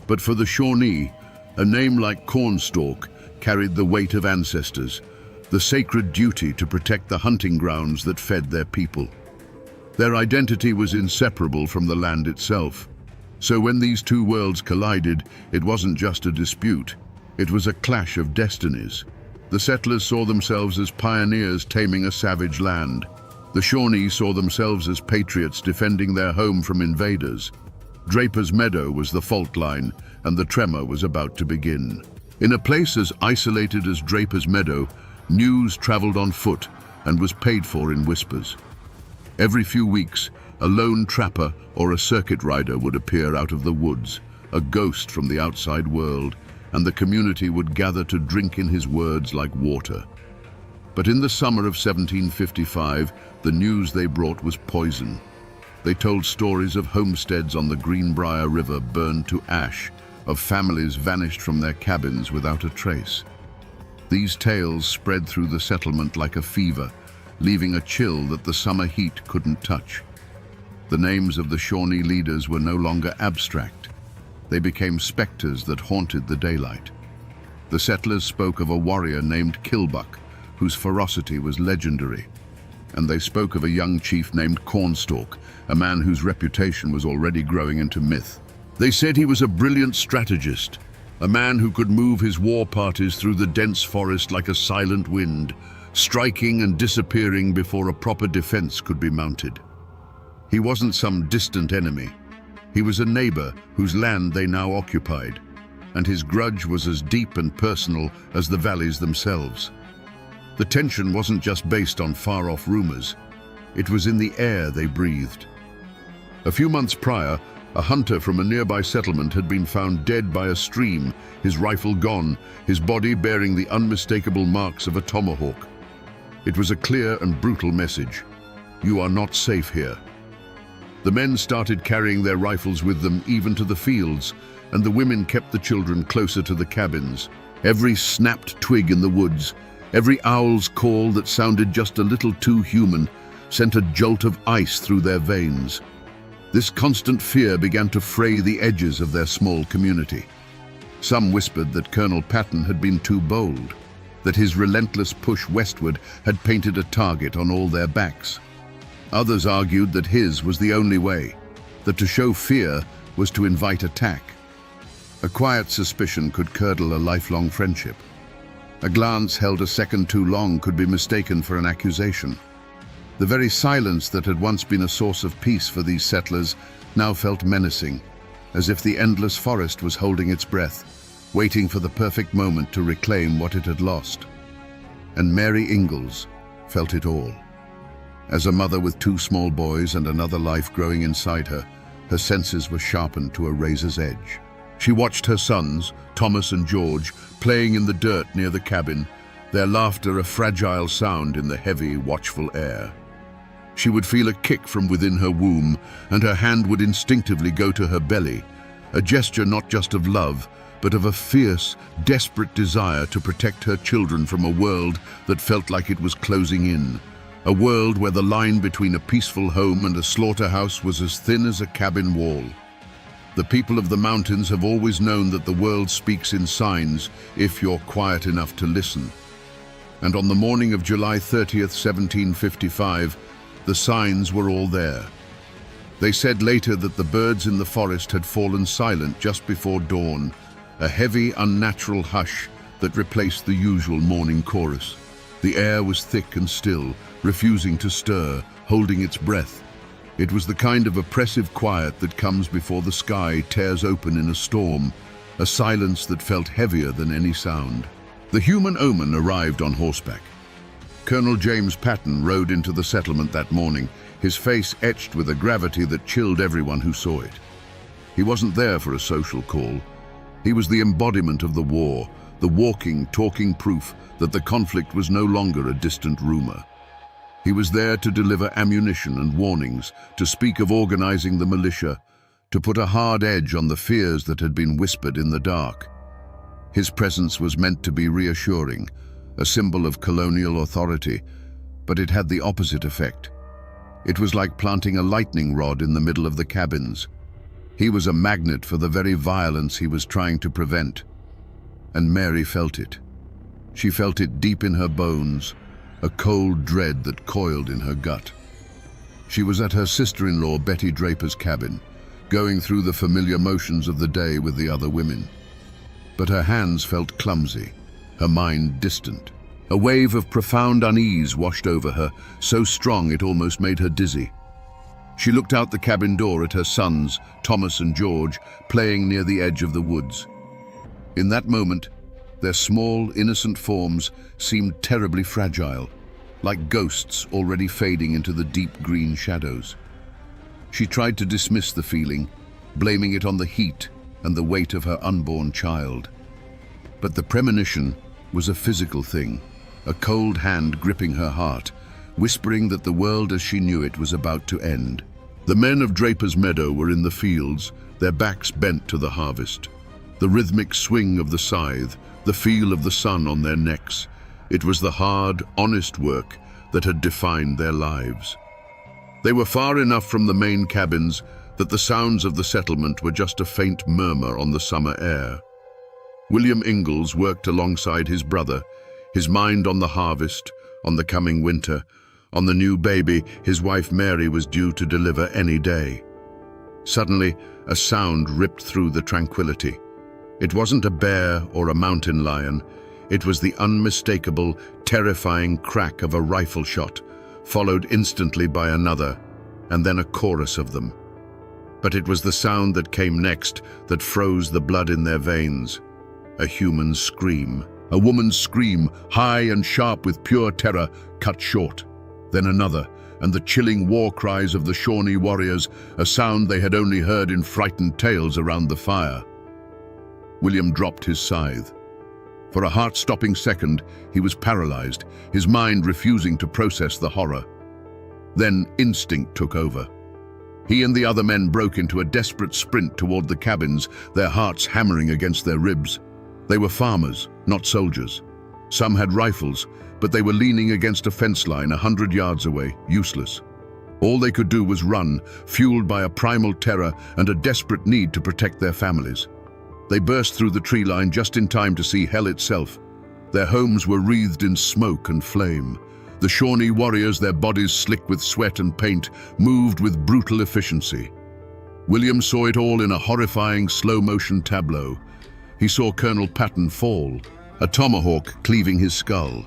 But for the Shawnee, a name like Cornstalk carried the weight of ancestors, the sacred duty to protect the hunting grounds that fed their people. Their identity was inseparable from the land itself. So when these two worlds collided, it wasn't just a dispute. It was a clash of destinies. The settlers saw themselves as pioneers taming a savage land. The Shawnee saw themselves as patriots defending their home from invaders. Draper's Meadow was the fault line, and the tremor was about to begin. In a place as isolated as Draper's Meadow, news traveled on foot and was paid for in whispers. Every few weeks, a lone trapper or a circuit rider would appear out of the woods, a ghost from the outside world, and the community would gather to drink in his words like water. But in the summer of 1755, the news they brought was poison. They told stories of homesteads on the Greenbrier River burned to ash, of families vanished from their cabins without a trace. These tales spread through the settlement like a fever, leaving a chill that the summer heat couldn't touch. The names of the Shawnee leaders were no longer abstract. They became specters that haunted the daylight. The settlers spoke of a warrior named Kilbuck, whose ferocity was legendary. And they spoke of a young chief named Cornstalk, a man whose reputation was already growing into myth. They said he was a brilliant strategist, a man who could move his war parties through the dense forest like a silent wind, striking and disappearing before a proper defense could be mounted. He wasn't some distant enemy. He was a neighbor whose land they now occupied, and his grudge was as deep and personal as the valleys themselves. The tension wasn't just based on far-off rumors. It was in the air they breathed. A few months prior, a hunter from a nearby settlement had been found dead by a stream, his rifle gone, his body bearing the unmistakable marks of a tomahawk. It was a clear and brutal message. You are not safe here. The men started carrying their rifles with them even to the fields, and the women kept the children closer to the cabins. Every snapped twig in the woods, every owl's call that sounded just a little too human, sent a jolt of ice through their veins. This constant fear began to fray the edges of their small community. Some whispered that Colonel Patton had been too bold, that his relentless push westward had painted a target on all their backs. Others argued that his was the only way, that to show fear was to invite attack. A quiet suspicion could curdle a lifelong friendship. A glance held a second too long could be mistaken for an accusation. The very silence that had once been a source of peace for these settlers now felt menacing, as if the endless forest was holding its breath, waiting for the perfect moment to reclaim what it had lost. And Mary Ingalls felt it all. As a mother with two small boys and another life growing inside her, her senses were sharpened to a razor's edge. She watched her sons, Thomas and George, playing in the dirt near the cabin, their laughter a fragile sound in the heavy, watchful air. She would feel a kick from within her womb, and her hand would instinctively go to her belly, a gesture not just of love, but of a fierce, desperate desire to protect her children from a world that felt like it was closing in, a world where the line between a peaceful home and a slaughterhouse was as thin as a cabin wall. The people of the mountains have always known that the world speaks in signs if you're quiet enough to listen. And on the morning of July 30th, 1755, the signs were all there. They said later that the birds in the forest had fallen silent just before dawn, a heavy, unnatural hush that replaced the usual morning chorus. The air was thick and still, refusing to stir, holding its breath. It was the kind of oppressive quiet that comes before the sky tears open in a storm, a silence that felt heavier than any sound. The human omen arrived on horseback. Colonel James Patton rode into the settlement that morning, his face etched with a gravity that chilled everyone who saw it. He wasn't there for a social call. He was the embodiment of the war, the walking, talking proof that the conflict was no longer a distant rumor. He was there to deliver ammunition and warnings, to speak of organizing the militia, to put a hard edge on the fears that had been whispered in the dark. His presence was meant to be reassuring, a symbol of colonial authority, but it had the opposite effect. It was like planting a lightning rod in the middle of the cabins. He was a magnet for the very violence he was trying to prevent. And Mary felt it. She felt it deep in her bones, a cold dread that coiled in her gut. She was at her sister-in-law Betty Draper's cabin, going through the familiar motions of the day with the other women. But her hands felt clumsy, her mind distant. A wave of profound unease washed over her, so strong it almost made her dizzy. She looked out the cabin door at her sons, Thomas and George, playing near the edge of the woods. In that moment, their small, innocent forms seemed terribly fragile, like ghosts already fading into the deep green shadows. She tried to dismiss the feeling, blaming it on the heat and the weight of her unborn child. But the premonition was a physical thing, a cold hand gripping her heart, whispering that the world as she knew it was about to end. The men of Draper's Meadow were in the fields, their backs bent to the harvest. The rhythmic swing of the scythe, the feel of the sun on their necks. It was the hard, honest work that had defined their lives. They were far enough from the main cabins that the sounds of the settlement were just a faint murmur on the summer air. William Ingalls worked alongside his brother, his mind on the harvest, on the coming winter, on the new baby his wife Mary was due to deliver any day. Suddenly, a sound ripped through the tranquility. It wasn't a bear or a mountain lion. It was the unmistakable, terrifying crack of a rifle shot, followed instantly by another, and then a chorus of them. But it was the sound that came next that froze the blood in their veins. A human scream. A woman's scream, high and sharp with pure terror, cut short. Then another, and the chilling war cries of the Shawnee warriors, a sound they had only heard in frightened tales around the fire. William dropped his scythe. For a heart-stopping second, he was paralyzed, his mind refusing to process the horror. Then instinct took over. He and the other men broke into a desperate sprint toward the cabins, their hearts hammering against their ribs. They were farmers, not soldiers. Some had rifles, but they were leaning against a fence line 100 yards away, useless. All they could do was run, fueled by a primal terror and a desperate need to protect their families. They burst through the tree line just in time to see hell itself. Their homes were wreathed in smoke and flame. The Shawnee warriors, their bodies slick with sweat and paint, moved with brutal efficiency. William saw it all in a horrifying slow-motion tableau. He saw Colonel Patton fall, a tomahawk cleaving his skull.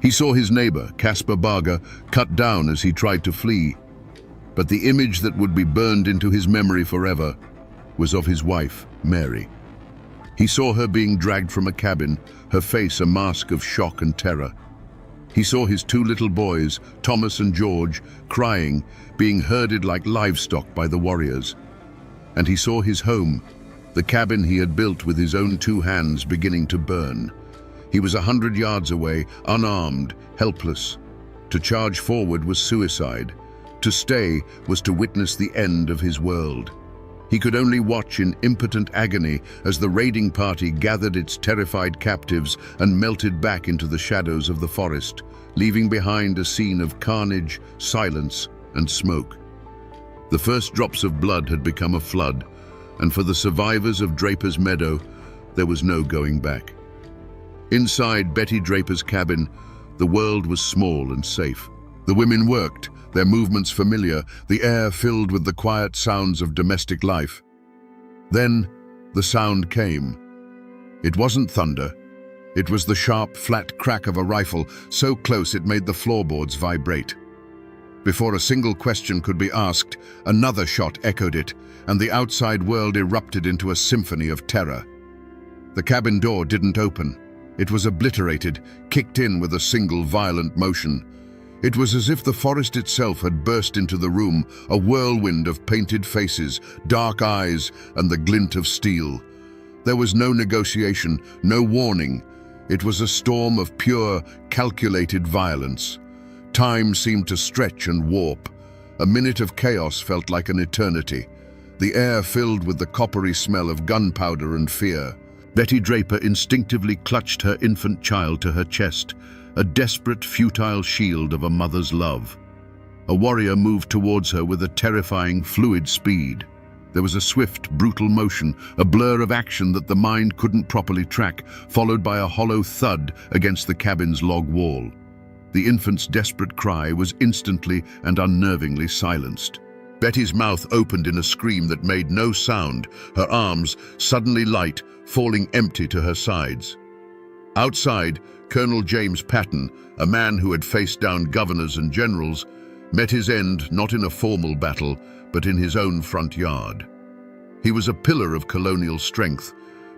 He saw his neighbor, Caspar Barger, cut down as he tried to flee. But the image that would be burned into his memory forever was of his wife, Mary. He saw her being dragged from a cabin, her face a mask of shock and terror. He saw his two little boys, Thomas and George, crying, being herded like livestock by the warriors. And he saw his home, the cabin he had built with his own two hands, beginning to burn. He was 100 yards away, unarmed, helpless. To charge forward was suicide. To stay was to witness the end of his world. He could only watch in impotent agony as the raiding party gathered its terrified captives and melted back into the shadows of the forest, leaving behind a scene of carnage, silence, and smoke. The first drops of blood had become a flood, and for the survivors of Draper's Meadow, there was no going back. Inside Betty Draper's cabin, the world was small and safe. The women worked, their movements familiar, the air filled with the quiet sounds of domestic life. Then, the sound came. It wasn't thunder. It was the sharp, flat crack of a rifle, so close it made the floorboards vibrate. Before a single question could be asked, another shot echoed it, and the outside world erupted into a symphony of terror. The cabin door didn't open. It was obliterated, kicked in with a single violent motion. It was as if the forest itself had burst into the room, a whirlwind of painted faces, dark eyes, and the glint of steel. There was no negotiation, no warning. It was a storm of pure, calculated violence. Time seemed to stretch and warp. A minute of chaos felt like an eternity. The air filled with the coppery smell of gunpowder and fear. Betty Draper instinctively clutched her infant child to her chest, a desperate, futile shield of a mother's love. A warrior moved towards her with a terrifying, fluid speed. There was a swift, brutal motion, a blur of action that the mind couldn't properly track, followed by a hollow thud against the cabin's log wall. The infant's desperate cry was instantly and unnervingly silenced. Betty's mouth opened in a scream that made no sound, her arms, suddenly light, falling empty to her sides. Outside, Colonel James Patton, a man who had faced down governors and generals, met his end not in a formal battle, but in his own front yard. He was a pillar of colonial strength,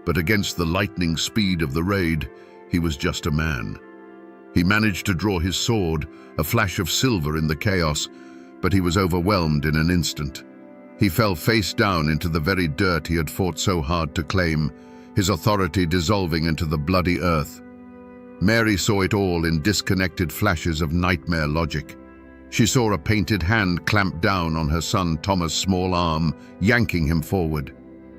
but against the lightning speed of the raid, he was just a man. He managed to draw his sword, a flash of silver in the chaos, but he was overwhelmed in an instant. He fell face down into the very dirt he had fought so hard to claim, his authority dissolving into the bloody earth. Mary saw it all in disconnected flashes of nightmare logic. She saw a painted hand clamp down on her son Thomas' small arm, yanking him forward.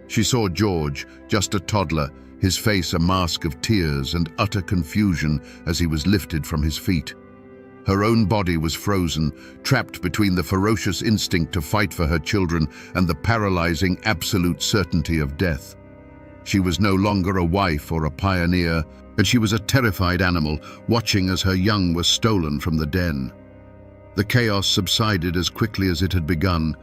She saw George, just a toddler, his face a mask of tears and utter confusion as he was lifted from his feet. Her own body was frozen, trapped between the ferocious instinct to fight for her children and the paralyzing absolute certainty of death. She was no longer a wife or a pioneer, and she was a terrified animal, watching as her young were stolen from the den. The chaos subsided as quickly as it had begun.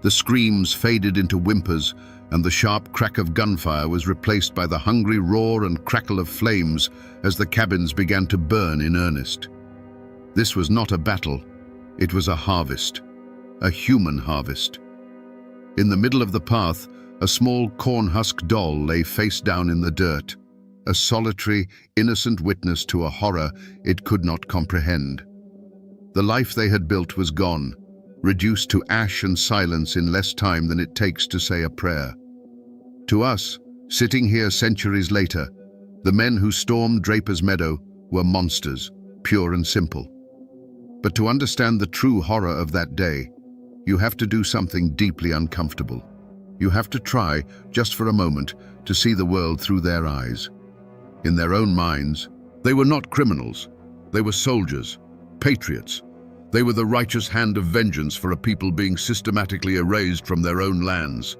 The screams faded into whimpers, and the sharp crack of gunfire was replaced by the hungry roar and crackle of flames as the cabins began to burn in earnest. This was not a battle, it was a harvest, a human harvest. In the middle of the path, a small corn-husk doll lay face down in the dirt, a solitary, innocent witness to a horror it could not comprehend. The life they had built was gone, reduced to ash and silence in less time than it takes to say a prayer. To us, sitting here centuries later, the men who stormed Draper's Meadow were monsters, pure and simple. But to understand the true horror of that day, you have to do something deeply uncomfortable. You have to try, just for a moment, to see the world through their eyes. In their own minds, they were not criminals. They were soldiers, patriots. They were the righteous hand of vengeance for a people being systematically erased from their own lands.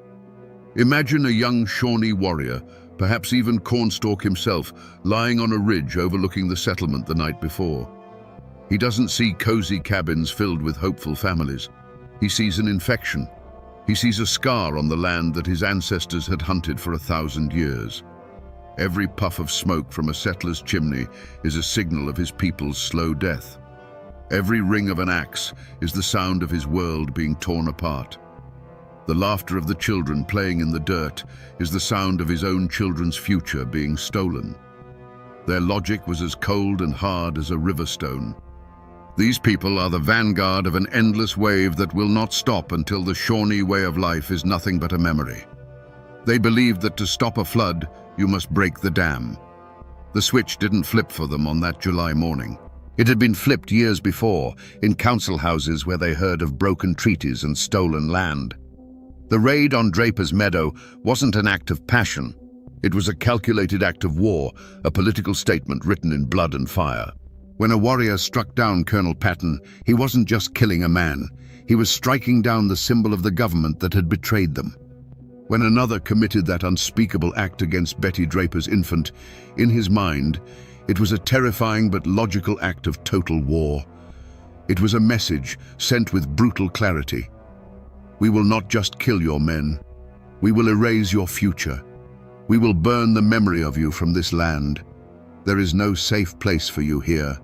Imagine a young Shawnee warrior, perhaps even Cornstalk himself, lying on a ridge overlooking the settlement the night before. He doesn't see cozy cabins filled with hopeful families. He sees an infection. He sees a scar on the land that his ancestors had hunted for 1,000 years. Every puff of smoke from a settler's chimney is a signal of his people's slow death. Every ring of an axe is the sound of his world being torn apart. The laughter of the children playing in the dirt is the sound of his own children's future being stolen. Their logic was as cold and hard as a river stone. These people are the vanguard of an endless wave that will not stop until the Shawnee way of life is nothing but a memory. They believed that to stop a flood, you must break the dam. The switch didn't flip for them on that July morning. It had been flipped years before, in council houses where they heard of broken treaties and stolen land. The raid on Draper's Meadow wasn't an act of passion. It was a calculated act of war, a political statement written in blood and fire. When a warrior struck down Colonel Patton, he wasn't just killing a man. He was striking down the symbol of the government that had betrayed them. When another committed that unspeakable act against Betty Draper's infant, in his mind, it was a terrifying but logical act of total war. It was a message sent with brutal clarity. We will not just kill your men. We will erase your future. We will burn the memory of you from this land. There is no safe place for you here.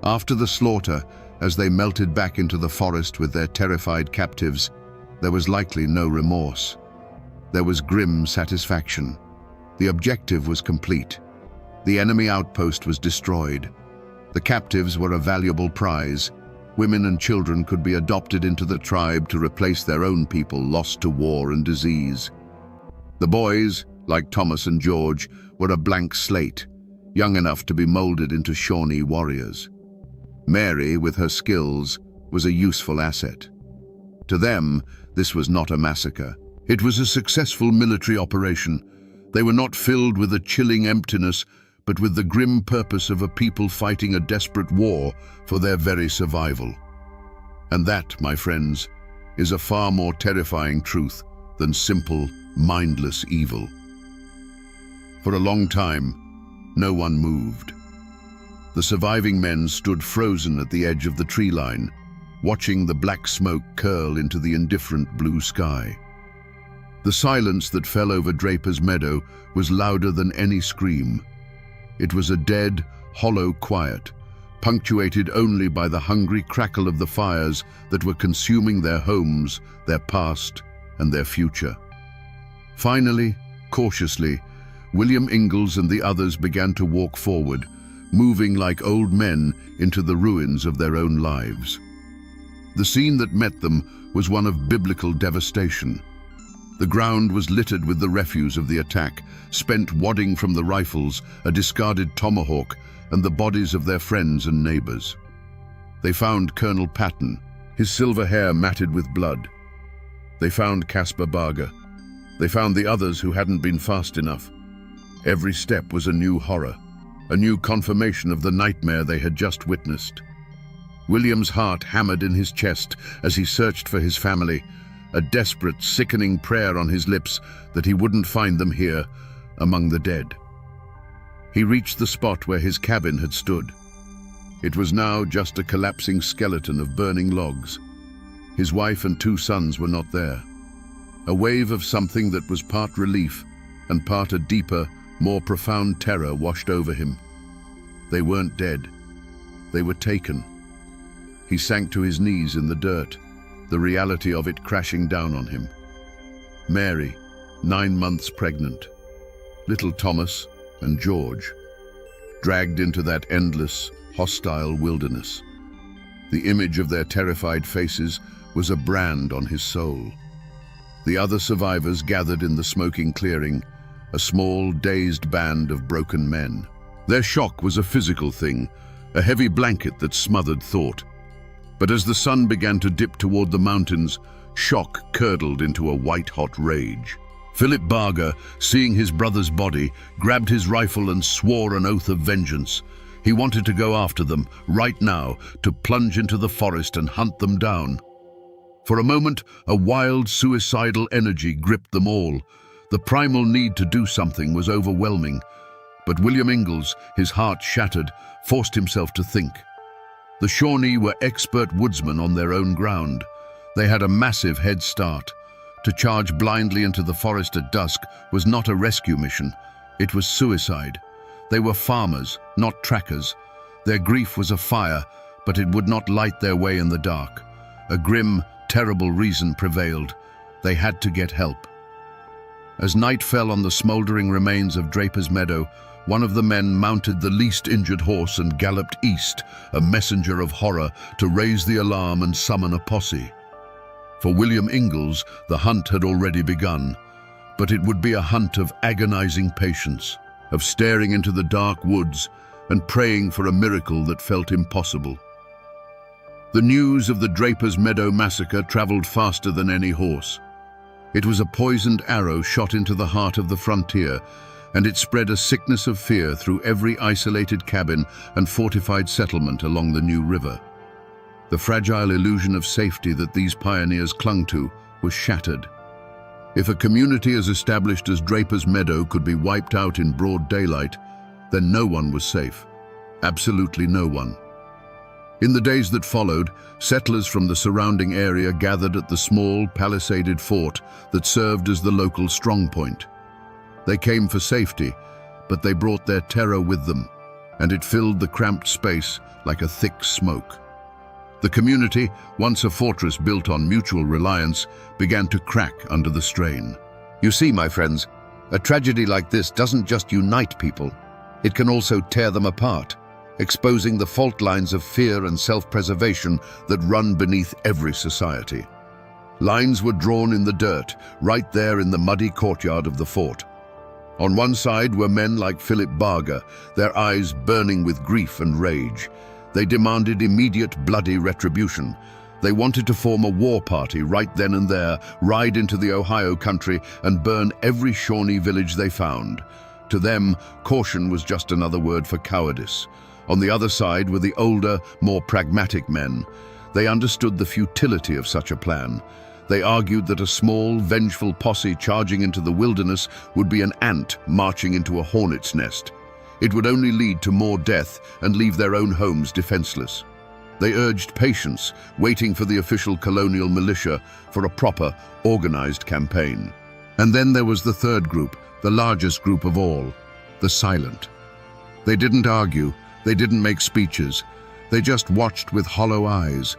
After the slaughter, As they melted back into the forest with their terrified captives, there was likely no remorse. There was grim satisfaction. The objective was complete. The enemy outpost was destroyed. The captives were a valuable prize. Women and children could be adopted into the tribe to replace their own people lost to war and disease. The boys, like Thomas and George, were a blank slate, young enough to be molded into Shawnee warriors. Mary, with her skills, was a useful asset. To them, this was not a massacre. It was a successful military operation. They were not filled with a chilling emptiness, but with the grim purpose of a people fighting a desperate war for their very survival. And that, my friends, is a far more terrifying truth than simple, mindless evil. For a long time, no one moved. The surviving men stood frozen at the edge of the tree line, watching the black smoke curl into the indifferent blue sky. The silence that fell over Draper's Meadow was louder than any scream. It was a dead, hollow quiet, punctuated only by the hungry crackle of the fires that were consuming their homes, their past, and their future. Finally, cautiously, William Ingalls and the others began to walk forward, moving like old men into the ruins of their own lives. The scene that met them was one of biblical devastation. The ground was littered with the refuse of the attack, spent wadding from the rifles, a discarded tomahawk, and the bodies of their friends and neighbors. They found Colonel Patton, his silver hair matted with blood. They found Caspar Barger. They found the others who hadn't been fast enough. Every step was a new horror, a new confirmation of the nightmare they had just witnessed. William's heart hammered in his chest as he searched for his family, a desperate, sickening prayer on his lips that he wouldn't find them here, among the dead. He reached the spot where his cabin had stood. It was now just a collapsing skeleton of burning logs. His wife and 2 sons were not there. A wave of something that was part relief and part a deeper, more profound terror washed over him. They weren't dead. They were taken. He sank to his knees in the dirt, the reality of it crashing down on him. Mary, 9 months pregnant. Little Thomas and George, dragged into that endless, hostile wilderness. The image of their terrified faces was a brand on his soul. The other survivors gathered in the smoking clearing, a small, dazed band of broken men. Their shock was a physical thing, a heavy blanket that smothered thought. But as the sun began to dip toward the mountains, shock curdled into a white-hot rage. Philip Barger, seeing his brother's body, grabbed his rifle and swore an oath of vengeance. He wanted to go after them, right now, to plunge into the forest and hunt them down. For a moment, a wild, suicidal energy gripped them all. The primal need to do something was overwhelming. But William Ingalls, his heart shattered, forced himself to think. The Shawnee were expert woodsmen on their own ground. They had a massive head start. To charge blindly into the forest at dusk was not a rescue mission. It was suicide. They were farmers, not trackers. Their grief was a fire, but it would not light their way in the dark. A grim, terrible reason prevailed. They had to get help. As night fell on the smoldering remains of Draper's Meadow, one of the men mounted the least injured horse and galloped east, a messenger of horror, to raise the alarm and summon a posse. For William Ingalls, the hunt had already begun, but it would be a hunt of agonizing patience, of staring into the dark woods and praying for a miracle that felt impossible. The news of the Draper's Meadow massacre traveled faster than any horse. It was a poisoned arrow shot into the heart of the frontier, and it spread a sickness of fear through every isolated cabin and fortified settlement along the New River. The fragile illusion of safety that these pioneers clung to was shattered. If a community as established as Draper's Meadow could be wiped out in broad daylight, then no one was safe. Absolutely no one. In the days that followed, settlers from the surrounding area gathered at the small, palisaded fort that served as the local strongpoint. They came for safety, but they brought their terror with them, and it filled the cramped space like a thick smoke. The community, once a fortress built on mutual reliance, began to crack under the strain. You see, my friends, a tragedy like this doesn't just unite people, it can also tear them apart, exposing the fault lines of fear and self-preservation that run beneath every society. Lines were drawn in the dirt, right there in the muddy courtyard of the fort. On one side were men like Philip Barger, their eyes burning with grief and rage. They demanded immediate bloody retribution. They wanted to form a war party right then and there, ride into the Ohio country and burn every Shawnee village they found. To them, caution was just another word for cowardice. On the other side were the older, more pragmatic men. They understood the futility of such a plan. They argued that a small, vengeful posse charging into the wilderness would be an ant marching into a hornet's nest. It would only lead to more death and leave their own homes defenseless. They urged patience, waiting for the official colonial militia for a proper, organized campaign. And then there was the third group, the largest group of all, the silent. They didn't argue, they didn't make speeches, they just watched with hollow eyes.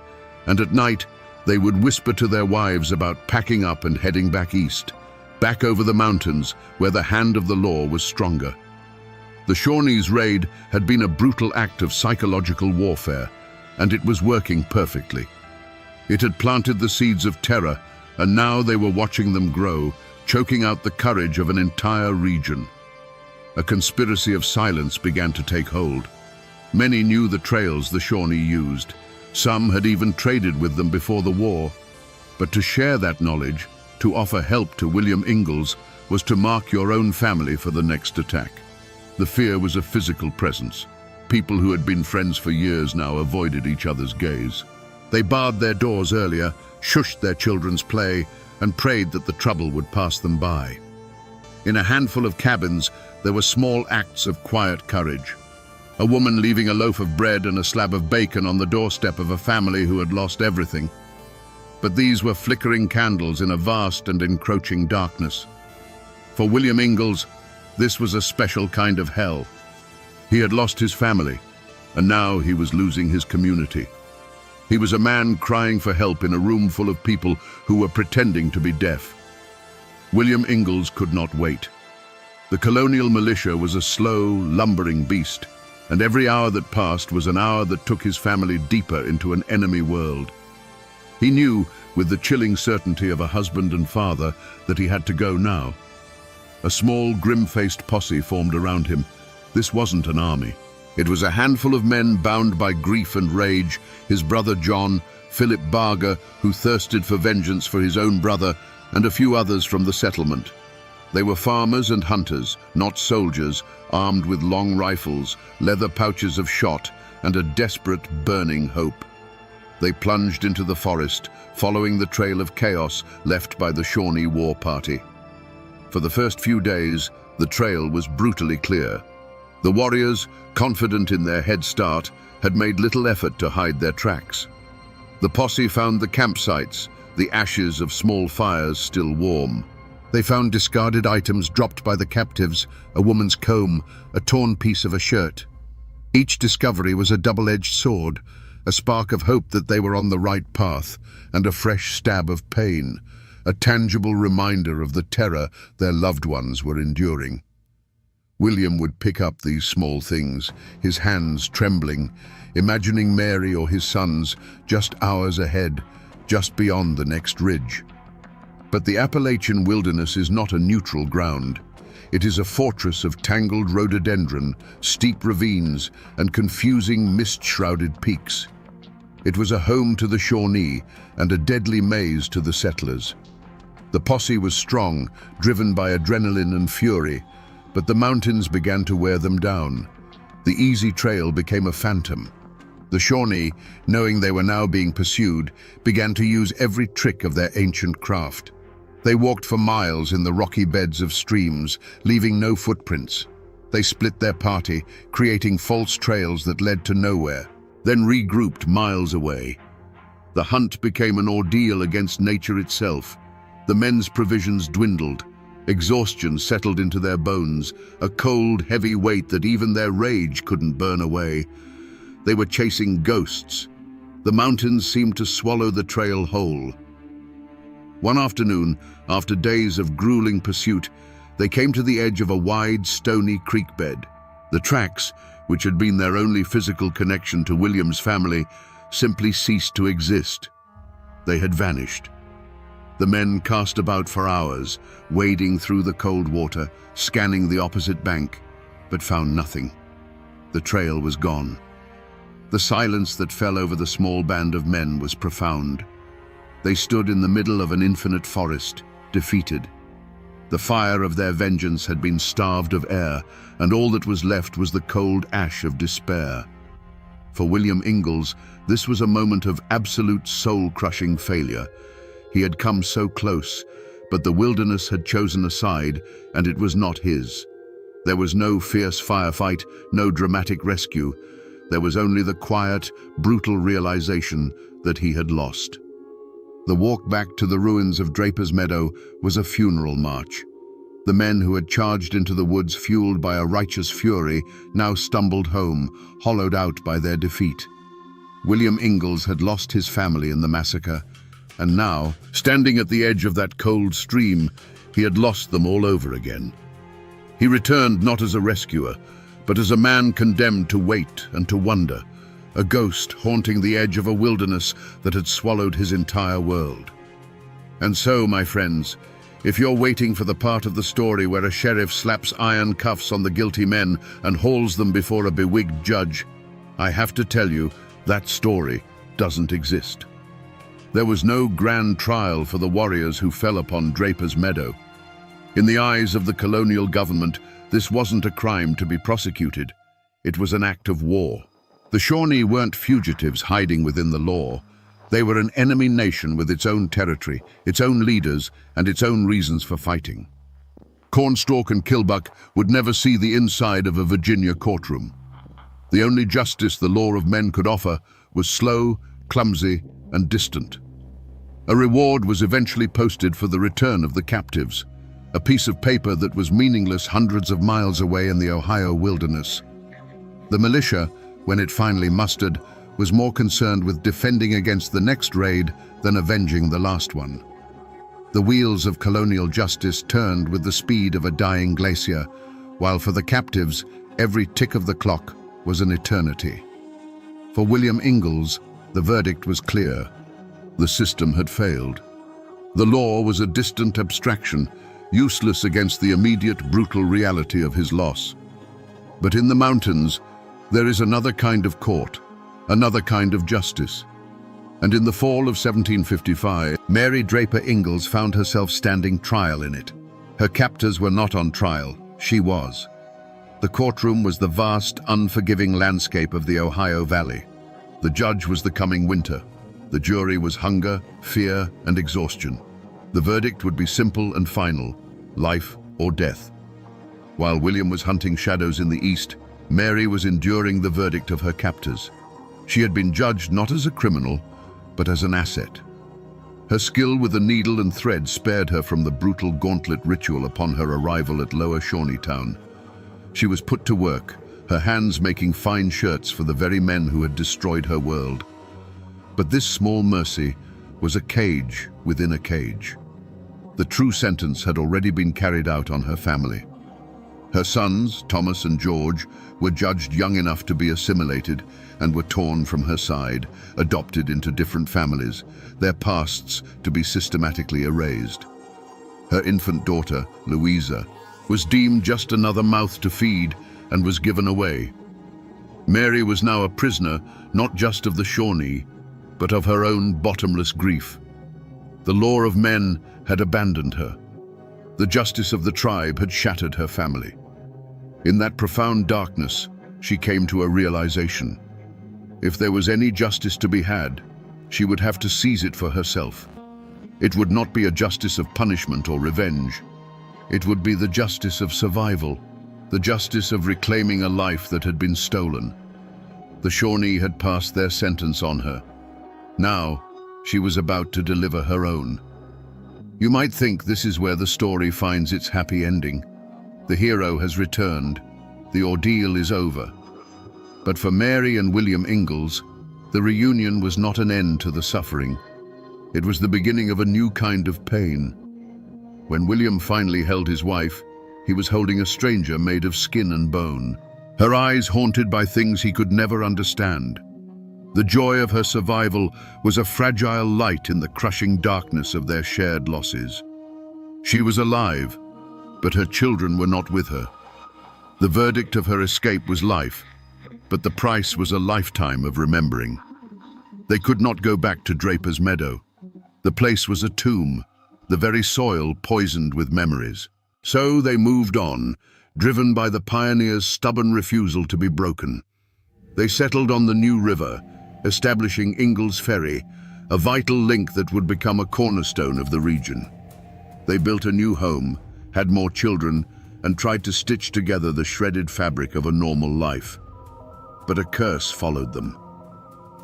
And at night, they would whisper to their wives about packing up and heading back east, back over the mountains where the hand of the law was stronger. The Shawnees' raid had been a brutal act of psychological warfare, and it was working perfectly. It had planted the seeds of terror, and now they were watching them grow, choking out the courage of an entire region. A conspiracy of silence began to take hold. Many knew the trails the Shawnee used. Some had even traded with them before the war. But to share that knowledge, to offer help to William Ingalls, was to mark your own family for the next attack. The fear was a physical presence. People who had been friends for years now avoided each other's gaze. They barred their doors earlier, shushed their children's play, and prayed that the trouble would pass them by. In a handful of cabins, there were small acts of quiet courage. A woman leaving a loaf of bread and a slab of bacon on the doorstep of a family who had lost everything. But these were flickering candles in a vast and encroaching darkness. For William Ingalls, this was a special kind of hell. He had lost his family, and now he was losing his community. He was a man crying for help in a room full of people who were pretending to be deaf. William Ingalls could not wait. The colonial militia was a slow, lumbering beast, and every hour that passed was an hour that took his family deeper into an enemy world. He knew, with the chilling certainty of a husband and father, that he had to go now. A small, grim-faced posse formed around him. This wasn't an army. It was a handful of men bound by grief and rage, his brother John, Philip Barger, who thirsted for vengeance for his own brother, and a few others from the settlement. They were farmers and hunters, not soldiers, armed with long rifles, leather pouches of shot, and a desperate, burning hope. They plunged into the forest, following the trail of chaos left by the Shawnee war party. For the first few days, the trail was brutally clear. The warriors, confident in their head start, had made little effort to hide their tracks. The posse found the campsites, the ashes of small fires still warm. They found discarded items dropped by the captives, a woman's comb, a torn piece of a shirt. Each discovery was a double-edged sword, a spark of hope that they were on the right path, and a fresh stab of pain, a tangible reminder of the terror their loved ones were enduring. William would pick up these small things, his hands trembling, imagining Mary or his sons just hours ahead, just beyond the next ridge. But the Appalachian wilderness is not a neutral ground. It is a fortress of tangled rhododendron, steep ravines, and confusing mist-shrouded peaks. It was a home to the Shawnee and a deadly maze to the settlers. The posse was strong, driven by adrenaline and fury, but the mountains began to wear them down. The easy trail became a phantom. The Shawnee, knowing they were now being pursued, began to use every trick of their ancient craft. They walked for miles in the rocky beds of streams, leaving no footprints. They split their party, creating false trails that led to nowhere, then regrouped miles away. The hunt became an ordeal against nature itself. The men's provisions dwindled. Exhaustion settled into their bones, a cold, heavy weight that even their rage couldn't burn away. They were chasing ghosts. The mountains seemed to swallow the trail whole. One afternoon, after days of grueling pursuit, they came to the edge of a wide, stony creek bed. The tracks, which had been their only physical connection to William's family, simply ceased to exist. They had vanished. The men cast about for hours, wading through the cold water, scanning the opposite bank, but found nothing. The trail was gone. The silence that fell over the small band of men was profound. They stood in the middle of an infinite forest, defeated. The fire of their vengeance had been starved of air, and all that was left was the cold ash of despair. For William Ingalls, this was a moment of absolute soul-crushing failure. He had come so close, but the wilderness had chosen a side, and it was not his. There was no fierce firefight, no dramatic rescue. There was only the quiet, brutal realization that he had lost. The walk back to the ruins of Draper's Meadow was a funeral march. The men who had charged into the woods fueled by a righteous fury now stumbled home, hollowed out by their defeat. William Ingalls had lost his family in the massacre, and now, standing at the edge of that cold stream, he had lost them all over again. He returned not as a rescuer, but as a man condemned to wait and to wonder, a ghost haunting the edge of a wilderness that had swallowed his entire world. And so, my friends, if you're waiting for the part of the story where a sheriff slaps iron cuffs on the guilty men and hauls them before a bewigged judge, I have to tell you that story doesn't exist. There was no grand trial for the warriors who fell upon Draper's Meadow. In the eyes of the colonial government, this wasn't a crime to be prosecuted. It was an act of war. The Shawnee weren't fugitives hiding within the law. They were an enemy nation with its own territory, its own leaders, and its own reasons for fighting. Cornstalk and Kilbuck would never see the inside of a Virginia courtroom. The only justice the law of men could offer was slow, clumsy, and distant. A reward was eventually posted for the return of the captives, a piece of paper that was meaningless hundreds of miles away in the Ohio wilderness. The militia, when it finally mustered, was more concerned with defending against the next raid than avenging the last one. The wheels of colonial justice turned with the speed of a dying glacier, while for the captives, every tick of the clock was an eternity. For William Ingalls, the verdict was clear. The system had failed. The law was a distant abstraction, useless against the immediate brutal reality of his loss. But in the mountains, there is another kind of court, another kind of justice. And in the fall of 1755, Mary Draper Ingalls found herself standing trial in it. Her captors were not on trial, she was. The courtroom was the vast, unforgiving landscape of the Ohio Valley. The judge was the coming winter. The jury was hunger, fear, and exhaustion. The verdict would be simple and final, life or death. While William was hunting shadows in the east, Mary was enduring the verdict of her captors. She had been judged not as a criminal, but as an asset. Her skill with the needle and thread spared her from the brutal gauntlet ritual upon her arrival at Lower Shawneetown. She was put to work, her hands making fine shirts for the very men who had destroyed her world. But this small mercy was a cage within a cage. The true sentence had already been carried out on her family. Her sons, Thomas and George, were judged young enough to be assimilated and were torn from her side, adopted into different families, their pasts to be systematically erased. Her infant daughter, Louisa, was deemed just another mouth to feed and was given away. Mary was now a prisoner, not just of the Shawnee, but of her own bottomless grief. The law of men had abandoned her. The justice of the tribe had shattered her family. In that profound darkness, she came to a realization. If there was any justice to be had, she would have to seize it for herself. It would not be a justice of punishment or revenge. It would be the justice of survival, the justice of reclaiming a life that had been stolen. The Shawnee had passed their sentence on her. Now, she was about to deliver her own. You might think this is where the story finds its happy ending. The hero has returned. The ordeal is over. But for Mary and William Ingalls, The reunion was not an end to the suffering. It was the beginning of a new kind of pain. When William finally held his wife, he was holding a stranger made of skin and bone, her eyes haunted by things he could never understand. The joy of her survival was a fragile light in the crushing darkness of their shared losses. She was alive, but her children were not with her. The verdict of her escape was life, but the price was a lifetime of remembering. They could not go back to Draper's Meadow. The place was a tomb, the very soil poisoned with memories. So they moved on, driven by the pioneers' stubborn refusal to be broken. They settled on the New River, establishing Ingalls Ferry, a vital link that would become a cornerstone of the region. They built a new home, had more children, and tried to stitch together the shredded fabric of a normal life. But a curse followed them.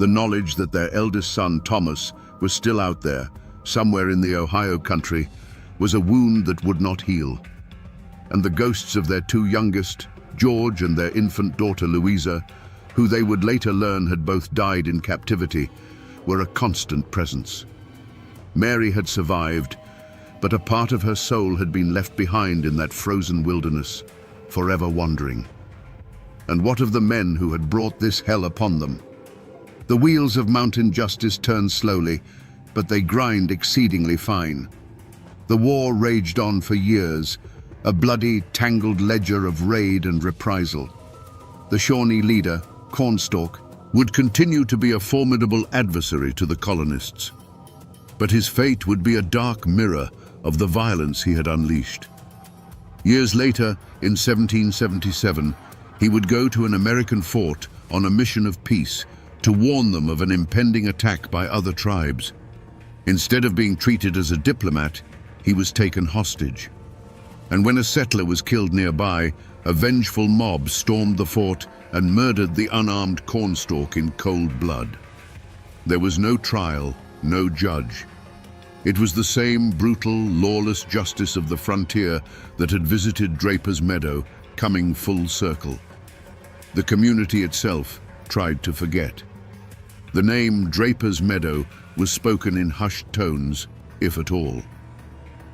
The knowledge that their eldest son, Thomas, was still out there, somewhere in the Ohio country, was a wound that would not heal. And the ghosts of their two youngest, George and their infant daughter Louisa, who they would later learn had both died in captivity, were a constant presence. Mary had survived, but a part of her soul had been left behind in that frozen wilderness, forever wandering. And what of the men who had brought this hell upon them? The wheels of mountain justice turn slowly, but they grind exceedingly fine. The war raged on for years, a bloody, tangled ledger of raid and reprisal. The Shawnee leader, Cornstalk, would continue to be a formidable adversary to the colonists. But his fate would be a dark mirror of the violence he had unleashed. Years later, in 1777, he would go to an American fort on a mission of peace to warn them of an impending attack by other tribes. Instead of being treated as a diplomat, he was taken hostage. And when a settler was killed nearby, a vengeful mob stormed the fort and murdered the unarmed Cornstalk in cold blood. There was no trial, no judge. It was the same brutal, lawless justice of the frontier that had visited Draper's Meadow, coming full circle. The community itself tried to forget. The name Draper's Meadow was spoken in hushed tones, if at all.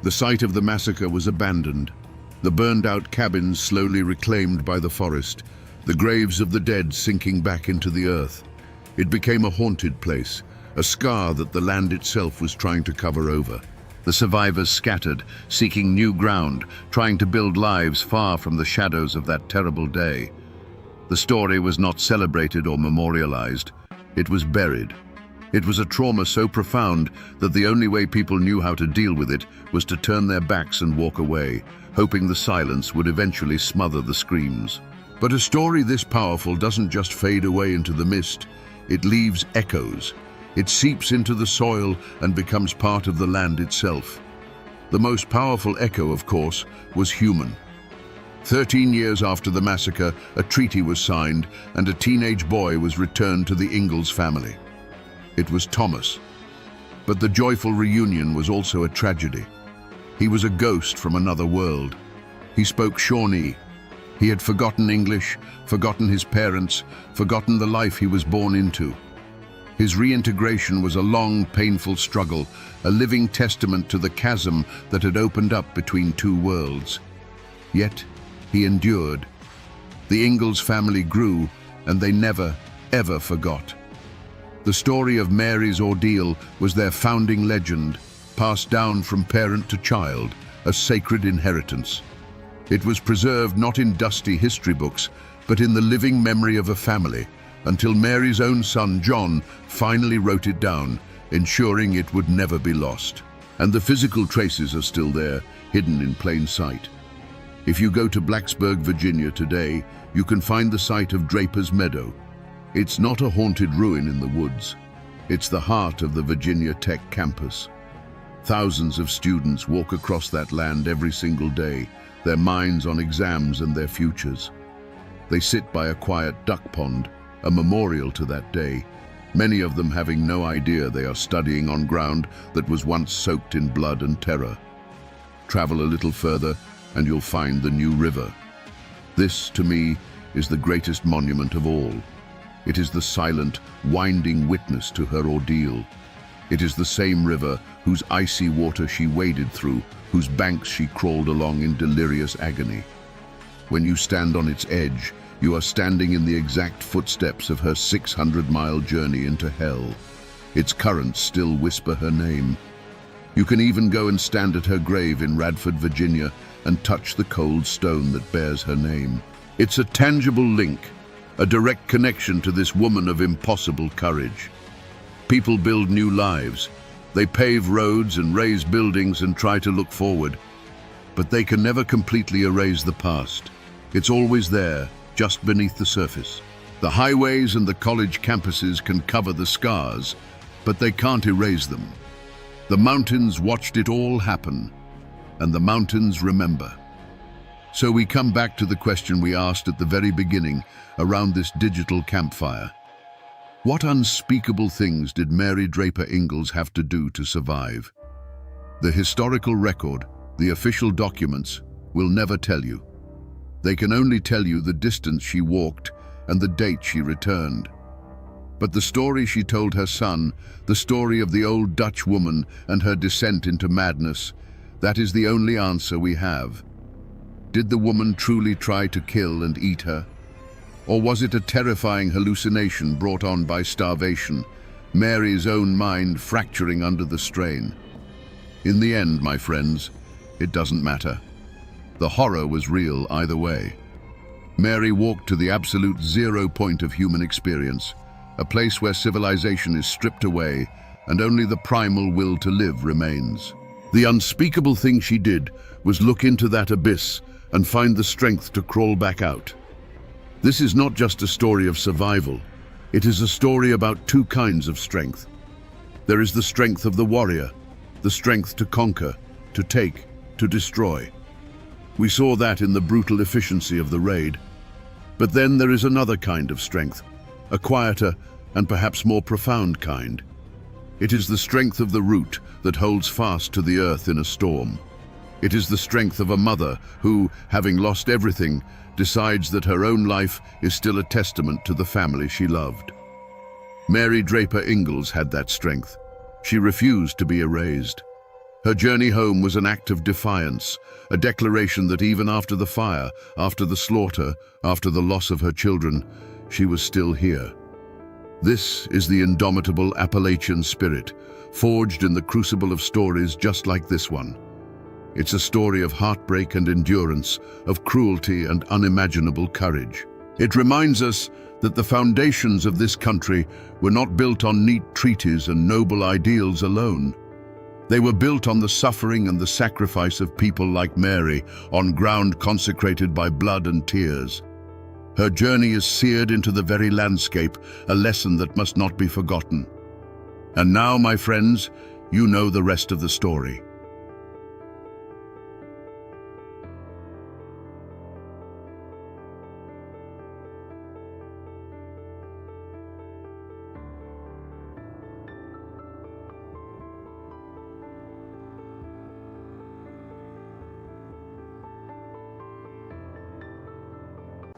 The site of the massacre was abandoned, the burned-out cabins slowly reclaimed by the forest, the graves of the dead sinking back into the earth. It became a haunted place, a scar that the land itself was trying to cover over. The survivors scattered, seeking new ground, trying to build lives far from the shadows of that terrible day. The story was not celebrated or memorialized. It was buried. It was a trauma so profound that the only way people knew how to deal with it was to turn their backs and walk away, hoping the silence would eventually smother the screams. But a story this powerful doesn't just fade away into the mist. It leaves echoes. It seeps into the soil and becomes part of the land itself. The most powerful echo, of course, was human. 13 years after the massacre, a treaty was signed and a teenage boy was returned to the Ingalls family. It was Thomas. But the joyful reunion was also a tragedy. He was a ghost from another world. He spoke Shawnee. He had forgotten English, forgotten his parents, forgotten the life he was born into. His reintegration was a long, painful struggle, a living testament to the chasm that had opened up between two worlds. Yet, he endured. The Ingalls family grew, and they never, ever forgot. The story of Mary's ordeal was their founding legend, passed down from parent to child, a sacred inheritance. It was preserved not in dusty history books, but in the living memory of a family, until Mary's own son, John, finally wrote it down, ensuring it would never be lost. And the physical traces are still there, hidden in plain sight. If you go to Blacksburg, Virginia today, you can find the site of Draper's Meadow. It's not a haunted ruin in the woods. It's the heart of the Virginia Tech campus. Thousands of students walk across that land every single day, their minds on exams and their futures. They sit by a quiet duck pond, a memorial to that day, many of them having no idea they are studying on ground that was once soaked in blood and terror. Travel a little further and you'll find the New River. This, to me, is the greatest monument of all. It is the silent, winding witness to her ordeal. It is the same river whose icy water she waded through, whose banks she crawled along in delirious agony. When you stand on its edge, you are standing in the exact footsteps of her 600-mile journey into hell. Its currents still whisper her name. You can even go and stand at her grave in Radford, Virginia, and touch the cold stone that bears her name. It's a tangible link, a direct connection to this woman of impossible courage. People build new lives. They pave roads and raise buildings and try to look forward. But they can never completely erase the past. It's always there, just beneath the surface. The highways and the college campuses can cover the scars, but they can't erase them. The mountains watched it all happen, and the mountains remember. So we come back to the question we asked at the very beginning around this digital campfire. What unspeakable things did Mary Draper Ingalls have to do to survive? The historical record, the official documents, will never tell you. They can only tell you the distance she walked and the date she returned. But the story she told her son, the story of the old Dutch woman and her descent into madness, that is the only answer we have. Did the woman truly try to kill and eat her? Or was it a terrifying hallucination brought on by starvation, Mary's own mind fracturing under the strain? In the end, my friends, it doesn't matter. The horror was real either way. Mary walked to the absolute zero point of human experience, a place where civilization is stripped away and only the primal will to live remains. The unspeakable thing she did was look into that abyss and find the strength to crawl back out. This is not just a story of survival. It is a story about two kinds of strength. There is the strength of the warrior, the strength to conquer, to take, to destroy. We saw that in the brutal efficiency of the raid. But then there is another kind of strength, a quieter and perhaps more profound kind. It is the strength of the root that holds fast to the earth in a storm. It is the strength of a mother who, having lost everything, decides that her own life is still a testament to the family she loved. Mary Draper Ingalls had that strength. She refused to be erased. Her journey home was an act of defiance, a declaration that even after the fire, after the slaughter, after the loss of her children, she was still here. This is the indomitable Appalachian spirit, forged in the crucible of stories just like this one. It's a story of heartbreak and endurance, of cruelty and unimaginable courage. It reminds us that the foundations of this country were not built on neat treaties and noble ideals alone. They were built on the suffering and the sacrifice of people like Mary, on ground consecrated by blood and tears. Her journey is seared into the very landscape, a lesson that must not be forgotten. And now, my friends, you know the rest of the story.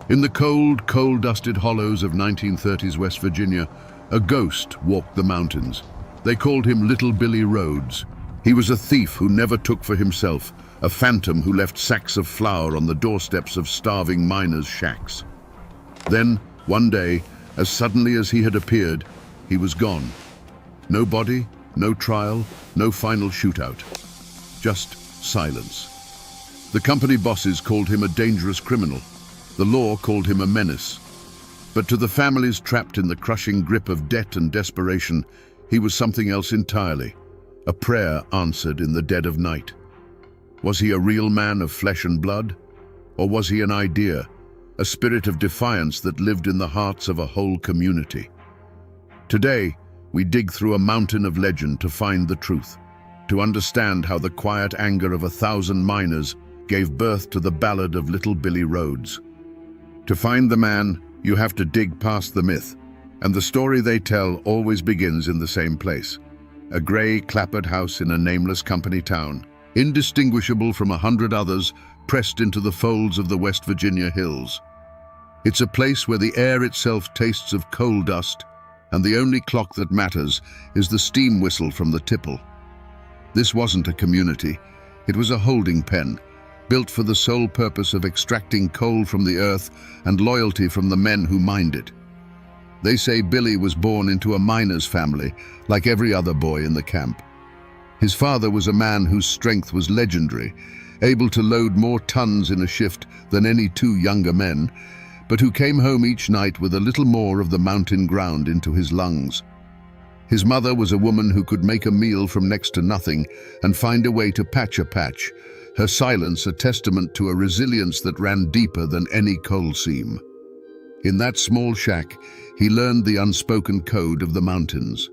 In the cold, coal-dusted hollows of 1930s West Virginia, a ghost walked the mountains. They called him Little Billy Rhodes. He was a thief who never took for himself, a phantom who left sacks of flour on the doorsteps of starving miners' shacks. Then, one day, as suddenly as he had appeared, he was gone. No body, no trial, no final shootout. Just silence. The company bosses called him a dangerous criminal. The law called him a menace. But to the families trapped in the crushing grip of debt and desperation, he was something else entirely, a prayer answered in the dead of night. Was he a real man of flesh and blood? Or was he an idea, a spirit of defiance that lived in the hearts of a whole community? Today, we dig through a mountain of legend to find the truth, to understand how the quiet anger of 1,000 miners gave birth to the ballad of Little Billy Rhodes. To find the man, you have to dig past the myth, and the story they tell always begins in the same place. A grey, clapboard house in a nameless company town, indistinguishable from 100 others pressed into the folds of the West Virginia hills. It's a place where the air itself tastes of coal dust, and the only clock that matters is the steam whistle from the tipple. This wasn't a community. It was a holding pen, built for the sole purpose of extracting coal from the earth and loyalty from the men who mined it. They say Billy was born into a miner's family, like every other boy in the camp. His father was a man whose strength was legendary, able to load more tons in a shift than any two younger men, but who came home each night with a little more of the mountain ground into his lungs. His mother was a woman who could make a meal from next to nothing and find a way to patch a patch, her silence a testament to a resilience that ran deeper than any coal seam. In that small shack, he learned the unspoken code of the mountains.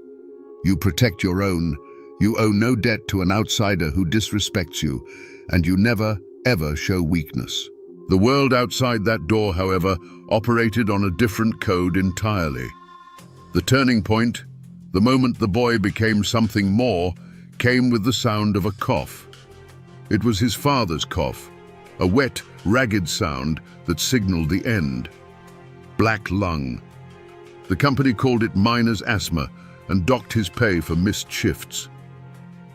You protect your own, you owe no debt to an outsider who disrespects you, and you never, ever show weakness. The world outside that door, however, operated on a different code entirely. The turning point, the moment the boy became something more, came with the sound of a cough. It was his father's cough, a wet, ragged sound that signaled the end. Black lung. The company called it miner's asthma and docked his pay for missed shifts.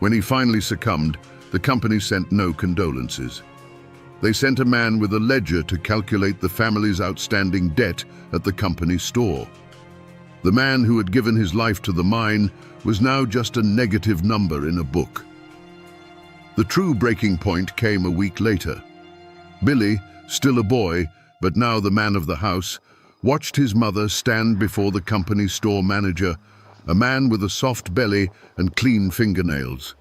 When he finally succumbed, the company sent no condolences. They sent a man with a ledger to calculate the family's outstanding debt at the company store. The man who had given his life to the mine was now just a negative number in a book. The true breaking point came a week later. Billy, still a boy, but now the man of the house, watched his mother stand before the company store manager, a man with a soft belly and clean fingernails.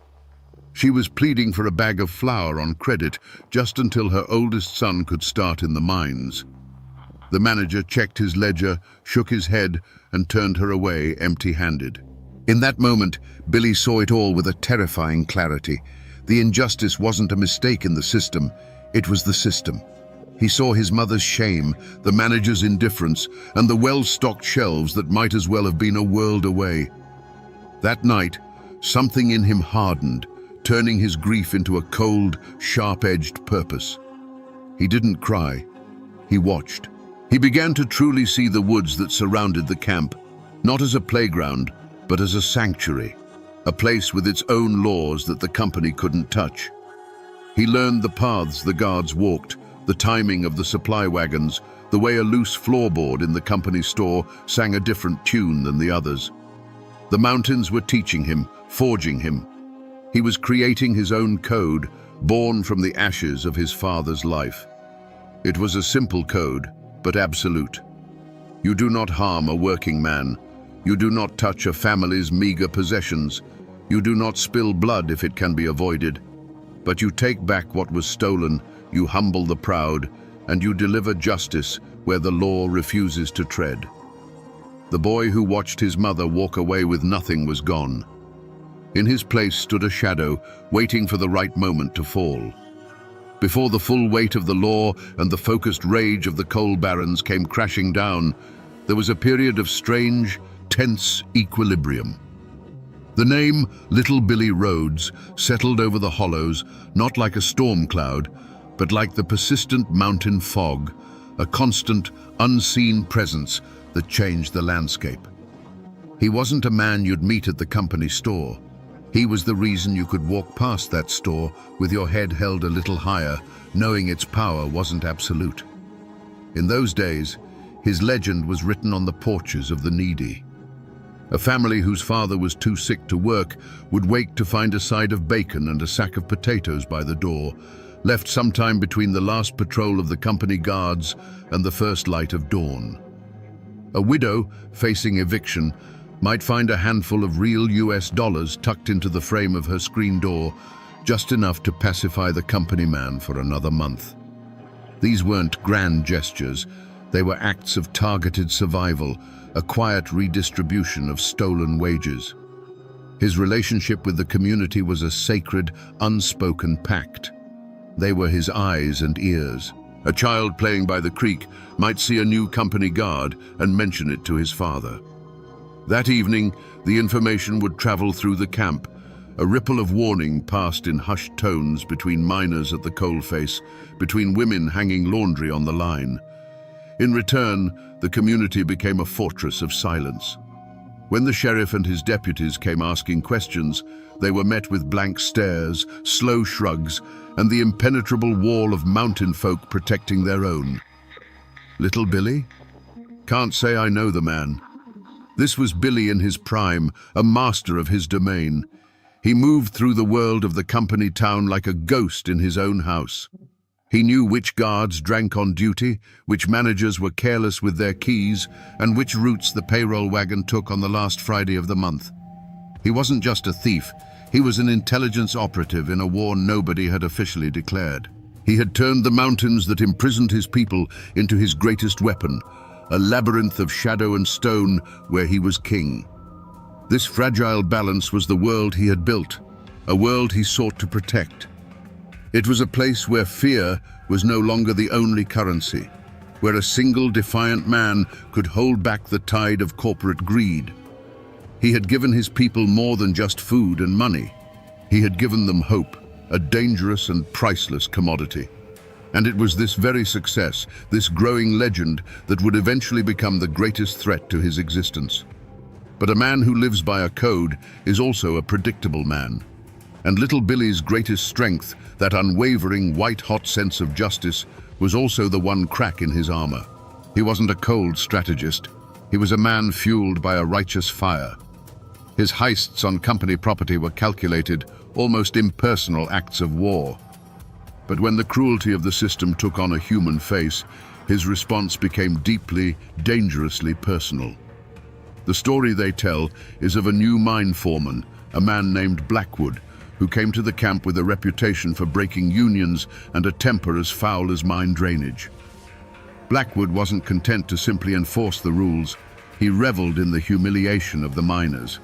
She was pleading for a bag of flour on credit just until her oldest son could start in the mines. The manager checked his ledger, shook his head, and turned her away empty-handed. In that moment, Billy saw it all with a terrifying clarity. The injustice wasn't a mistake in the system, it was the system. He saw his mother's shame, the manager's indifference, and the well-stocked shelves that might as well have been a world away. That night, something in him hardened, turning his grief into a cold, sharp-edged purpose. He didn't cry. He watched. He began to truly see the woods that surrounded the camp, not as a playground, but as a sanctuary, a place with its own laws that the company couldn't touch. He learned the paths the guards walked, the timing of the supply wagons, the way a loose floorboard in the company store sang a different tune than the others. The mountains were teaching him, forging him. He was creating his own code, born from the ashes of his father's life. It was a simple code, but absolute. You do not harm a working man. You do not touch a family's meager possessions. You do not spill blood if it can be avoided. But you take back what was stolen, you humble the proud, and you deliver justice where the law refuses to tread. The boy who watched his mother walk away with nothing was gone. In his place stood a shadow, waiting for the right moment to fall. Before the full weight of the law and the focused rage of the coal barons came crashing down, there was a period of strange, tense equilibrium. The name Little Billy Rhodes settled over the hollows, not like a storm cloud, but like the persistent mountain fog, a constant, unseen presence that changed the landscape. He wasn't a man you'd meet at the company store. He was the reason you could walk past that store with your head held a little higher, knowing its power wasn't absolute. In those days, his legend was written on the porches of the needy. A family whose father was too sick to work would wake to find a side of bacon and a sack of potatoes by the door, left sometime between the last patrol of the company guards and the first light of dawn. A widow, facing eviction, might find a handful of real US dollars tucked into the frame of her screen door, just enough to pacify the company man for another month. These weren't grand gestures, they were acts of targeted survival, a quiet redistribution of stolen wages. His relationship with the community was a sacred, unspoken pact. They were his eyes and ears. A child playing by the creek might see a new company guard and mention it to his father. That evening, the information would travel through the camp. A ripple of warning passed in hushed tones between miners at the coalface, between women hanging laundry on the line. In return, the community became a fortress of silence. When the sheriff and his deputies came asking questions, they were met with blank stares, slow shrugs, and the impenetrable wall of mountain folk protecting their own. Little Billy? Can't say I know the man. This was Billy in his prime, a master of his domain. He moved through the world of the company town like a ghost in his own house. He knew which guards drank on duty, which managers were careless with their keys, and which routes the payroll wagon took on the last Friday of the month. He wasn't just a thief, he was an intelligence operative in a war nobody had officially declared. He had turned the mountains that imprisoned his people into his greatest weapon, a labyrinth of shadow and stone where he was king. This fragile balance was the world he had built, a world he sought to protect. It was a place where fear was no longer the only currency, where a single defiant man could hold back the tide of corporate greed. He had given his people more than just food and money. He had given them hope, a dangerous and priceless commodity. And it was this very success, this growing legend, that would eventually become the greatest threat to his existence. But a man who lives by a code is also a predictable man. And little Billy's greatest strength, that unwavering white-hot sense of justice, was also the one crack in his armor. He wasn't a cold strategist. He was a man fueled by a righteous fire. His heists on company property were calculated, almost impersonal acts of war. But when the cruelty of the system took on a human face, his response became deeply, dangerously personal. The story they tell is of a new mine foreman, a man named Blackwood, who came to the camp with a reputation for breaking unions and a temper as foul as mine drainage. Blackwood wasn't content to simply enforce the rules. He reveled in the humiliation of the miners.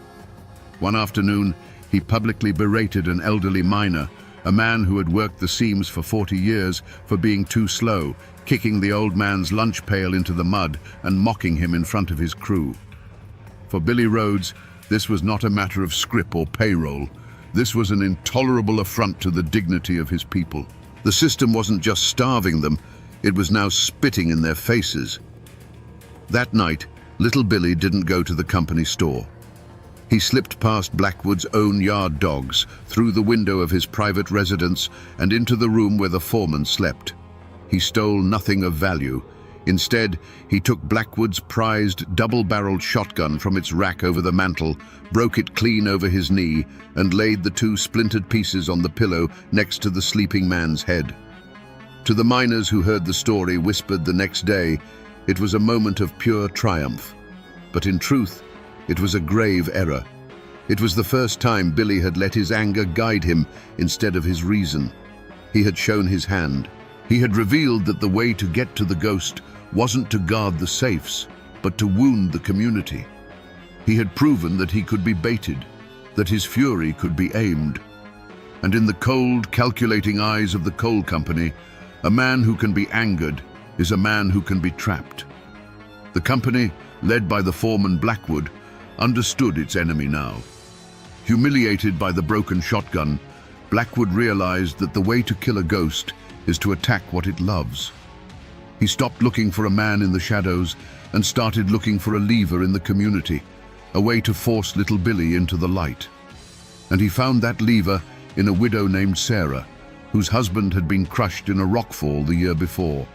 One afternoon, he publicly berated an elderly miner, a man who had worked the seams for 40 years, for being too slow, kicking the old man's lunch pail into the mud and mocking him in front of his crew. For Billy Rhodes, this was not a matter of scrip or payroll. This was an intolerable affront to the dignity of his people. The system wasn't just starving them, it was now spitting in their faces. That night, little Billy didn't go to the company store. He slipped past Blackwood's own yard dogs, through the window of his private residence, and into the room where the foreman slept. He stole nothing of value. Instead, he took Blackwood's prized double-barreled shotgun from its rack over the mantel, broke it clean over his knee, and laid the two splintered pieces on the pillow next to the sleeping man's head. To the miners who heard the story whispered the next day, it was a moment of pure triumph. But in truth, it was a grave error. It was the first time Billy had let his anger guide him instead of his reason. He had shown his hand. He had revealed that the way to get to the ghost wasn't to guard the safes, but to wound the community. He had proven that he could be baited, that his fury could be aimed. And in the cold, calculating eyes of the coal company, a man who can be angered is a man who can be trapped. The company, led by the foreman Blackwood, understood its enemy now. Humiliated by the broken shotgun, Blackwood realized that the way to kill a ghost is to attack what it loves. He stopped looking for a man in the shadows and started looking for a lever in the community, a way to force little Billy into the light. And he found that lever in a widow named Sarah, whose husband had been crushed in a rockfall the year before.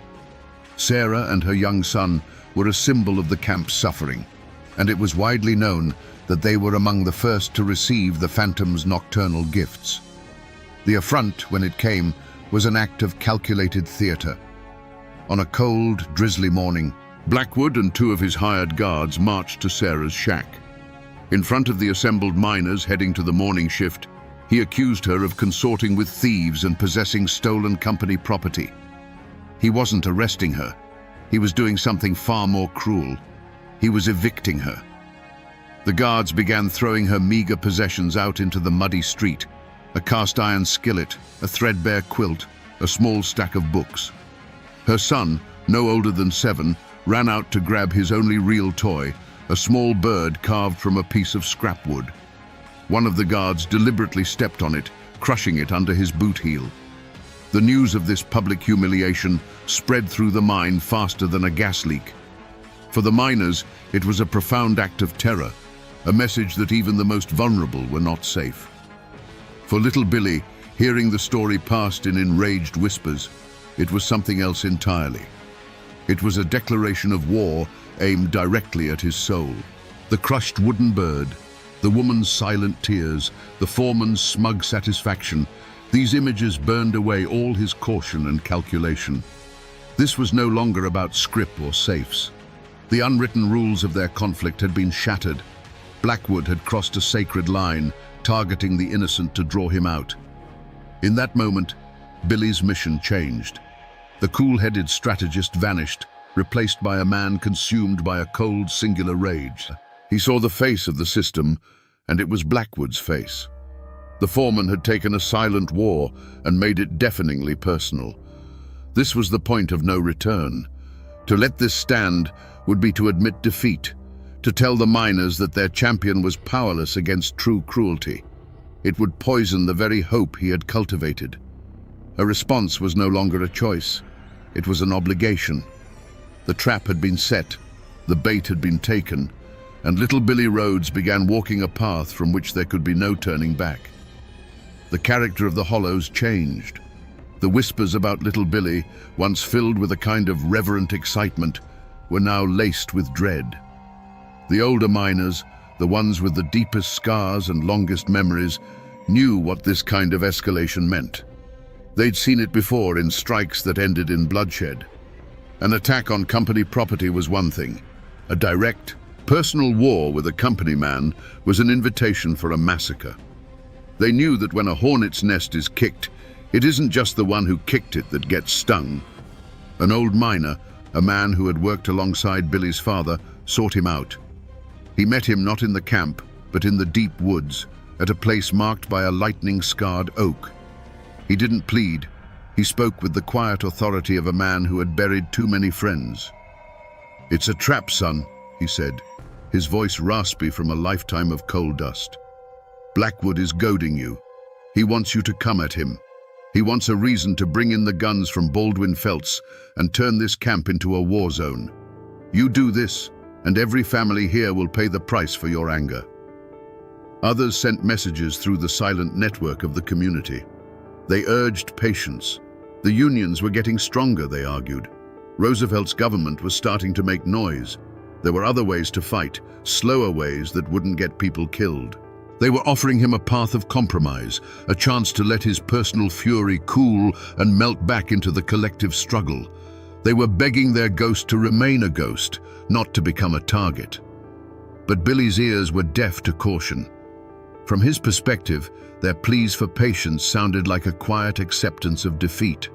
Sarah and her young son were a symbol of the camp's suffering, and it was widely known that they were among the first to receive the Phantom's nocturnal gifts. The affront, when it came, was an act of calculated theater. On a cold, drizzly morning, Blackwood and two of his hired guards marched to Sarah's shack. In front of the assembled miners heading to the morning shift, he accused her of consorting with thieves and possessing stolen company property. He wasn't arresting her. He was doing something far more cruel. He was evicting her. The guards began throwing her meager possessions out into the muddy street: a cast-iron skillet, a threadbare quilt, a small stack of books. Her son, no older than 7, ran out to grab his only real toy, a small bird carved from a piece of scrap wood. One of the guards deliberately stepped on it, crushing it under his boot heel. The news of this public humiliation spread through the mine faster than a gas leak. For the miners, it was a profound act of terror, a message that even the most vulnerable were not safe. For little Billy, hearing the story passed in enraged whispers, it was something else entirely. It was a declaration of war aimed directly at his soul. The crushed wooden bird, the woman's silent tears, the foreman's smug satisfaction, these images burned away all his caution and calculation. This was no longer about scrip or safes. The unwritten rules of their conflict had been shattered. Blackwood had crossed a sacred line, targeting the innocent to draw him out. In that moment, Billy's mission changed. The cool-headed strategist vanished, replaced by a man consumed by a cold, singular rage. He saw the face of the system, and it was Blackwood's face. The foreman had taken a silent war and made it deafeningly personal. This was the point of no return. To let this stand would be to admit defeat, to tell the miners that their champion was powerless against true cruelty. It would poison the very hope he had cultivated. A response was no longer a choice. It was an obligation. The trap had been set, the bait had been taken, and little Billy Rhodes began walking a path from which there could be no turning back. The character of the Hollows changed. The whispers about little Billy, once filled with a kind of reverent excitement, were now laced with dread. The older miners, the ones with the deepest scars and longest memories, knew what this kind of escalation meant. They'd seen it before in strikes that ended in bloodshed. An attack on company property was one thing. A direct, personal war with a company man was an invitation for a massacre. They knew that when a hornet's nest is kicked, it isn't just the one who kicked it that gets stung. An old miner, a man who had worked alongside Billy's father, sought him out. He met him not in the camp, but in the deep woods, at a place marked by a lightning-scarred oak. He didn't plead. He spoke with the quiet authority of a man who had buried too many friends. "It's a trap, son," he said, his voice raspy from a lifetime of coal dust. "Blackwood is goading you. He wants you to come at him. He wants a reason to bring in the guns from Baldwin Felts and turn this camp into a war zone. You do this, and every family here will pay the price for your anger." Others sent messages through the silent network of the community. They urged patience. The unions were getting stronger, they argued. Roosevelt's government was starting to make noise. There were other ways to fight, slower ways that wouldn't get people killed. They were offering him a path of compromise, a chance to let his personal fury cool and melt back into the collective struggle. They were begging their ghost to remain a ghost, not to become a target. But Billy's ears were deaf to caution. From his perspective, their pleas for patience sounded like a quiet acceptance of defeat.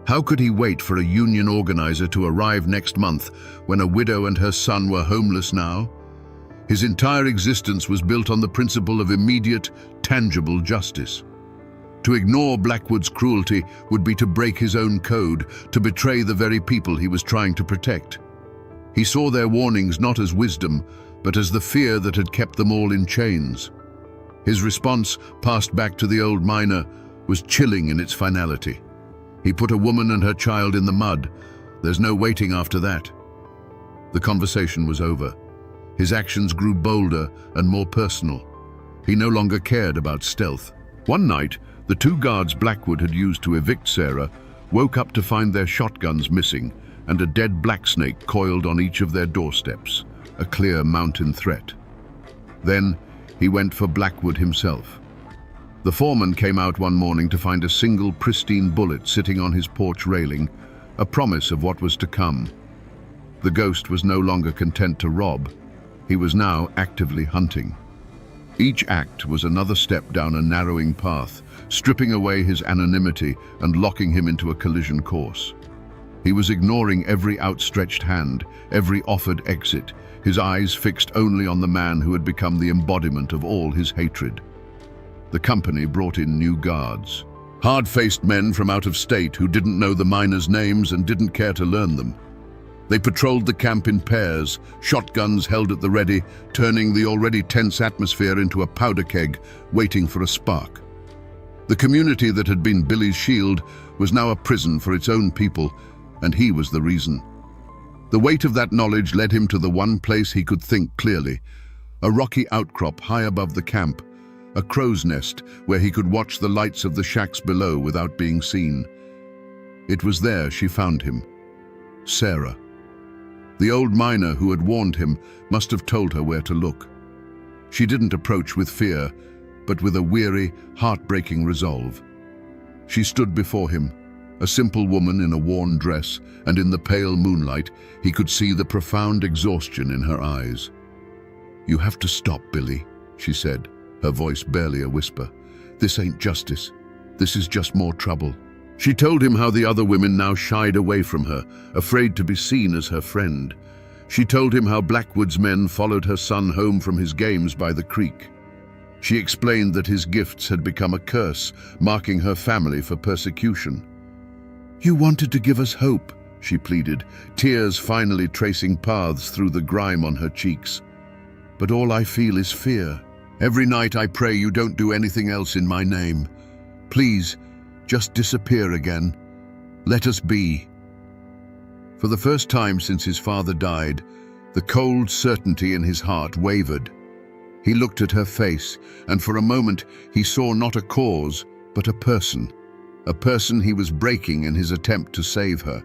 How could he wait for a union organizer to arrive next month when a widow and her son were homeless now? His entire existence was built on the principle of immediate, tangible justice. To ignore Blackwood's cruelty would be to break his own code, to betray the very people he was trying to protect. He saw their warnings not as wisdom, but as the fear that had kept them all in chains. His response, passed back to the old miner, was chilling in its finality. He put a woman and her child in the mud. There's no waiting after that. The conversation was over. His actions grew bolder and more personal. He no longer cared about stealth. One night, the two guards Blackwood had used to evict Sarah woke up to find their shotguns missing and a dead blacksnake coiled on each of their doorsteps, a clear mountain threat. Then he went for Blackwood himself. The foreman came out one morning to find a single pristine bullet sitting on his porch railing, a promise of what was to come. The ghost was no longer content to rob. He was now actively hunting. Each act was another step down a narrowing path, stripping away his anonymity and locking him into a collision course. He was ignoring every outstretched hand, every offered exit, his eyes fixed only on the man who had become the embodiment of all his hatred. The company brought in new guards, hard-faced men from out of state who didn't know the miners' names and didn't care to learn them. They patrolled the camp in pairs, shotguns held at the ready, turning the already tense atmosphere into a powder keg, waiting for a spark. The community that had been Billy's shield was now a prison for its own people, and he was the reason. The weight of that knowledge led him to the one place he could think clearly, a rocky outcrop high above the camp, a crow's nest where he could watch the lights of the shacks below without being seen. It was there she found him. Sarah. The old miner who had warned him must have told her where to look. She didn't approach with fear, but with a weary, heartbreaking resolve. She stood before him, a simple woman in a worn dress, and in the pale moonlight he could see the profound exhaustion in her eyes. "You have to stop, Billy," she said, her voice barely a whisper. "This ain't justice. This is just more trouble." She told him how the other women now shied away from her, afraid to be seen as her friend. She told him how Blackwood's men followed her son home from his games by the creek. She explained that his gifts had become a curse, marking her family for persecution. "You wanted to give us hope," she pleaded, tears finally tracing paths through the grime on her cheeks. "But all I feel is fear. Every night I pray you don't do anything else in my name. Please, just disappear again. Let us be." For the first time since his father died, the cold certainty in his heart wavered. He looked at her face, and for a moment he saw not a cause, but a person he was breaking in his attempt to save her.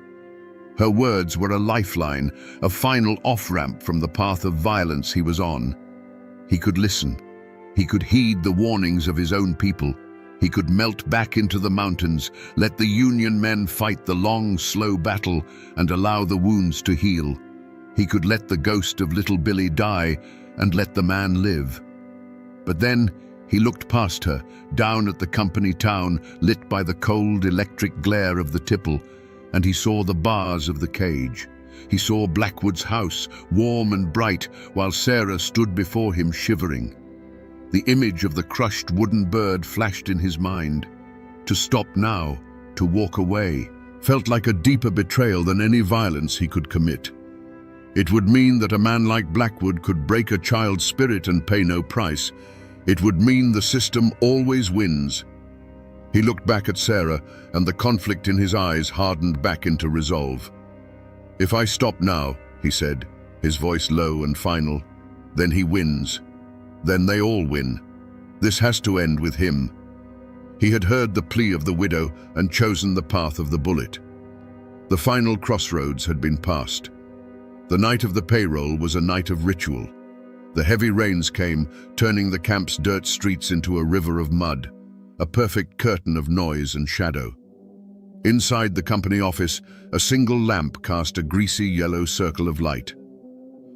Her words were a lifeline, a final off-ramp from the path of violence he was on. He could listen. He could heed the warnings of his own people. He could melt back into the mountains, let the Union men fight the long, slow battle, and allow the wounds to heal. He could let the ghost of little Billy die, and let the man live. But then he looked past her, down at the company town, lit by the cold electric glare of the tipple, and he saw the bars of the cage. He saw Blackwood's house, warm and bright, while Sarah stood before him shivering. The image of the crushed wooden bird flashed in his mind. To stop now, to walk away, felt like a deeper betrayal than any violence he could commit. It would mean that a man like Blackwood could break a child's spirit and pay no price. It would mean the system always wins. He looked back at Sarah, and the conflict in his eyes hardened back into resolve. "If I stop now," he said, his voice low and final, "then he wins. Then they all win. This has to end with him." He had heard the plea of the widow and chosen the path of the bullet. The final crossroads had been passed. The night of the payroll was a night of ritual. The heavy rains came, turning the camp's dirt streets into a river of mud, a perfect curtain of noise and shadow. Inside the company office, a single lamp cast a greasy yellow circle of light.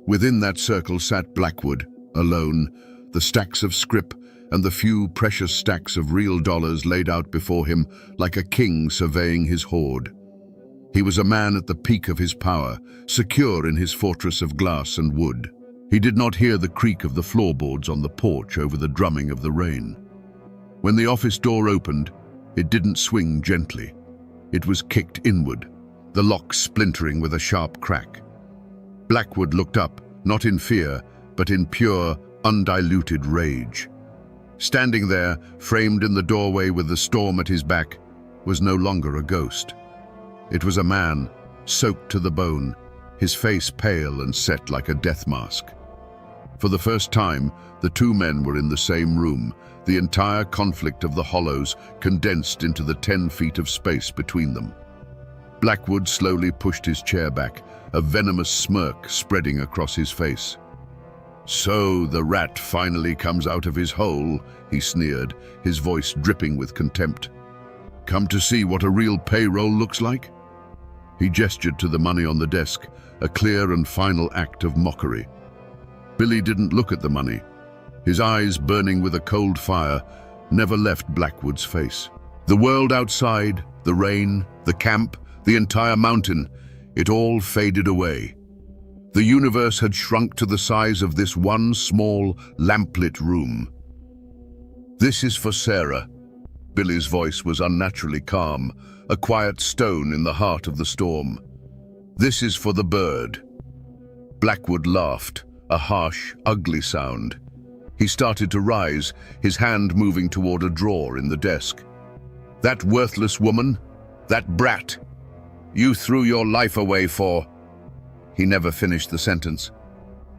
Within that circle sat Blackwood, alone, the stacks of scrip and the few precious stacks of real dollars laid out before him like a king surveying his hoard. He was a man at the peak of his power, secure in his fortress of glass and wood. He did not hear the creak of the floorboards on the porch over the drumming of the rain. When the office door opened, it didn't swing gently. It was kicked inward, the lock splintering with a sharp crack. Blackwood looked up, not in fear, but in pure, undiluted rage. Standing there, framed in the doorway with the storm at his back, was no longer a ghost. It was a man, soaked to the bone, his face pale and set like a death mask. For the first time, the two men were in the same room, the entire conflict of the hollows condensed into the 10 feet of space between them. Blackwood slowly pushed his chair back, a venomous smirk spreading across his face. "So the rat finally comes out of his hole," he sneered, his voice dripping with contempt. "Come to see what a real payroll looks like?" He gestured to the money on the desk, a clear and final act of mockery. Billy didn't look at the money. His eyes, burning with a cold fire, never left Blackwood's face. The world outside, the rain, the camp, the entire mountain, it all faded away. The universe had shrunk to the size of this one small, lamplit room. "This is for Sarah." Billy's voice was unnaturally calm, a quiet stone in the heart of the storm. "This is for the bird." Blackwood laughed, a harsh, ugly sound. He started to rise, his hand moving toward a drawer in the desk. That worthless woman, that brat, you threw your life away for... He never finished the sentence.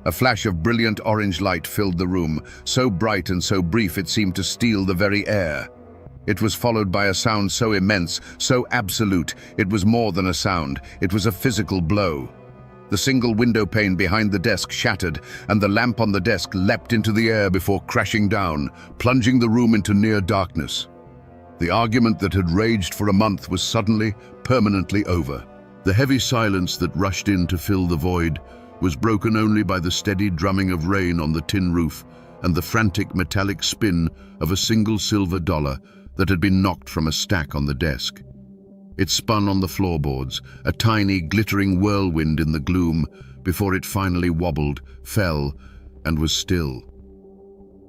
A flash of brilliant orange light filled the room, so bright and so brief it seemed to steal the very air. It was followed by a sound so immense, so absolute, it was more than a sound, it was a physical blow. The single window pane behind the desk shattered, and the lamp on the desk leapt into the air before crashing down, plunging the room into near darkness. The argument that had raged for a month was suddenly, permanently over. The heavy silence that rushed in to fill the void was broken only by the steady drumming of rain on the tin roof and the frantic metallic spin of a single silver dollar that had been knocked from a stack on the desk. It spun on the floorboards, a tiny, glittering whirlwind in the gloom, before it finally wobbled, fell, and was still.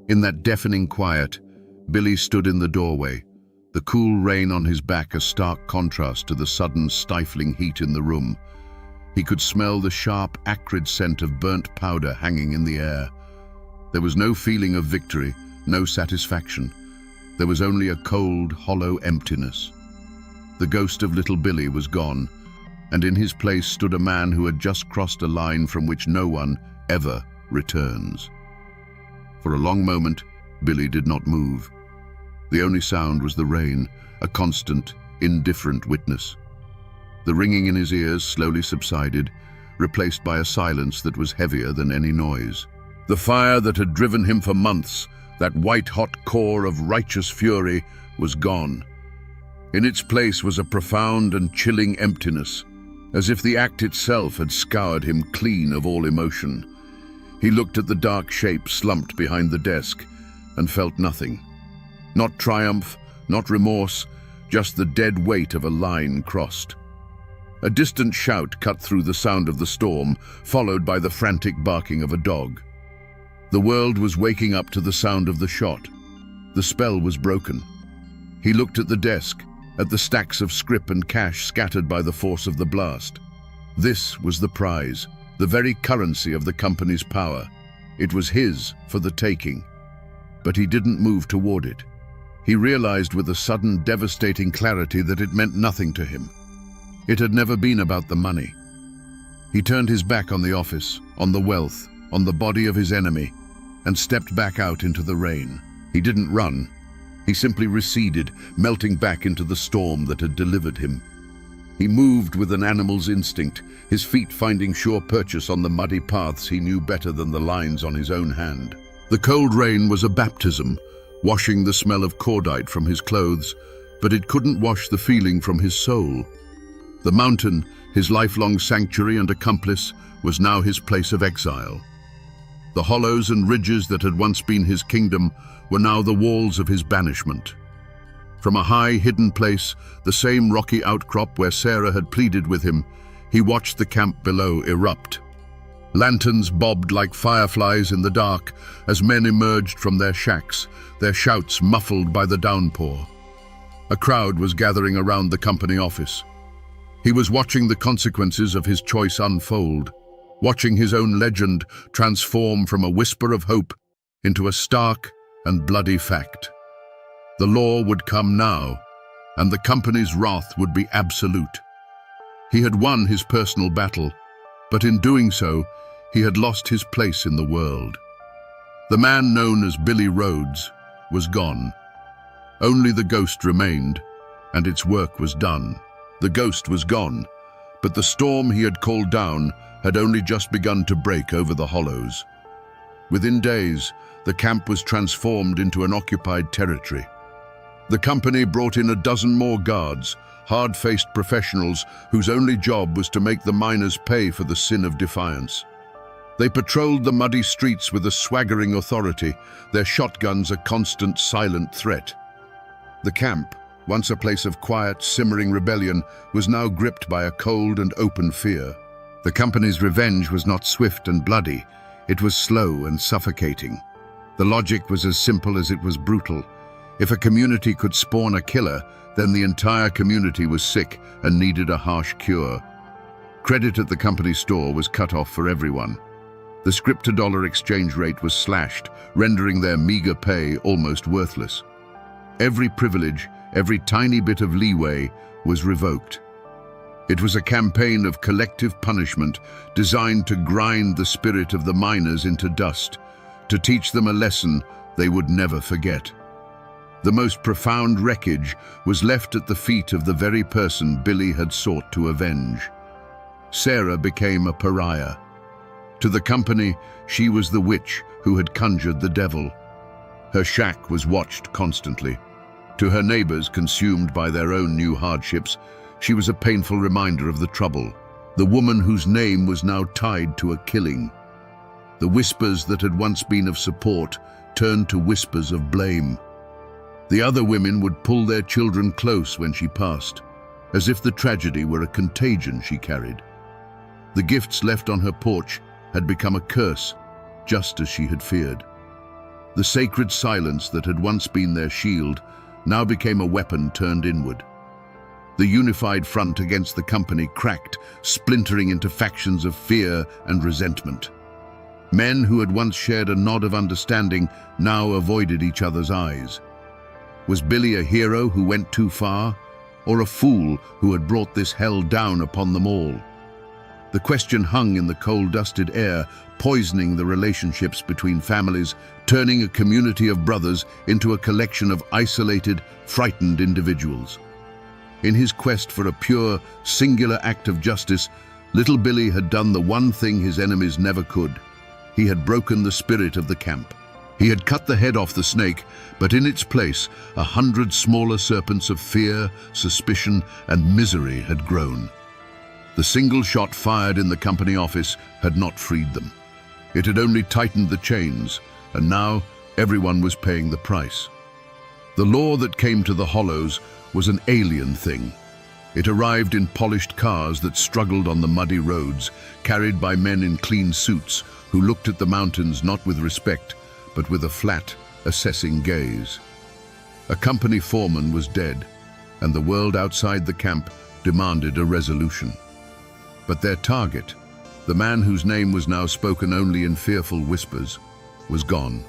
In that deafening quiet, Billy stood in the doorway, the cool rain on his back a stark contrast to the sudden, stifling heat in the room. He could smell the sharp, acrid scent of burnt powder hanging in the air. There was no feeling of victory, no satisfaction. There was only a cold, hollow emptiness. The ghost of little Billy was gone, and in his place stood a man who had just crossed a line from which no one ever returns. For a long moment, Billy did not move. The only sound was the rain, a constant, indifferent witness. The ringing in his ears slowly subsided, replaced by a silence that was heavier than any noise. The fire that had driven him for months, that white-hot core of righteous fury, was gone. In its place was a profound and chilling emptiness, as if the act itself had scoured him clean of all emotion. He looked at the dark shape slumped behind the desk and felt nothing. Not triumph, not remorse, just the dead weight of a line crossed. A distant shout cut through the sound of the storm, followed by the frantic barking of a dog. The world was waking up to the sound of the shot. The spell was broken. He looked at the desk, at the stacks of scrip and cash scattered by the force of the blast. This was the prize, the very currency of the company's power. It was his for the taking. But he didn't move toward it. He realized with a sudden, devastating clarity that it meant nothing to him. It had never been about the money. He turned his back on the office, on the wealth, on the body of his enemy, and stepped back out into the rain. He didn't run. He simply receded, melting back into the storm that had delivered him. He moved with an animal's instinct, his feet finding sure purchase on the muddy paths he knew better than the lines on his own hand. The cold rain was a baptism, washing the smell of cordite from his clothes, but it couldn't wash the feeling from his soul. The mountain, his lifelong sanctuary and accomplice, was now his place of exile. The hollows and ridges that had once been his kingdom were now the walls of his banishment. From a high, hidden place, the same rocky outcrop where Sarah had pleaded with him, he watched the camp below erupt. Lanterns bobbed like fireflies in the dark as men emerged from their shacks, their shouts muffled by the downpour. A crowd was gathering around the company office. He was watching the consequences of his choice unfold, watching his own legend transform from a whisper of hope into a stark and bloody fact. The law would come now, and the company's wrath would be absolute. He had won his personal battle, but in doing so, he had lost his place in the world. The man known as Billy Rhodes was gone. Only the ghost remained, and its work was done. The ghost was gone, but the storm he had called down had only just begun to break over the hollows. Within days, the camp was transformed into an occupied territory. The company brought in a dozen more guards, hard-faced professionals whose only job was to make the miners pay for the sin of defiance. They patrolled the muddy streets with a swaggering authority, their shotguns a constant, silent threat. The camp, once a place of quiet, simmering rebellion, was now gripped by a cold and open fear. The company's revenge was not swift and bloody, it was slow and suffocating. The logic was as simple as it was brutal. If a community could spawn a killer, then the entire community was sick and needed a harsh cure. Credit at the company store was cut off for everyone. The scrip-to-dollar exchange rate was slashed, rendering their meager pay almost worthless. Every privilege, every tiny bit of leeway was revoked. It was a campaign of collective punishment designed to grind the spirit of the miners into dust, to teach them a lesson they would never forget. The most profound wreckage was left at the feet of the very person Billy had sought to avenge. Sarah became a pariah. To the company, she was the witch who had conjured the devil. Her shack was watched constantly. To her neighbors, consumed by their own new hardships, she was a painful reminder of the trouble, the woman whose name was now tied to a killing. The whispers that had once been of support turned to whispers of blame. The other women would pull their children close when she passed, as if the tragedy were a contagion she carried. The gifts left on her porch had become a curse, just as she had feared. The sacred silence that had once been their shield now became a weapon turned inward. The unified front against the company cracked, splintering into factions of fear and resentment. Men who had once shared a nod of understanding now avoided each other's eyes. Was Billy a hero who went too far, or a fool who had brought this hell down upon them all? The question hung in the coal-dusted air, poisoning the relationships between families, turning a community of brothers into a collection of isolated, frightened individuals. In his quest for a pure, singular act of justice, little Billy had done the one thing his enemies never could. He had broken the spirit of the camp. He had cut the head off the snake, but in its place, 100 smaller serpents of fear, suspicion, and misery had grown. The single shot fired in the company office had not freed them. It had only tightened the chains, and now everyone was paying the price. The law that came to the Hollows was an alien thing. It arrived in polished cars that struggled on the muddy roads, carried by men in clean suits who looked at the mountains not with respect, but with a flat, assessing gaze. A company foreman was dead, and the world outside the camp demanded a resolution. But their target, the man whose name was now spoken only in fearful whispers, was gone.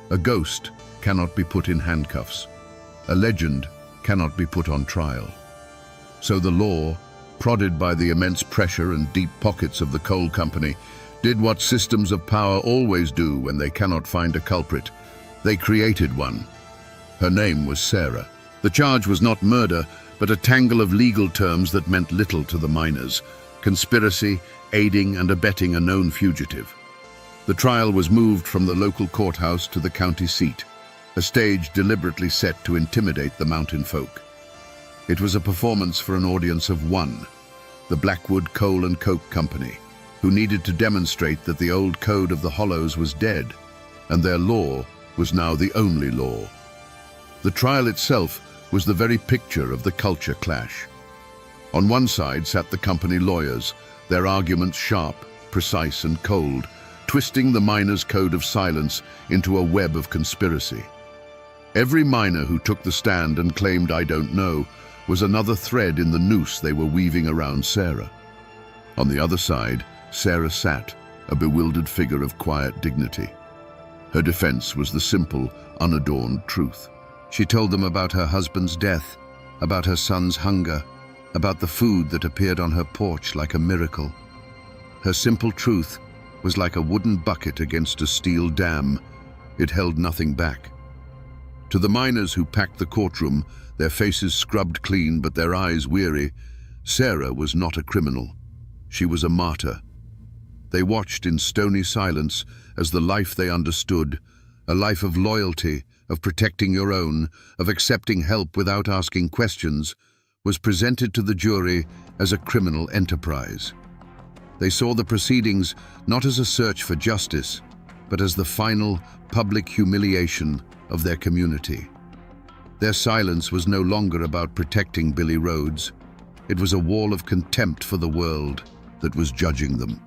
A ghost cannot be put in handcuffs. A legend cannot be put on trial. So the law, prodded by the immense pressure and deep pockets of the coal company, did what systems of power always do when they cannot find a culprit. They created one. Her name was Sarah. The charge was not murder, but a tangle of legal terms that meant little to the miners: conspiracy, aiding and abetting a known fugitive. The trial was moved from the local courthouse to the county seat, a stage deliberately set to intimidate the mountain folk. It was a performance for an audience of one, the Blackwood Coal and Coke Company, who needed to demonstrate that the old code of the Hollows was dead, and their law was now the only law. The trial itself was the very picture of the culture clash. On one side sat the company lawyers, their arguments sharp, precise and cold, twisting the miners' code of silence into a web of conspiracy. Every miner who took the stand and claimed "I don't know" was another thread in the noose they were weaving around Sarah. On the other side, Sarah sat, a bewildered figure of quiet dignity. Her defense was the simple, unadorned truth. She told them about her husband's death, about her son's hunger, about the food that appeared on her porch like a miracle. Her simple truth was like a wooden bucket against a steel dam. It held nothing back. To the miners who packed the courtroom, their faces scrubbed clean but their eyes weary, Sarah was not a criminal. She was a martyr. They watched in stony silence as the life they understood, a life of loyalty, of protecting your own, of accepting help without asking questions, was presented to the jury as a criminal enterprise. They saw the proceedings not as a search for justice, but as the final public humiliation of their community. Their silence was no longer about protecting Billy Rhodes. It was a wall of contempt for the world that was judging them.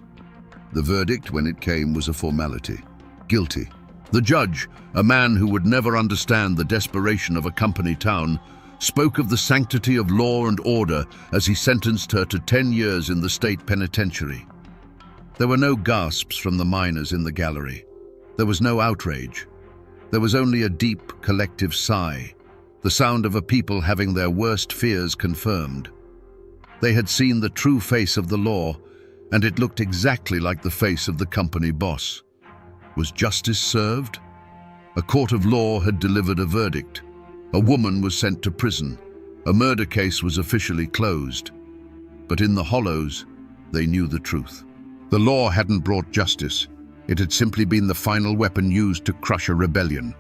The verdict, when it came, was a formality. Guilty. The judge, a man who would never understand the desperation of a company town, spoke of the sanctity of law and order as he sentenced her to 10 years in the state penitentiary. There were no gasps from the miners in the gallery. There was no outrage. There was only a deep, collective sigh. the sound of a people having their worst fears confirmed. They had seen the true face of the law, and it looked exactly like the face of the company boss. Was justice served? A court of law had delivered a verdict. A woman was sent to prison. A murder case was officially closed. But in the hollows, they knew the truth. The law hadn't brought justice. It had simply been the final weapon used to crush a rebellion.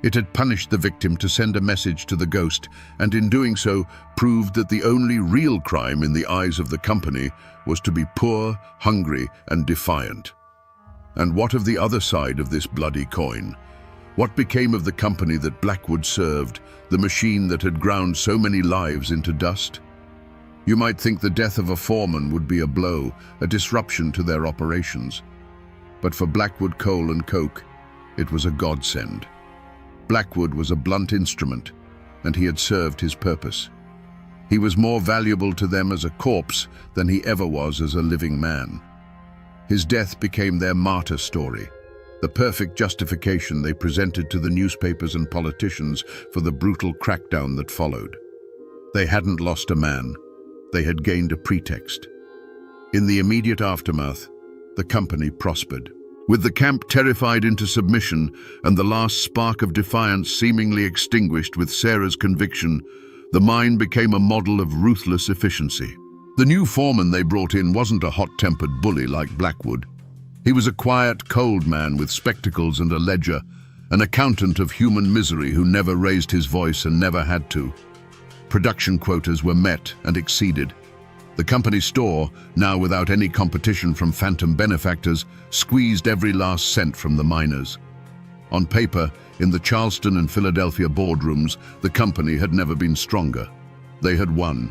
It had punished the victim to send a message to the ghost, and in doing so, proved that the only real crime in the eyes of the company was to be poor, hungry, and defiant. And what of the other side of this bloody coin? What became of the company that Blackwood served, the machine that had ground so many lives into dust? You might think the death of a foreman would be a blow, a disruption to their operations. But for Blackwood Coal and Coke, it was a godsend. Blackwood was a blunt instrument, and he had served his purpose. He was more valuable to them as a corpse than he ever was as a living man. His death became their martyr story, the perfect justification they presented to the newspapers and politicians for the brutal crackdown that followed. They hadn't lost a man. They had gained a pretext. In the immediate aftermath, the company prospered. With the camp terrified into submission and the last spark of defiance seemingly extinguished with Sarah's conviction, the mine became a model of ruthless efficiency. The new foreman they brought in wasn't a hot-tempered bully like Blackwood. He was a quiet, cold man with spectacles and a ledger, an accountant of human misery who never raised his voice and never had to. Production quotas were met and exceeded. The company store, now without any competition from phantom benefactors, squeezed every last cent from the miners. On paper, in the Charleston and Philadelphia boardrooms, the company had never been stronger. They had won.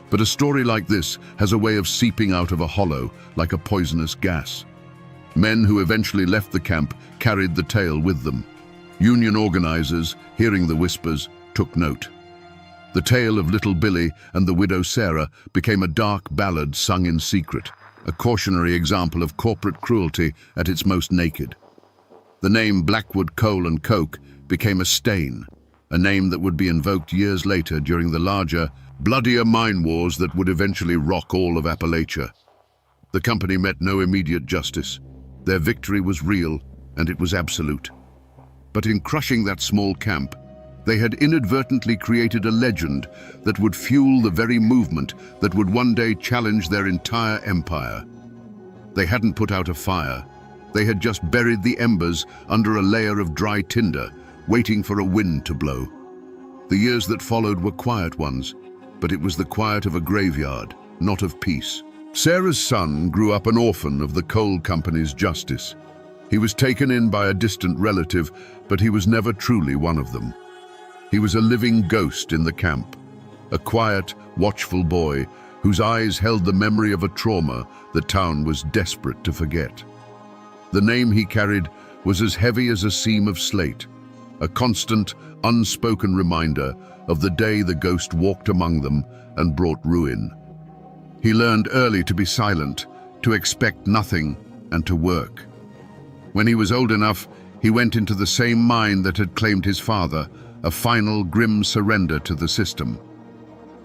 But a story like this has a way of seeping out of a hollow like a poisonous gas. Men who eventually left the camp carried the tale with them. Union organizers, hearing the whispers, took note. The tale of Little Billy and the widow Sarah became a dark ballad sung in secret, a cautionary example of corporate cruelty at its most naked. The name Blackwood Coal and Coke became a stain, a name that would be invoked years later during the larger, bloodier mine wars that would eventually rock all of Appalachia. The company met no immediate justice. Their victory was real, and it was absolute. But in crushing that small camp, they had inadvertently created a legend that would fuel the very movement that would one day challenge their entire empire. They hadn't put out a fire. They had just buried the embers under a layer of dry tinder, waiting for a wind to blow. The years that followed were quiet ones, but it was the quiet of a graveyard, not of peace. Sarah's son grew up an orphan of the coal company's justice. He was taken in by a distant relative, but he was never truly one of them. He was a living ghost in the camp, a quiet, watchful boy whose eyes held the memory of a trauma the town was desperate to forget. The name he carried was as heavy as a seam of slate, a constant, unspoken reminder of the day the ghost walked among them and brought ruin. He learned early to be silent, to expect nothing, and to work. When he was old enough, he went into the same mine that had claimed his father, a final grim surrender to the system.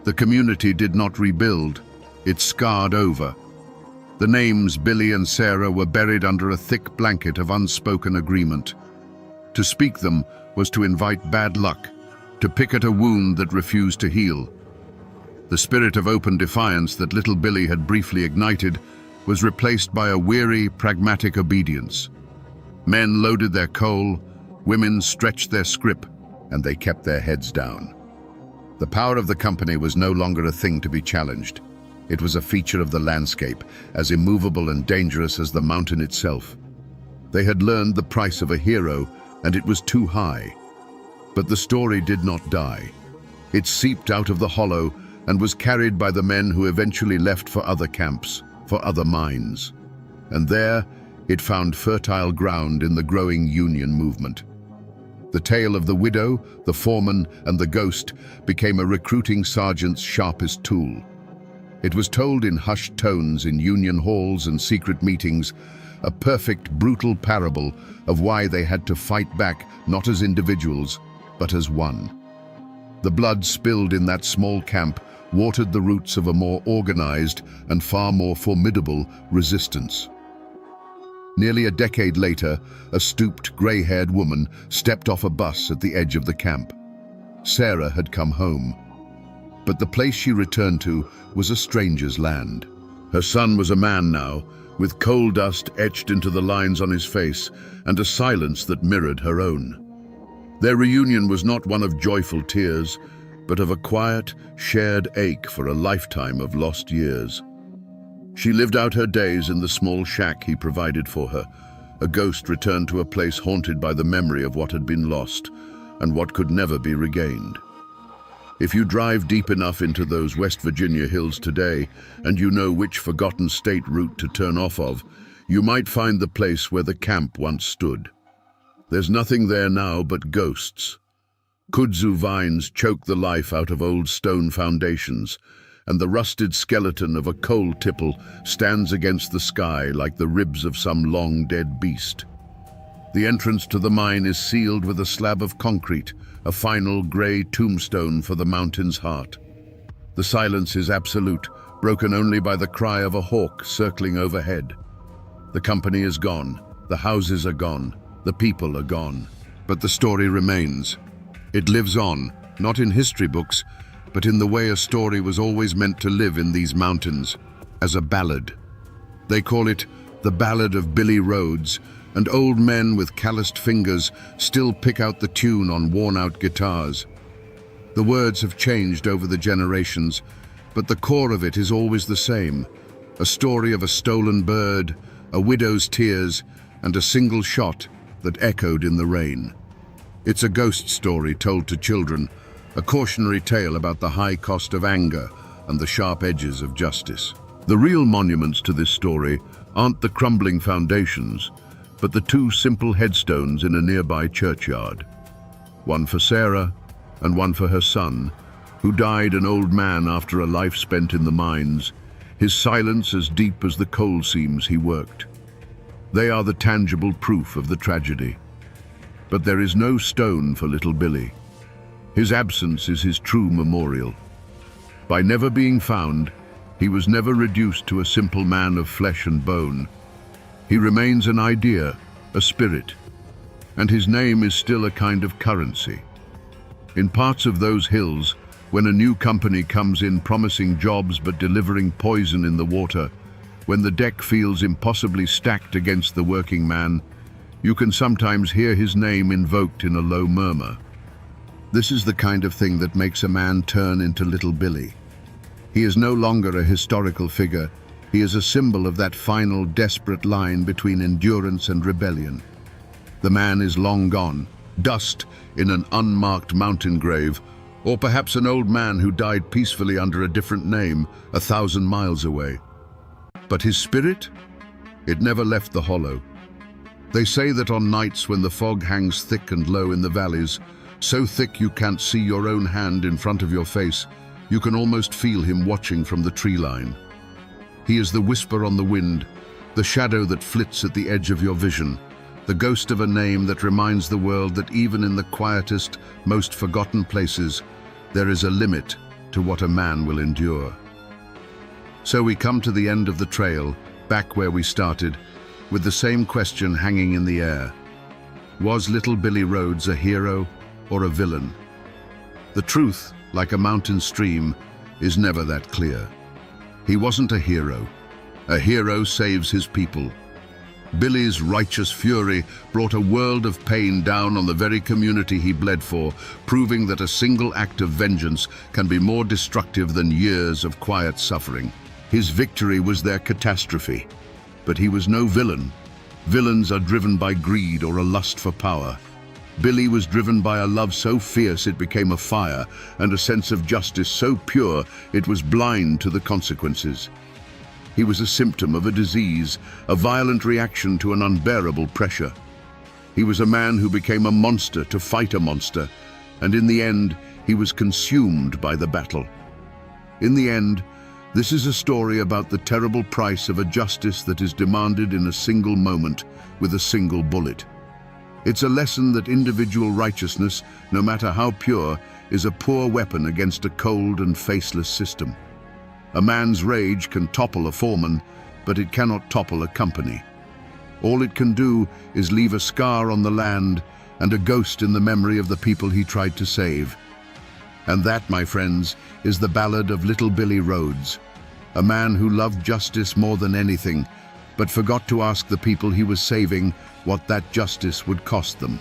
The community did not rebuild, it scarred over. The names Billy and Sarah were buried under a thick blanket of unspoken agreement. To speak them was to invite bad luck, to pick at a wound that refused to heal. The spirit of open defiance that little Billy had briefly ignited was replaced by a weary, pragmatic obedience. Men loaded their coal, women stretched their scrip, and they kept their heads down. The power of the company was no longer a thing to be challenged. It was a feature of the landscape, as immovable and dangerous as the mountain itself. They had learned the price of a hero, and it was too high. But the story did not die. It seeped out of the hollow and was carried by the men who eventually left for other camps, for other mines. And there, it found fertile ground in the growing union movement. The tale of the widow, the foreman, and the ghost became a recruiting sergeant's sharpest tool. It was told in hushed tones in union halls and secret meetings, a perfect, brutal parable of why they had to fight back not as individuals, but as one. The blood spilled in that small camp watered the roots of a more organized and far more formidable resistance. Nearly a decade later, a stooped, grey-haired woman stepped off a bus at the edge of the camp. Sarah had come home, but the place she returned to was a stranger's land. Her son was a man now, with coal dust etched into the lines on his face and a silence that mirrored her own. Their reunion was not one of joyful tears, but of a quiet, shared ache for a lifetime of lost years. She lived out her days in the small shack he provided for her, a ghost returned to a place haunted by the memory of what had been lost and what could never be regained. If you drive deep enough into those West Virginia hills today, and you know which forgotten state route to turn off of, you might find the place where the camp once stood. There's nothing there now but ghosts. Kudzu vines choke the life out of old stone foundations, and the rusted skeleton of a coal tipple stands against the sky like the ribs of some long-dead beast. The entrance to the mine is sealed with a slab of concrete, a final grey tombstone for the mountain's heart. The silence is absolute, broken only by the cry of a hawk circling overhead. The company is gone, the houses are gone, the people are gone. But the story remains. It lives on, not in history books, but in the way a story was always meant to live in these mountains, as a ballad. They call it the Ballad of Billy Rhodes, and old men with calloused fingers still pick out the tune on worn-out guitars. The words have changed over the generations, but the core of it is always the same, a story of a stolen bird, a widow's tears, and a single shot that echoed in the rain. It's a ghost story told to children, a cautionary tale about the high cost of anger and the sharp edges of justice. The real monuments to this story aren't the crumbling foundations, but the two simple headstones in a nearby churchyard. One for Sarah and one for her son, who died an old man after a life spent in the mines, his silence as deep as the coal seams he worked. They are the tangible proof of the tragedy. But there is no stone for little Billy. His absence is his true memorial. By never being found, he was never reduced to a simple man of flesh and bone. He remains an idea, a spirit, and his name is still a kind of currency. In parts of those hills, when a new company comes in promising jobs but delivering poison in the water, when the deck feels impossibly stacked against the working man, you can sometimes hear his name invoked in a low murmur. This is the kind of thing that makes a man turn into little Billy. He is no longer a historical figure. He is a symbol of that final, desperate line between endurance and rebellion. The man is long gone, dust in an unmarked mountain grave, or perhaps an old man who died peacefully under a different name 1,000 miles away. But his spirit? It never left the hollow. They say that on nights when the fog hangs thick and low in the valleys, so thick you can't see your own hand in front of your face, you can almost feel him watching from the tree line. He is the whisper on the wind, the shadow that flits at the edge of your vision, the ghost of a name that reminds the world that even in the quietest, most forgotten places, there is a limit to what a man will endure. So we come to the end of the trail, back where we started, with the same question hanging in the air. Was little Billy Rhodes a hero or a villain? The truth, like a mountain stream, is never that clear. He wasn't a hero. A hero saves his people. Billy's righteous fury brought a world of pain down on the very community he bled for, proving that a single act of vengeance can be more destructive than years of quiet suffering. His victory was their catastrophe. But he was no villain. Villains are driven by greed or a lust for power. Billy was driven by a love so fierce it became a fire, and a sense of justice so pure it was blind to the consequences. He was a symptom of a disease, a violent reaction to an unbearable pressure. He was a man who became a monster to fight a monster, and in the end, he was consumed by the battle. In the end, this is a story about the terrible price of a justice that is demanded in a single moment with a single bullet. It's a lesson that individual righteousness, no matter how pure, is a poor weapon against a cold and faceless system. A man's rage can topple a foreman, but it cannot topple a company. All it can do is leave a scar on the land and a ghost in the memory of the people he tried to save. And that, my friends, is the ballad of Little Billy Rhodes, a man who loved justice more than anything, but forgot to ask the people he was saving what that justice would cost them.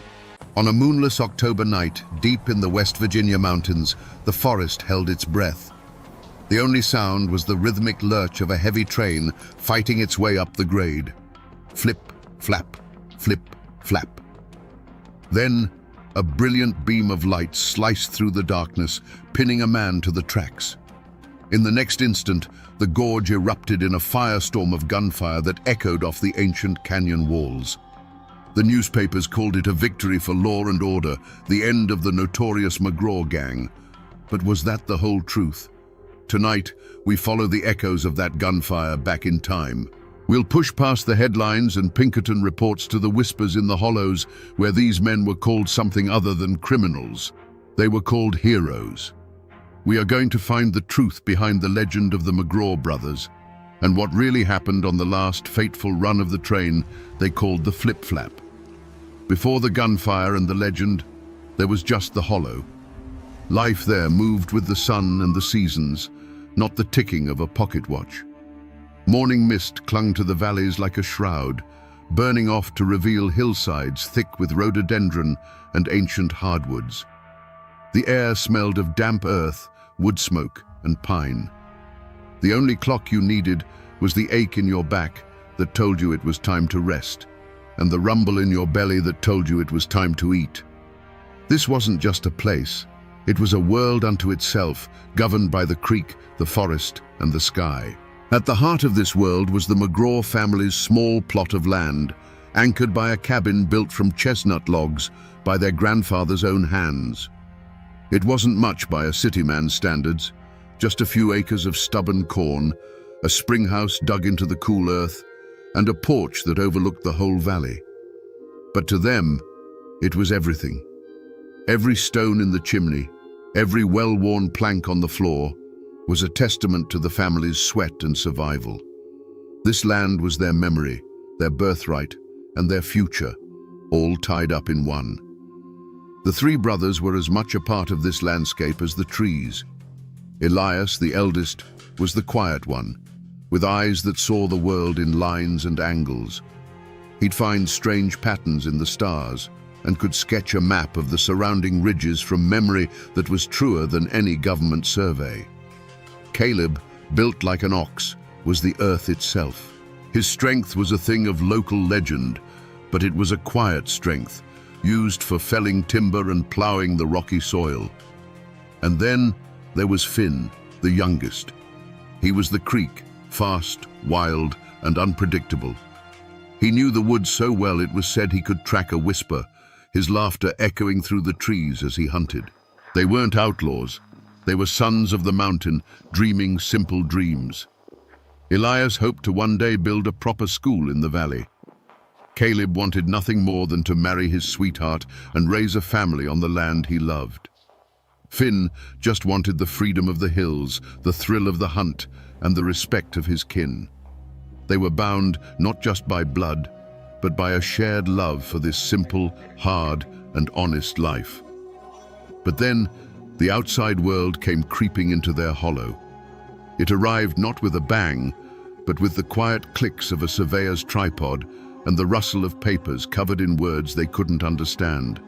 On a moonless October night, deep in the West Virginia mountains, the forest held its breath. The only sound was the rhythmic lurch of a heavy train fighting its way up the grade. Flip, flap, flip, flap. Then, a brilliant beam of light sliced through the darkness, pinning a man to the tracks. In the next instant, the gorge erupted in a firestorm of gunfire that echoed off the ancient canyon walls. The newspapers called it a victory for law and order, the end of the notorious McGraw gang. But was that the whole truth? Tonight, we follow the echoes of that gunfire back in time. We'll push past the headlines and Pinkerton reports to the whispers in the hollows where these men were called something other than criminals. They were called heroes. We are going to find the truth behind the legend of the McGraw brothers and what really happened on the last fateful run of the train they called the flip-flap. Before the gunfire and the legend, there was just the hollow. Life there moved with the sun and the seasons, not the ticking of a pocket watch. Morning mist clung to the valleys like a shroud, burning off to reveal hillsides thick with rhododendron and ancient hardwoods. The air smelled of damp earth, wood smoke, and pine. The only clock you needed was the ache in your back that told you it was time to rest, and the rumble in your belly that told you it was time to eat. This wasn't just a place. It was a world unto itself, governed by the creek, the forest, and the sky. At the heart of this world was the McGraw family's small plot of land, anchored by a cabin built from chestnut logs by their grandfather's own hands. It wasn't much by a city man's standards, just a few acres of stubborn corn, a spring house dug into the cool earth, and a porch that overlooked the whole valley. But to them, it was everything. Every stone in the chimney, every well-worn plank on the floor, was a testament to the family's sweat and survival. This land was their memory, their birthright, and their future, all tied up in one. The three brothers were as much a part of this landscape as the trees. Elias, the eldest, was the quiet one, with eyes that saw the world in lines and angles. He'd find strange patterns in the stars and could sketch a map of the surrounding ridges from memory that was truer than any government survey. Caleb, built like an ox, was the earth itself. His strength was a thing of local legend, but it was a quiet strength, used for felling timber and ploughing the rocky soil. And then there was Finn, the youngest. He was the creek, fast, wild, and unpredictable. He knew the woods so well it was said he could track a whisper, his laughter echoing through the trees as he hunted. They weren't outlaws. They were sons of the mountain, dreaming simple dreams. Elias hoped to one day build a proper school in the valley. Caleb wanted nothing more than to marry his sweetheart and raise a family on the land he loved. Finn just wanted the freedom of the hills, the thrill of the hunt, and the respect of his kin. They were bound not just by blood, but by a shared love for this simple, hard, and honest life. But then, the outside world came creeping into their hollow. It arrived not with a bang, but with the quiet clicks of a surveyor's tripod and the rustle of papers covered in words they couldn't understand.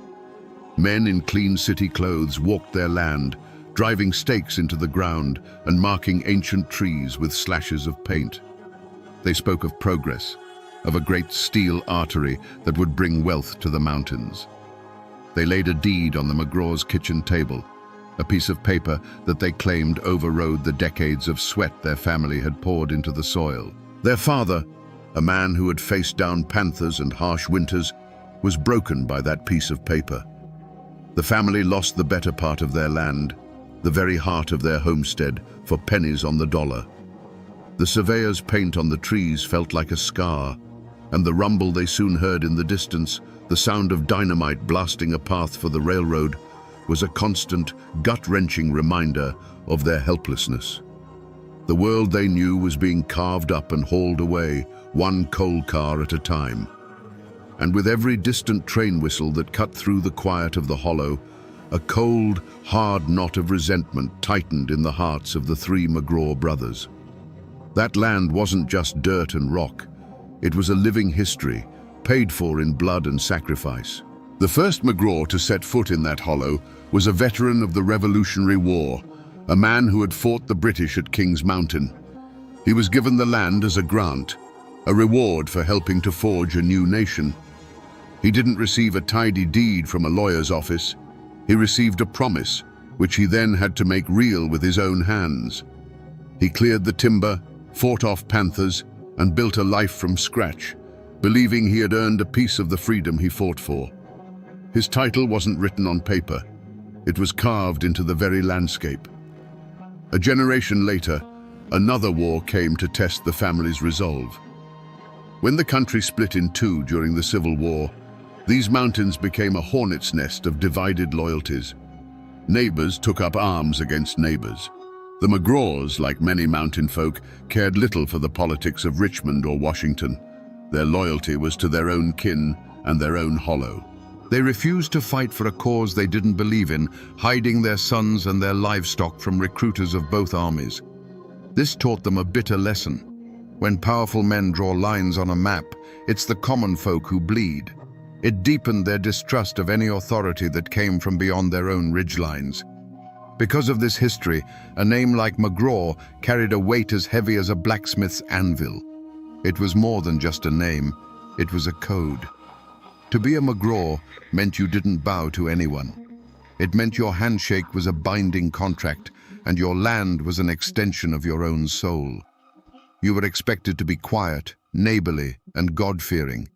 Men in clean city clothes walked their land, driving stakes into the ground and marking ancient trees with slashes of paint. They spoke of progress, of a great steel artery that would bring wealth to the mountains. They laid a deed on the McGraw's kitchen table, a piece of paper that they claimed overrode the decades of sweat their family had poured into the soil. Their father, a man who had faced down panthers and harsh winters, was broken by that piece of paper. The family lost the better part of their land, the very heart of their homestead, for pennies on the dollar. The surveyor's paint on the trees felt like a scar, and the rumble they soon heard in the distance, the sound of dynamite blasting a path for the railroad, was a constant, gut-wrenching reminder of their helplessness. The world they knew was being carved up and hauled away, one coal car at a time. And with every distant train whistle that cut through the quiet of the hollow, a cold, hard knot of resentment tightened in the hearts of the three McGraw brothers. That land wasn't just dirt and rock. It was a living history, paid for in blood and sacrifice. The first McGraw to set foot in that hollow was a veteran of the Revolutionary War, a man who had fought the British at King's Mountain. He was given the land as a grant, a reward for helping to forge a new nation. He didn't receive a tidy deed from a lawyer's office. He received a promise, which he then had to make real with his own hands. He cleared the timber, fought off panthers, and built a life from scratch, believing he had earned a piece of the freedom he fought for. His title wasn't written on paper. It was carved into the very landscape. A generation later, another war came to test the family's resolve. When the country split in two during the Civil War, these mountains became a hornet's nest of divided loyalties. Neighbors took up arms against neighbors. The McGraws, like many mountain folk, cared little for the politics of Richmond or Washington. Their loyalty was to their own kin and their own hollow. They refused to fight for a cause they didn't believe in, hiding their sons and their livestock from recruiters of both armies. This taught them a bitter lesson. When powerful men draw lines on a map, it's the common folk who bleed. It deepened their distrust of any authority that came from beyond their own ridgelines. Because of this history, a name like McGraw carried a weight as heavy as a blacksmith's anvil. It was more than just a name, it was a code. To be a McGraw meant you didn't bow to anyone. It meant your handshake was a binding contract, and your land was an extension of your own soul. You were expected to be quiet, neighborly, and God-fearing.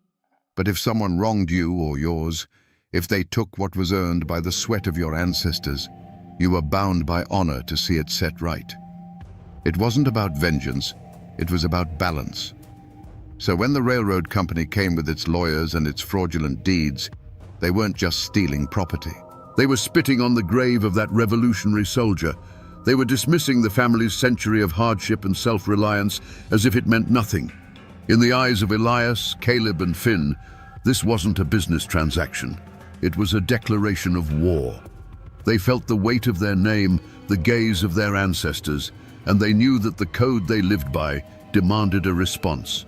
But if someone wronged you or yours, if they took what was earned by the sweat of your ancestors, you were bound by honor to see it set right. It wasn't about vengeance, it was about balance. So when the railroad company came with its lawyers and its fraudulent deeds, they weren't just stealing property. They were spitting on the grave of that revolutionary soldier. They were dismissing the family's century of hardship and self-reliance as if it meant nothing. In the eyes of Elias, Caleb, and Finn, this wasn't a business transaction. It was a declaration of war. They felt the weight of their name, the gaze of their ancestors, and they knew that the code they lived by demanded a response.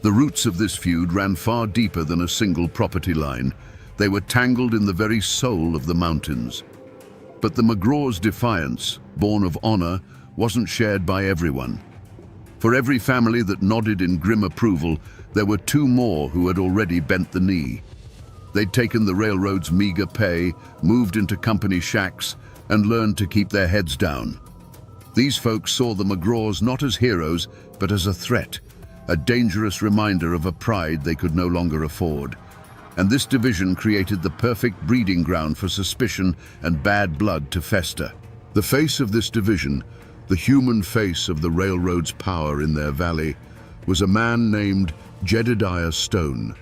The roots of this feud ran far deeper than a single property line. They were tangled in the very soul of the mountains. But the McGraw's defiance, born of honor, wasn't shared by everyone. For every family that nodded in grim approval, there were two more who had already bent the knee. They'd taken the railroad's meager pay, moved into company shacks, and learned to keep their heads down. These folks saw the McGraws not as heroes, but as a threat, a dangerous reminder of a pride they could no longer afford. And this division created the perfect breeding ground for suspicion and bad blood to fester. The face of this division, the human face of the railroad's power in their valley, was a man named Jedediah Stone.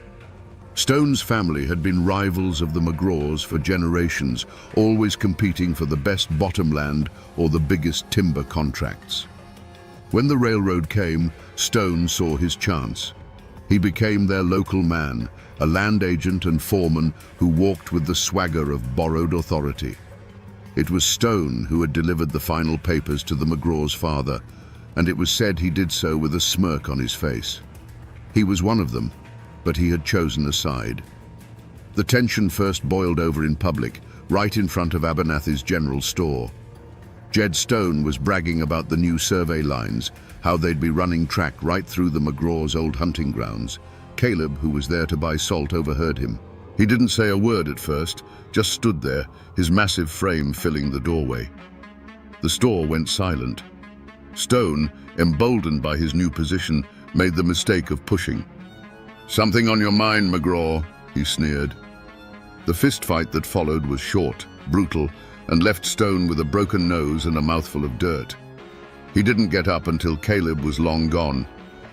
Stone's family had been rivals of the McGraws for generations, always competing for the best bottomland or the biggest timber contracts. When the railroad came, Stone saw his chance. He became their local man, a land agent and foreman who walked with the swagger of borrowed authority. It was Stone who had delivered the final papers to the McGraw's father, and it was said he did so with a smirk on his face. He was one of them, but he had chosen a side. The tension first boiled over in public, right in front of Abernathy's general store. Jed Stone was bragging about the new survey lines, how they'd be running track right through the McGraw's old hunting grounds. Caleb, who was there to buy salt, overheard him. He didn't say a word at first, just stood there, his massive frame filling the doorway. The store went silent. Stone, emboldened by his new position, made the mistake of pushing. "Something on your mind, McGraw," he sneered. The fistfight that followed was short, brutal, and left Stone with a broken nose and a mouthful of dirt. He didn't get up until Caleb was long gone,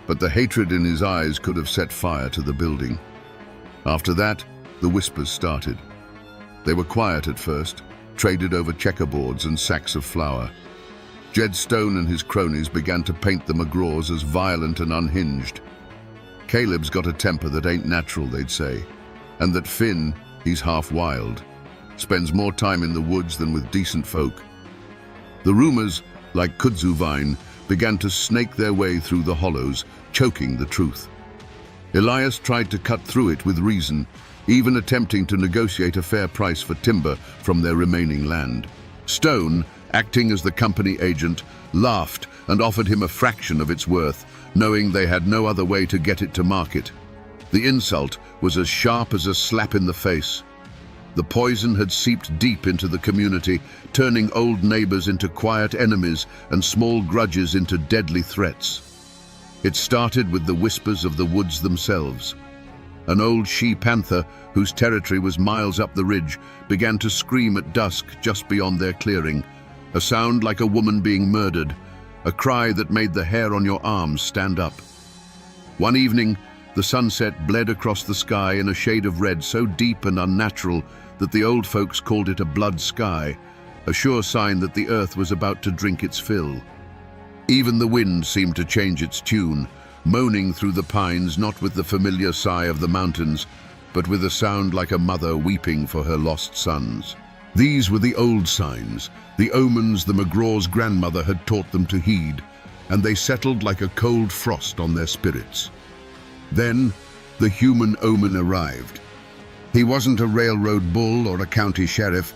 but the hatred in his eyes could have set fire to the building. After that, the whispers started. They were quiet at first, traded over checkerboards and sacks of flour. Jed Stone and his cronies began to paint the McGraws as violent and unhinged. Caleb's got a temper that ain't natural, they'd say, and that Finn, he's half wild, spends more time in the woods than with decent folk. The rumors, like kudzu vine, began to snake their way through the hollows, choking the truth. Elias tried to cut through it with reason, even attempting to negotiate a fair price for timber from their remaining land. Stone, acting as the company agent, laughed and offered him a fraction of its worth, knowing they had no other way to get it to market. The insult was as sharp as a slap in the face. The poison had seeped deep into the community, turning old neighbors into quiet enemies and small grudges into deadly threats. It started with the whispers of the woods themselves. An old she-panther, whose territory was miles up the ridge, began to scream at dusk just beyond their clearing, a sound like a woman being murdered, a cry that made the hair on your arms stand up. One evening, the sunset bled across the sky in a shade of red so deep and unnatural that the old folks called it a blood sky, a sure sign that the earth was about to drink its fill. Even the wind seemed to change its tune, moaning through the pines, not with the familiar sigh of the mountains, but with a sound like a mother weeping for her lost sons. These were the old signs, the omens the McGraw's grandmother had taught them to heed, and they settled like a cold frost on their spirits. Then, the human omen arrived. He wasn't a railroad bull or a county sheriff.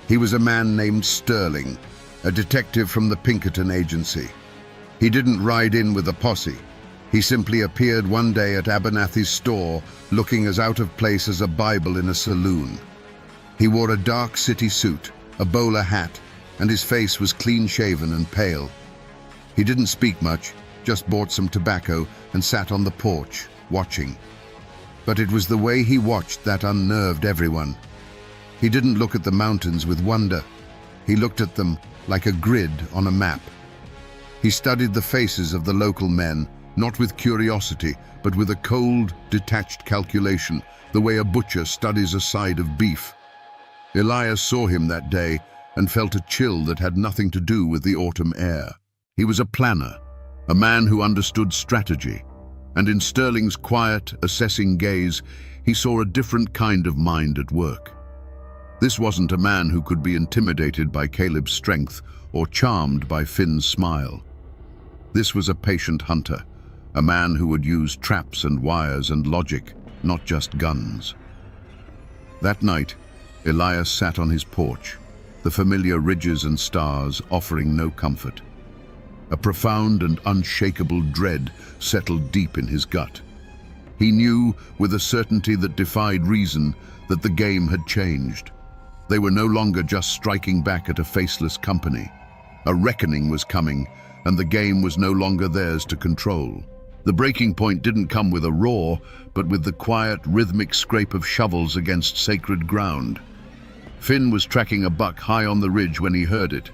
He was a man named Sterling, a detective from the Pinkerton Agency. He didn't ride in with a posse. He simply appeared one day at Abernathy's store, looking as out of place as a Bible in a saloon. He wore a dark city suit, a bowler hat, and his face was clean-shaven and pale. He didn't speak much, just bought some tobacco and sat on the porch, watching. But it was the way he watched that unnerved everyone. He didn't look at the mountains with wonder. He looked at them like a grid on a map. He studied the faces of the local men, not with curiosity, but with a cold, detached calculation, the way a butcher studies a side of beef. Elias saw him that day and felt a chill that had nothing to do with the autumn air. He was a planner, a man who understood strategy, and in Sterling's quiet, assessing gaze, he saw a different kind of mind at work. This wasn't a man who could be intimidated by Caleb's strength or charmed by Finn's smile. This was a patient hunter, a man who would use traps and wires and logic, not just guns. That night, Elias sat on his porch, the familiar ridges and stars offering no comfort. A profound and unshakable dread settled deep in his gut. He knew, with a certainty that defied reason, that the game had changed. They were no longer just striking back at a faceless company. A reckoning was coming, and the game was no longer theirs to control. The breaking point didn't come with a roar, but with the quiet, rhythmic scrape of shovels against sacred ground. Finn was tracking a buck high on the ridge when he heard it,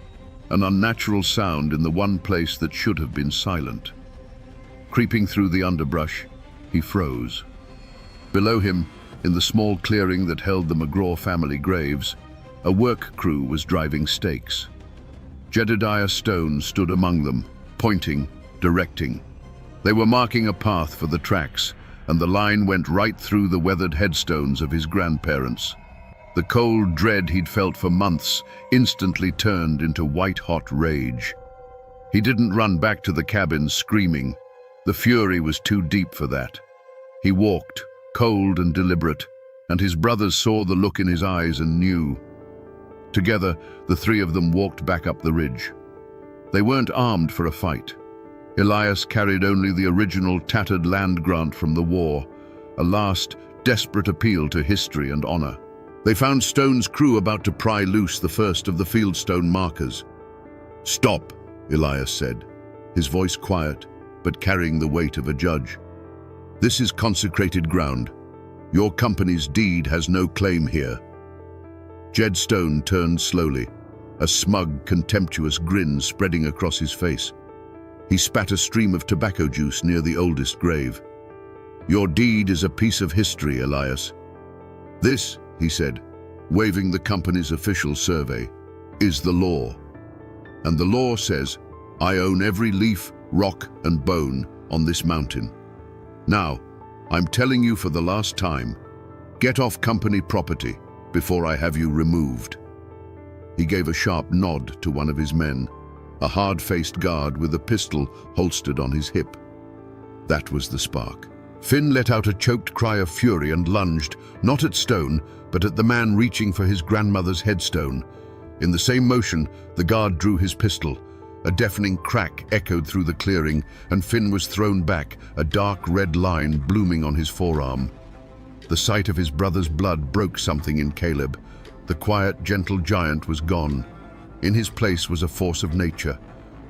an unnatural sound in the one place that should have been silent. Creeping through the underbrush, he froze. Below him, in the small clearing that held the McGraw family graves, a work crew was driving stakes. Jedediah Stone stood among them, pointing, directing. They were marking a path for the tracks, and the line went right through the weathered headstones of his grandparents. The cold dread he'd felt for months instantly turned into white-hot rage. He didn't run back to the cabin screaming. The fury was too deep for that. He walked, cold and deliberate, and his brothers saw the look in his eyes and knew. Together, the three of them walked back up the ridge. They weren't armed for a fight. Elias carried only the original tattered land grant from the war, a last, desperate appeal to history and honor. They found Stone's crew about to pry loose the first of the fieldstone markers. "Stop," Elias said, his voice quiet, but carrying the weight of a judge. "This is consecrated ground. Your company's deed has no claim here." Jed Stone turned slowly, a smug, contemptuous grin spreading across his face. He spat a stream of tobacco juice near the oldest grave. "Your deed is a piece of history, Elias. This," he said, waving the company's official survey, is the law. And the law says, I own every leaf, rock, and bone on this mountain. Now, I'm telling you for the last time, get off company property before I have you removed. He gave a sharp nod to one of his men, a hard-faced guard with a pistol holstered on his hip. That was the spark. Finn let out a choked cry of fury and lunged, not at Stone, but at the man reaching for his grandmother's headstone. In the same motion, the guard drew his pistol. A deafening crack echoed through the clearing, and Finn was thrown back, a dark red line blooming on his forearm. The sight of his brother's blood broke something in Caleb. The quiet, gentle giant was gone. In his place was a force of nature.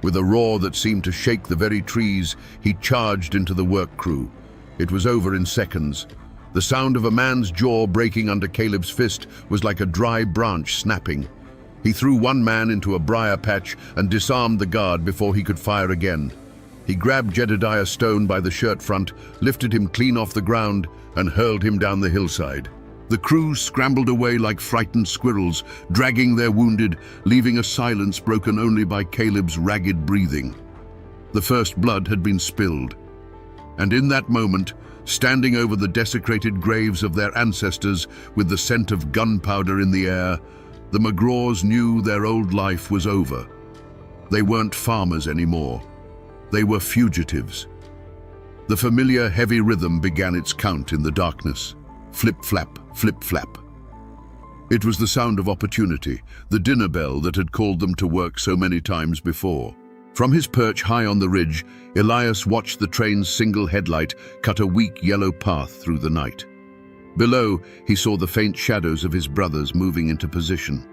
With a roar that seemed to shake the very trees, he charged into the work crew. It was over in seconds. The sound of a man's jaw breaking under Caleb's fist was like a dry branch snapping. He threw one man into a briar patch and disarmed the guard before he could fire again. He grabbed Jedediah Stone by the shirt front, lifted him clean off the ground, and hurled him down the hillside. The crew scrambled away like frightened squirrels, dragging their wounded, leaving a silence broken only by Caleb's ragged breathing. The first blood had been spilled. And in that moment, standing over the desecrated graves of their ancestors with the scent of gunpowder in the air, the McGraws knew their old life was over. They weren't farmers anymore. They were fugitives. The familiar heavy rhythm began its count in the darkness. Flip-flap, flip-flap. It was the sound of opportunity, the dinner bell that had called them to work so many times before. From his perch high on the ridge, Elias watched the train's single headlight cut a weak yellow path through the night. Below, he saw the faint shadows of his brothers moving into position.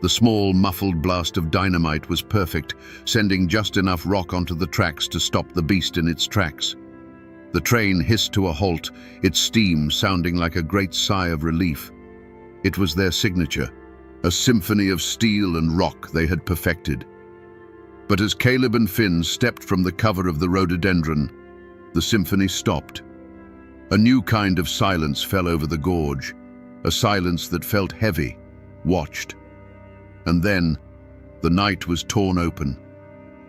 The small, muffled blast of dynamite was perfect, sending just enough rock onto the tracks to stop the beast in its tracks. The train hissed to a halt, its steam sounding like a great sigh of relief. It was their signature, a symphony of steel and rock they had perfected. But as Caleb and Finn stepped from the cover of the rhododendron, the symphony stopped. A new kind of silence fell over the gorge, a silence that felt heavy, watched. And then, the night was torn open.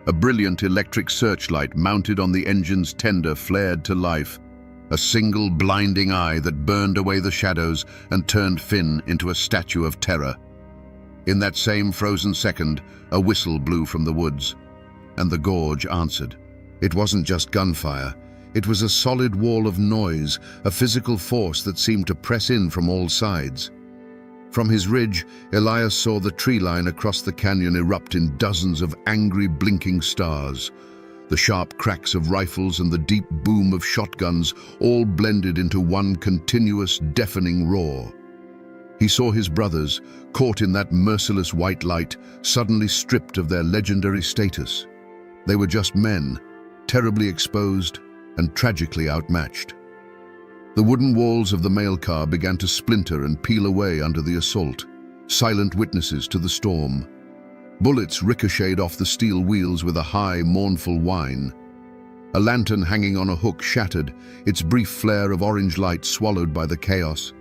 A brilliant electric searchlight mounted on the engine's tender flared to life, a single blinding eye that burned away the shadows and turned Finn into a statue of terror. In that same frozen second, a whistle blew from the woods, and the gorge answered. It wasn't just gunfire. It was a solid wall of noise, a physical force that seemed to press in from all sides. From his ridge, Elias saw the tree line across the canyon erupt in dozens of angry, blinking stars. The sharp cracks of rifles and the deep boom of shotguns all blended into one continuous, deafening roar. He saw his brothers, caught in that merciless white light, suddenly stripped of their legendary status. They were just men, terribly exposed and tragically outmatched. The wooden walls of the mail car began to splinter and peel away under the assault, silent witnesses to the storm. Bullets ricocheted off the steel wheels with a high, mournful whine. A lantern hanging on a hook shattered, its brief flare of orange light swallowed by the chaos.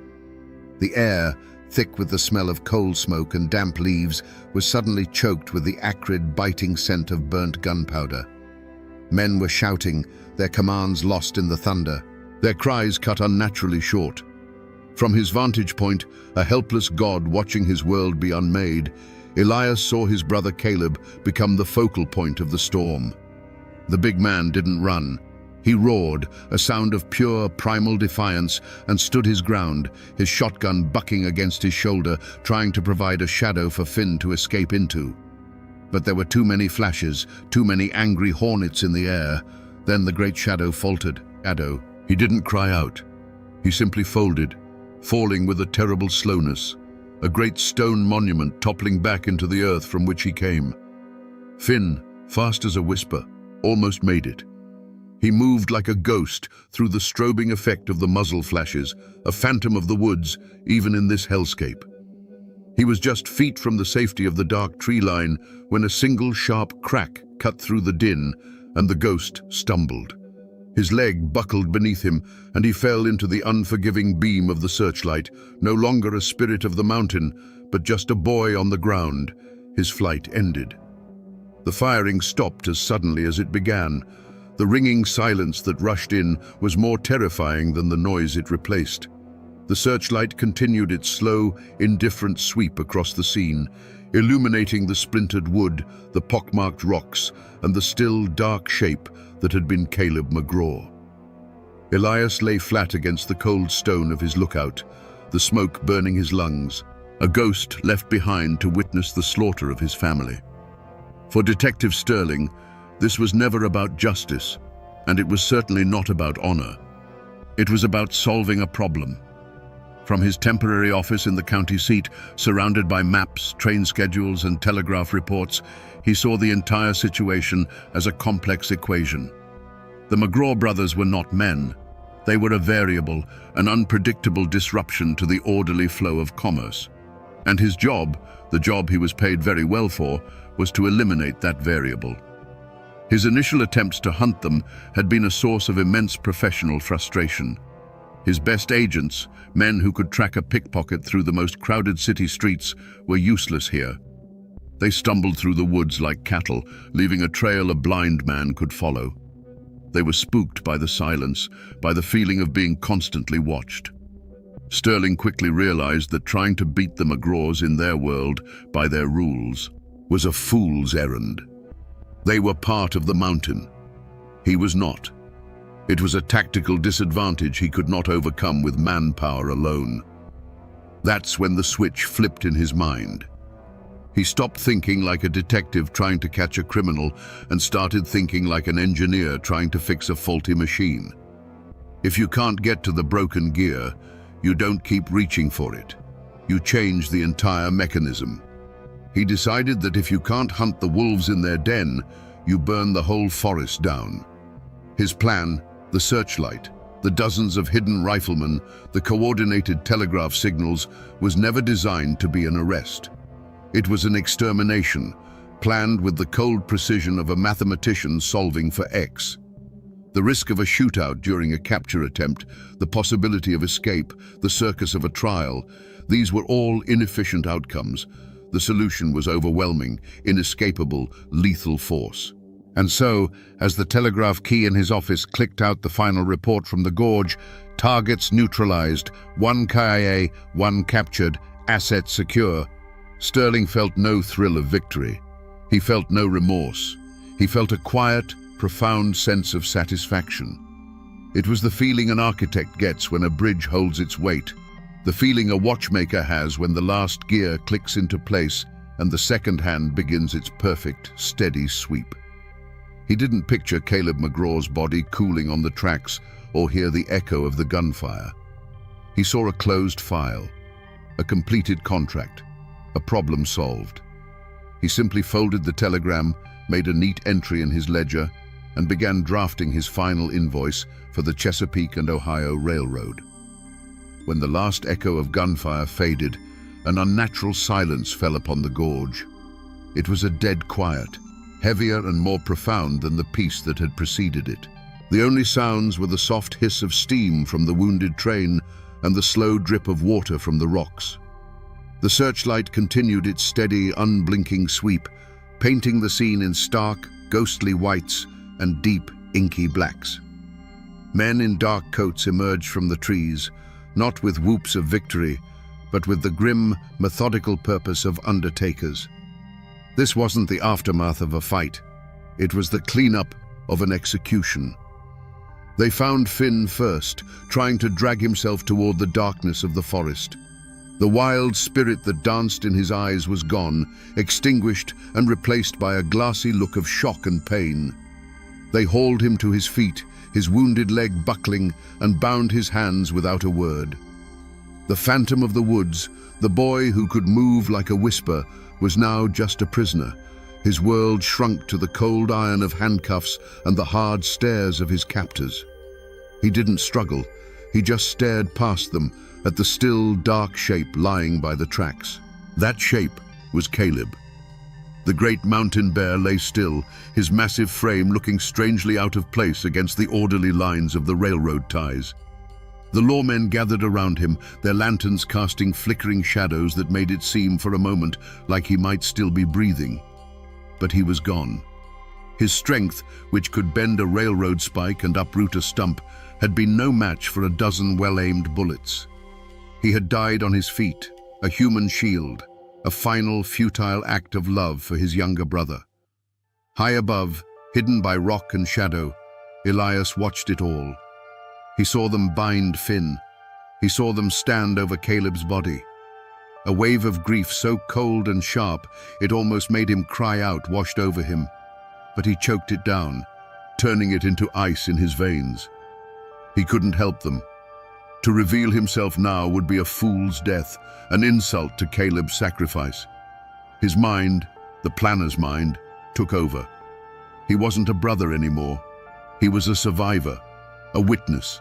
The air, thick with the smell of coal smoke and damp leaves, was suddenly choked with the acrid, biting scent of burnt gunpowder. Men were shouting, their commands lost in the thunder, their cries cut unnaturally short. From his vantage point, a helpless god watching his world be unmade, Elias saw his brother Caleb become the focal point of the storm. The big man didn't run. He roared, a sound of pure, primal defiance, and stood his ground, his shotgun bucking against his shoulder, trying to provide a shadow for Finn to escape into. But there were too many flashes, too many angry hornets in the air. Then the great shadow faltered. He didn't cry out. He simply folded, falling with a terrible slowness, a great stone monument toppling back into the earth from which he came. Finn, fast as a whisper, almost made it. He moved like a ghost through the strobing effect of the muzzle flashes, a phantom of the woods, even in this hellscape. He was just feet from the safety of the dark tree line when a single sharp crack cut through the din, and the ghost stumbled. His leg buckled beneath him, and he fell into the unforgiving beam of the searchlight, no longer a spirit of the mountain, but just a boy on the ground. His flight ended. The firing stopped as suddenly as it began. The ringing silence that rushed in was more terrifying than the noise it replaced. The searchlight continued its slow, indifferent sweep across the scene, illuminating the splintered wood, the pockmarked rocks, and the still, dark shape that had been Caleb McGraw. Elias lay flat against the cold stone of his lookout, the smoke burning his lungs, a ghost left behind to witness the slaughter of his family. For Detective Sterling, this was never about justice, and it was certainly not about honor. It was about solving a problem. From his temporary office in the county seat, surrounded by maps, train schedules, and telegraph reports, he saw the entire situation as a complex equation. The McGraw brothers were not men. They were a variable, an unpredictable disruption to the orderly flow of commerce. And his job, the job he was paid very well for, was to eliminate that variable. His initial attempts to hunt them had been a source of immense professional frustration. His best agents, men who could track a pickpocket through the most crowded city streets, were useless here. They stumbled through the woods like cattle, leaving a trail a blind man could follow. They were spooked by the silence, by the feeling of being constantly watched. Sterling quickly realized that trying to beat the McGraws in their world, by their rules, was a fool's errand. They were part of the mountain. He was not. It was a tactical disadvantage he could not overcome with manpower alone. That's when the switch flipped in his mind. He stopped thinking like a detective trying to catch a criminal and started thinking like an engineer trying to fix a faulty machine. If you can't get to the broken gear, you don't keep reaching for it. You change the entire mechanism. He decided that if you can't hunt the wolves in their den, you burn the whole forest down. His plan, the searchlight, the dozens of hidden riflemen, the coordinated telegraph signals, was never designed to be an arrest. It was an extermination, planned with the cold precision of a mathematician solving for X. The risk of a shootout during a capture attempt, the possibility of escape, the circus of a trial, these were all inefficient outcomes. The solution was overwhelming, inescapable, lethal force. And so, as the telegraph key in his office clicked out the final report from the gorge, targets neutralized, 1 KIA, 1 captured, assets secure, Sterling felt no thrill of victory. He felt no remorse. He felt a quiet, profound sense of satisfaction. It was the feeling an architect gets when a bridge holds its weight, the feeling a watchmaker has when the last gear clicks into place and the second hand begins its perfect, steady sweep. He didn't picture Caleb McGraw's body cooling on the tracks or hear the echo of the gunfire. He saw a closed file, a completed contract, a problem solved. He simply folded the telegram, made a neat entry in his ledger, and began drafting his final invoice for the Chesapeake and Ohio Railroad. When the last echo of gunfire faded, an unnatural silence fell upon the gorge. It was a dead quiet, heavier and more profound than the peace that had preceded it. The only sounds were the soft hiss of steam from the wounded train and the slow drip of water from the rocks. The searchlight continued its steady, unblinking sweep, painting the scene in stark, ghostly whites and deep, inky blacks. Men in dark coats emerged from the trees, not with whoops of victory, but with the grim, methodical purpose of undertakers. This wasn't the aftermath of a fight. It was the cleanup of an execution. They found Finn first, trying to drag himself toward the darkness of the forest. The wild spirit that danced in his eyes was gone, extinguished and replaced by a glassy look of shock and pain. They hauled him to his feet, his wounded leg buckling, and bound his hands without a word. The phantom of the woods, the boy who could move like a whisper, was now just a prisoner. His world shrunk to the cold iron of handcuffs and the hard stares of his captors. He didn't struggle. He just stared past them at the still, dark shape lying by the tracks. That shape was Caleb. The great mountain bear lay still, his massive frame looking strangely out of place against the orderly lines of the railroad ties. The lawmen gathered around him, their lanterns casting flickering shadows that made it seem for a moment like he might still be breathing. But he was gone. His strength, which could bend a railroad spike and uproot a stump, had been no match for a dozen well-aimed bullets. He had died on his feet, a human shield, a final, futile act of love for his younger brother. High above, hidden by rock and shadow, Elias watched it all. He saw them bind Finn. He saw them stand over Caleb's body. A wave of grief so cold and sharp, it almost made him cry out, washed over him. But he choked it down, turning it into ice in his veins. He couldn't help them. To reveal himself now would be a fool's death, an insult to Caleb's sacrifice. His mind, the planner's mind, took over. He wasn't a brother anymore. He was a survivor, a witness,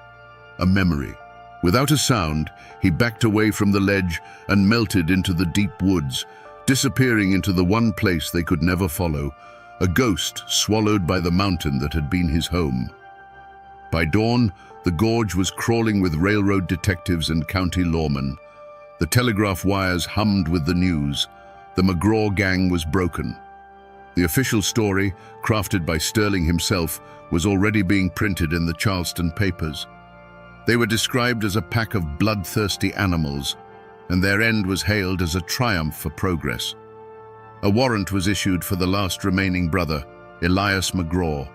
a memory. Without a sound, he backed away from the ledge and melted into the deep woods, disappearing into the one place they could never follow, a ghost swallowed by the mountain that had been his home. By dawn, the gorge was crawling with railroad detectives and county lawmen. The telegraph wires hummed with the news. The McGraw gang was broken. The official story, crafted by Sterling himself, was already being printed in the Charleston papers. They were described as a pack of bloodthirsty animals, and their end was hailed as a triumph for progress. A warrant was issued for the last remaining brother, Elias McGraw,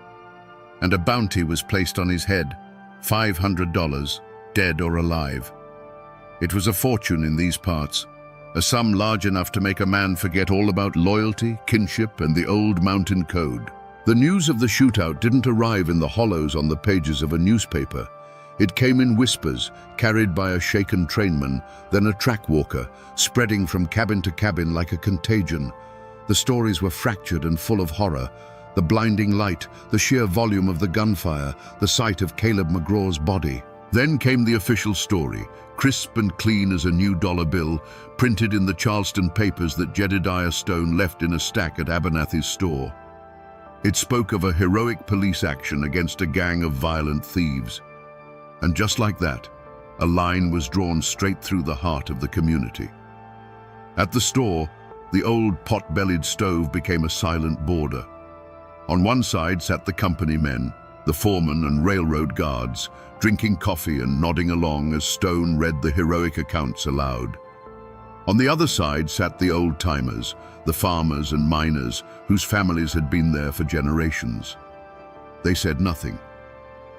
and a bounty was placed on his head, $500, dead or alive. It was a fortune in these parts, a sum large enough to make a man forget all about loyalty, kinship, and the old mountain code. The news of the shootout didn't arrive in the hollows on the pages of a newspaper. It came in whispers, carried by a shaken trainman, then a track walker, spreading from cabin to cabin like a contagion. The stories were fractured and full of horror. The blinding light, the sheer volume of the gunfire, the sight of Caleb McGraw's body. Then came the official story, crisp and clean as a new dollar bill, printed in the Charleston papers that Jedediah Stone left in a stack at Abernathy's store. It spoke of a heroic police action against a gang of violent thieves. And just like that, a line was drawn straight through the heart of the community. At the store, the old pot-bellied stove became a silent border. On one side sat the company men, the foremen and railroad guards, drinking coffee and nodding along as Stone read the heroic accounts aloud. On the other side sat the old-timers, the farmers and miners whose families had been there for generations. They said nothing.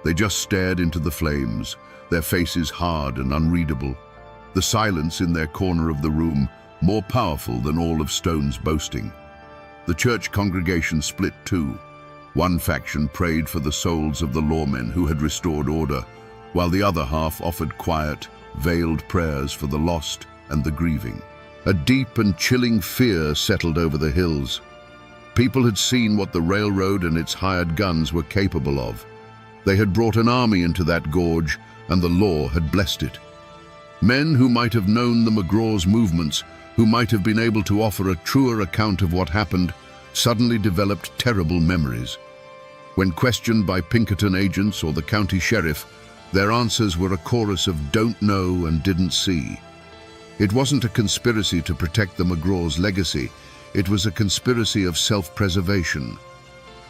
They just stared into the flames, their faces hard and unreadable, the silence in their corner of the room more powerful than all of Stone's boasting. The church congregation split too. One faction prayed for the souls of the lawmen who had restored order, while the other half offered quiet, veiled prayers for the lost and the grieving. A deep and chilling fear settled over the hills. People had seen what the railroad and its hired guns were capable of. They had brought an army into that gorge, and the law had blessed it. Men who might have known the McGraw's movements, who might have been able to offer a truer account of what happened, suddenly developed terrible memories. When questioned by Pinkerton agents or the county sheriff, their answers were a chorus of "don't know" and "didn't see." It wasn't a conspiracy to protect the McGraw's legacy, it was a conspiracy of self-preservation.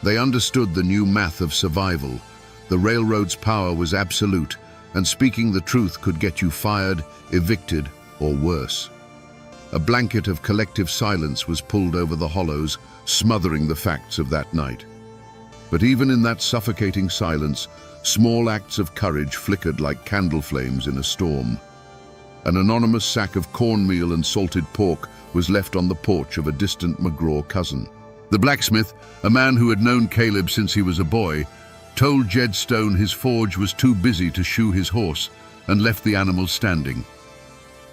They understood the new math of survival. The railroad's power was absolute, and speaking the truth could get you fired, evicted, or worse. A blanket of collective silence was pulled over the hollows, smothering the facts of that night. But even in that suffocating silence, small acts of courage flickered like candle flames in a storm. An anonymous sack of cornmeal and salted pork was left on the porch of a distant McGraw cousin. The blacksmith, a man who had known Caleb since he was a boy, told Jed Stone his forge was too busy to shoe his horse and left the animal standing.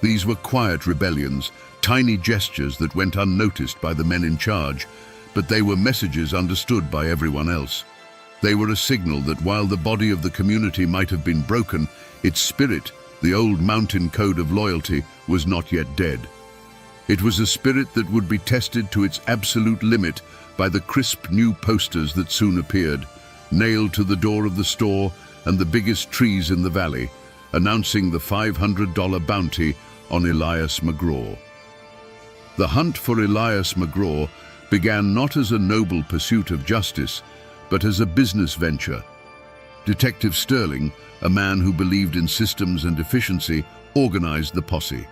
These were quiet rebellions, tiny gestures that went unnoticed by the men in charge, but they were messages understood by everyone else. They were a signal that while the body of the community might have been broken, its spirit, the old mountain code of loyalty, was not yet dead. It was a spirit that would be tested to its absolute limit by the crisp new posters that soon appeared, nailed to the door of the store and the biggest trees in the valley, announcing the $500 bounty on Elias McGraw. The hunt for Elias McGraw began not as a noble pursuit of justice, but as a business venture. Detective Sterling, a man who believed in systems and efficiency, organized the posse.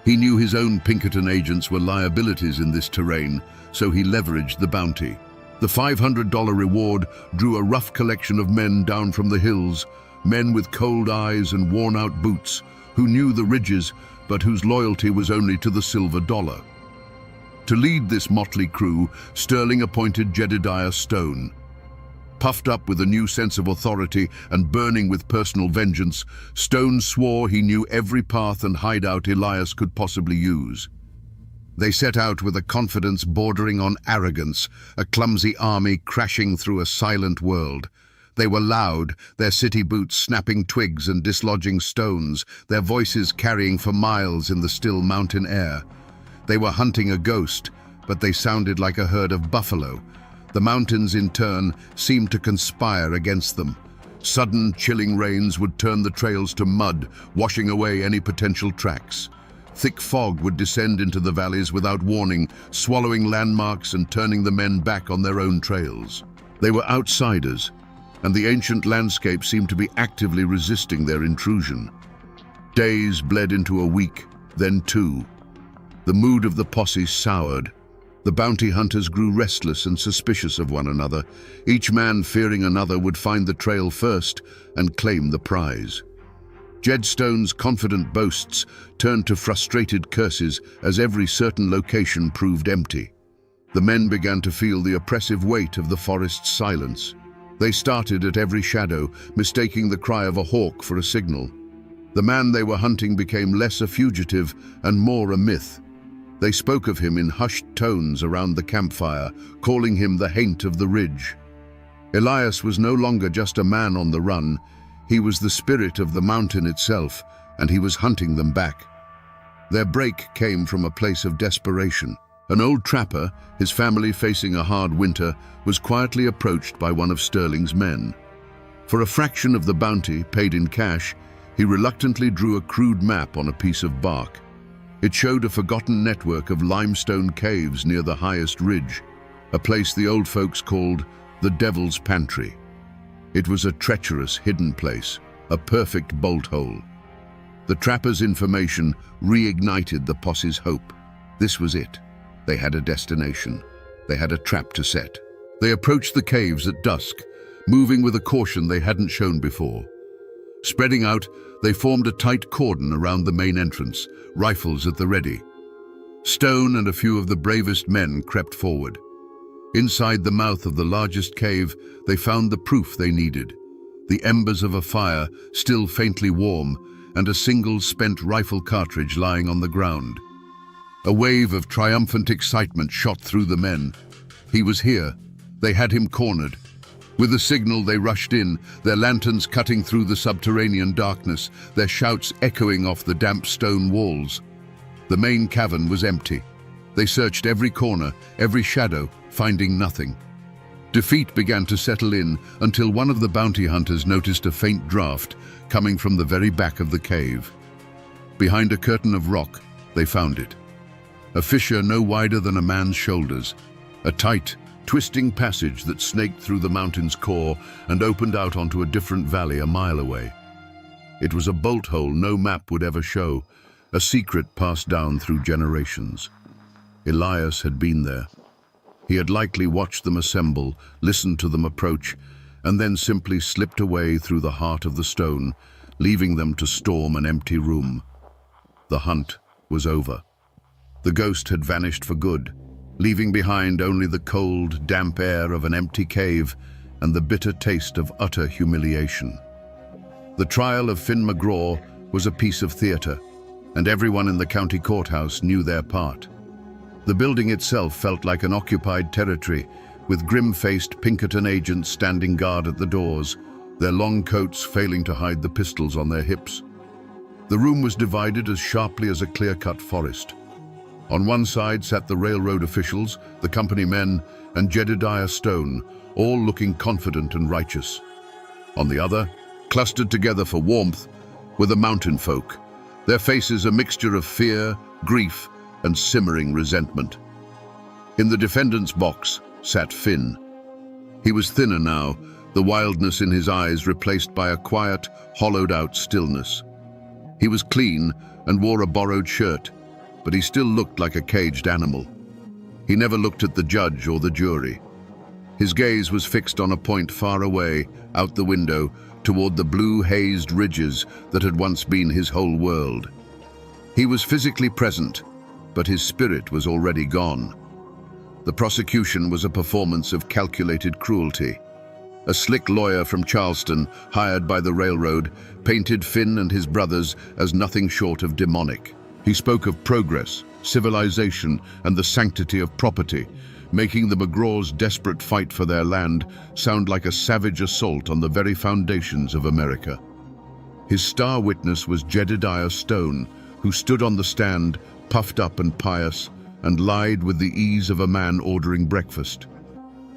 He knew his own Pinkerton agents were liabilities in this terrain, so he leveraged the bounty. The $500 reward drew a rough collection of men down from the hills, men with cold eyes and worn-out boots, who knew the ridges, but whose loyalty was only to the silver dollar. To lead this motley crew, Sterling appointed Jedediah Stone. Puffed up with a new sense of authority and burning with personal vengeance, Stone swore he knew every path and hideout Elias could possibly use. They set out with a confidence bordering on arrogance, a clumsy army crashing through a silent world. They were loud, their city boots snapping twigs and dislodging stones, their voices carrying for miles in the still mountain air. They were hunting a ghost, but they sounded like a herd of buffalo. The mountains, in turn, seemed to conspire against them. Sudden, chilling rains would turn the trails to mud, washing away any potential tracks. Thick fog would descend into the valleys without warning, swallowing landmarks and turning the men back on their own trails. They were outsiders, and the ancient landscape seemed to be actively resisting their intrusion. Days bled into a week, then two. The mood of the posse soured. The bounty hunters grew restless and suspicious of one another, each man fearing another would find the trail first and claim the prize. Jed Stone's confident boasts turned to frustrated curses as every certain location proved empty. The men began to feel the oppressive weight of the forest's silence. They started at every shadow, mistaking the cry of a hawk for a signal. The man they were hunting became less a fugitive and more a myth. They spoke of him in hushed tones around the campfire, calling him the Haint of the Ridge. Elias was no longer just a man on the run. He was the spirit of the mountain itself, and he was hunting them back. Their break came from a place of desperation. An old trapper, his family facing a hard winter, was quietly approached by one of Sterling's men. For a fraction of the bounty, paid in cash, he reluctantly drew a crude map on a piece of bark. It showed a forgotten network of limestone caves near the highest ridge, a place the old folks called the Devil's Pantry. It was a treacherous, hidden place, a perfect bolt hole. The trapper's information reignited the posse's hope. This was it. They had a destination. They had a trap to set. They approached the caves at dusk, moving with a caution they hadn't shown before. Spreading out, they formed a tight cordon around the main entrance, rifles at the ready. Stone and a few of the bravest men crept forward. Inside the mouth of the largest cave, they found the proof they needed: the embers of a fire, still faintly warm, and a single spent rifle cartridge lying on the ground. A wave of triumphant excitement shot through the men. He was here. They had him cornered. With a signal, they rushed in, their lanterns cutting through the subterranean darkness, their shouts echoing off the damp stone walls. The main cavern was empty. They searched every corner, every shadow, finding nothing. Defeat began to settle in until one of the bounty hunters noticed a faint draft coming from the very back of the cave. Behind a curtain of rock, they found it. A fissure no wider than a man's shoulders, a tight, twisting passage that snaked through the mountain's core and opened out onto a different valley a mile away. It was a bolt hole no map would ever show, a secret passed down through generations. Elias had been there. He had likely watched them assemble, listened to them approach, and then simply slipped away through the heart of the stone, leaving them to storm an empty room. The hunt was over. The ghost had vanished for good, leaving behind only the cold, damp air of an empty cave and the bitter taste of utter humiliation. The trial of Finn McGraw was a piece of theater, and everyone in the county courthouse knew their part. The building itself felt like an occupied territory, with grim-faced Pinkerton agents standing guard at the doors, their long coats failing to hide the pistols on their hips. The room was divided as sharply as a clear-cut forest. On one side sat the railroad officials, the company men, and Jedediah Stone, all looking confident and righteous. On the other, clustered together for warmth, were the mountain folk, their faces a mixture of fear, grief, and simmering resentment. In the defendant's box sat Finn. He was thinner now, the wildness in his eyes replaced by a quiet, hollowed-out stillness. He was clean and wore a borrowed shirt, but he still looked like a caged animal. He never looked at the judge or the jury. His gaze was fixed on a point far away, out the window, toward the blue-hazed ridges that had once been his whole world. He was physically present, but his spirit was already gone. The prosecution was a performance of calculated cruelty. A slick lawyer from Charleston, hired by the railroad, painted Finn and his brothers as nothing short of demonic. He spoke of progress, civilization, and the sanctity of property, making the McGraws' desperate fight for their land sound like a savage assault on the very foundations of America. His star witness was Jedediah Stone, who stood on the stand, puffed up and pious, and lied with the ease of a man ordering breakfast.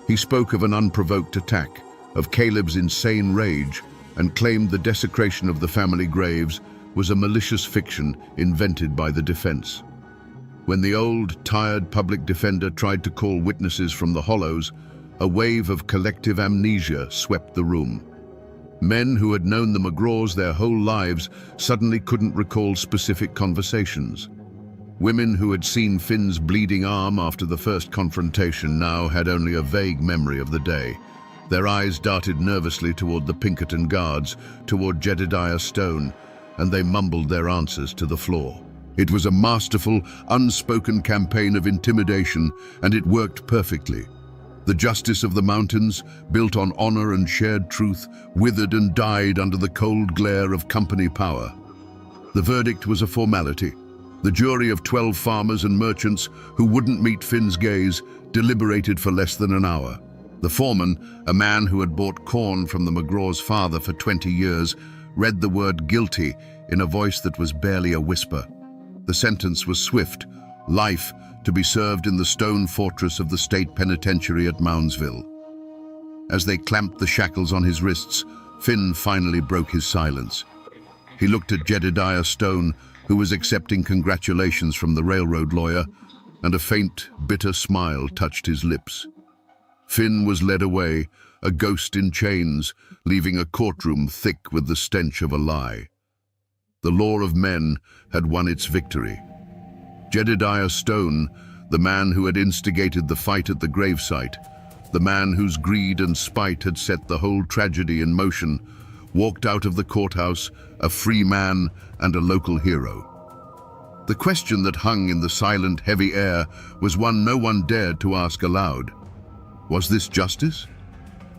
He spoke of an unprovoked attack, of Caleb's insane rage, and claimed the desecration of the family graves was a malicious fiction invented by the defense. When the old, tired public defender tried to call witnesses from the hollows, a wave of collective amnesia swept the room. Men who had known the McGraws their whole lives suddenly couldn't recall specific conversations. Women who had seen Finn's bleeding arm after the first confrontation now had only a vague memory of the day. Their eyes darted nervously toward the Pinkerton guards, toward Jedediah Stone, and they mumbled their answers to the floor. It was a masterful, unspoken campaign of intimidation, and it worked perfectly. The justice of the mountains, built on honor and shared truth, withered and died under the cold glare of company power. The verdict was a formality. The jury of 12 farmers and merchants who wouldn't meet Finn's gaze deliberated for less than an hour. The foreman, a man who had bought corn from the McGraw's father for 20 years, read the word guilty in a voice that was barely a whisper. The sentence was swift: life, to be served in the stone fortress of the state penitentiary at Moundsville. As they clamped the shackles on his wrists, Finn finally broke his silence. He looked at Jedediah Stone, who was accepting congratulations from the railroad lawyer, and a faint, bitter smile touched his lips. Finn was led away, a ghost in chains, leaving a courtroom thick with the stench of a lie. The law of men had won its victory. Jedediah Stone, the man who had instigated the fight at the gravesite, the man whose greed and spite had set the whole tragedy in motion, walked out of the courthouse a free man and a local hero. The question that hung in the silent, heavy air was one no one dared to ask aloud. Was this justice?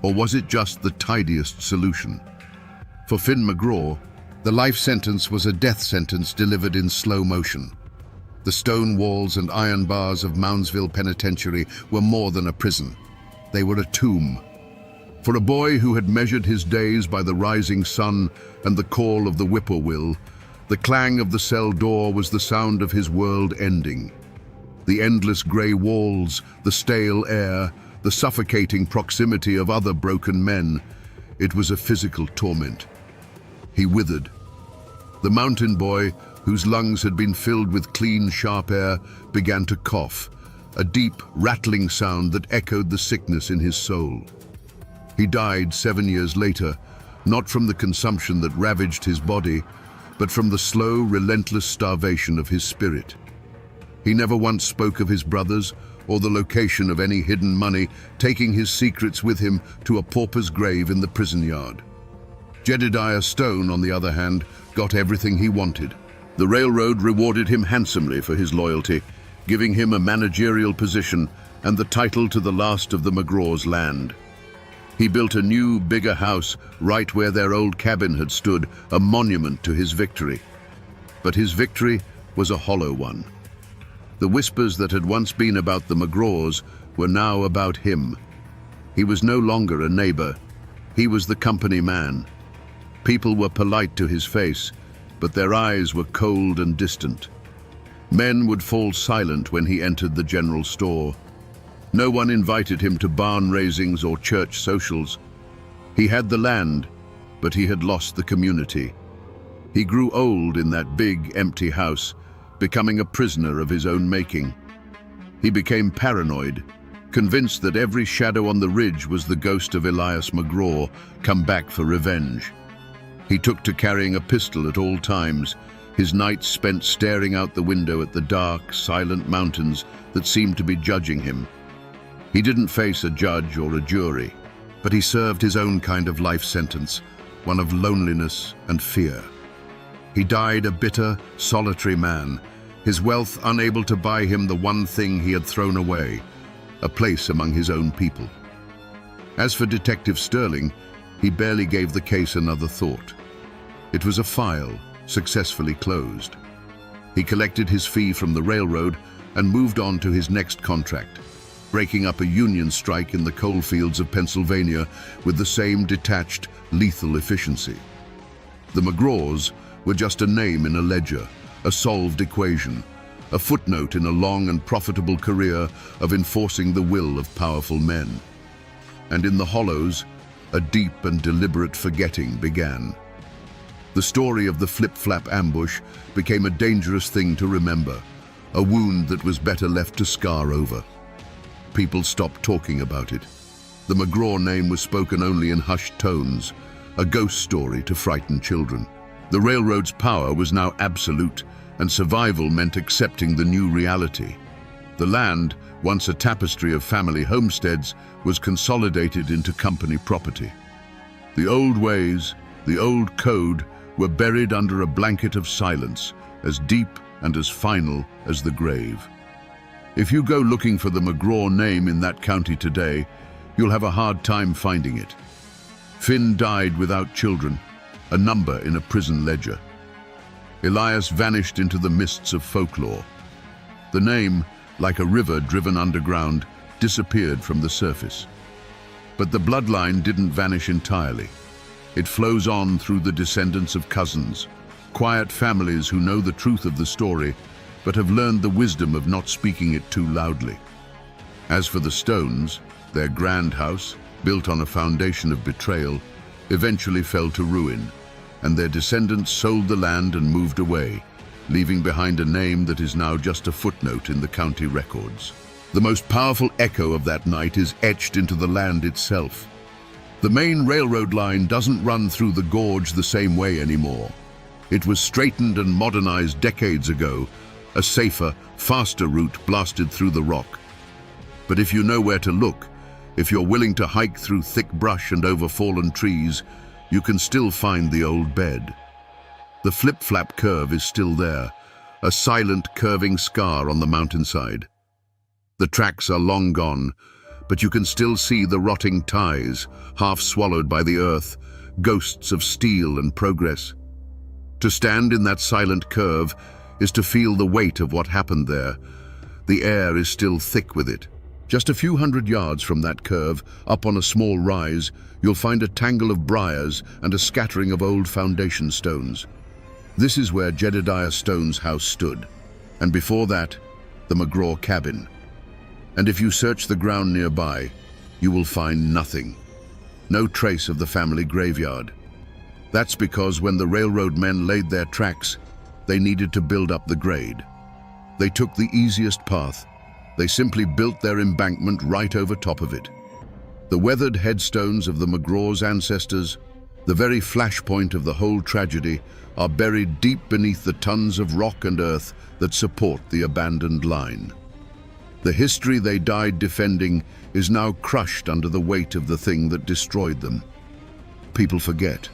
Or was it just the tidiest solution? For Finn McGraw, the life sentence was a death sentence delivered in slow motion. The stone walls and iron bars of Moundsville Penitentiary were more than a prison. They were a tomb. For a boy who had measured his days by the rising sun and the call of the whippoorwill, the clang of the cell door was the sound of his world ending. The endless grey walls, the stale air, the suffocating proximity of other broken men, it was a physical torment. He withered. The mountain boy, whose lungs had been filled with clean, sharp air, began to cough, a deep, rattling sound that echoed the sickness in his soul. He died 7 years later, not from the consumption that ravaged his body, but from the slow, relentless starvation of his spirit. He never once spoke of his brothers or the location of any hidden money, taking his secrets with him to a pauper's grave in the prison yard. Jedediah Stone, on the other hand, got everything he wanted. The railroad rewarded him handsomely for his loyalty, giving him a managerial position and the title to the last of the McGraws' land. He built a new, bigger house right where their old cabin had stood, a monument to his victory. But his victory was a hollow one. The whispers that had once been about the McGraws were now about him. He was no longer a neighbor. He was the company man. People were polite to his face, but their eyes were cold and distant. Men would fall silent when he entered the general store. No one invited him to barn raisings or church socials. He had the land, but he had lost the community. He grew old in that big, empty house, becoming a prisoner of his own making. He became paranoid, convinced that every shadow on the ridge was the ghost of Elias McGraw, come back for revenge. He took to carrying a pistol at all times, his nights spent staring out the window at the dark, silent mountains that seemed to be judging him. He didn't face a judge or a jury, but he served his own kind of life sentence, one of loneliness and fear. He died a bitter, solitary man, his wealth unable to buy him the one thing he had thrown away, a place among his own people. As for Detective Sterling, he barely gave the case another thought. It was a file, successfully closed. He collected his fee from the railroad and moved on to his next contract, breaking up a union strike in the coal fields of Pennsylvania with the same detached, lethal efficiency. The McGraws were just a name in a ledger, a solved equation, a footnote in a long and profitable career of enforcing the will of powerful men. And in the hollows, a deep and deliberate forgetting began. The story of the flip-flap ambush became a dangerous thing to remember, a wound that was better left to scar over. People stopped talking about it. The McGraw name was spoken only in hushed tones, a ghost story to frighten children. The railroad's power was now absolute, and survival meant accepting the new reality. The land, once a tapestry of family homesteads, was consolidated into company property. The old ways, the old code, were buried under a blanket of silence, as deep and as final as the grave. If you go looking for the McGraw name in that county today, you'll have a hard time finding it. Finn died without children, a number in a prison ledger. Elias vanished into the mists of folklore. The name, like a river driven underground, disappeared from the surface. But the bloodline didn't vanish entirely. It flows on through the descendants of cousins, quiet families who know the truth of the story, but have learned the wisdom of not speaking it too loudly. As for the Stones, their grand house, built on a foundation of betrayal, eventually fell to ruin, and their descendants sold the land and moved away, leaving behind a name that is now just a footnote in the county records. The most powerful echo of that night is etched into the land itself. The main railroad line doesn't run through the gorge the same way anymore. It was straightened and modernized decades ago, a safer, faster route blasted through the rock. But if you know where to look, if you're willing to hike through thick brush and over fallen trees, you can still find the old bed. The flip-flap curve is still there, a silent curving scar on the mountainside. The tracks are long gone, but you can still see the rotting ties, half swallowed by the earth, ghosts of steel and progress. To stand in that silent curve is to feel the weight of what happened there. The air is still thick with it. Just a few hundred yards from that curve, up on a small rise, you'll find a tangle of briars and a scattering of old foundation stones. This is where Jedediah Stone's house stood, and before that, the McGraw cabin. And if you search the ground nearby, you will find nothing. No trace of the family graveyard. That's because when the railroad men laid their tracks, they needed to build up the grade. They took the easiest path. They simply built their embankment right over top of it. The weathered headstones of the McGraw's ancestors, the very flashpoint of the whole tragedy, are buried deep beneath the tons of rock and earth that support the abandoned line. The history they died defending is now crushed under the weight of the thing that destroyed them. People forget.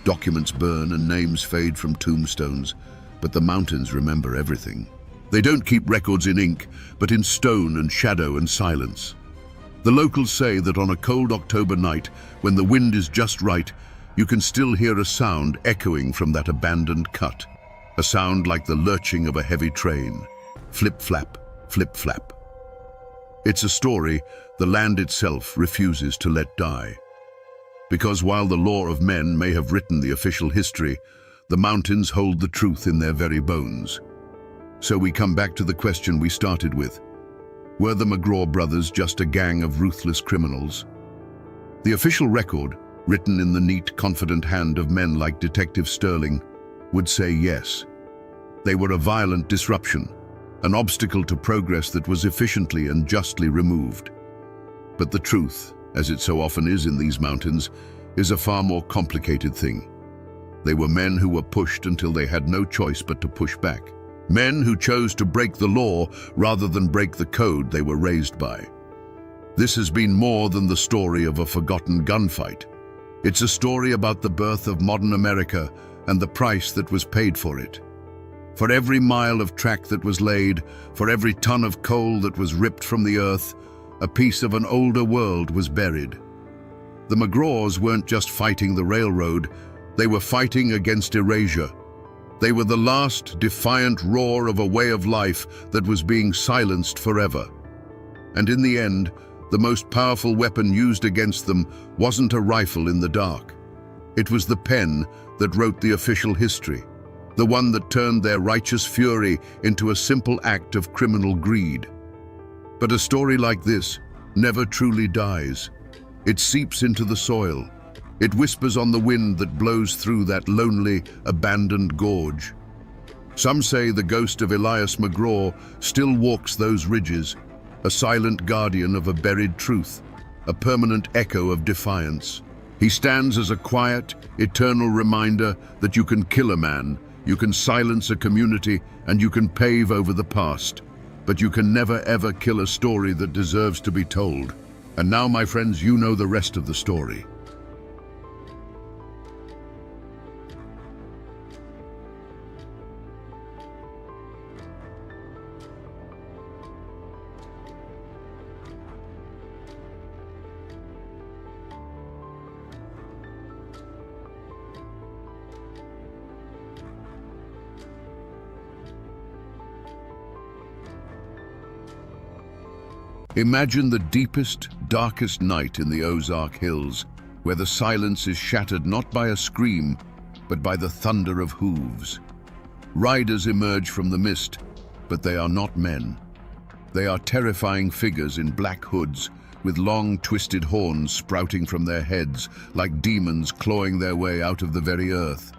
Documents burn and names fade from tombstones, but the mountains remember everything. They don't keep records in ink, but in stone and shadow and silence. The locals say that on a cold October night, when the wind is just right, you can still hear a sound echoing from that abandoned cut. A sound like the lurching of a heavy train. Flip-flap, flip-flap. It's a story the land itself refuses to let die. Because while the law of men may have written the official history, the mountains hold the truth in their very bones. So we come back to the question we started with. Were the McGraw brothers just a gang of ruthless criminals? The official record, written in the neat, confident hand of men like Detective Sterling, would say yes. They were a violent disruption, an obstacle to progress that was efficiently and justly removed. But the truth, as it so often is in these mountains, is a far more complicated thing. They were men who were pushed until they had no choice but to push back. Men who chose to break the law rather than break the code they were raised by. This has been more than the story of a forgotten gunfight. It's a story about the birth of modern America and the price that was paid for it. For every mile of track that was laid, for every ton of coal that was ripped from the earth, a piece of an older world was buried. The McGraws weren't just fighting the railroad, they were fighting against erasure. They were the last defiant roar of a way of life that was being silenced forever. And in the end, the most powerful weapon used against them wasn't a rifle in the dark. It was the pen that wrote the official history, the one that turned their righteous fury into a simple act of criminal greed. But a story like this never truly dies. It seeps into the soil. It whispers on the wind that blows through that lonely, abandoned gorge. Some say the ghost of Elias McGraw still walks those ridges, a silent guardian of a buried truth, a permanent echo of defiance. He stands as a quiet, eternal reminder that you can kill a man, you can silence a community, and you can pave over the past. But you can never ever kill a story that deserves to be told. And now, my friends, you know the rest of the story. Imagine the deepest, darkest night in the Ozark Hills, where the silence is shattered not by a scream, but by the thunder of hooves. Riders emerge from the mist, but they are not men. They are terrifying figures in black hoods, with long, twisted horns sprouting from their heads, like demons clawing their way out of the very earth.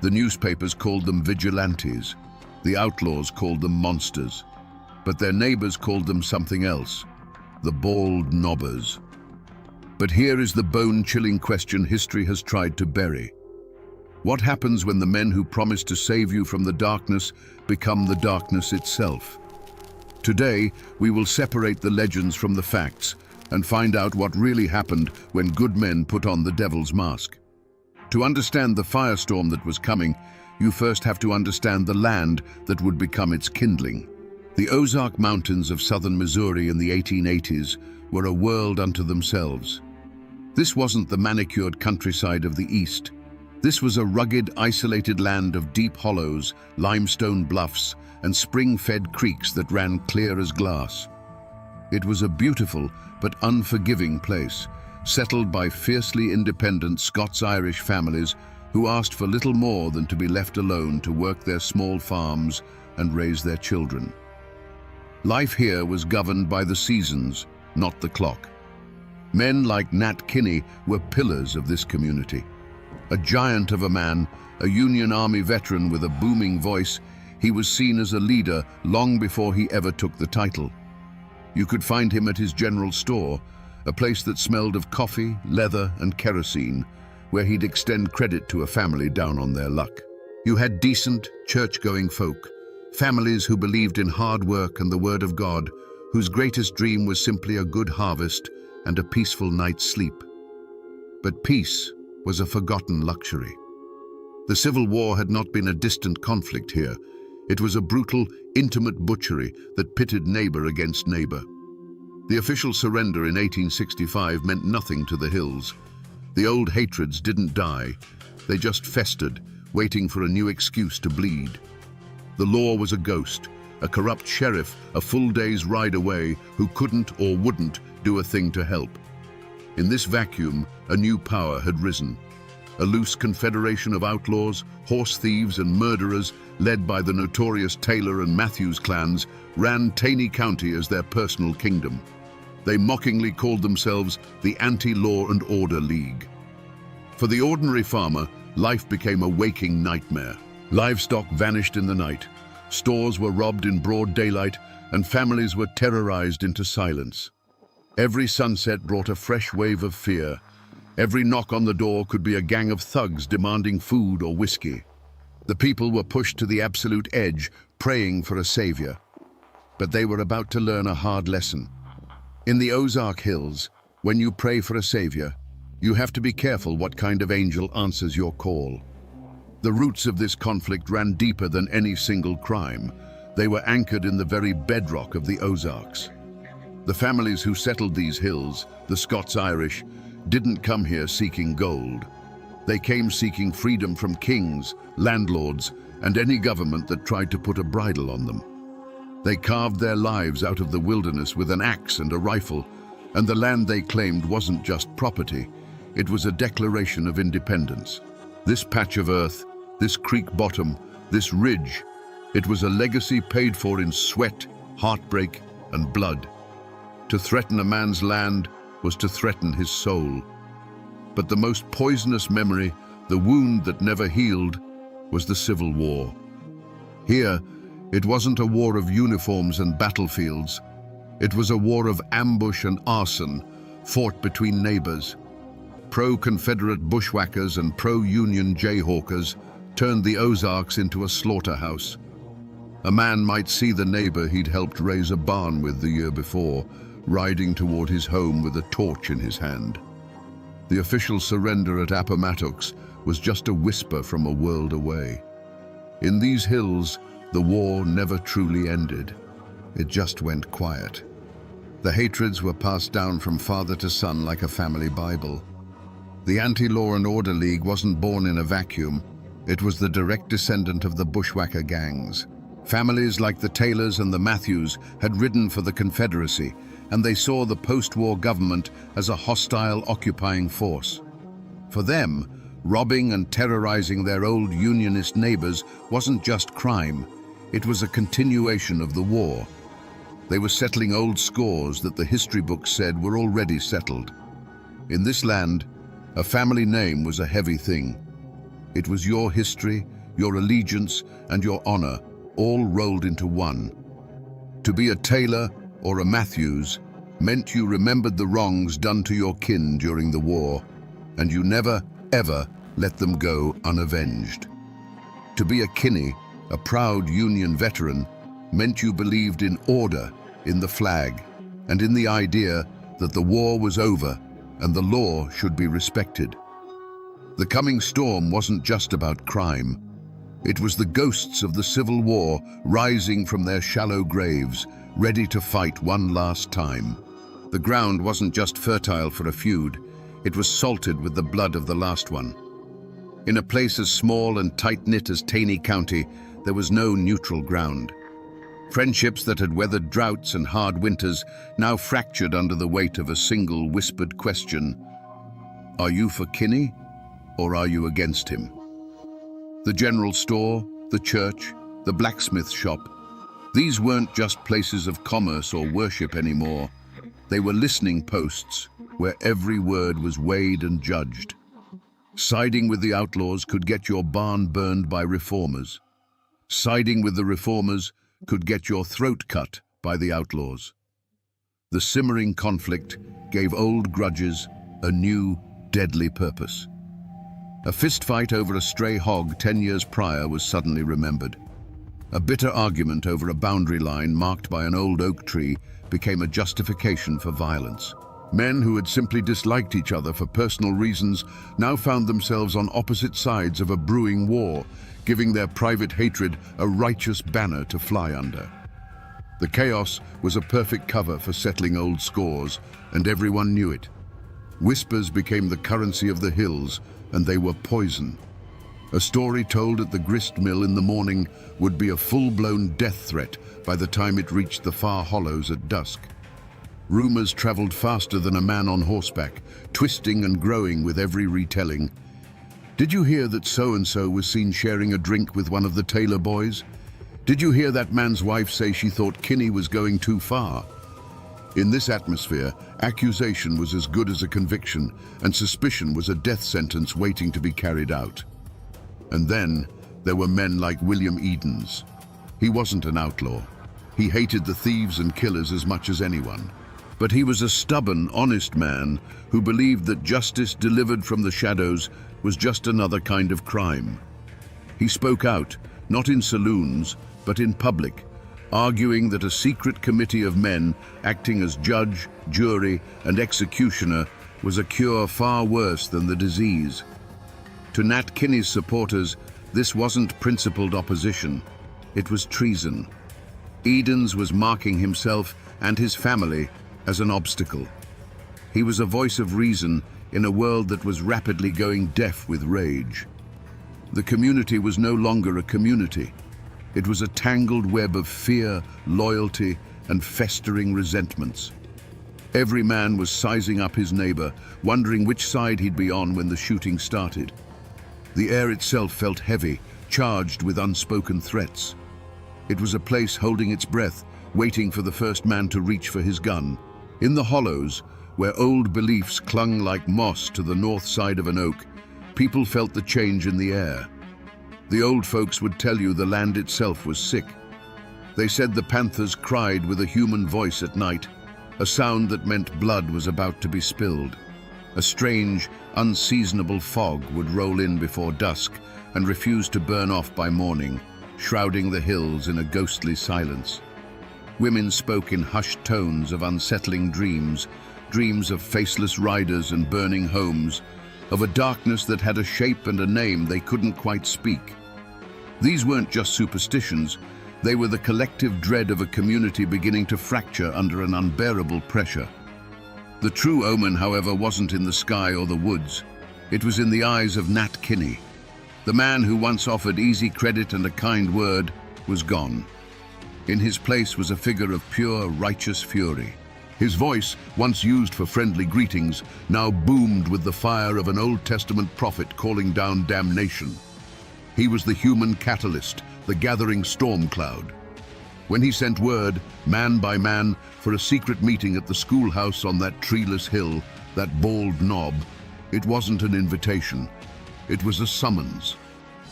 The newspapers called them vigilantes. The outlaws called them monsters. But their neighbors called them something else, the bald knobbers. But here is the bone-chilling question history has tried to bury. What happens when the men who promised to save you from the darkness become the darkness itself? Today, we will separate the legends from the facts and find out what really happened when good men put on the devil's mask. To understand the firestorm that was coming, you first have to understand the land that would become its kindling. The Ozark Mountains of southern Missouri in the 1880s were a world unto themselves. This wasn't the manicured countryside of the East. This was a rugged, isolated land of deep hollows, limestone bluffs, and spring-fed creeks that ran clear as glass. It was a beautiful but unforgiving place, settled by fiercely independent Scots-Irish families who asked for little more than to be left alone to work their small farms and raise their children. Life here was governed by the seasons, not the clock. Men like Nat Kinney were pillars of this community. A giant of a man, a Union Army veteran with a booming voice, he was seen as a leader long before he ever took the title. You could find him at his general store, a place that smelled of coffee, leather, and kerosene, where he'd extend credit to a family down on their luck. You had decent, church-going folk, families who believed in hard work and the word of God, whose greatest dream was simply a good harvest and a peaceful night's sleep. But peace was a forgotten luxury. The Civil War had not been a distant conflict here. It was a brutal, intimate butchery that pitted neighbor against neighbor. The official surrender in 1865 meant nothing to the hills. The old hatreds didn't die. They just festered, waiting for a new excuse to bleed. The law was a ghost, a corrupt sheriff a full day's ride away who couldn't or wouldn't do a thing to help. In this vacuum, a new power had risen. a loose confederation of outlaws, horse thieves, and murderers led by the notorious Taylor and Matthews clans, ran Taney County as their personal kingdom. They mockingly called themselves the Anti-Law and Order League. For the ordinary farmer, life became a waking nightmare. Livestock vanished in the night, stores were robbed in broad daylight, and families were terrorized into silence. Every sunset brought a fresh wave of fear. Every knock on the door could be a gang of thugs demanding food or whiskey. The people were pushed to the absolute edge, praying for a savior. But they were about to learn a hard lesson. In the Ozark Hills, when you pray for a savior, you have to be careful what kind of angel answers your call. The roots of this conflict ran deeper than any single crime. They were anchored in the very bedrock of the Ozarks. The families who settled these hills, the Scots-Irish, didn't come here seeking gold. They came seeking freedom from kings, landlords, and any government that tried to put a bridle on them. They carved their lives out of the wilderness with an axe and a rifle, and the land they claimed wasn't just property, it was a declaration of independence. This patch of earth, this creek bottom, this ridge, it was a legacy paid for in sweat, heartbreak, and blood. To threaten a man's land was to threaten his soul. But the most poisonous memory, the wound that never healed, was the Civil War. Here, it wasn't a war of uniforms and battlefields. It was a war of ambush and arson, fought between neighbors. Pro-Confederate bushwhackers and pro-Union jayhawkers turned the Ozarks into a slaughterhouse. A man might see the neighbor he'd helped raise a barn with the year before, riding toward his home with a torch in his hand. The official surrender at Appomattox was just a whisper from a world away. In these hills, the war never truly ended. It just went quiet. The hatreds were passed down from father to son like a family Bible. The Anti-Law and Order League wasn't born in a vacuum. It was the direct descendant of the bushwhacker gangs. Families like the Taylors and the Matthews had ridden for the Confederacy, and they saw the post-war government as a hostile, occupying force. For them, robbing and terrorizing their old Unionist neighbors wasn't just crime, it was a continuation of the war. They were settling old scores that the history books said were already settled. In this land, a family name was a heavy thing. It was your history, your allegiance, and your honor, all rolled into one. To be a Taylor or a Matthews meant you remembered the wrongs done to your kin during the war, and you never, ever let them go unavenged. To be a Kinney, a proud Union veteran, meant you believed in order, in the flag, and in the idea that the war was over and the law should be respected. The coming storm wasn't just about crime. It was the ghosts of the Civil War rising from their shallow graves, ready to fight one last time. The ground wasn't just fertile for a feud, it was salted with the blood of the last one. In a place as small and tight-knit as Taney County, there was no neutral ground. Friendships that had weathered droughts and hard winters now fractured under the weight of a single whispered question: are you for Kinney, or are you against him? The general store, the church, the blacksmith shop, these weren't just places of commerce or worship anymore. They were listening posts where every word was weighed and judged. Siding with the outlaws could get your barn burned by reformers. Siding with the reformers could get your throat cut by the outlaws. The simmering conflict gave old grudges a new, deadly purpose. A fistfight over a stray hog 10 years prior was suddenly remembered. A bitter argument over a boundary line marked by an old oak tree became a justification for violence. Men who had simply disliked each other for personal reasons now found themselves on opposite sides of a brewing war, giving their private hatred a righteous banner to fly under. The chaos was a perfect cover for settling old scores, and everyone knew it. Whispers became the currency of the hills, and they were poison. A story told at the grist mill in the morning would be a full-blown death threat by the time it reached the far hollows at dusk. Rumors traveled faster than a man on horseback, twisting and growing with every retelling. Did you hear that so-and-so was seen sharing a drink with one of the Taylor boys? Did you hear that man's wife say she thought Kinney was going too far? In this atmosphere, accusation was as good as a conviction, and suspicion was a death sentence waiting to be carried out. And then, there were men like William Edens. He wasn't an outlaw. He hated the thieves and killers as much as anyone. But he was a stubborn, honest man who believed that justice delivered from the shadows was just another kind of crime. He spoke out, not in saloons, but in public, arguing that a secret committee of men acting as judge, jury, and executioner was a cure far worse than the disease. To Nat Kinney's supporters, this wasn't principled opposition, it was treason. Edens was marking himself and his family as an obstacle. He was a voice of reason in a world that was rapidly going deaf with rage. The community was no longer a community. It was a tangled web of fear, loyalty, and festering resentments. Every man was sizing up his neighbor, wondering which side he'd be on when the shooting started. The air itself felt heavy, charged with unspoken threats. It was a place holding its breath, waiting for the first man to reach for his gun. In the hollows, where old beliefs clung like moss to the north side of an oak, people felt the change in the air. The old folks would tell you the land itself was sick. They said the panthers cried with a human voice at night, a sound that meant blood was about to be spilled. A strange, unseasonable fog would roll in before dusk and refuse to burn off by morning, shrouding the hills in a ghostly silence. Women spoke in hushed tones of unsettling dreams, dreams of faceless riders and burning homes, of a darkness that had a shape and a name they couldn't quite speak. These weren't just superstitions, they were the collective dread of a community beginning to fracture under an unbearable pressure. The true omen, however, wasn't in the sky or the woods. It was in the eyes of Nat Kinney. The man who once offered easy credit and a kind word was gone. In his place was a figure of pure, righteous fury. His voice, once used for friendly greetings, now boomed with the fire of an Old Testament prophet calling down damnation. He was the human catalyst, the gathering storm cloud. When he sent word, man by man, for a secret meeting at the schoolhouse on that treeless hill, that bald knob, it wasn't an invitation. It was a summons.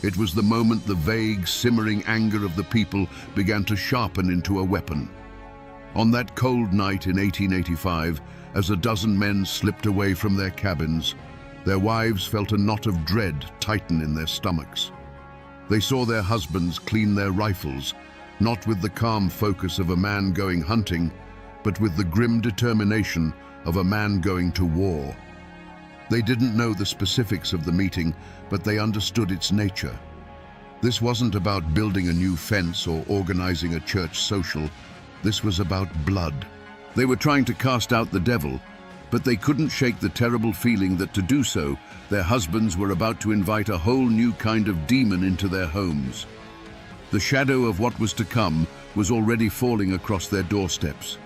It was the moment the vague, simmering anger of the people began to sharpen into a weapon. On that cold night in 1885, as a dozen men slipped away from their cabins, their wives felt a knot of dread tighten in their stomachs. They saw their husbands clean their rifles, not with the calm focus of a man going hunting, but with the grim determination of a man going to war. They didn't know the specifics of the meeting, but they understood its nature. This wasn't about building a new fence or organizing a church social. This was about blood. They were trying to cast out the devil, but they couldn't shake the terrible feeling that to do so, their husbands were about to invite a whole new kind of demon into their homes. The shadow of what was to come was already falling across their doorsteps.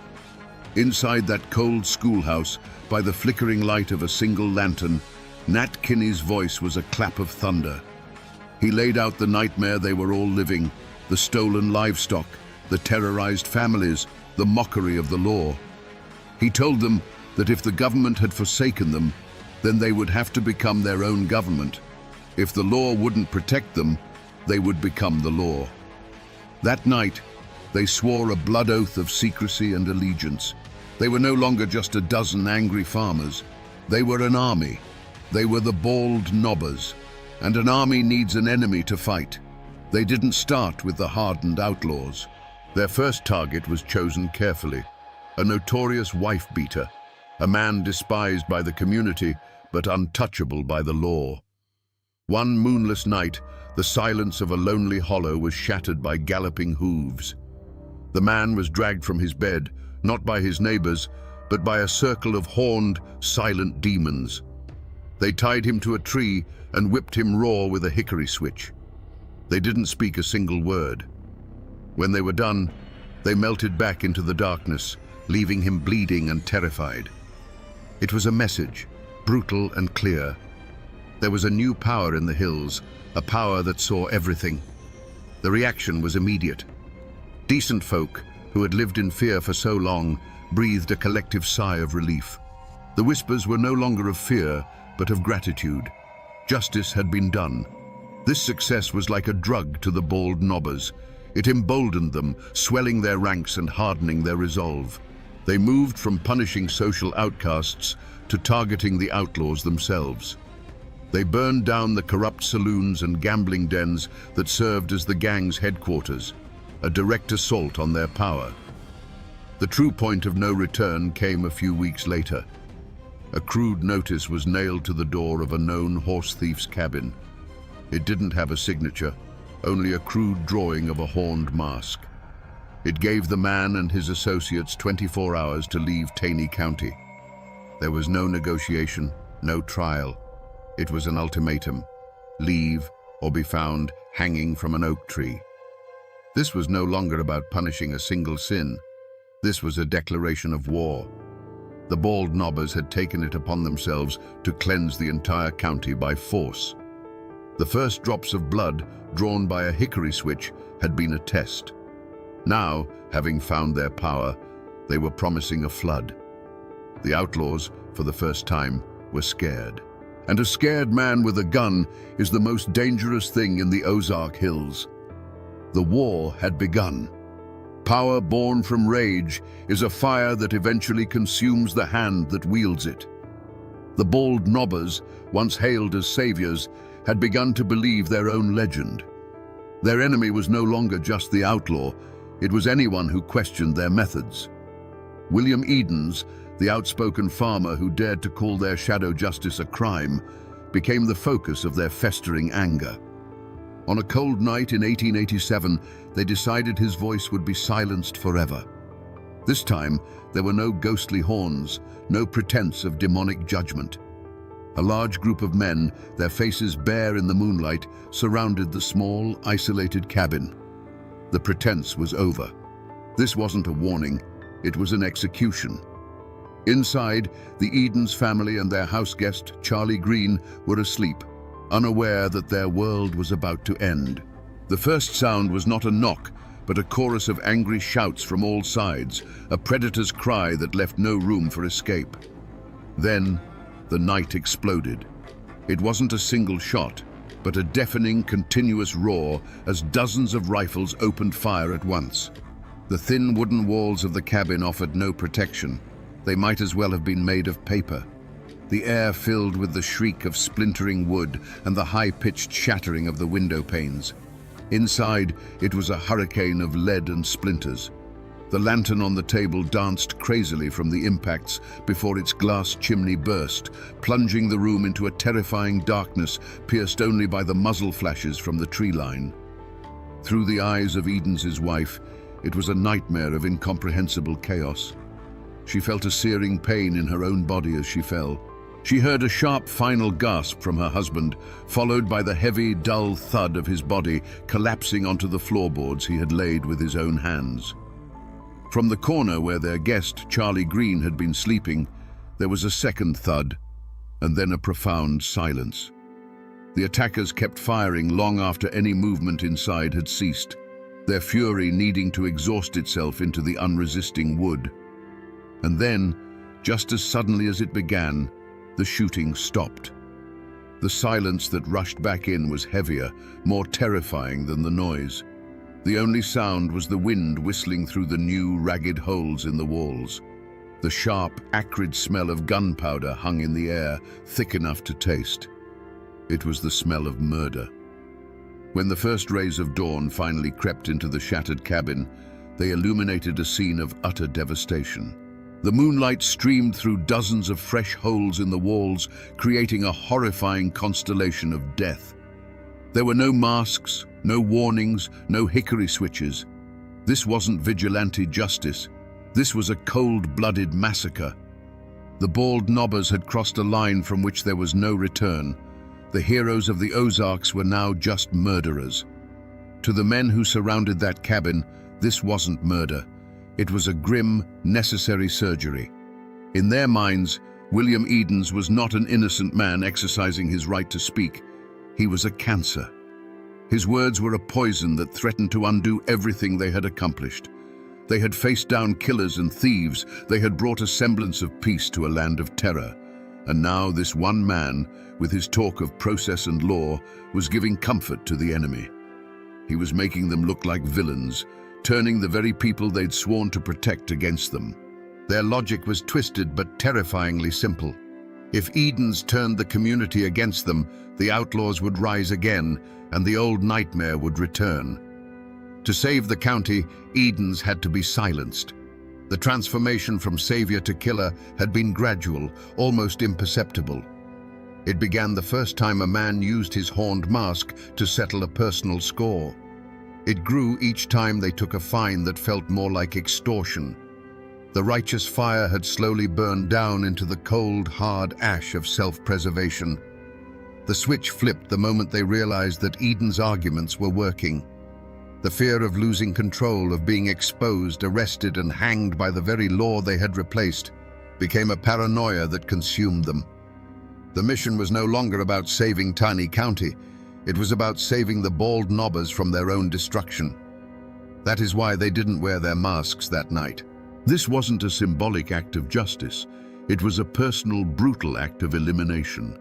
Inside that cold schoolhouse, by the flickering light of a single lantern, Nat Kinney's voice was a clap of thunder. He laid out the nightmare they were all living, the stolen livestock, the terrorized families, the mockery of the law. He told them that if the government had forsaken them, then they would have to become their own government. If the law wouldn't protect them, they would become the law. That night, they swore a blood oath of secrecy and allegiance. They were no longer just a dozen angry farmers. They were an army. They were the bald knobbers. And an army needs an enemy to fight. They didn't start with the hardened outlaws. Their first target was chosen carefully. A notorious wife-beater. A man despised by the community, but untouchable by the law. One moonless night, the silence of a lonely hollow was shattered by galloping hooves. The man was dragged from his bed, not by his neighbors, but by a circle of horned, silent demons. They tied him to a tree and whipped him raw with a hickory switch. They didn't speak a single word. When they were done, they melted back into the darkness, leaving him bleeding and terrified. It was a message, brutal and clear. There was a new power in the hills, a power that saw everything. The reaction was immediate. Decent folk, who had lived in fear for so long, breathed a collective sigh of relief. The whispers were no longer of fear, but of gratitude. Justice had been done. This success was like a drug to the bald nobbers. It emboldened them, swelling their ranks and hardening their resolve. They moved from punishing social outcasts to targeting the outlaws themselves. They burned down the corrupt saloons and gambling dens that served as the gang's headquarters, a direct assault on their power. The true point of no return came a few weeks later. A crude notice was nailed to the door of a known horse thief's cabin. It didn't have a signature, only a crude drawing of a horned mask. It gave the man and his associates 24 hours to leave Taney County. There was no negotiation, no trial. It was an ultimatum: leave or be found hanging from an oak tree. This was no longer about punishing a single sin. This was a declaration of war. The bald nobbers had taken it upon themselves to cleanse the entire county by force. The first drops of blood, drawn by a hickory switch, had been a test. Now, having found their power, they were promising a flood. The outlaws, for the first time, were scared. And a scared man with a gun is the most dangerous thing in the Ozark Hills. The war had begun. Power born from rage is a fire that eventually consumes the hand that wields it. The bald nobbers, once hailed as saviors, had begun to believe their own legend. Their enemy was no longer just the outlaw, it was anyone who questioned their methods. William Edens, the outspoken farmer who dared to call their shadow justice a crime, became the focus of their festering anger. On a cold night in 1887, they decided his voice would be silenced forever. This time, there were no ghostly horns, no pretense of demonic judgment. A large group of men, their faces bare in the moonlight, surrounded the small, isolated cabin. The pretense was over. This wasn't a warning, it was an execution. Inside, the Edens family and their house guest, Charlie Green, were asleep, unaware that their world was about to end. The first sound was not a knock, but a chorus of angry shouts from all sides, a predator's cry that left no room for escape. Then, the night exploded. It wasn't a single shot, but a deafening, continuous roar as dozens of rifles opened fire at once. The thin wooden walls of the cabin offered no protection. They might as well have been made of paper. The air filled with the shriek of splintering wood and the high-pitched shattering of the window panes. Inside, it was a hurricane of lead and splinters. The lantern on the table danced crazily from the impacts before its glass chimney burst, plunging the room into a terrifying darkness pierced only by the muzzle flashes from the tree line. Through the eyes of Edens' wife, it was a nightmare of incomprehensible chaos. She felt a searing pain in her own body as she fell. She heard a sharp final gasp from her husband, followed by the heavy, dull thud of his body collapsing onto the floorboards he had laid with his own hands. From the corner where their guest, Charlie Green, had been sleeping, there was a second thud, and then a profound silence. The attackers kept firing long after any movement inside had ceased, their fury needing to exhaust itself into the unresisting wood. And then, just as suddenly as it began, the shooting stopped. The silence that rushed back in was heavier, more terrifying than the noise. The only sound was the wind whistling through the new, ragged holes in the walls. The sharp, acrid smell of gunpowder hung in the air, thick enough to taste. It was the smell of murder. When the first rays of dawn finally crept into the shattered cabin, they illuminated a scene of utter devastation. The moonlight streamed through dozens of fresh holes in the walls, creating a horrifying constellation of death. There were no masks, no warnings, no hickory switches. This wasn't vigilante justice. This was a cold-blooded massacre. The bald nobbers had crossed a line from which there was no return. The heroes of the Ozarks were now just murderers. To the men who surrounded that cabin, this wasn't murder. It was a grim, necessary surgery. In their minds, William Edens was not an innocent man exercising his right to speak. He was a cancer. His words were a poison that threatened to undo everything they had accomplished. They had faced down killers and thieves. They had brought a semblance of peace to a land of terror. And now this one man, with his talk of process and law, was giving comfort to the enemy. He was making them look like villains, turning the very people they'd sworn to protect against them. Their logic was twisted but terrifyingly simple. If Edens turned the community against them, the outlaws would rise again, and the old nightmare would return. To save the county, Edens had to be silenced. The transformation from savior to killer had been gradual, almost imperceptible. It began the first time a man used his horned mask to settle a personal score. It grew each time they took a fine that felt more like extortion. The righteous fire had slowly burned down into the cold, hard ash of self-preservation. The switch flipped the moment they realized that Eden's arguments were working. The fear of losing control, of being exposed, arrested, and hanged by the very law they had replaced, became a paranoia that consumed them. The mission was no longer about saving Tiny County. It was about saving the bald knobbers from their own destruction. That is why they didn't wear their masks that night. This wasn't a symbolic act of justice. It was a personal, brutal act of elimination.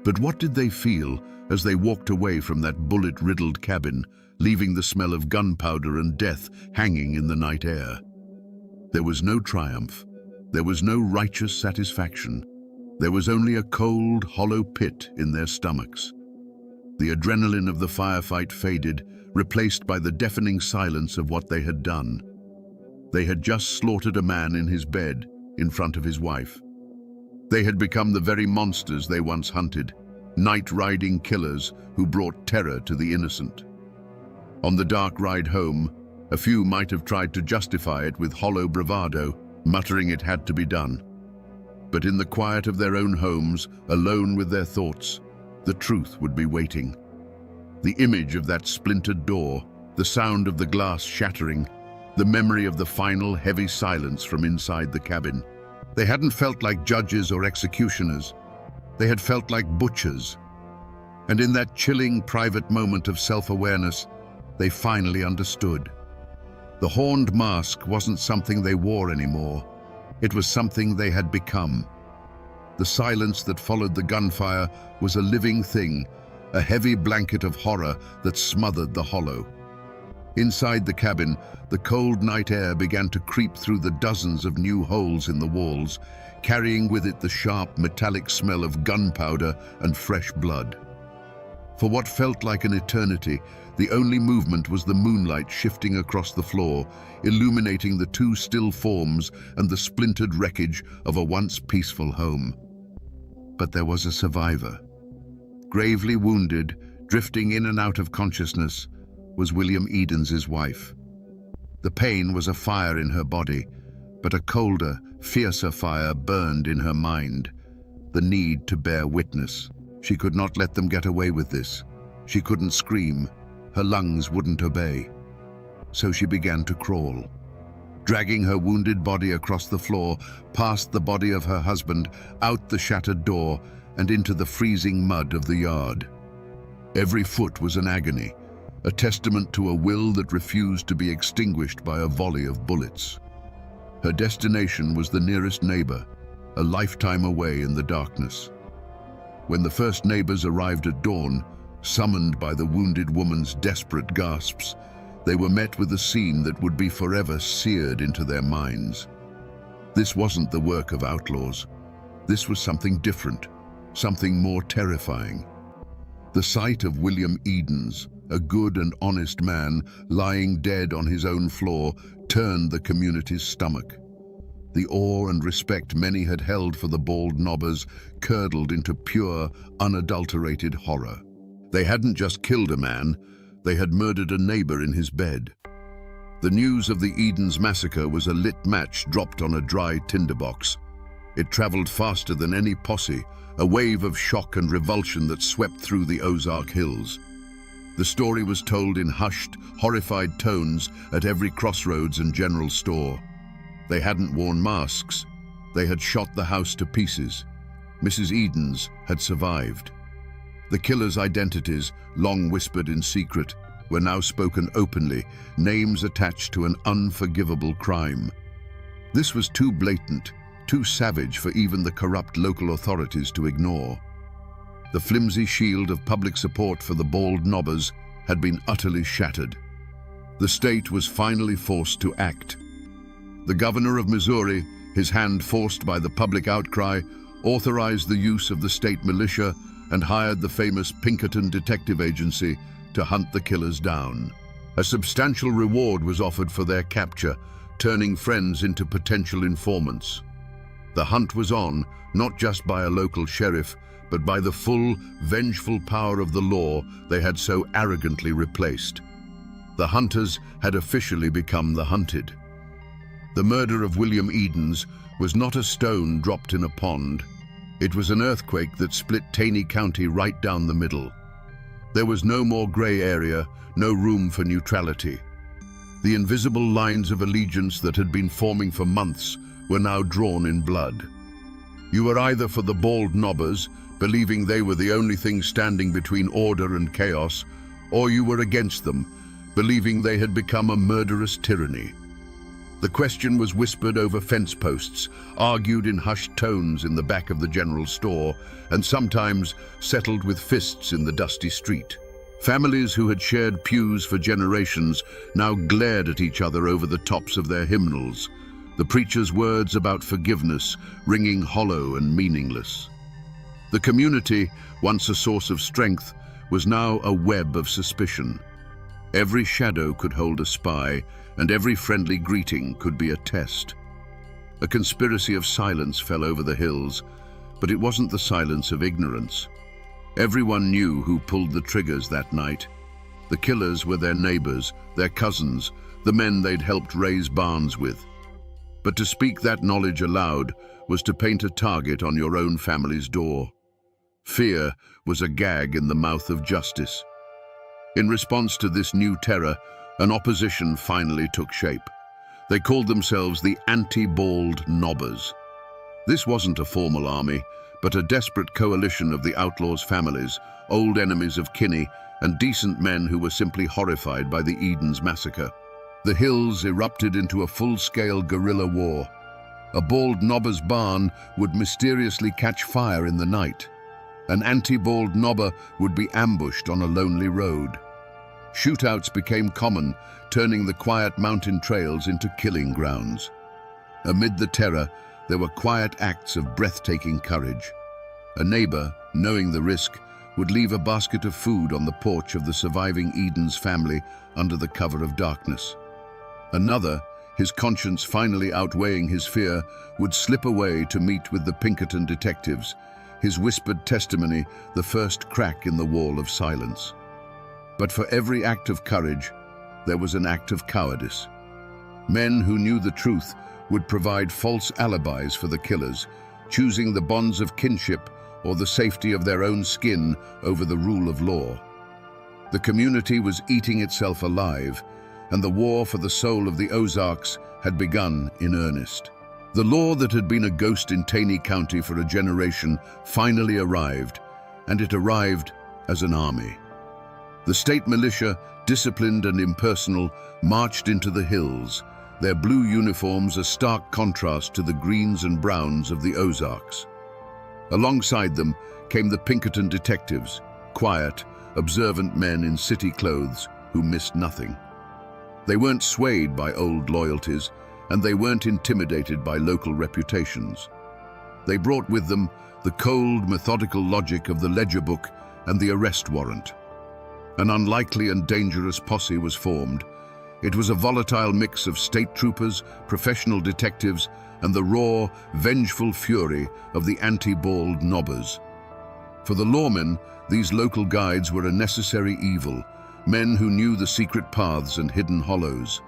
But what did they feel as they walked away from that bullet-riddled cabin, leaving the smell of gunpowder and death hanging in the night air? There was no triumph. There was no righteous satisfaction. There was only a cold, hollow pit in their stomachs. The adrenaline of the firefight faded, replaced by the deafening silence of what they had done. They had just slaughtered a man in his bed, in front of his wife. They had become the very monsters they once hunted, night-riding killers who brought terror to the innocent. On the dark ride home, a few might have tried to justify it with hollow bravado, muttering it had to be done. But in the quiet of their own homes, alone with their thoughts, the truth would be waiting. The image of that splintered door, the sound of the glass shattering, the memory of the final heavy silence from inside the cabin. They hadn't felt like judges or executioners. They had felt like butchers. And in that chilling private moment of self-awareness, they finally understood. The horned mask wasn't something they wore anymore. It was something they had become. The silence that followed the gunfire was a living thing, a heavy blanket of horror that smothered the hollow. Inside the cabin, the cold night air began to creep through the dozens of new holes in the walls, carrying with it the sharp, metallic smell of gunpowder and fresh blood. For what felt like an eternity, the only movement was the moonlight shifting across the floor, illuminating the two still forms and the splintered wreckage of a once peaceful home. But there was a survivor. Gravely wounded, drifting in and out of consciousness, was William Edens' wife. The pain was a fire in her body, but a colder, fiercer fire burned in her mind, the need to bear witness. She could not let them get away with this. She couldn't scream. Her lungs wouldn't obey. So she began to crawl, dragging her wounded body across the floor, past the body of her husband, out the shattered door, and into the freezing mud of the yard. Every foot was an agony, a testament to a will that refused to be extinguished by a volley of bullets. Her destination was the nearest neighbor, a lifetime away in the darkness. When the first neighbors arrived at dawn, summoned by the wounded woman's desperate gasps, they were met with a scene that would be forever seared into their minds. This wasn't the work of outlaws. This was something different, something more terrifying. The sight of William Edens, a good and honest man, lying dead on his own floor, turned the community's stomach. The awe and respect many had held for the bald knobbers curdled into pure, unadulterated horror. They hadn't just killed a man, they had murdered a neighbor in his bed. The news of the Edens massacre was a lit match dropped on a dry tinderbox. It traveled faster than any posse, a wave of shock and revulsion that swept through the Ozark Hills. The story was told in hushed, horrified tones at every crossroads and general store. They hadn't worn masks. They had shot the house to pieces. Mrs. Edens had survived. The killers' identities, long whispered in secret, were now spoken openly, names attached to an unforgivable crime. This was too blatant, too savage for even the corrupt local authorities to ignore. The flimsy shield of public support for the bald nobbers had been utterly shattered. The state was finally forced to act. The governor of Missouri, his hand forced by the public outcry, authorized the use of the state militia and hired the famous Pinkerton Detective Agency to hunt the killers down. A substantial reward was offered for their capture, turning friends into potential informants. The hunt was on, not just by a local sheriff, but by the full, vengeful power of the law they had so arrogantly replaced. The hunters had officially become the hunted. The murder of William Edens was not a stone dropped in a pond. It was an earthquake that split Taney County right down the middle. There was no more gray area, no room for neutrality. The invisible lines of allegiance that had been forming for months were now drawn in blood. You were either for the bald nobbers, believing they were the only thing standing between order and chaos, or you were against them, believing they had become a murderous tyranny. The question was whispered over fence posts, argued in hushed tones in the back of the general store, and sometimes settled with fists in the dusty street. Families who had shared pews for generations now glared at each other over the tops of their hymnals, the preacher's words about forgiveness ringing hollow and meaningless. The community, once a source of strength, was now a web of suspicion. Every shadow could hold a spy, and every friendly greeting could be a test. A conspiracy of silence fell over the hills, but it wasn't the silence of ignorance. Everyone knew who pulled the triggers that night. The killers were their neighbors, their cousins, the men they'd helped raise barns with. But to speak that knowledge aloud was to paint a target on your own family's door. Fear was a gag in the mouth of justice. In response to this new terror, an opposition finally took shape. They called themselves the Anti-Bald Nobbers. This wasn't a formal army, but a desperate coalition of the outlaws' families, old enemies of Kinney, and decent men who were simply horrified by the Edens massacre. The hills erupted into a full-scale guerrilla war. A bald nobber's barn would mysteriously catch fire in the night. An anti-bald nobber would be ambushed on a lonely road. Shootouts became common, turning the quiet mountain trails into killing grounds. Amid the terror, there were quiet acts of breathtaking courage. A neighbor, knowing the risk, would leave a basket of food on the porch of the surviving Edens family under the cover of darkness. Another, his conscience finally outweighing his fear, would slip away to meet with the Pinkerton detectives, his whispered testimony the first crack in the wall of silence. But for every act of courage, there was an act of cowardice. Men who knew the truth would provide false alibis for the killers, choosing the bonds of kinship or the safety of their own skin over the rule of law. The community was eating itself alive, and the war for the soul of the Ozarks had begun in earnest. The law that had been a ghost in Taney County for a generation finally arrived, and it arrived as an army. The state militia, disciplined and impersonal, marched into the hills, their blue uniforms a stark contrast to the greens and browns of the Ozarks. Alongside them came the Pinkerton detectives, quiet, observant men in city clothes who missed nothing. They weren't swayed by old loyalties, and they weren't intimidated by local reputations. They brought with them the cold, methodical logic of the ledger book and the arrest warrant. An unlikely and dangerous posse was formed. It was a volatile mix of state troopers, professional detectives, and the raw, vengeful fury of the anti-bald nobbers. For the lawmen, these local guides were a necessary evil, men who knew the secret paths and hidden hollows.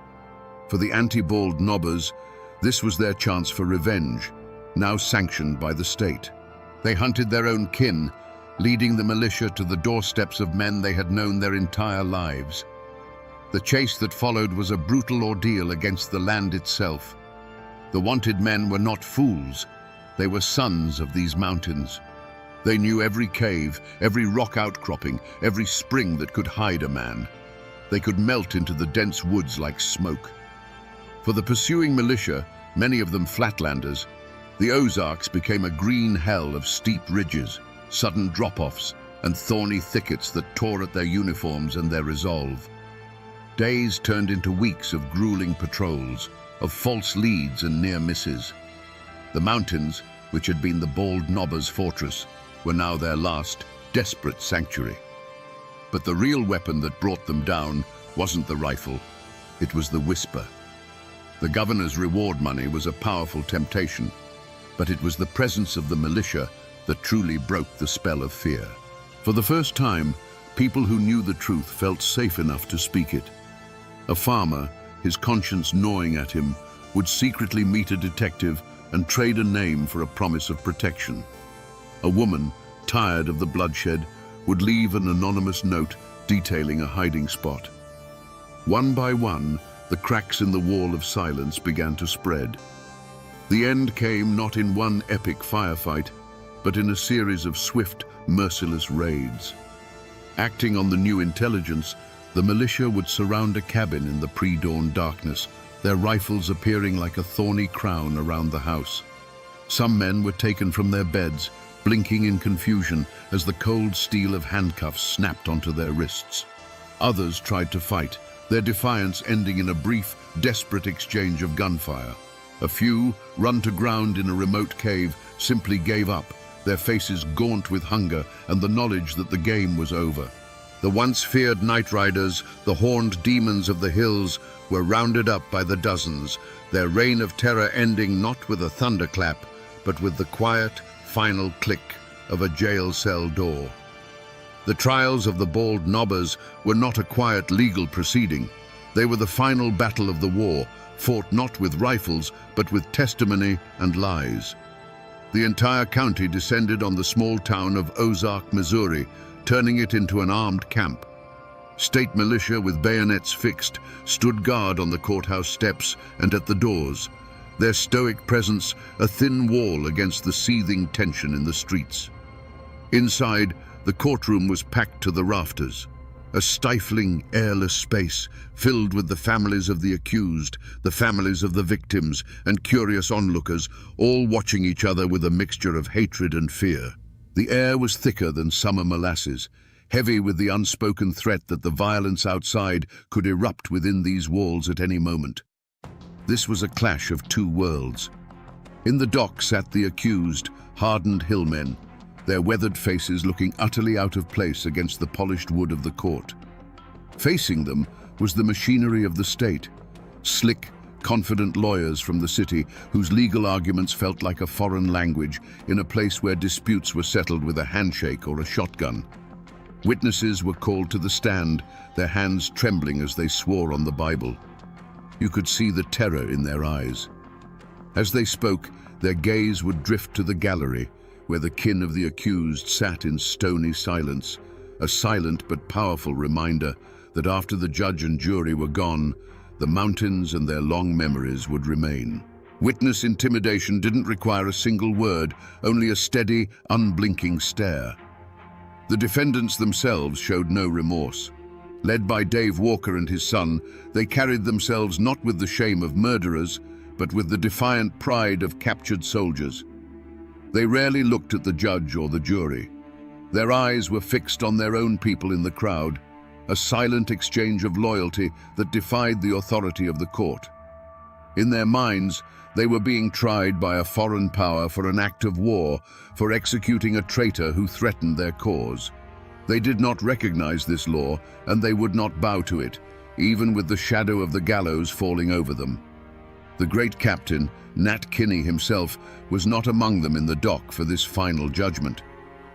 For the anti-bald nobbers, this was their chance for revenge, now sanctioned by the state. They hunted their own kin, leading the militia to the doorsteps of men they had known their entire lives. The chase that followed was a brutal ordeal against the land itself. The wanted men were not fools. They were sons of these mountains. They knew every cave, every rock outcropping, every spring that could hide a man. They could melt into the dense woods like smoke. For the pursuing militia, many of them flatlanders, the Ozarks became a green hell of steep ridges, sudden drop-offs, and thorny thickets that tore at their uniforms and their resolve. Days turned into weeks of grueling patrols, of false leads and near misses. The mountains, which had been the Bald Knobbers' fortress, were now their last, desperate sanctuary. But the real weapon that brought them down wasn't the rifle, it was the whisper. The governor's reward money was a powerful temptation, but it was the presence of the militia that truly broke the spell of fear. For the first time, people who knew the truth felt safe enough to speak it. A farmer, his conscience gnawing at him, would secretly meet a detective and trade a name for a promise of protection. A woman, tired of the bloodshed, would leave an anonymous note detailing a hiding spot. One by one, the cracks in the wall of silence began to spread. The end came not in one epic firefight, but in a series of swift, merciless raids. Acting on the new intelligence, the militia would surround a cabin in the pre-dawn darkness, their rifles appearing like a thorny crown around the house. Some men were taken from their beds, blinking in confusion as the cold steel of handcuffs snapped onto their wrists. Others tried to fight, their defiance ending in a brief, desperate exchange of gunfire. A few, run to ground in a remote cave, simply gave up, their faces gaunt with hunger and the knowledge that the game was over. The once feared night riders, the horned demons of the hills, were rounded up by the dozens, their reign of terror ending not with a thunderclap, but with the quiet, final click of a jail cell door. The trials of the Bald Knobbers were not a quiet legal proceeding. They were the final battle of the war, fought not with rifles, but with testimony and lies. The entire county descended on the small town of Ozark, Missouri, turning it into an armed camp. State militia with bayonets fixed stood guard on the courthouse steps and at the doors, their stoic presence a thin wall against the seething tension in the streets. Inside, the courtroom was packed to the rafters, a stifling, airless space filled with the families of the accused, the families of the victims, and curious onlookers, all watching each other with a mixture of hatred and fear. The air was thicker than summer molasses, heavy with the unspoken threat that the violence outside could erupt within these walls at any moment. This was a clash of two worlds. In the dock sat the accused, hardened hillmen, their weathered faces looking utterly out of place against the polished wood of the court. Facing them was the machinery of the state, slick, confident lawyers from the city whose legal arguments felt like a foreign language in a place where disputes were settled with a handshake or a shotgun. Witnesses were called to the stand, their hands trembling as they swore on the Bible. You could see the terror in their eyes. As they spoke, their gaze would drift to the gallery, where the kin of the accused sat in stony silence, a silent but powerful reminder that after the judge and jury were gone, the mountains and their long memories would remain. Witness intimidation didn't require a single word, only a steady, unblinking stare. The defendants themselves showed no remorse. Led by Dave Walker and his son, they carried themselves not with the shame of murderers, but with the defiant pride of captured soldiers. They rarely looked at the judge or the jury. Their eyes were fixed on their own people in the crowd, a silent exchange of loyalty that defied the authority of the court. In their minds, they were being tried by a foreign power for an act of war, for executing a traitor who threatened their cause. They did not recognize this law, and they would not bow to it, even with the shadow of the gallows falling over them. The great captain, Nat Kinney himself, was not among them in the dock for this final judgment.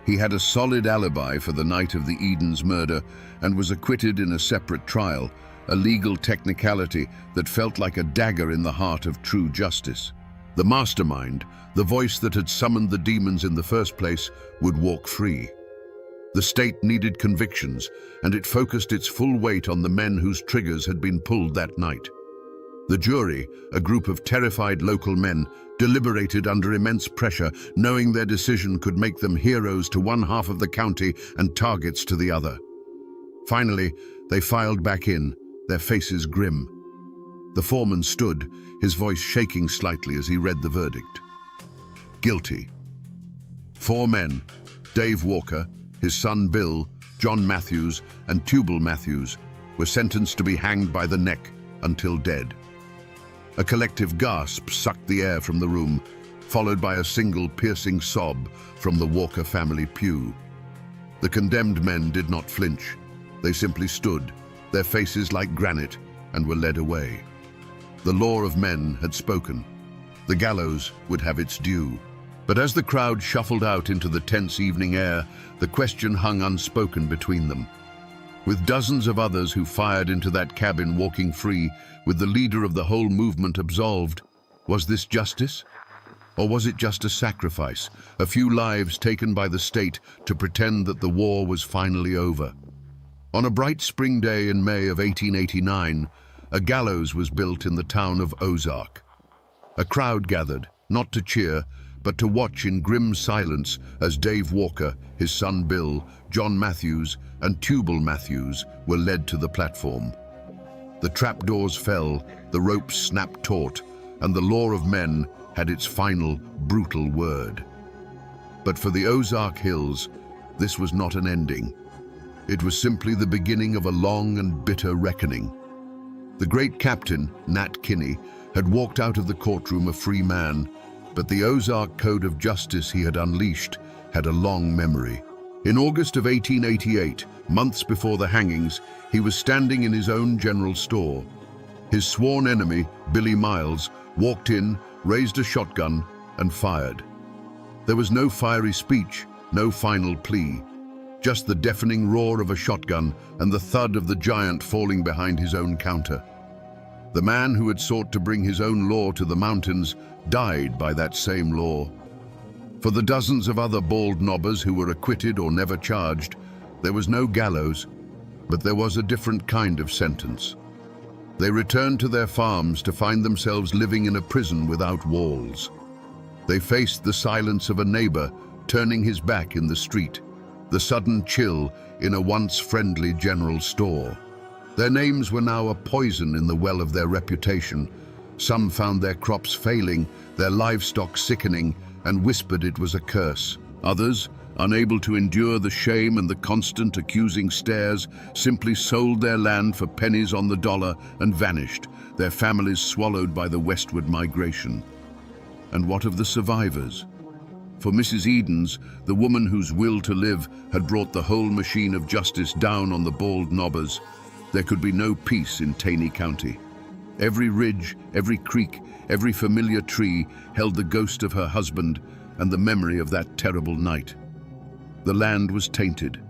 He had a solid alibi for the night of the Eden's murder and was acquitted in a separate trial, a legal technicality that felt like a dagger in the heart of true justice. The mastermind, the voice that had summoned the demons in the first place, would walk free. The state needed convictions, and it focused its full weight on the men whose triggers had been pulled that night. The jury, a group of terrified local men, deliberated under immense pressure, knowing their decision could make them heroes to one half of the county and targets to the other. Finally, they filed back in, their faces grim. The foreman stood, his voice shaking slightly as he read the verdict. Guilty. 4 men, Dave Walker, his son Bill, John Matthews, and Tubal Matthews, were sentenced to be hanged by the neck until dead. A collective gasp sucked the air from the room, followed by a single piercing sob from the Walker family pew. The condemned men did not flinch. They simply stood, their faces like granite, and were led away. The law of men had spoken. The gallows would have its due. But as the crowd shuffled out into the tense evening air, the question hung unspoken between them. With dozens of others who fired into that cabin walking free, with the leader of the whole movement absolved, was this justice? Or was it just a sacrifice, a few lives taken by the state to pretend that the war was finally over? On a bright spring day in May of 1889, a gallows was built in the town of Ozark. A crowd gathered, not to cheer, but to watch in grim silence as Dave Walker, his son Bill, John Matthews, and Tubal Matthews were led to the platform. The trapdoors fell, the ropes snapped taut, and the law of men had its final, brutal word. But for the Ozark Hills, this was not an ending. It was simply the beginning of a long and bitter reckoning. The great captain, Nat Kinney, had walked out of the courtroom a free man, but the Ozark Code of Justice he had unleashed had a long memory. In August of 1888, months before the hangings, he was standing in his own general store. His sworn enemy, Billy Miles, walked in, raised a shotgun, and fired. There was no fiery speech, no final plea, just the deafening roar of a shotgun and the thud of the giant falling behind his own counter. The man who had sought to bring his own law to the mountains died by that same law. For the dozens of other bald knobbers who were acquitted or never charged, there was no gallows, but there was a different kind of sentence. They returned to their farms to find themselves living in a prison without walls. They faced the silence of a neighbor turning his back in the street, the sudden chill in a once friendly general store. Their names were now a poison in the well of their reputation. Some found their crops failing, their livestock sickening, and whispered it was a curse. Others, unable to endure the shame and the constant accusing stares, simply sold their land for pennies on the dollar and vanished, their families swallowed by the westward migration. And what of the survivors? For Mrs. Edens, the woman whose will to live had brought the whole machine of justice down on the bald knobbers, there could be no peace in Taney County. Every ridge, every creek, every familiar tree held the ghost of her husband and the memory of that terrible night. The land was tainted.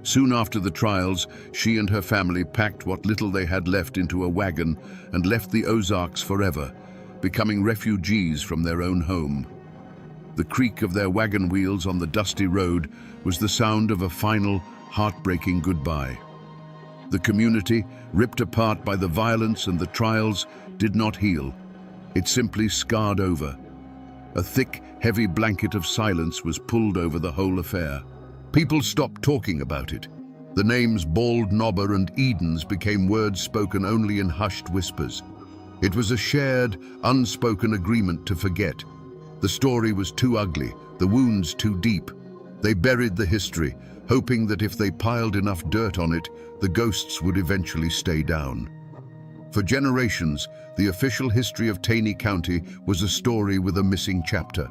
Soon after the trials, she and her family packed what little they had left into a wagon and left the Ozarks forever, becoming refugees from their own home. The creak of their wagon wheels on the dusty road was the sound of a final, heartbreaking goodbye. The community, ripped apart by the violence and the trials, did not heal. It simply scarred over. A thick, heavy blanket of silence was pulled over the whole affair. People stopped talking about it. The names Bald Knobber and Edens became words spoken only in hushed whispers. It was a shared, unspoken agreement to forget. The story was too ugly, the wounds too deep. They buried the history, hoping that if they piled enough dirt on it, the ghosts would eventually stay down. For generations, the official history of Taney County was a story with a missing chapter.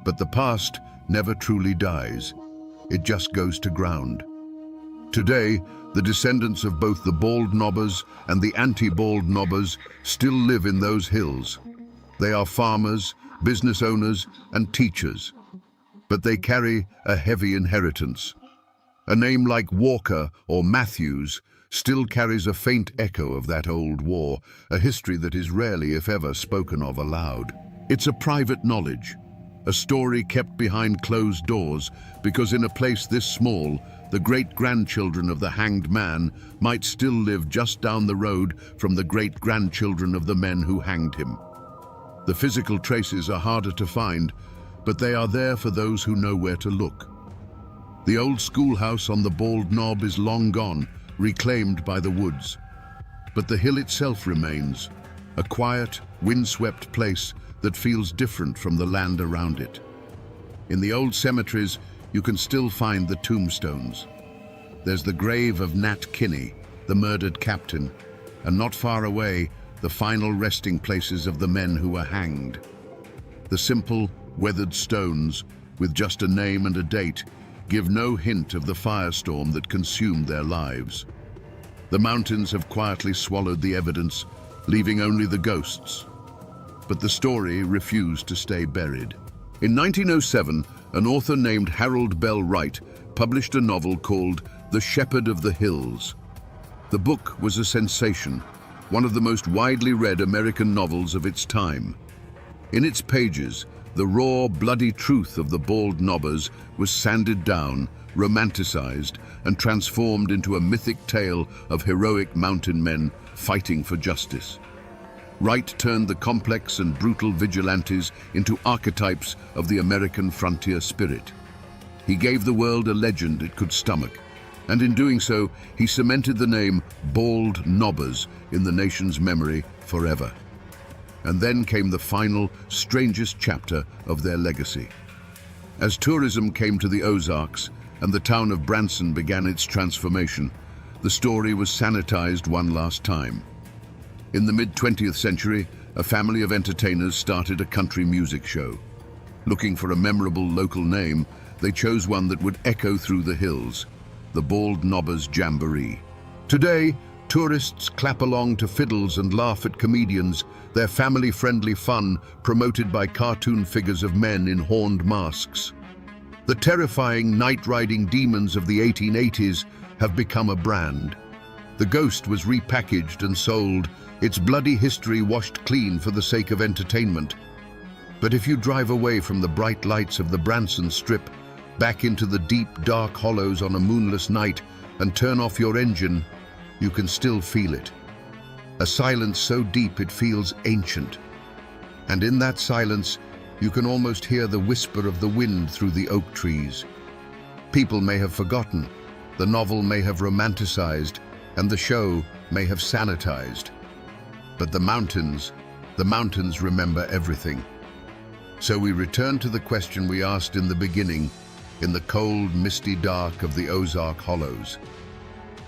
But the past never truly dies. It just goes to ground. Today, the descendants of both the Bald Knobbers and the anti-Bald Knobbers still live in those hills. They are farmers, business owners, and teachers. But they carry a heavy inheritance. A name like Walker or Matthews still carries a faint echo of that old war, a history that is rarely, if ever, spoken of aloud. It's a private knowledge, a story kept behind closed doors, because in a place this small, the great-grandchildren of the hanged man might still live just down the road from the great-grandchildren of the men who hanged him. The physical traces are harder to find, but they are there for those who know where to look. The old schoolhouse on the Bald Knob is long gone, reclaimed by the woods. But the hill itself remains, a quiet, windswept place that feels different from the land around it. In the old cemeteries, you can still find the tombstones. There's the grave of Nat Kinney, the murdered captain, and not far away, the final resting places of the men who were hanged. The simple, weathered stones, with just a name and a date, give no hint of the firestorm that consumed their lives. The mountains have quietly swallowed the evidence, leaving only the ghosts. But the story refused to stay buried. In 1907, an author named Harold Bell Wright published a novel called The Shepherd of the Hills. The book was a sensation, one of the most widely read American novels of its time. In its pages, the raw, bloody truth of the Bald Knobbers was sanded down, romanticized, and transformed into a mythic tale of heroic mountain men fighting for justice. Wright turned the complex and brutal vigilantes into archetypes of the American frontier spirit. He gave the world a legend it could stomach, and in doing so, he cemented the name Bald Knobbers in the nation's memory forever. And then came the final, strangest chapter of their legacy. As tourism came to the Ozarks and the town of Branson began its transformation, the story was sanitized one last time. In the mid-20th century, a family of entertainers started a country music show. Looking for a memorable local name, they chose one that would echo through the hills, the Bald Knobbers Jamboree. Today, tourists clap along to fiddles and laugh at comedians, their family-friendly fun promoted by cartoon figures of men in horned masks. The terrifying night-riding demons of the 1880s have become a brand. The ghost was repackaged and sold, its bloody history washed clean for the sake of entertainment. But if you drive away from the bright lights of the Branson Strip, back into the deep, dark hollows on a moonless night, and turn off your engine, you can still feel it. A silence so deep it feels ancient. And in that silence, you can almost hear the whisper of the wind through the oak trees. People may have forgotten, the novel may have romanticized, and the show may have sanitized. But the mountains remember everything. So we return to the question we asked in the beginning, in the cold, misty dark of the Ozark Hollows.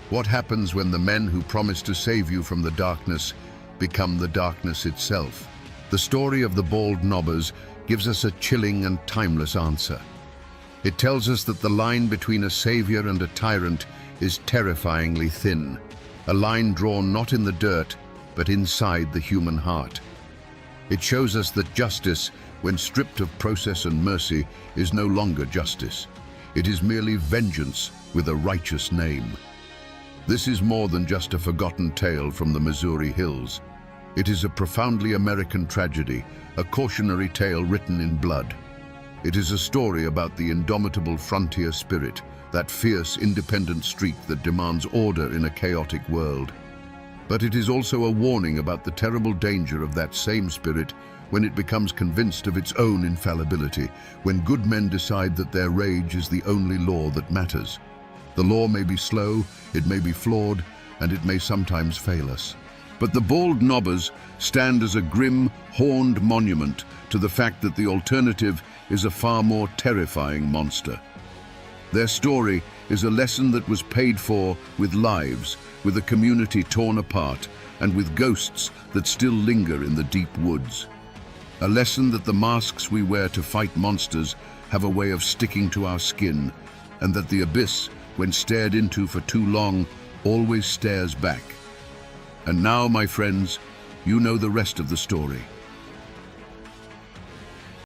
What happens when the men who promised to save you from the darkness become the darkness itself? The story of the Bald Knobbers gives us a chilling and timeless answer. It tells us that the line between a savior and a tyrant is terrifyingly thin, a line drawn not in the dirt, but inside the human heart. It shows us that justice, when stripped of process and mercy, is no longer justice. It is merely vengeance with a righteous name. This is more than just a forgotten tale from the Missouri hills. It is a profoundly American tragedy, a cautionary tale written in blood. It is a story about the indomitable frontier spirit, that fierce, independent streak that demands order in a chaotic world. But it is also a warning about the terrible danger of that same spirit when it becomes convinced of its own infallibility, when good men decide that their rage is the only law that matters. The law may be slow, it may be flawed, and it may sometimes fail us. But the Bald Knobbers stand as a grim, horned monument to the fact that the alternative is a far more terrifying monster. Their story is a lesson that was paid for with lives, with a community torn apart, and with ghosts that still linger in the deep woods. A lesson that the masks we wear to fight monsters have a way of sticking to our skin, and that the abyss, when stared into for too long, always stares back. And now, my friends, you know the rest of the story.